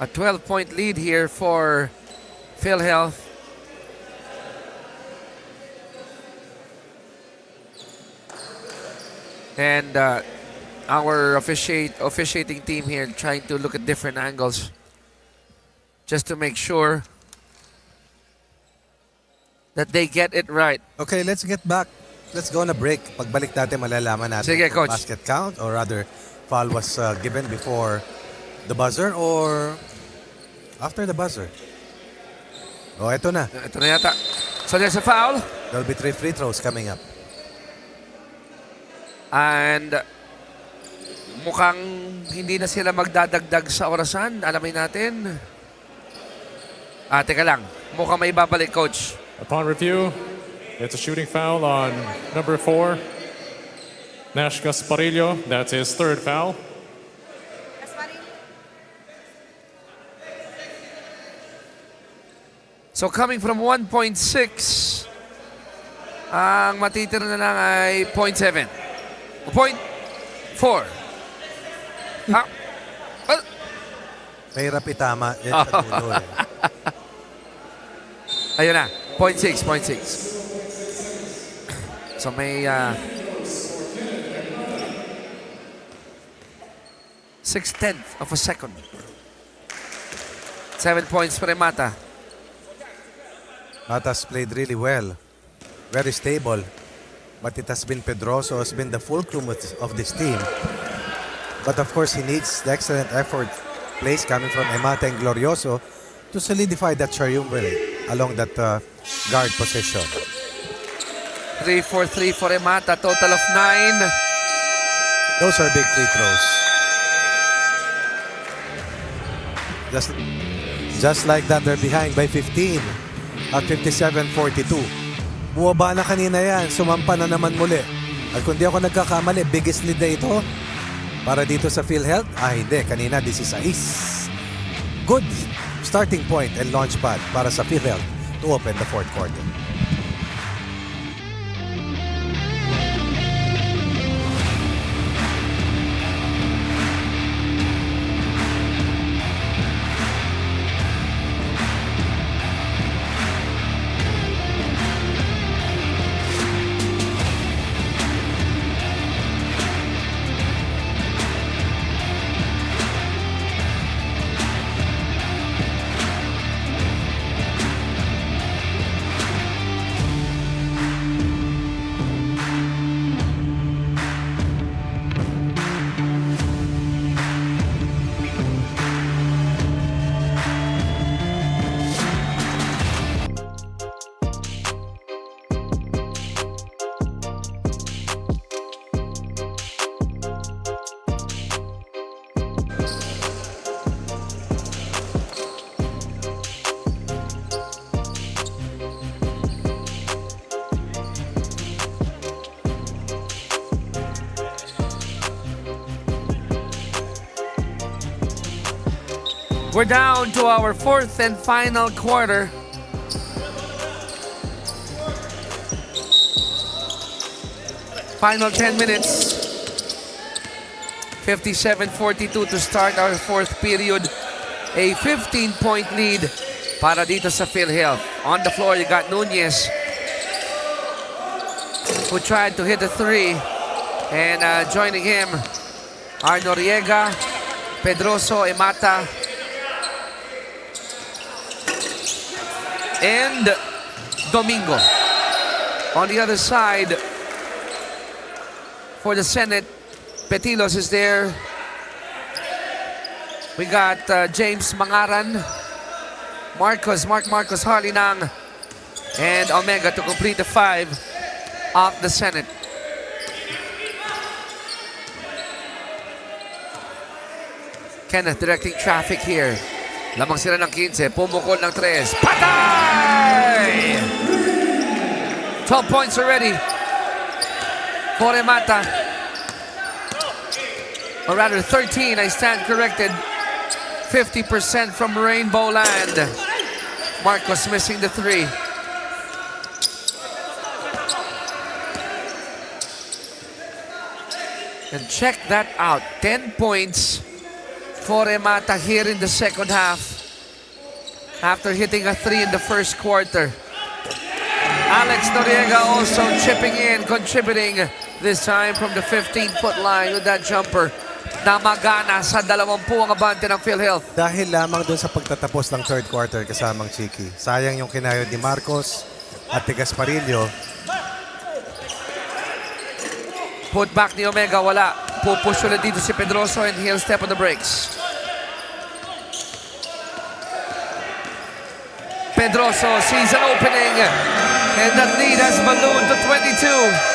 A 12-point lead here for PhilHealth. And our officiating team here trying to look at different angles just to make sure that they get it right. Okay, let's get back. Let's go on a break. Pagbalik natin, malalaman natin Sige, kung coach. basket count or rather foul was given before the buzzer or after the buzzer. Oh, ito na. Ito na yata. So there's a foul. There'll be 3 free throws coming up. And mukhang hindi na sila magdadagdag sa orasan. Alamin natin. Teka lang. Mukhang may babalik, coach. Upon review, it's a shooting foul on number 4, Nash Gasparillo. That's his third foul. So coming from 1.6, ang matitira na lang ay 0.7. 0.4. Ha? Mahirap itama. Yan sa dulo eh. Ayun na. 0.6. So may 0.6 of a second. 7 points for Emata. Matas played really well. Very stable. But it has been Pedroso has been the fulcrum of this team. But of course, he needs the excellent effort plays coming from Emata and Glorioso to solidify that triumvirate along that guard position. 3 for 3 for Emata. Total of 9. Those are big free throws. Just like that, they're behind by 15 at 57-42. Buwaba na kanina yan. Sumampa na naman muli. At kung di ako nagkakamali, biggest lead na ito para dito sa PhilHealth. Hindi. Kanina, 16. Good starting point and launch pad para sa PhilHealth to open the fourth quarter. We're down to our fourth and final quarter. Final 10 minutes. 57-42 to start our fourth period. A 15-point lead para dito sa PhilHealth. On the floor, you got Nunez, who tried to hit a three. And joining him are Noriega, Pedroso, Emata, and Domingo. On the other side, for the Senate, Petilos is there. We got James Mangaran, Marcos Harlinang, and Omega to complete the five of the Senate. Kenneth directing traffic here. Lamang sila ng 15, pumukol ng 3. Patay! 12 points already for Emata. Or rather 13, I stand corrected. 50% from Rainbow Land. Marcos missing the 3. And check that out. 10 points for Emata here in the second half, after hitting a 3 in the first quarter. Alex Noriega also chipping in, contributing, this time from the 15-foot line with that jumper. Namagana sa 20 ang abante ng PhilHealth. Dahil lamang doon sa pagtatapos ng third quarter kasamang Chiki. Sayang yung kinayod ni Marcos at ni Gasparillo. Put back ni Omega, wala. Pupush ulit dito si Pedroso and he'll step on the brakes. Pedroso sees an opening and that lead has ballooned to 22.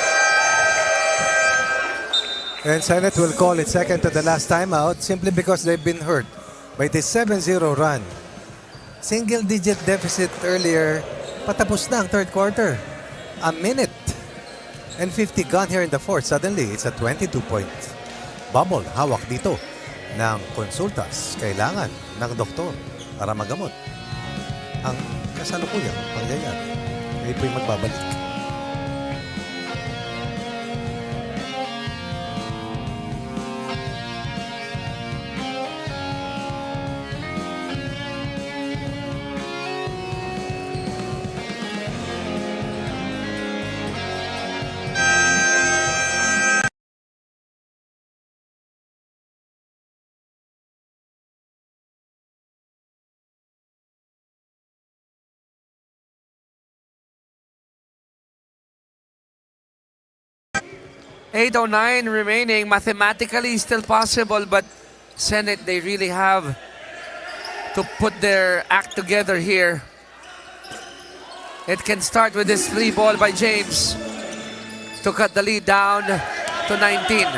And Senate will call it second to the last timeout simply because they've been hurt by this 7-0 run. Single-digit deficit earlier, patapos na ang third quarter. A minute and 50 gone here in the fourth. Suddenly, it's a 22-point bubble. Hawak dito ng Konsultas. Kailangan ng doktor para magamot ang kasalukuyang pangyayari. Ngayon po'y magbabalik. .809 remaining, mathematically still possible, but Senate, they really have to put their act together here. It can start with this free ball by James to cut the lead down to 19.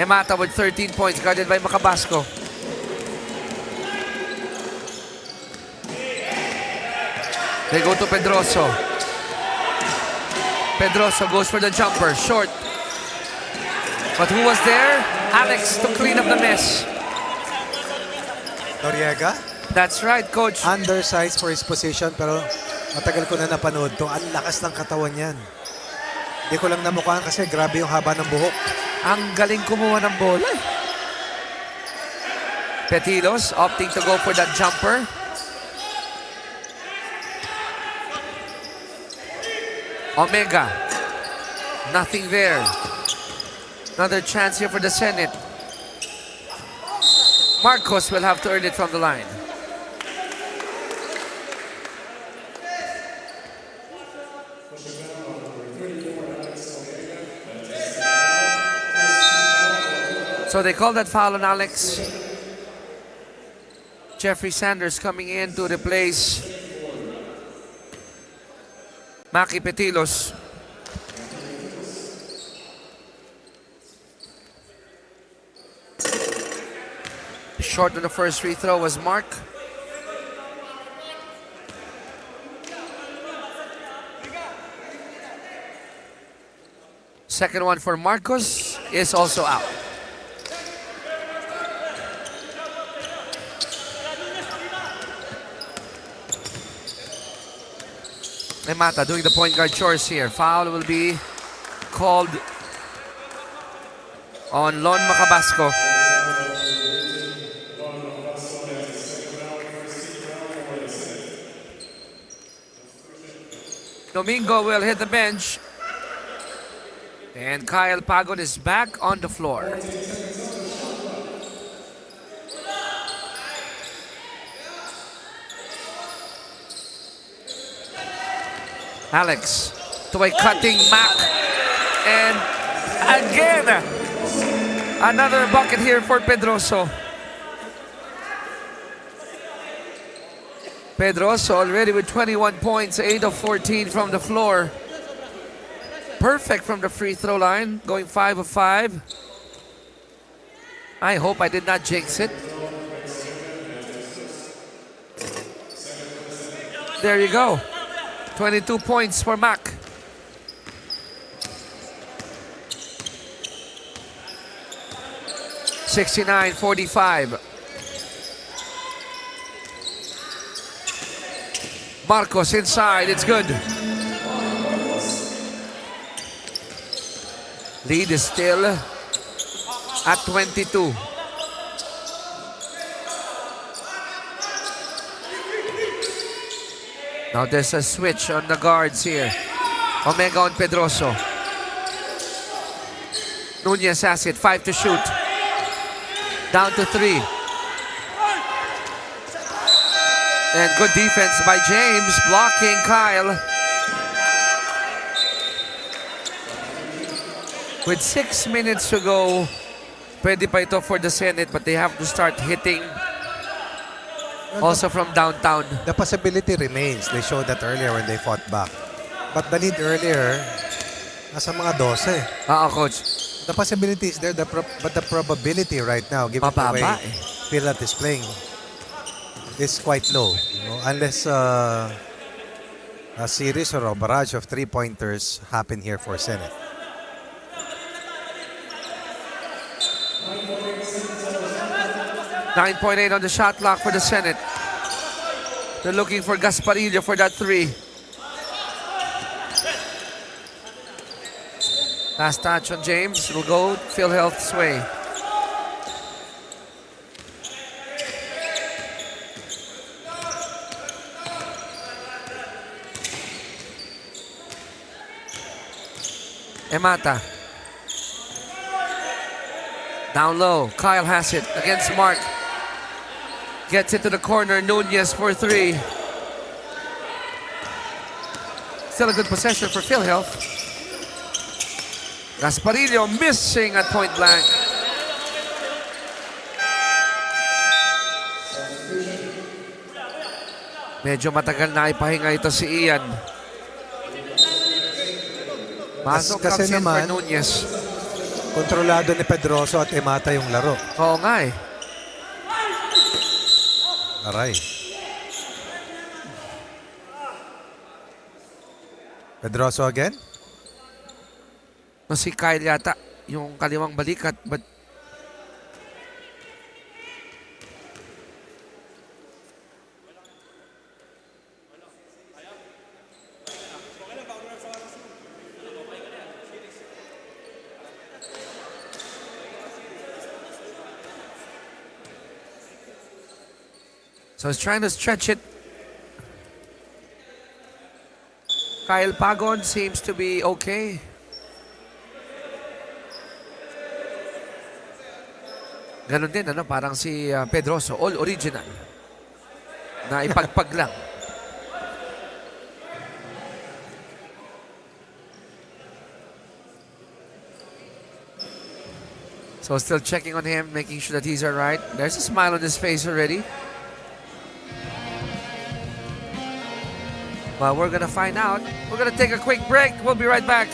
Emata with 13 points, guarded by Macabasco. They go to Pedroso. Pedroso goes for the jumper, short. But who was there? Alex to clean up the mess. Noriega? That's right, Coach. Undersized for his position, pero matagal ko na napanood to. Ang lakas ng katawan yan. Hindi ko lang namukhaan kasi grabe yung haba ng buhok. Ang galing kumuha ng bola. Petilos opting to go for that jumper. Omega, nothing there. Another chance here for the Senate. Marcos will have to earn it from the line. So they call that foul on Alex. Jeffrey Sanders coming in to replace Maki Petilos. Short on the first free throw was Mark. Second one for Marcos is also out. Mata doing the point guard chores here. Foul will be called on Lon Macabasco. Domingo will hit the bench. And Kyle Pagon is back on the floor. Alex to a cutting Mac. And again, another bucket here for Pedroso. Pedroso already with 21 points, 8 of 14 from the floor. Perfect from the free throw line, going 5 of 5. I hope I did not jinx it. There you go. 22 points for Mac. (69-45). Marcos inside, it's good. Lead is still at 22. Now there's a switch on the guards here. Omega on Pedroso. Nunez has it, 5 to shoot. Down to 3. And good defense by James, blocking Kyle. With 6 minutes to go, pwede pa ito for the Senate, but they have to start hitting also from downtown. The possibility remains. They showed that earlier when they fought back. But the lead earlier, nasa mga 12. Coach. The possibility is there, but the probability right now, given the way PhilHealth is playing, is quite low. Unless a series or a barrage of three-pointers happen here for Senate. .8 on the shot clock for the Senate. They're looking for Gasparillo for that 3. Last touch on James will go PhilHealth's way. Emata. Down low. Kyle has it against Mark. Gets it to the corner. Nunez for 3. Still a good possession for PhilHealth. Gasparillo missing at point blank. Medyo matagal na ipahinga ito si Ian. Pasok Kasi comes in naman, for Nunez. Kontrolado ni Pedroso at Emata yung laro. Oo nga eh. Aray. Pedroso again? No, si Kyle yata yung kaliwang balikat, but so he's trying to stretch it. Kyle Pagon seems to be okay. Ganon din, ano, parang si Pedroso, all original. Na ipagpag lang. So still checking on him, making sure that he's all right. There's a smile on his face already. But we're gonna find out. We're gonna take a quick break. We'll be right back.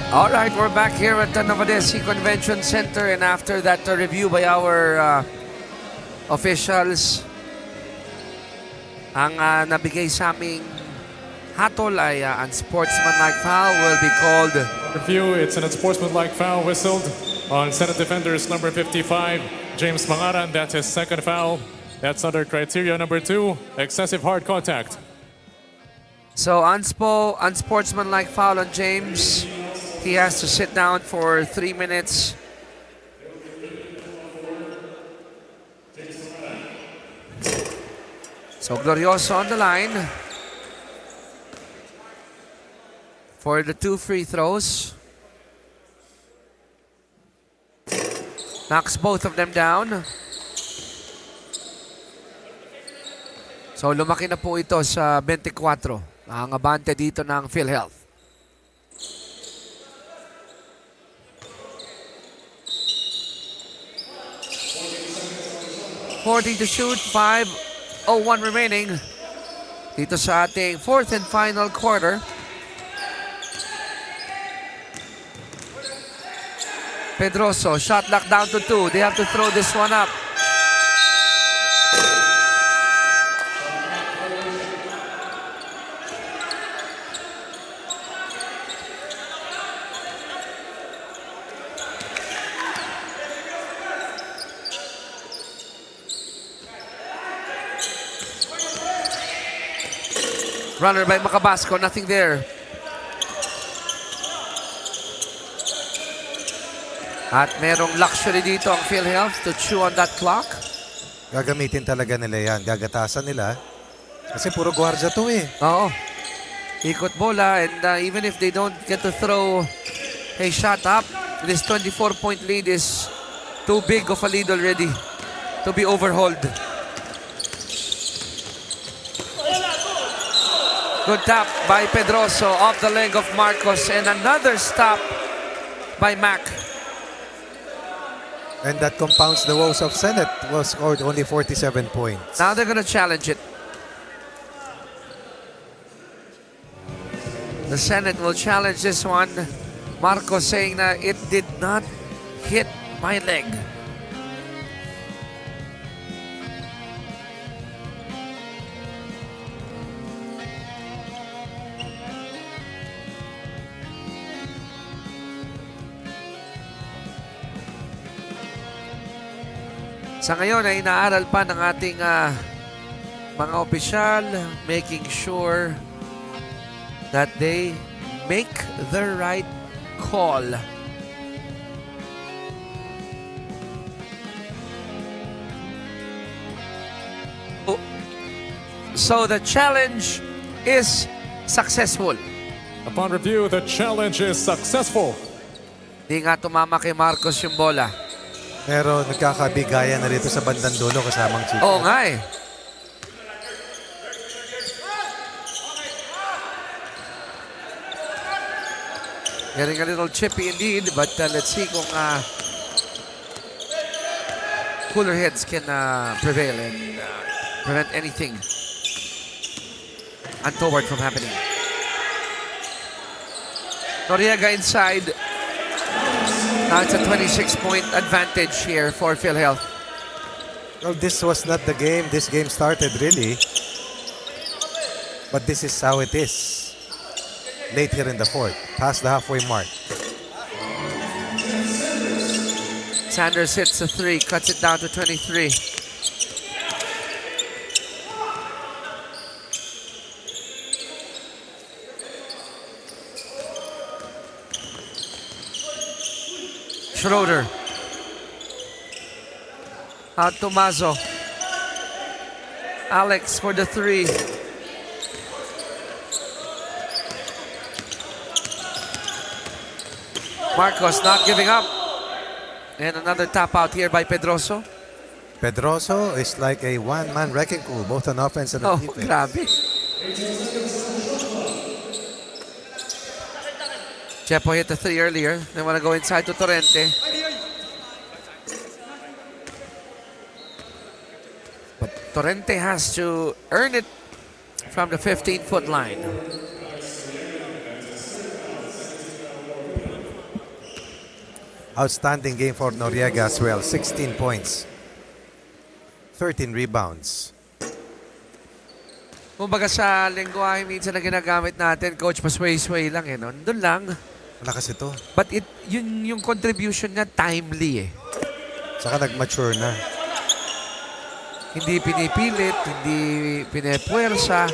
All right, we're back here at the Novadeci Convention Center, and after that review by our officials, ang nabigay sa aming hatol ay unsportsmanlike foul will be called. Review, it's an unsportsmanlike foul whistled on Senate Defenders number 55, James Mangaran. That's his second foul. That's under criteria number 2, excessive hard contact. So unsportsmanlike foul on James. He has to sit down for 3 minutes. So Glorioso on the line for the 2 free throws. Knocks both of them down. So lumaki na po ito sa 24. Ang abante dito ng PhilHealth. 40 to shoot, 5:01 remaining dito sa ating 4th and final quarter. Pedroso, shot lock down to 2. They have to throw this one up. Runner by Macabasco, nothing there. At merong luxury dito ang PhilHealth to chew on that clock. Gagamitin talaga nila yan. Gagatasan nila. Kasi puro gwardiya to eh. Oo. Ikot bola, and even if they don't get to throw a shot up, this 24-point lead is too big of a lead already to be overhauled. Good tap by Pedroso off the leg of Marcos, and another stop by Mac. And that compounds the woes of Senate, who scored only 47 points. Now they're going to challenge it. The Senate will challenge this one. Marcos saying that it did not hit my leg. Sa ngayon ay inaaral pa ng ating mga opisyal, making sure that they make the right call. So the challenge is successful. Upon review, the challenge is successful. Di nga tumama kay Marcos yung bola. Pero nagkakabigayan na rito sa bandang dulo kasamang Chico. Oo nga eh. Getting a little chippy indeed, but let's see kung cooler heads can prevail and prevent anything untoward from happening. Noriega inside. Now it's a 26-point advantage here for PhilHealth. Well, this was not the game. This game started really. But this is how it is. Late here in the fourth. Past the halfway mark. Sanders hits a 3, cuts it down to 23. Schroeder. Out to Mazo. Alex for the 3. Marcos not giving up. And another tap out here by Pedroso. Pedroso is like a one-man wrecking crew, both on offense and on defense. Grabe. Chepo hit the 3 earlier. They want to go inside to Torrente. But Torrente has to earn it from the 15-foot line. Outstanding game for Noriega as well. 16 points. 13 rebounds. Kumbaga sa lengguwahe minsan na ginagamit natin, Coach, pasway-sway lang eh. No? Doon lang. Malakas ito. But yung contribution niya timely eh. Saka nag-mature na. Hindi pinipilit, hindi pinepuwersa.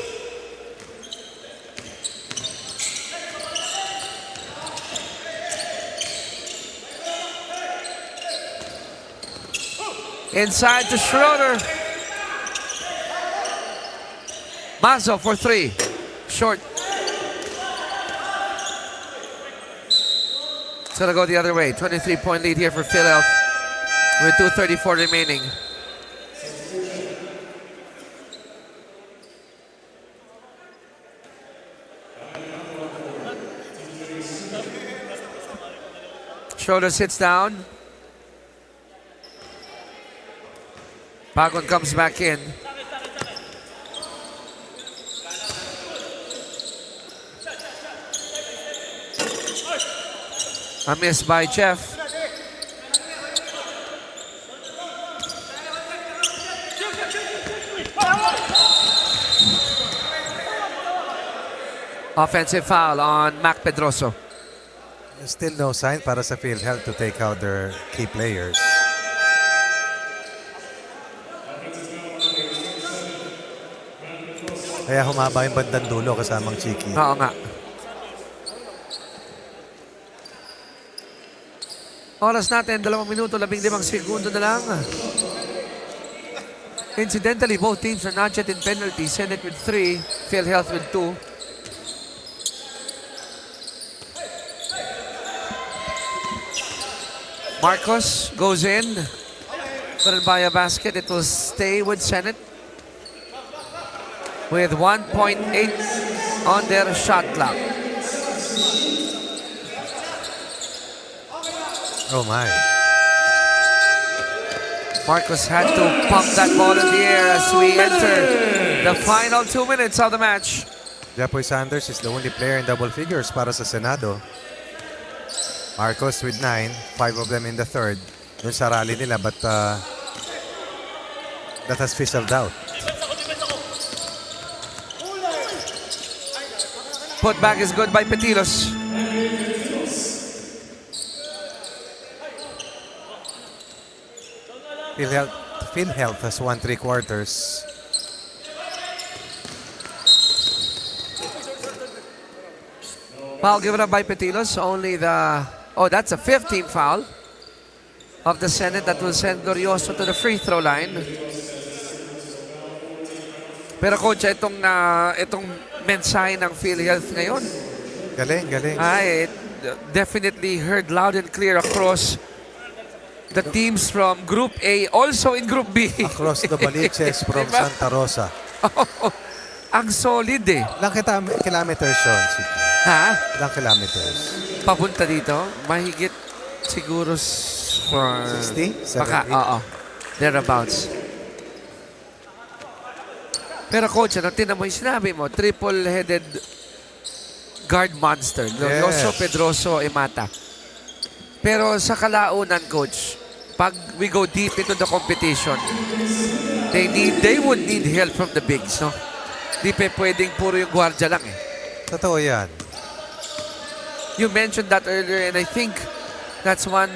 Inside to Schroeder. Mazo for 3. Short. It's going to go the other way. 23-point lead here for PhilHealth with 2:34 remaining. Schroeder sits down. Pagon comes back in. A miss by Jeff. Offensive foul on Mac Pedroso. Still no sign para sa PhilHealth to take out their key players. Kaya humaba yung bandang dulo kasamang Chiki. Oo nga. Oras natin, 2 minuto, 15 segundo na lang. Incidentally, both teams are not yet in penalty. Senate with 3, PhilHealth with 2. Marcos goes in. Couldn't buy a basket. It will stay with Senate with 1.8 on their shot clock. Oh my. Marcos had to pump that ball in the air as we enter the final 2 minutes of the match. Japoy Sanders is the only player in double figures para sa Senado. Marcos with 9, 5 of them in the third. Yun sa rally nila, but that has fizzled out. Put back is good by Petilos. PhilHealth has won 3 quarters. Foul given up by Petilos. Only the... Oh, that's a 15th foul of the Senate that will send Glorioso to the free throw line. Pero coach, itong mensahe ng PhilHealth ngayon, Galing, galing. it definitely heard loud and clear across the teams from Group A, also in Group B. Across the Baliches from Diba? Santa Rosa. Ang solid eh. Ilang kilometers yun? Ha? Ilang kilometers? Papunta dito, mahigit siguro for... 60? Baka, 70? oo. Thereabouts. Pero coach, tinan mo yung sinabi mo, triple-headed guard monster. Glorioso, Yes. Pedroso, Imata. Pero sa kalaunan, coach, pag we go deep into the competition, they would need help from the bigs, no? Di pa pwedeng puro yung gwardiya lang eh. Totoo yan. You mentioned that earlier, and I think that's one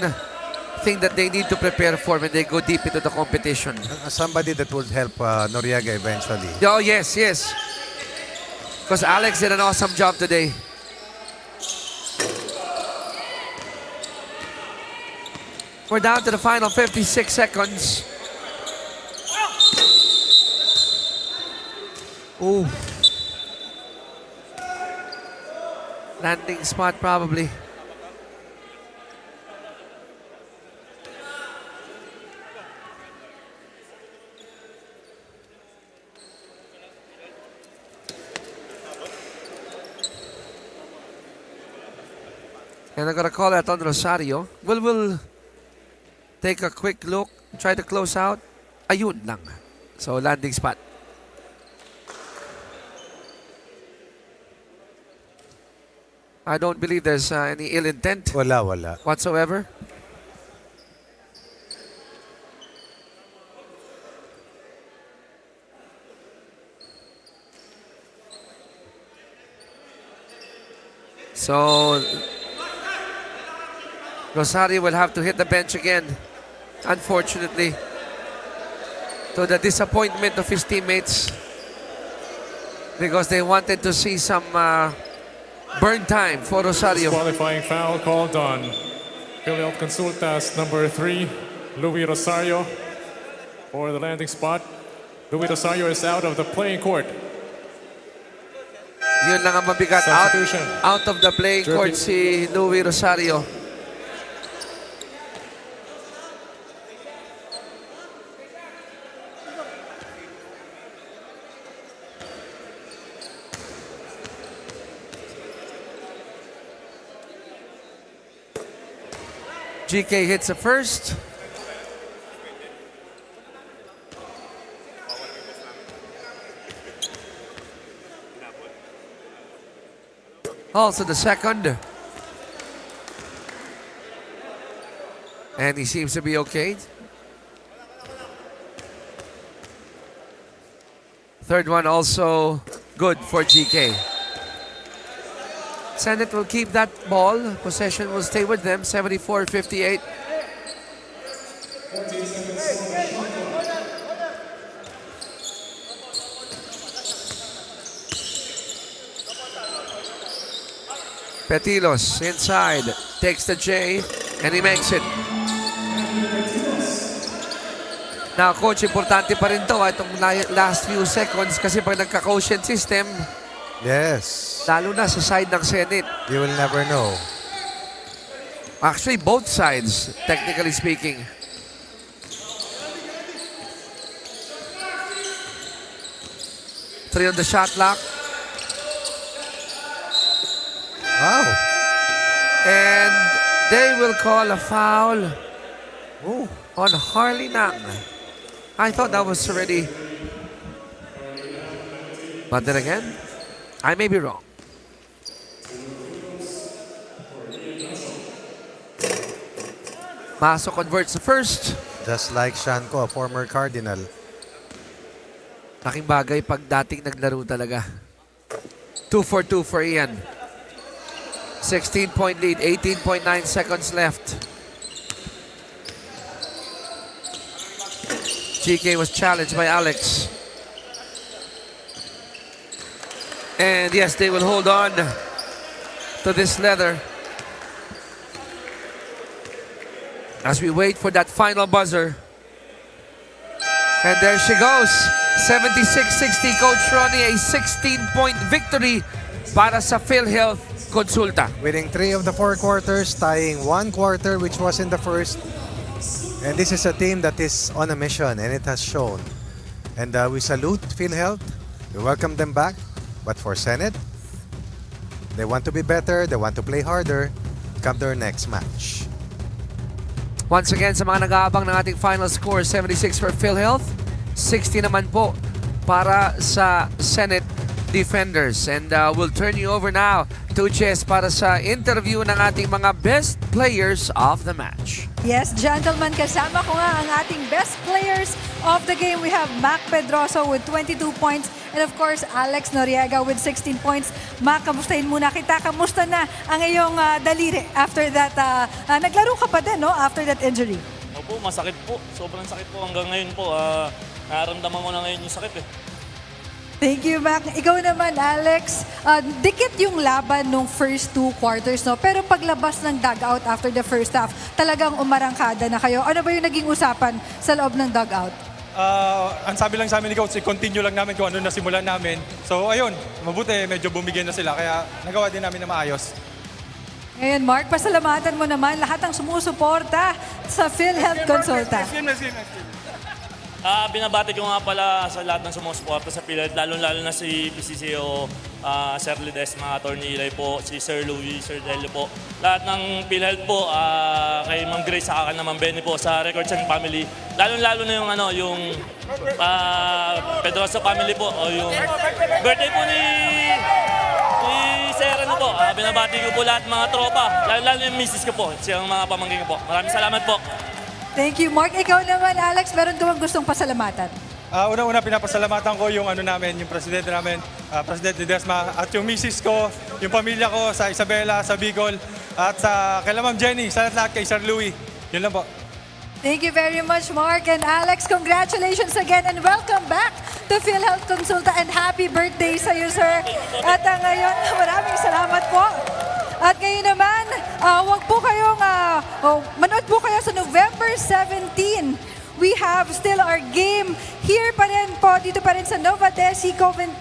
thing that they need to prepare for when they go deep into the competition. Somebody that would help Noriega eventually. Oh, yes, yes. Because Alex did an awesome job today. We're down to the final 56 seconds. Ooh. Landing spot probably. And I'm gonna call that on Rosario. We'll take a quick look, try to close out. Ayun lang. So landing spot. I don't believe there's any ill intent Wala. whatsoever. So, Rosario will have to hit the bench again, unfortunately, to the disappointment of his teammates, because they wanted to see some burn time for Rosario. Qualifying foul called on PhilHealth Konsulta's number 3, Louis Rosario, for the landing spot. Louis Rosario is out of the playing court. Yun lang ang mabigat. Substitution. Out of the playing court si Louis Rosario. GK hits the first. Also the second. And he seems to be okay. Third one also good for GK. Senate will keep that ball. Possession will stay with them, 74-58. Petilos inside, takes the J, and he makes it. Now, coach, importante pa rin to itong last few seconds kasi pag nagka-quotient system, Yes. lalo na sa side ng Senate. You will never know. Actually, both sides, technically speaking. Three on the shot clock. Wow. And they will call a foul on Harley Nang. I thought that was already... But then again, I may be wrong. Maso converts the first. Just like Shanko, a former Cardinal. Laking bagay pag dating naglaro talaga. 2 for 2 for Ian. 16-point lead, 18.9 seconds left. GK was challenged by Alex. And yes, they will hold on to this leather as we wait for that final buzzer. And there she goes. 76-60, Coach Ronnie, a 16-point victory para sa PhilHealth Konsulta. Winning 3 of the 4 quarters, tying 1 quarter which was in the first. And this is a team that is on a mission and it has shown. And we salute PhilHealth. We welcome them back. But for Senate, they want to be better, they want to play harder. Come their next match. Once again, sa mga nag-aabang ng ating final score, 76 for PhilHealth, 60 naman po para sa Senate Defenders. And we'll turn you over now to Jess para sa interview ng ating mga best players of the match. Yes, gentlemen, kasama ko nga ang ating best players of the game. We have Mac Pedroso with 22 points and of course, Alex Noriega with 16 points. Mac, kamustahin muna kita. Kamusta na ang iyong daliri after that? Naglaro ka pa din, no? After that injury. Opo, masakit po. Sobrang sakit po hanggang ngayon po. Nararamdaman ko na ngayon yung sakit eh. Thank you, Mac. Ikaw naman, Alex. Dikit yung laban nung first 2 quarters, no? Pero paglabas ng dugout after the first half, talagang umarangkada na kayo. Ano ba yung naging usapan sa loob ng dugout? Ang sabi lang sa amin ni Coach, continue lang namin kung ano nasimulan namin. So ayun, mabuti, medyo bumigyan na sila. Kaya nagawa din namin na maayos. Ngayon, Mark, pasalamatan mo naman lahat ng sumusuporta sa PhilHealth Konsulta. Binabati ko nga pala sa lahat ng sumusuporta sa PhilHealth, lalo-lalo na si PCCO, Sir Ledesma, Atty. Eli po, si Sir Louis, Sir Delio po. Lahat ng PhilHealth po, kay Ma'am Grace, sa akin naman Benny po, sa Records and Family. Lalo-lalo na yung Pedrosa family po, o yung birthday po ni Sir po. Binabati ko po lahat mga tropa, lalo-lalo yung misis ko po, siyang mga pamangkin ko po. Maraming salamat po. Thank you, Mark. Ikaw naman, Alex, meron ka bang gustong pasalamatan? Una-una pinapasalamatan ko yung yung presidente namin, Presidente Desma, at yung misis ko, yung pamilya ko sa Isabela, sa Bicol, at sa kay Ma'am Jenny, sa lahat kay Sir Louie. Yun lang po. Thank you very much, Mark and Alex. Congratulations again and welcome back to PhilHealth Konsulta and happy birthday sa iyo, sir. At ngayon, maraming salamat po. At ngayon naman, wag po kayong, manood po kayo sa November 17. We have still our game here pa rin po, dito pa rin sa Novadeci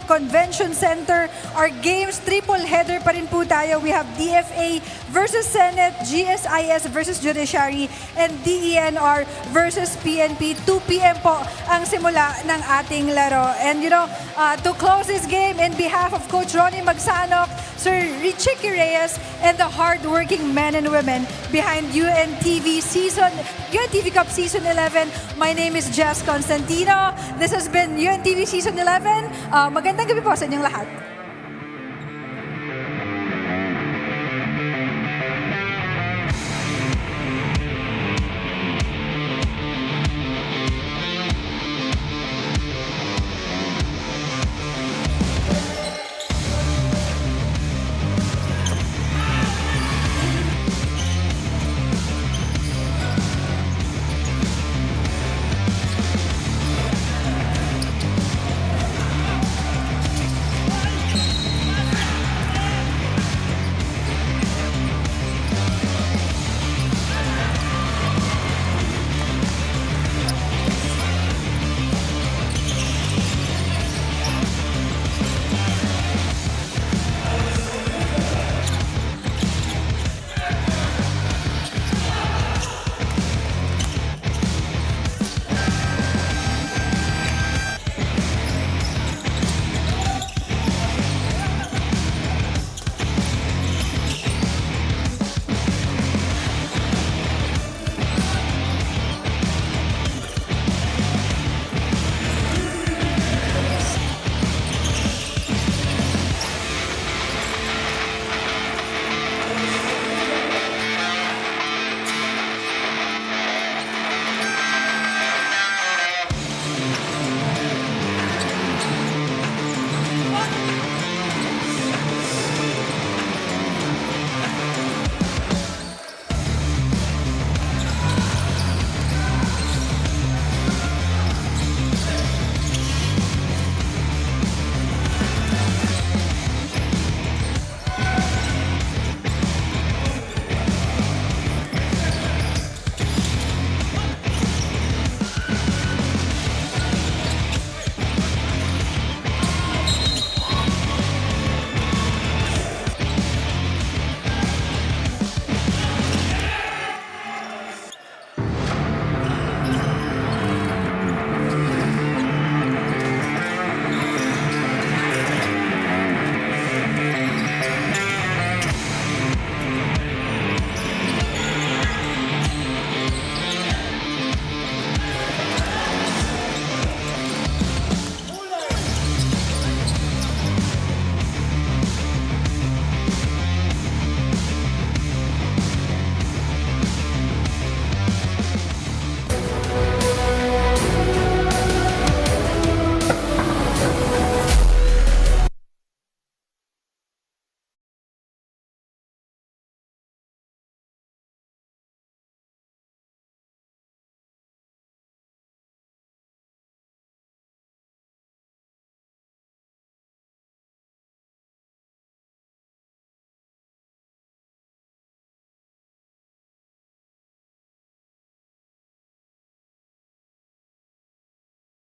Convention Center. Our games, triple header pa rin po tayo. We have DFA versus Senate, GSIS versus Judiciary, and DENR versus PNP. 2 p.m. po ang simula ng ating laro. And to close this game, in behalf of Coach Ronnie Magsanok, Sir Richie Reyes, and the hardworking men and women behind UNTV Cup Season 11, my name is Jess Constantino. This has been UNTV Season 11. Magandang gabi po sa inyong lahat.